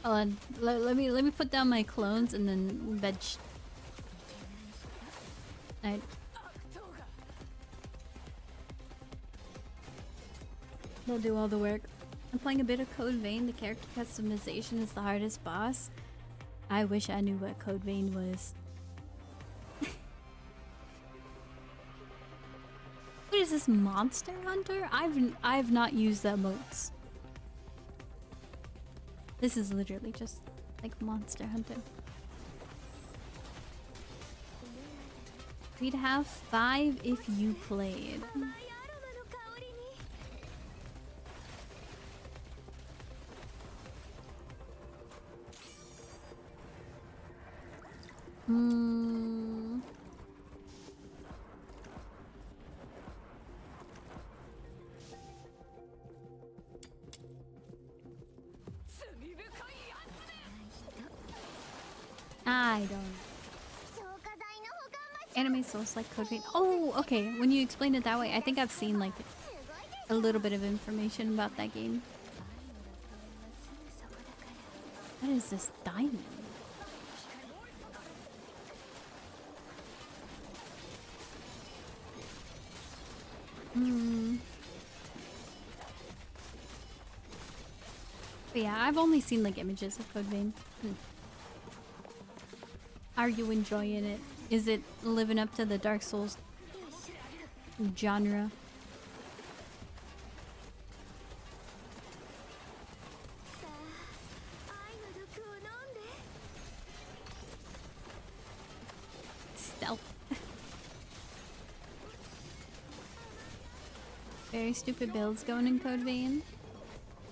Hold on, let me put down my clones and then veg. Alright. They'll do all the work. I'm playing a bit of Code Vein. The character customization is the hardest boss. I wish I knew what Code Vein was. What is this, Monster Hunter? I've not used the emotes. This is literally just like Monster Hunter. We'd have 5 if you played. I don't. Anime Souls like Code Vein. Oh, okay. When you explain it that way, I think I've seen like a little bit of information about that game. What is this diamond? But yeah, I've only seen like images of Code Vein. Are you enjoying it? Is it living up to the Dark Souls genre? Stealth. Very stupid builds going in Code Vein.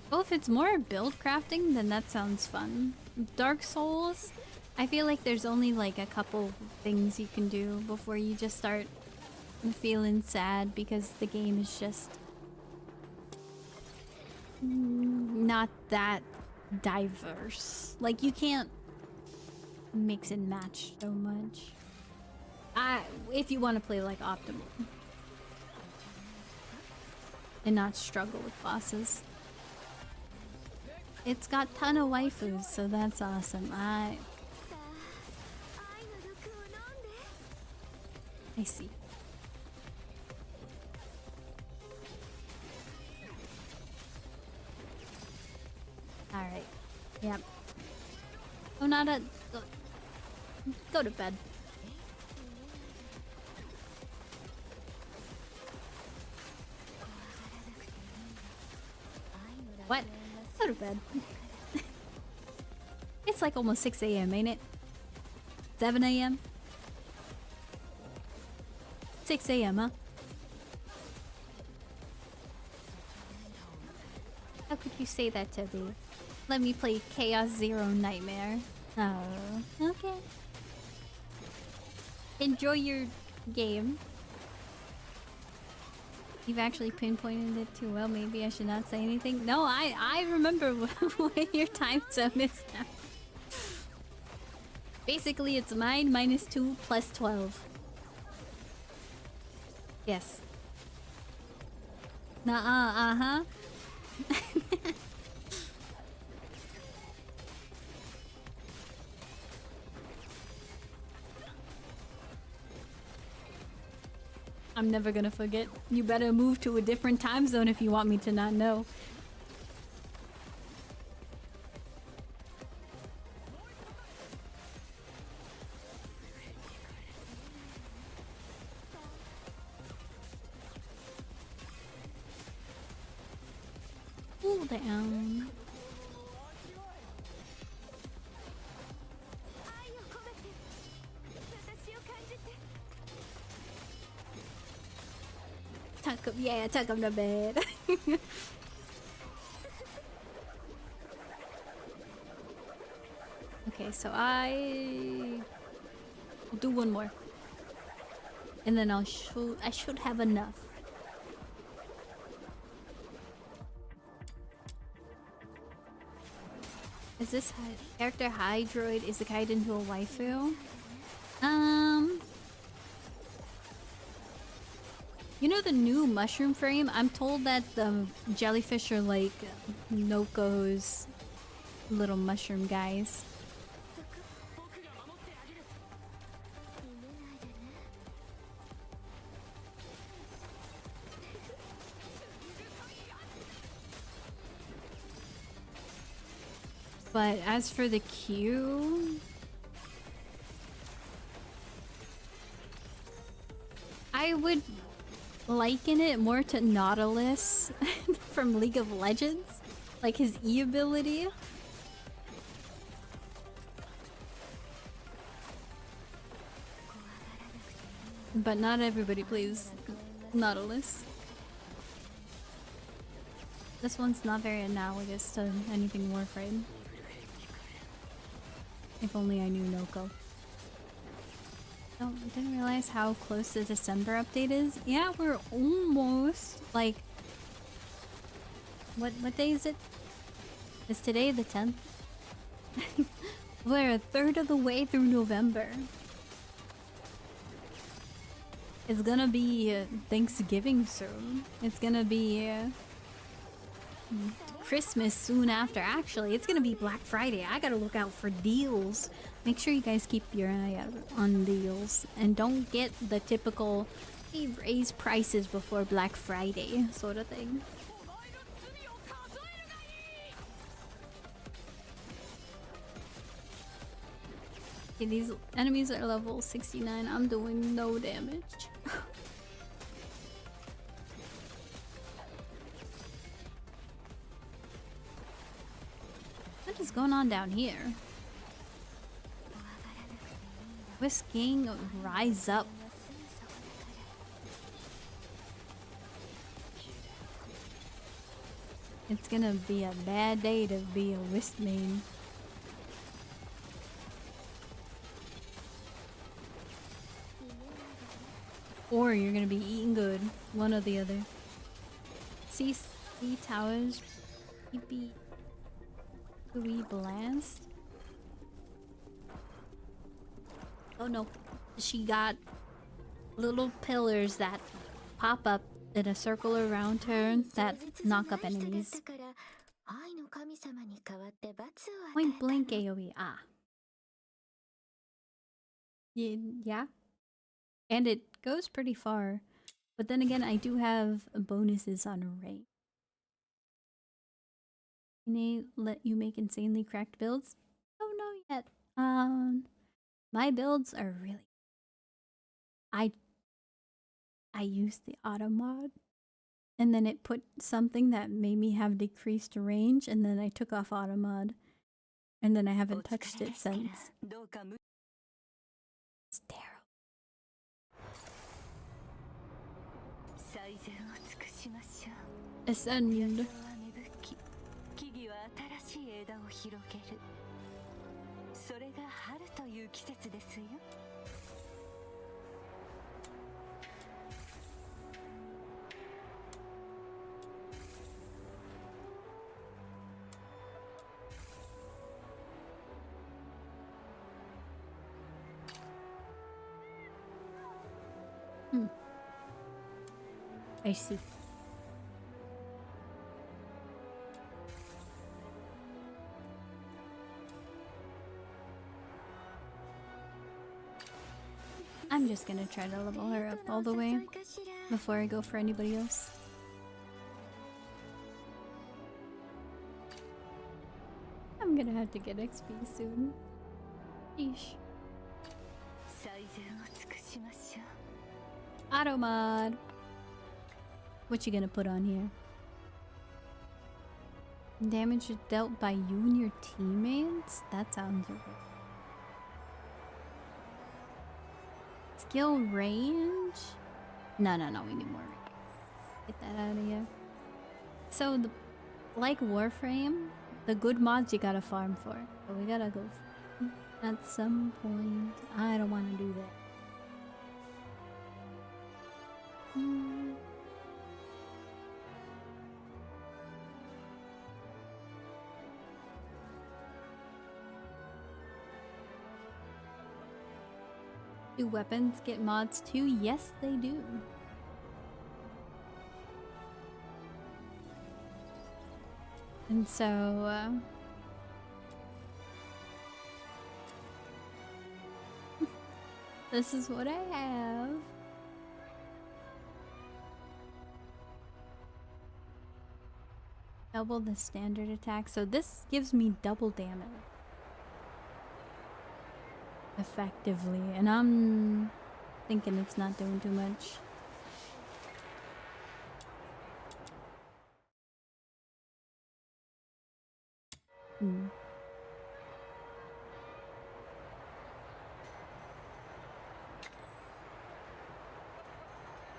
Well, if it's more build crafting, then that sounds fun. Dark Souls, I feel like there's only like a couple things you can do before you just start feeling sad because the game is just not that diverse. Like, you can't mix and match so much. If you want to play like optimal and not struggle with bosses. It's got ton of waifus, so that's awesome. I see. Alright. Yep. Onada, go to bed. What? Go to bed. It's like almost 6 a.m., ain't it? 7 a.m.? 6 a.m., huh? How could you say that to me? Let me play Chaos Zero Nightmare. Oh, okay. Enjoy your game. You've actually pinpointed it too well. Maybe I should not say anything. No, I remember what your time zone is now. Basically, it's mine minus 2 plus 12. Yes. Nuh-uh, uh-huh. I'm never gonna forget. You better move to a different time zone if you want me to not know. Cool down. Tuck him to bed. Okay, so I will do one more. And then I should have enough. Is this character Hydroid isekai into a waifu? You know the new mushroom frame? I'm told that the jellyfish are like Noko's little mushroom guys. But as for the queue, I would liken it more to Nautilus from League of Legends, like his E ability. But not everybody plays Nautilus. This one's not very analogous to anything Warframe. If only I knew Noko. Oh, I didn't realize how close the December update is. Yeah, we're almost like... What day is it? Is today the 10th? We're a third of the way through November. It's gonna be Thanksgiving soon. It's gonna be Christmas soon after. Actually, it's gonna be Black Friday. I gotta look out for deals. Make sure you guys keep your eye out on deals. And don't get the typical, hey, raise prices before Black Friday sort of thing. Okay, these enemies are level 69. I'm doing no damage. What is going on down here? Whisking Rise Up. It's gonna be a bad day to be a Wisp main. Or you're gonna be eating good. One or the other. Sea towers. Beep beep. We blast. Oh no. She got little pillars that pop up in a circle around her that knock up enemies. Point blank AoE. Ah. Yeah. And it goes pretty far. But then again, I do have bonuses on Ray. Can they let you make insanely cracked builds? Don't know yet. My builds are really... I used the auto mod, and then it put something that made me have decreased range, and then I took off auto mod, and then I haven't touched it since. It's terrible. Ascend. I see. I'm just gonna try to level her up all the way before I go for anybody else. I'm gonna have to get XP soon. Sheesh. Auto mod. What you gonna put on here? Damage dealt by you and your teammates? That sounds right. Skill range? No, we need more. Get that out of here. So, like Warframe, the good mods you gotta farm for. So we gotta go at some point. I don't want to do that. Do weapons get mods too? Yes, they do. And so, this is what I have. Double the standard attack. So this gives me double damage. Effectively. And I'm thinking it's not doing too much.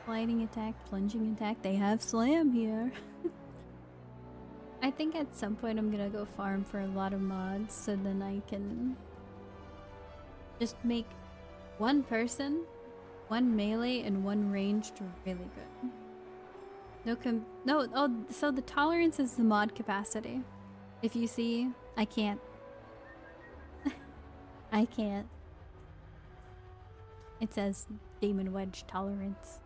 Sliding attack, plunging attack. They have slam here. I think at some point I'm gonna go farm for a lot of mods so then I can just make one person, one melee, and one ranged really good. So the tolerance is the mod capacity. If you see, I can't. I can't. It says Demon Wedge tolerance.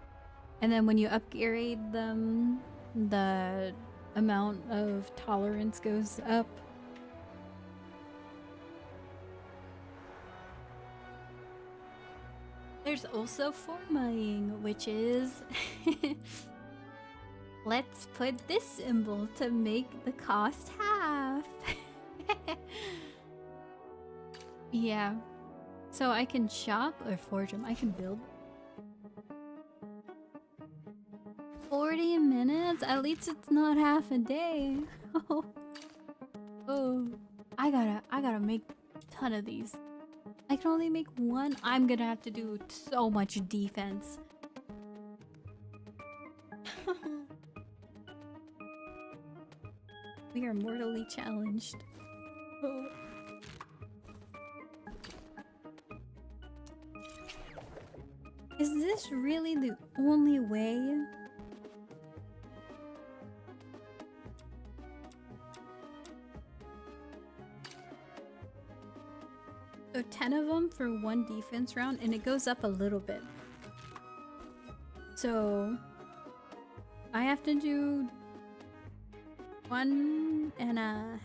And then when you upgrade them, the amount of tolerance goes up. There's also formatting, which is let's put this symbol to make the cost half. Yeah. So I can shop or forge them. I can build. 40 minutes? At least it's not half a day. Oh. I gotta make a ton of these. I can only make one. I'm gonna have to do so much defense. We are mortally challenged. Oh. Is this really the only way? So 10 of them for one defense round, and it goes up a little bit. So I have to do 1.5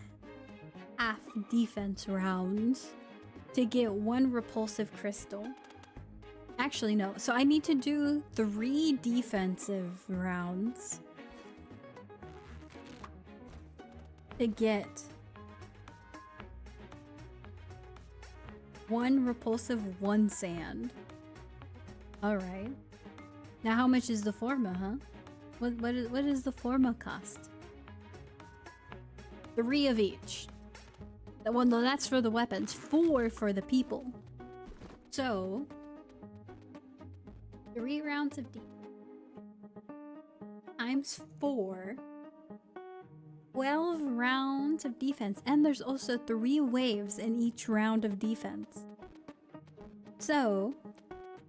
defense rounds to get one repulsive crystal. Actually, no. So I need to do 3 defensive rounds to get 1 repulsive, 1 sand. Alright. Now how much is the Forma, huh? What is the Forma cost? 3 of each. Well, no, that's for the weapons. 4 for the people. So 3 rounds of times 4. 12 rounds of defense. And there's also 3 waves in each round of defense. So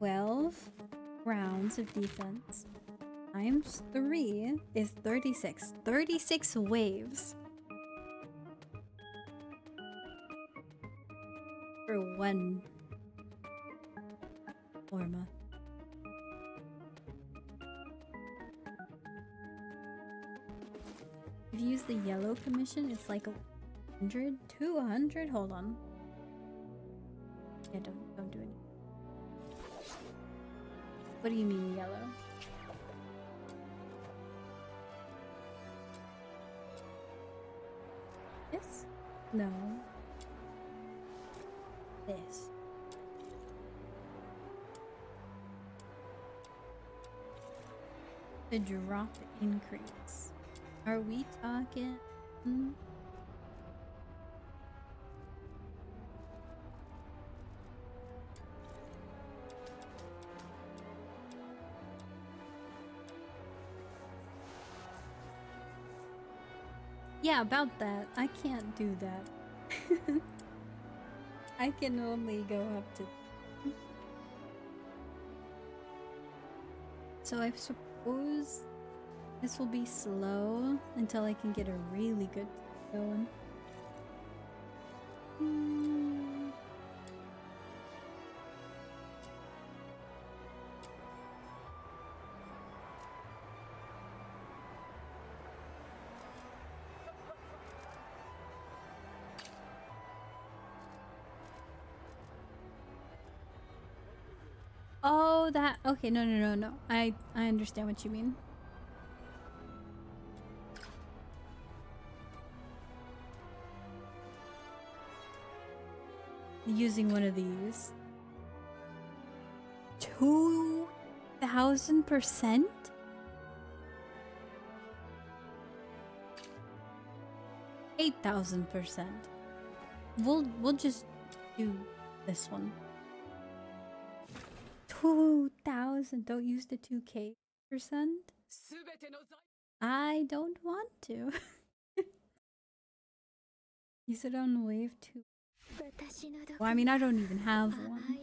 12 rounds of defense times 3 is 36. 36 waves. For 1 Forma. If you use the yellow commission, it's like 100, 200. Hold on. Yeah, don't do it. What do you mean yellow? This? No. This. The drop increase. Are we talking? Yeah, about that. I can't do that. I can only go up to... So I suppose this will be slow until I can get a really good going. Oh, that... Okay, no. I understand what you mean. Using one of these. 2,000%? $8,000%. We'll just do this one. 2,000. Don't use the 2K%. I don't want to. Use it on wave 2. Well, I mean, I don't even have one.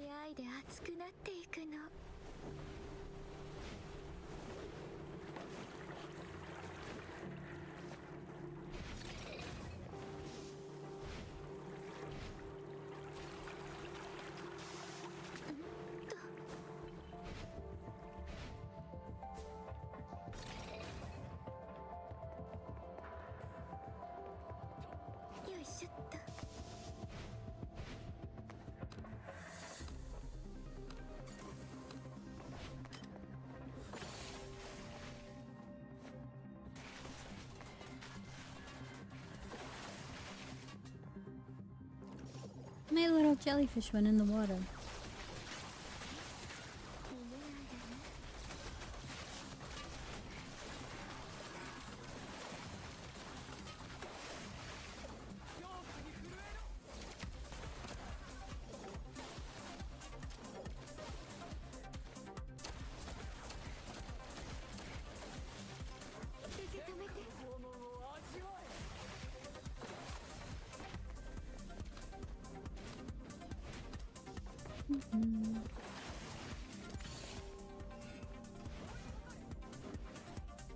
My little jellyfish went in the water.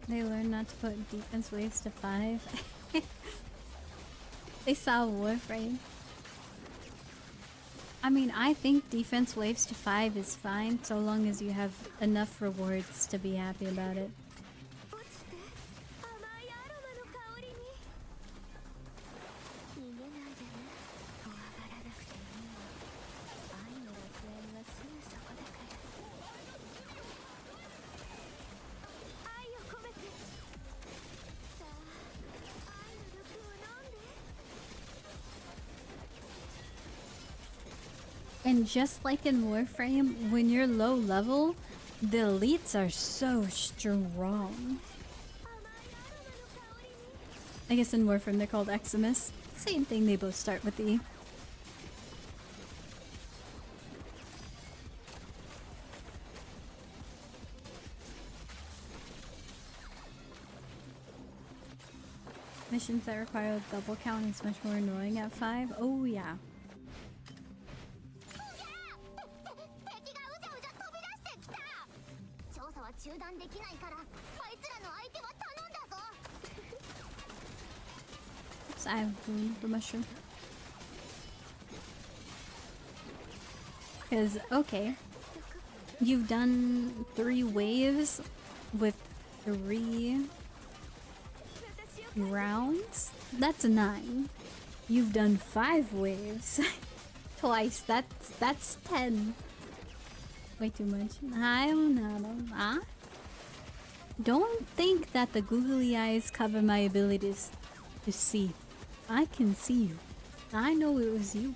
They learned not to put defense waves to 5. They saw Warframe. I mean, I think defense waves to 5 is fine so long as you have enough rewards to be happy about it. And just like in Warframe, when you're low level, the elites are so strong. I guess in Warframe they're called Eximus. Same thing, they both start with E. Missions that require double count is much more annoying at 5. Oh yeah. Oops, I have the mushroom. Because, okay, you've done 3 waves with 3 rounds? That's 9. You've done 5 waves twice. That's 10. Way too much. I don't know. Don't think that the googly eyes cover my abilities to see. I can see you. I know it was you.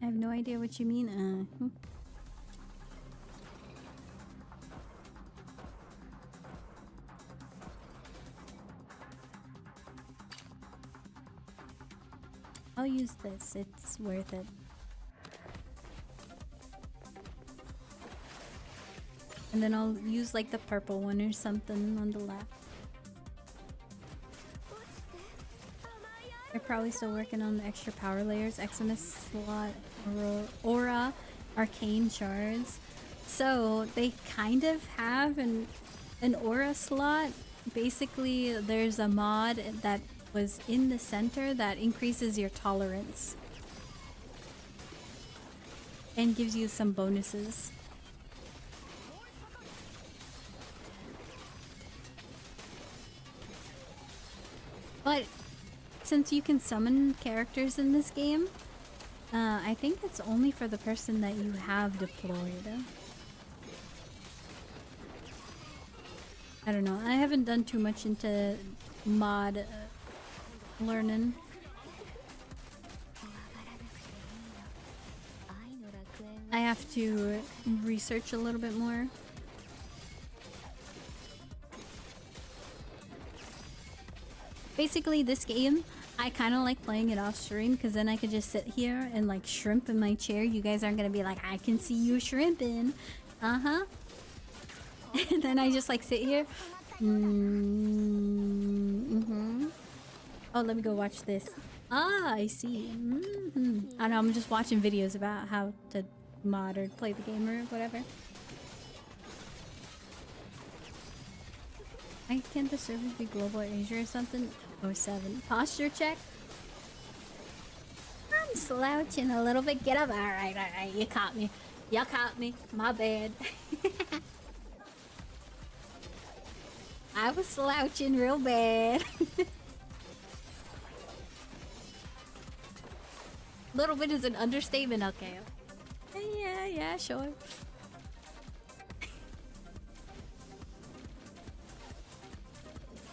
I have no idea what you mean. I'll use this, it's worth it. And then I'll use like the purple one or something on the left. They're probably still working on the extra power layers, Eximus slot, aura, arcane shards. So they kind of have an aura slot. Basically, there's a mod that was in the center that increases your tolerance and gives you some bonuses. But since you can summon characters in this game, I think it's only for the person that you have deployed. I don't know. I haven't done too much into mod learning. I have to research a little bit more. Basically, this game, I kind of like playing it off stream because then I could just sit here and like shrimp in my chair. You guys aren't gonna be like, I can see you shrimping. Uh-huh. And then I just like sit here. Oh, let me go watch this. Ah, I see. I know, I'm just watching videos about how to mod or play the game or whatever. Why can't the servers be global or Asia or something? 07. Posture check? I'm slouching a little bit. Get up. Alright. You caught me. You caught me. My bad. I was slouching real bad. Little bit is an understatement, okay. Yeah, sure.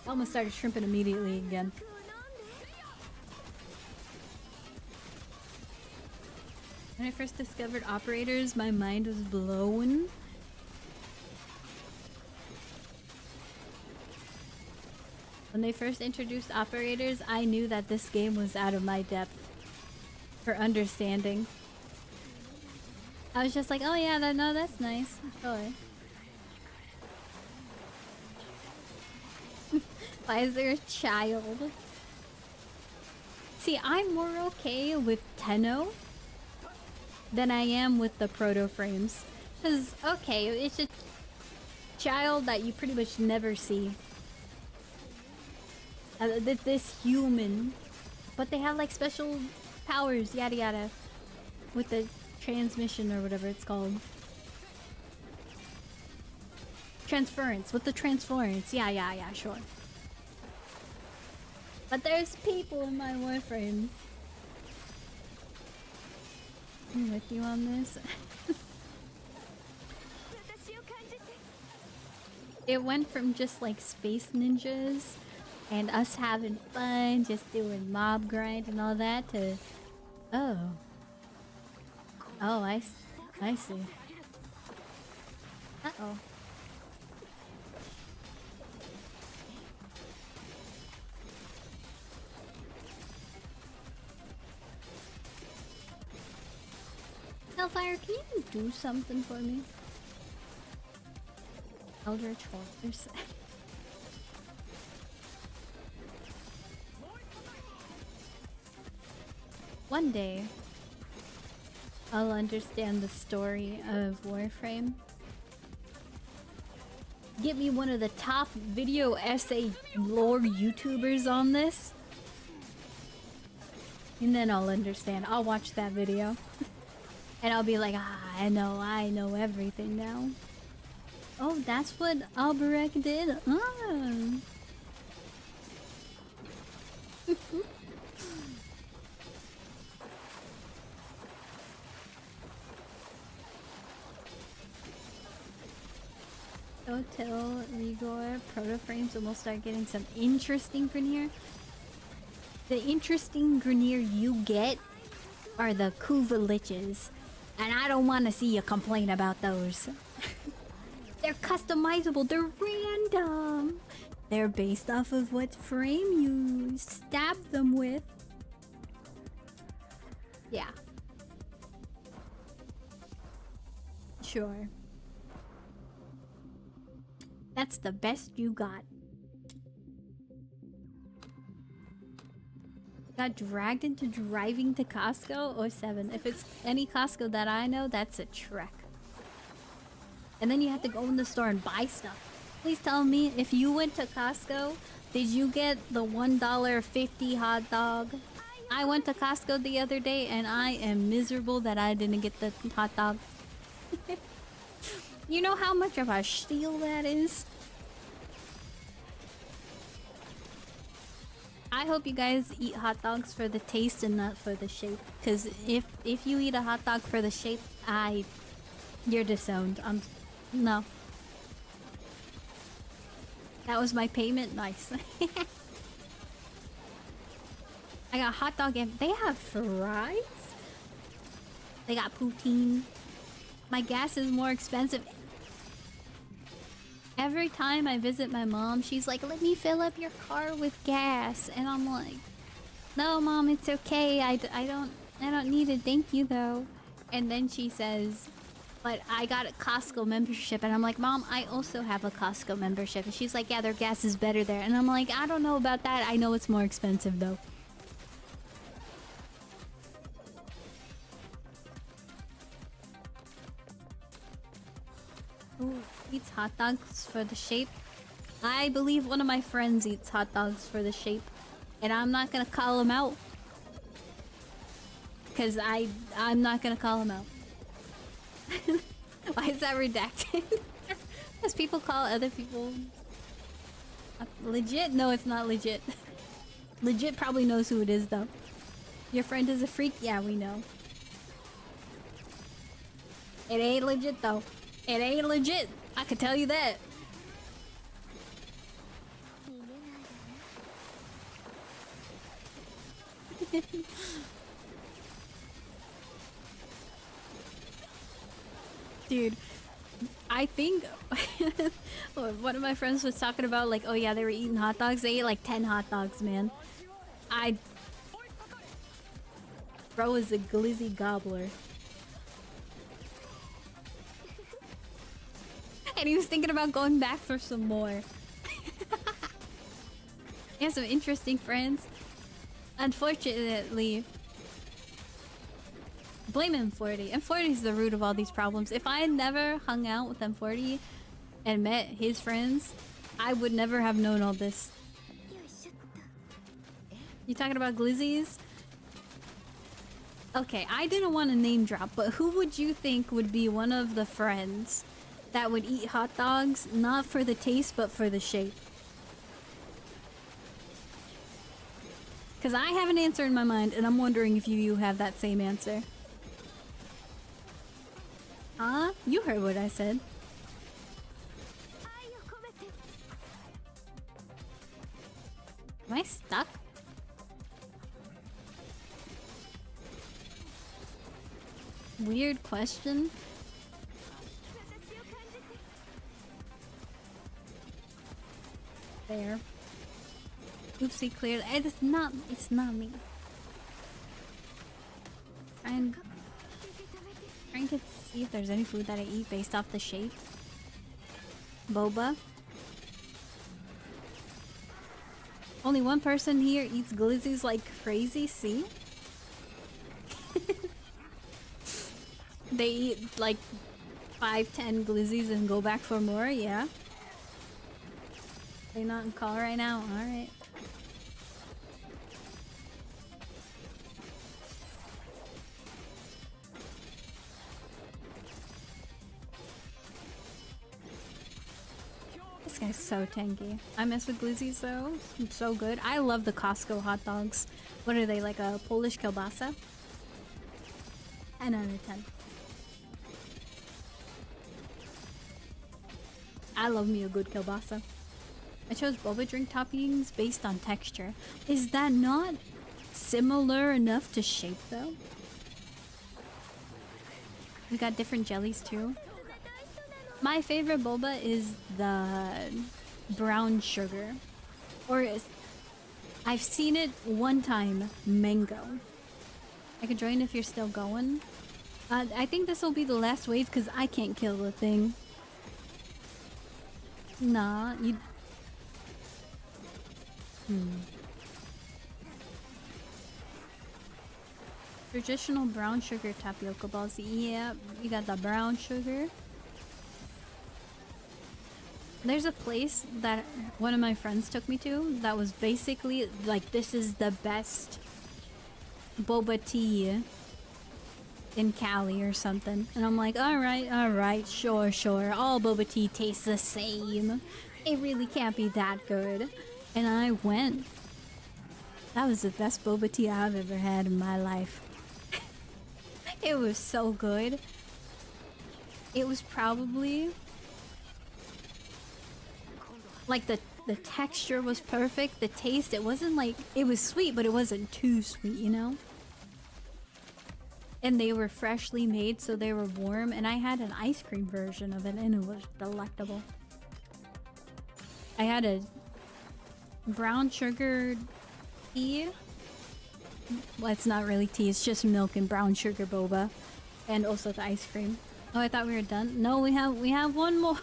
I almost started shrimping immediately again. When I first discovered operators, my mind was blown. When they first introduced operators, I knew that this game was out of my depth for understanding. I was just like, oh yeah, no, that's nice. Sure. Why is there a child? See, I'm more okay with Tenno than I am with the proto frames. Cause okay, it's a child that you pretty much never see. This human, but they have like special powers, yada yada, with the transmission or whatever it's called. Transference, with the transference, yeah, sure. But there's people in my Warframe. I'm with you on this. It went from just like space ninjas and us having fun, just doing mob grind and all that to, oh, I see. Uh-oh. Hellfire, can you do something for me? Eldritch Horrors. One day, I'll understand the story of Warframe. Get me one of the top video essay lore YouTubers on this. And then I'll understand. I'll watch that video. And I'll be like, I know everything now. Oh, that's what Alberek did? Ah. Hotel, Rigor, Protoframes, and we'll start getting some interesting Grineer. The interesting Grineer you get are the Kuva Liches. And I don't want to see you complain about those. They're customizable, they're random. They're based off of what frame you stab them with. Yeah. Sure. That's the best you got. Got dragged into driving to Costco? 07. If it's any Costco that I know, that's a trek. And then you have to go in the store and buy stuff. Please tell me, if you went to Costco, did you get the $1.50 hot dog? I went to Costco the other day and I am miserable that I didn't get the hot dog. You know how much of a steal that is? I hope you guys eat hot dogs for the taste and not for the shape. Cause if you eat a hot dog for the shape, you're disowned. No. That was my payment. Nice. I got hot dog and they have fries. They got poutine. My gas is more expensive. Every time I visit my mom, she's like, let me fill up your car with gas. And I'm like, no, Mom, it's okay. I don't need it. Thank you, though. And then she says, but I got a Costco membership. And I'm like, Mom, I also have a Costco membership. And she's like, yeah, their gas is better there. And I'm like, I don't know about that. I know it's more expensive, though. Ooh, eats hot dogs for the shape. I believe one of my friends eats hot dogs for the shape. And I'm not gonna call him out. Cause I'm not gonna call him out. Why is that redacted? Because people call other people legit? No, it's not legit. Legit probably knows who it is though. Your friend is a freak? Yeah, we know. It ain't legit though. It ain't legit. I can tell you that. Dude, I think one of my friends was talking about like, oh yeah, they were eating hot dogs. They ate like 10 hot dogs, man. Bro is a glizzy gobbler. And he was thinking about going back for some more. He has some interesting friends. Unfortunately, Blame M40. M40 is the root of all these problems. If I had never hung out with M40 and met his friends, I would never have known all this. You talking about glizzies? Okay, I didn't want to name drop, but who would you think would be one of the friends that would eat hot dogs, not for the taste, but for the shape? Because I have an answer in my mind, and I'm wondering if you have that same answer. Huh? You heard what I said. Am I stuck? Weird question. There. Oopsie, clearly. It's not me. Trying to see if there's any food that I eat based off the shape. Boba. Only one person here eats glizzies like crazy, see? They eat like 5-10 glizzies and go back for more, yeah. They not in call right now? Alright. This guy's so tanky. I mess with glizzies though. It's so good. I love the Costco hot dogs. What are they, like a Polish kielbasa? 10 out of 10. I love me a good kielbasa. I chose boba drink toppings based on texture. Is that not similar enough to shape though? We got different jellies too. My favorite boba is the brown sugar. I've seen it one time, mango. I could join if you're still going. I think this will be the last wave because I can't kill the thing. Nah, you... Traditional brown sugar tapioca balls. Yeah, you got the brown sugar. There's a place that one of my friends took me to that was basically like, this is the best boba tea in Cali or something. And I'm like, alright, sure. All boba tea tastes the same. It really can't be that good. And I went. That was the best boba tea I've ever had in my life. It was so good. It was probably... like the texture was perfect. The taste, it wasn't like... it was sweet, but it wasn't too sweet, you know? And they were freshly made, so they were warm. And I had an ice cream version of it, and it was delectable. I had a brown sugar tea. Well, it's not really tea, it's just milk and brown sugar boba. And also the ice cream. Oh, I thought we were done. No, we have one more.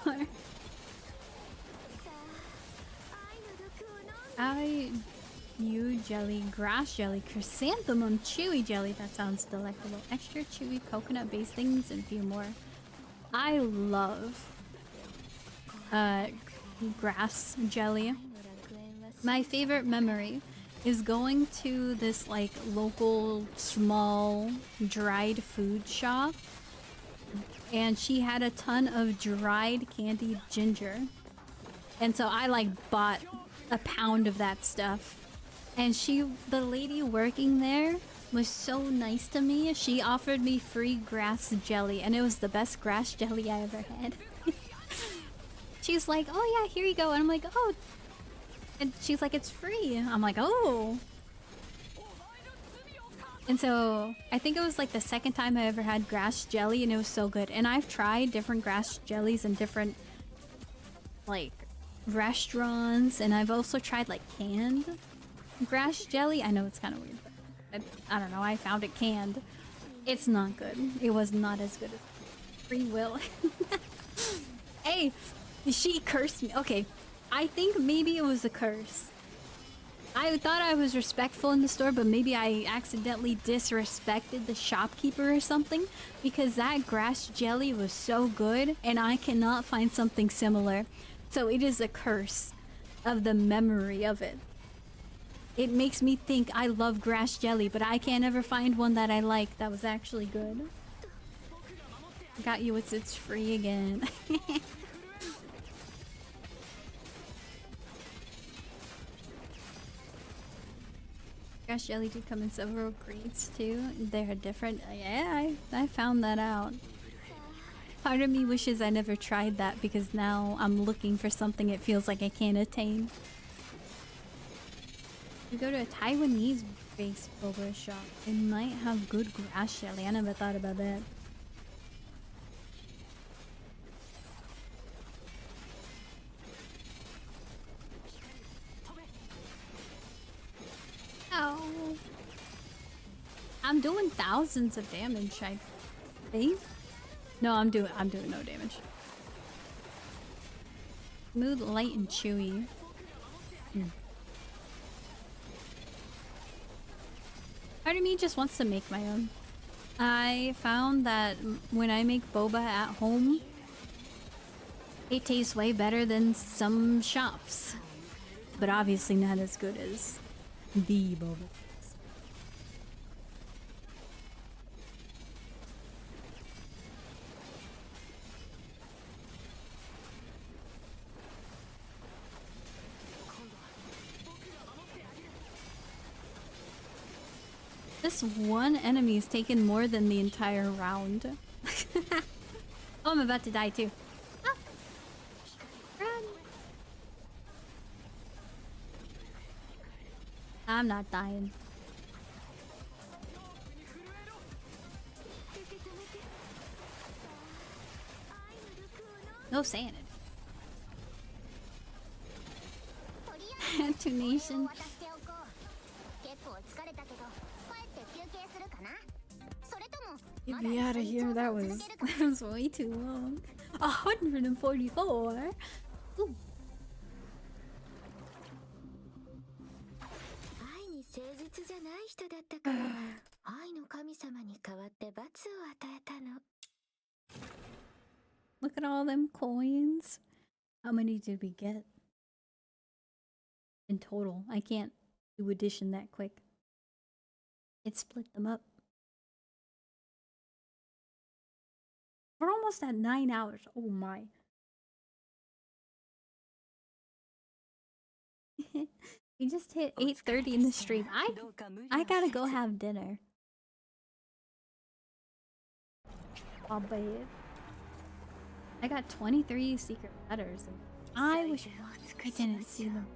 You jelly, grass jelly, chrysanthemum, chewy jelly. That sounds delectable. Extra chewy coconut-based things and a few more. I love grass jelly. My favorite memory is going to this like local small dried food shop, and she had a ton of dried candied ginger, and so I like bought a pound of that stuff. And the lady working there was so nice to me. She offered me free grass jelly, and it was the best grass jelly I ever had. She's like, oh yeah, here you go. And I'm like, oh. And she's like, it's free. I'm like, oh. And so I think it was like the second time I ever had grass jelly, and it was so good. And I've tried different grass jellies in different like restaurants, and I've also tried like canned grass jelly. I know it's kind of weird, but I don't know. I found it canned. It's not good. It was not as good as Free Will. Hey, she cursed me. Okay, I think maybe it was a curse. I thought I was respectful in the store, but maybe I accidentally disrespected the shopkeeper or something, because that grass jelly was so good and I cannot find something similar. So it is a curse of the memory of it. It makes me think I love grass jelly, but I can't ever find one that I like that was actually good. Got you, it's free again. Grass jelly do come in several breeds too. They're different. Yeah, I found that out. Part of me wishes I never tried that because now I'm looking for something it feels like I can't attain. You go to a Taiwanese-based boba shop. They might have good grass jelly. I never thought about that. Ow. I'm doing thousands of damage, I think. No, I'm doing no damage. Smooth, light, and chewy. Part of me just wants to make my own. I found that when I make boba at home, it tastes way better than some shops. But obviously not as good as the boba. This one enemy has taken more than the entire round. Oh, I'm about to die too. Ah. Run. I'm not dying. No saying it. Tunation. Get me out of here. That was way too long. 144. Ooh. Look at all them coins. How many did we get? In total. I can't do addition that quick. It split them up. We're almost at 9 hours. Oh my. We just hit 8:30 in the stream. I gotta go have dinner. Oh, babe. I got 23 secret letters. And I wish I didn't see them.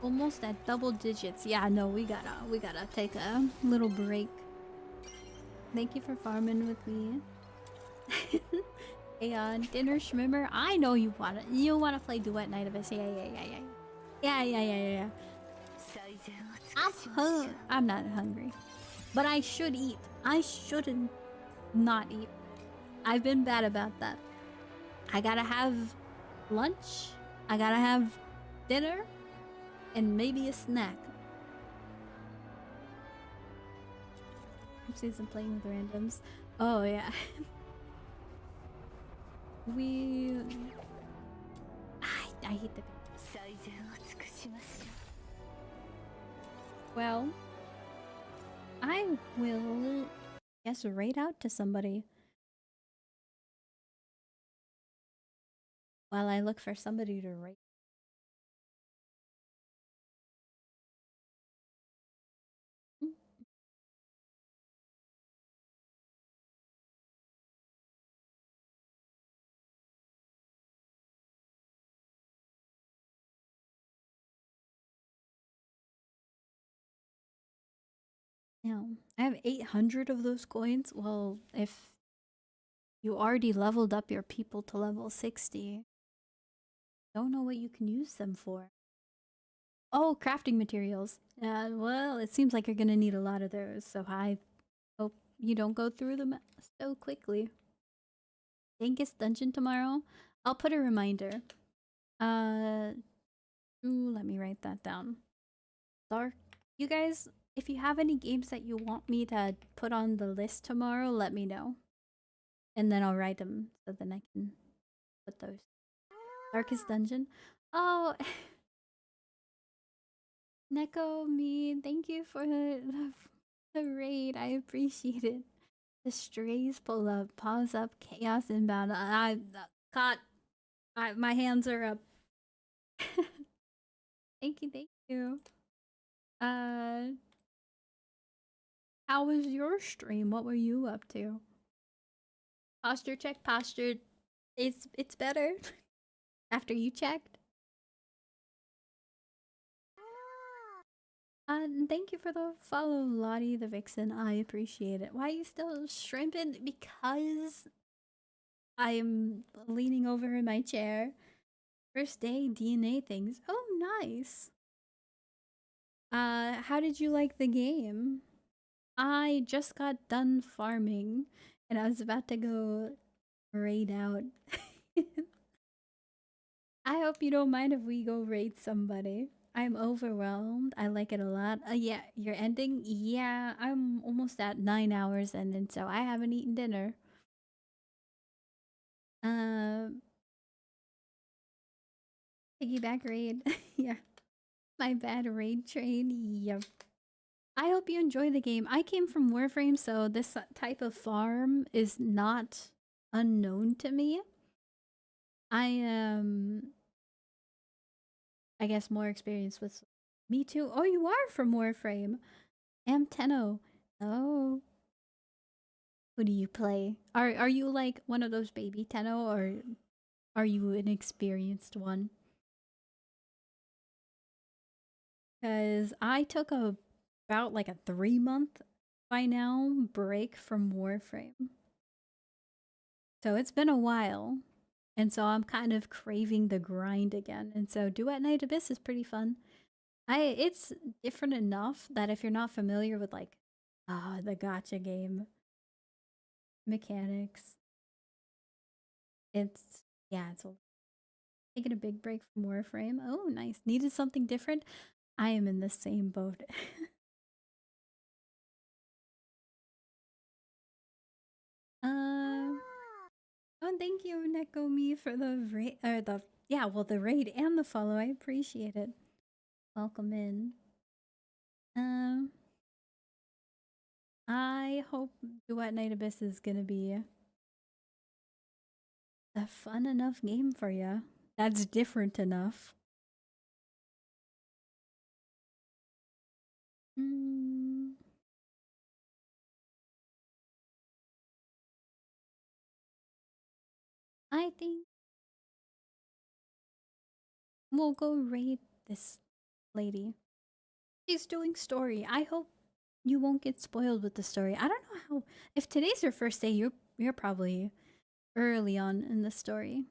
Almost at double digits. Yeah, no, we gotta take a little break. Thank you for farming with me. Hey, dinner schmimmer. I know you wanna play duet night of us. Yeah. I'm not hungry, but I should eat. I shouldn't not eat. I've been bad about that. I gotta have lunch. I gotta have dinner. And maybe a snack. Oopsies, I'm playing with randoms. Oh, yeah. I hate the... Well, I will guess raid out to somebody while I look for somebody to raid. Now, I have 800 of those coins. Well, if you already leveled up your people to level 60, don't know what you can use them for. Oh, crafting materials. Well, it seems like you're gonna need a lot of those, so I hope you don't go through them so quickly. Darkest Dungeon tomorrow. I'll put a reminder. Let me write that down. Dark. You guys, if you have any games that you want me to put on the list tomorrow, let me know. And then I'll write them so then I can put those. Darkest Dungeon. Oh, Neko, me, thank you for the raid. I appreciate it. The strays pull up, pause up, chaos inbound. I caught. My hands are up. Thank you, thank you. How was your stream? What were you up to? Posture check, posture. It's better after you checked. Thank you for the follow, Lottie the Vixen. I appreciate it. Why are you still shrimping? Because I'm leaning over in my chair. First day DNA things. Oh, nice. How did you like the game? I just got done farming and I was about to go raid out. I hope you don't mind if we go raid somebody. I'm overwhelmed. I like it a lot. Yeah, you're ending? Yeah, I'm almost at 9 hours in, and so I haven't eaten dinner. Piggyback raid. Yeah. My bad raid train. Yep. I hope you enjoy the game. I came from Warframe, so this type of farm is not unknown to me. I am, I guess, more experienced with me too. Oh, you are from Warframe. Am Tenno. Oh. Who do you play? Are you like one of those baby Tenno, or are you an experienced one? Because I took about like a 3-month by now break from Warframe. So it's been a while. And so I'm kind of craving the grind again. And so Duet Night Abyss is pretty fun. It's different enough that if you're not familiar with like the gacha game mechanics, it's taking a big break from Warframe. Oh, nice. Needed something different. I am in the same boat. Oh, thank you, Nekomi, for the raid, or the raid and the follow. I appreciate it. Welcome in. I hope Duet Night Abyss is gonna be a fun enough game for you. That's different enough. I think we'll go raid this lady. She's doing story. I hope you won't get spoiled with the story. I don't know how. If today's your first day, you're probably early on in the story,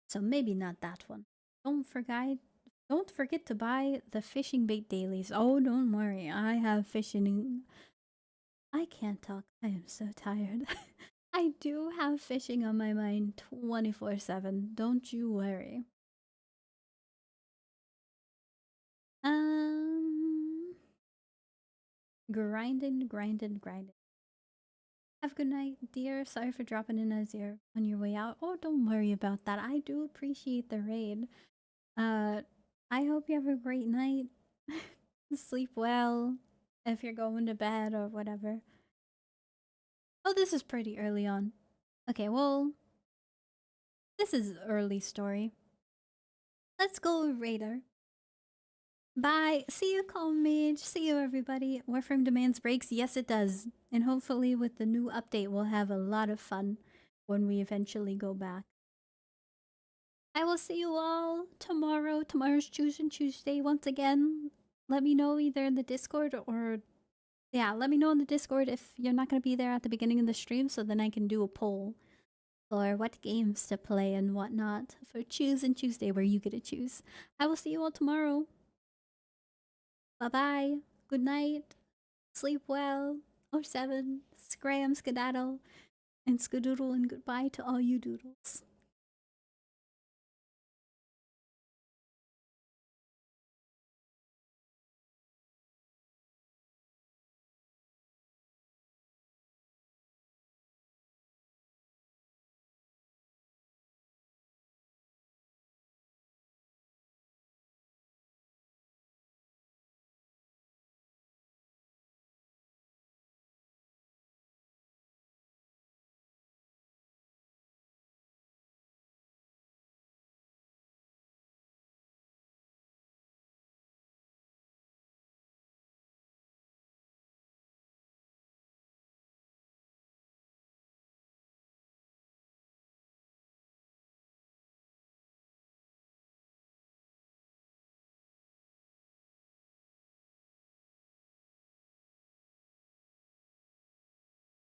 so maybe not that one. Don't forget to buy the fishing bait dailies. Oh, don't worry. I have fishing. I can't talk. I am so tired. I do have fishing on my mind 24/7. Don't you worry. Grinding. Have a good night, dear. Sorry for dropping in as you're on your way out. Oh, don't worry about that. I do appreciate the raid. I hope you have a great night. Sleep well if you're going to bed or whatever. Oh, this is pretty early on. Okay, well, this is early story. Let's go, Raider. Bye. See you, Calm Mage. See you, everybody. Warframe demands breaks. Yes, it does. And hopefully with the new update, we'll have a lot of fun when we eventually go back. I will see you all tomorrow. Tomorrow's Choosing Tuesday once again. Let me know either in the Discord or... Yeah, let me know in the Discord if you're not going to be there at the beginning of the stream, so then I can do a poll for what games to play and whatnot for Choosing Tuesday, where you get to choose. I will see you all tomorrow. Bye-bye. Good night. Sleep well. 07. Scram, skedaddle, and skadoodle, and goodbye to all you doodles.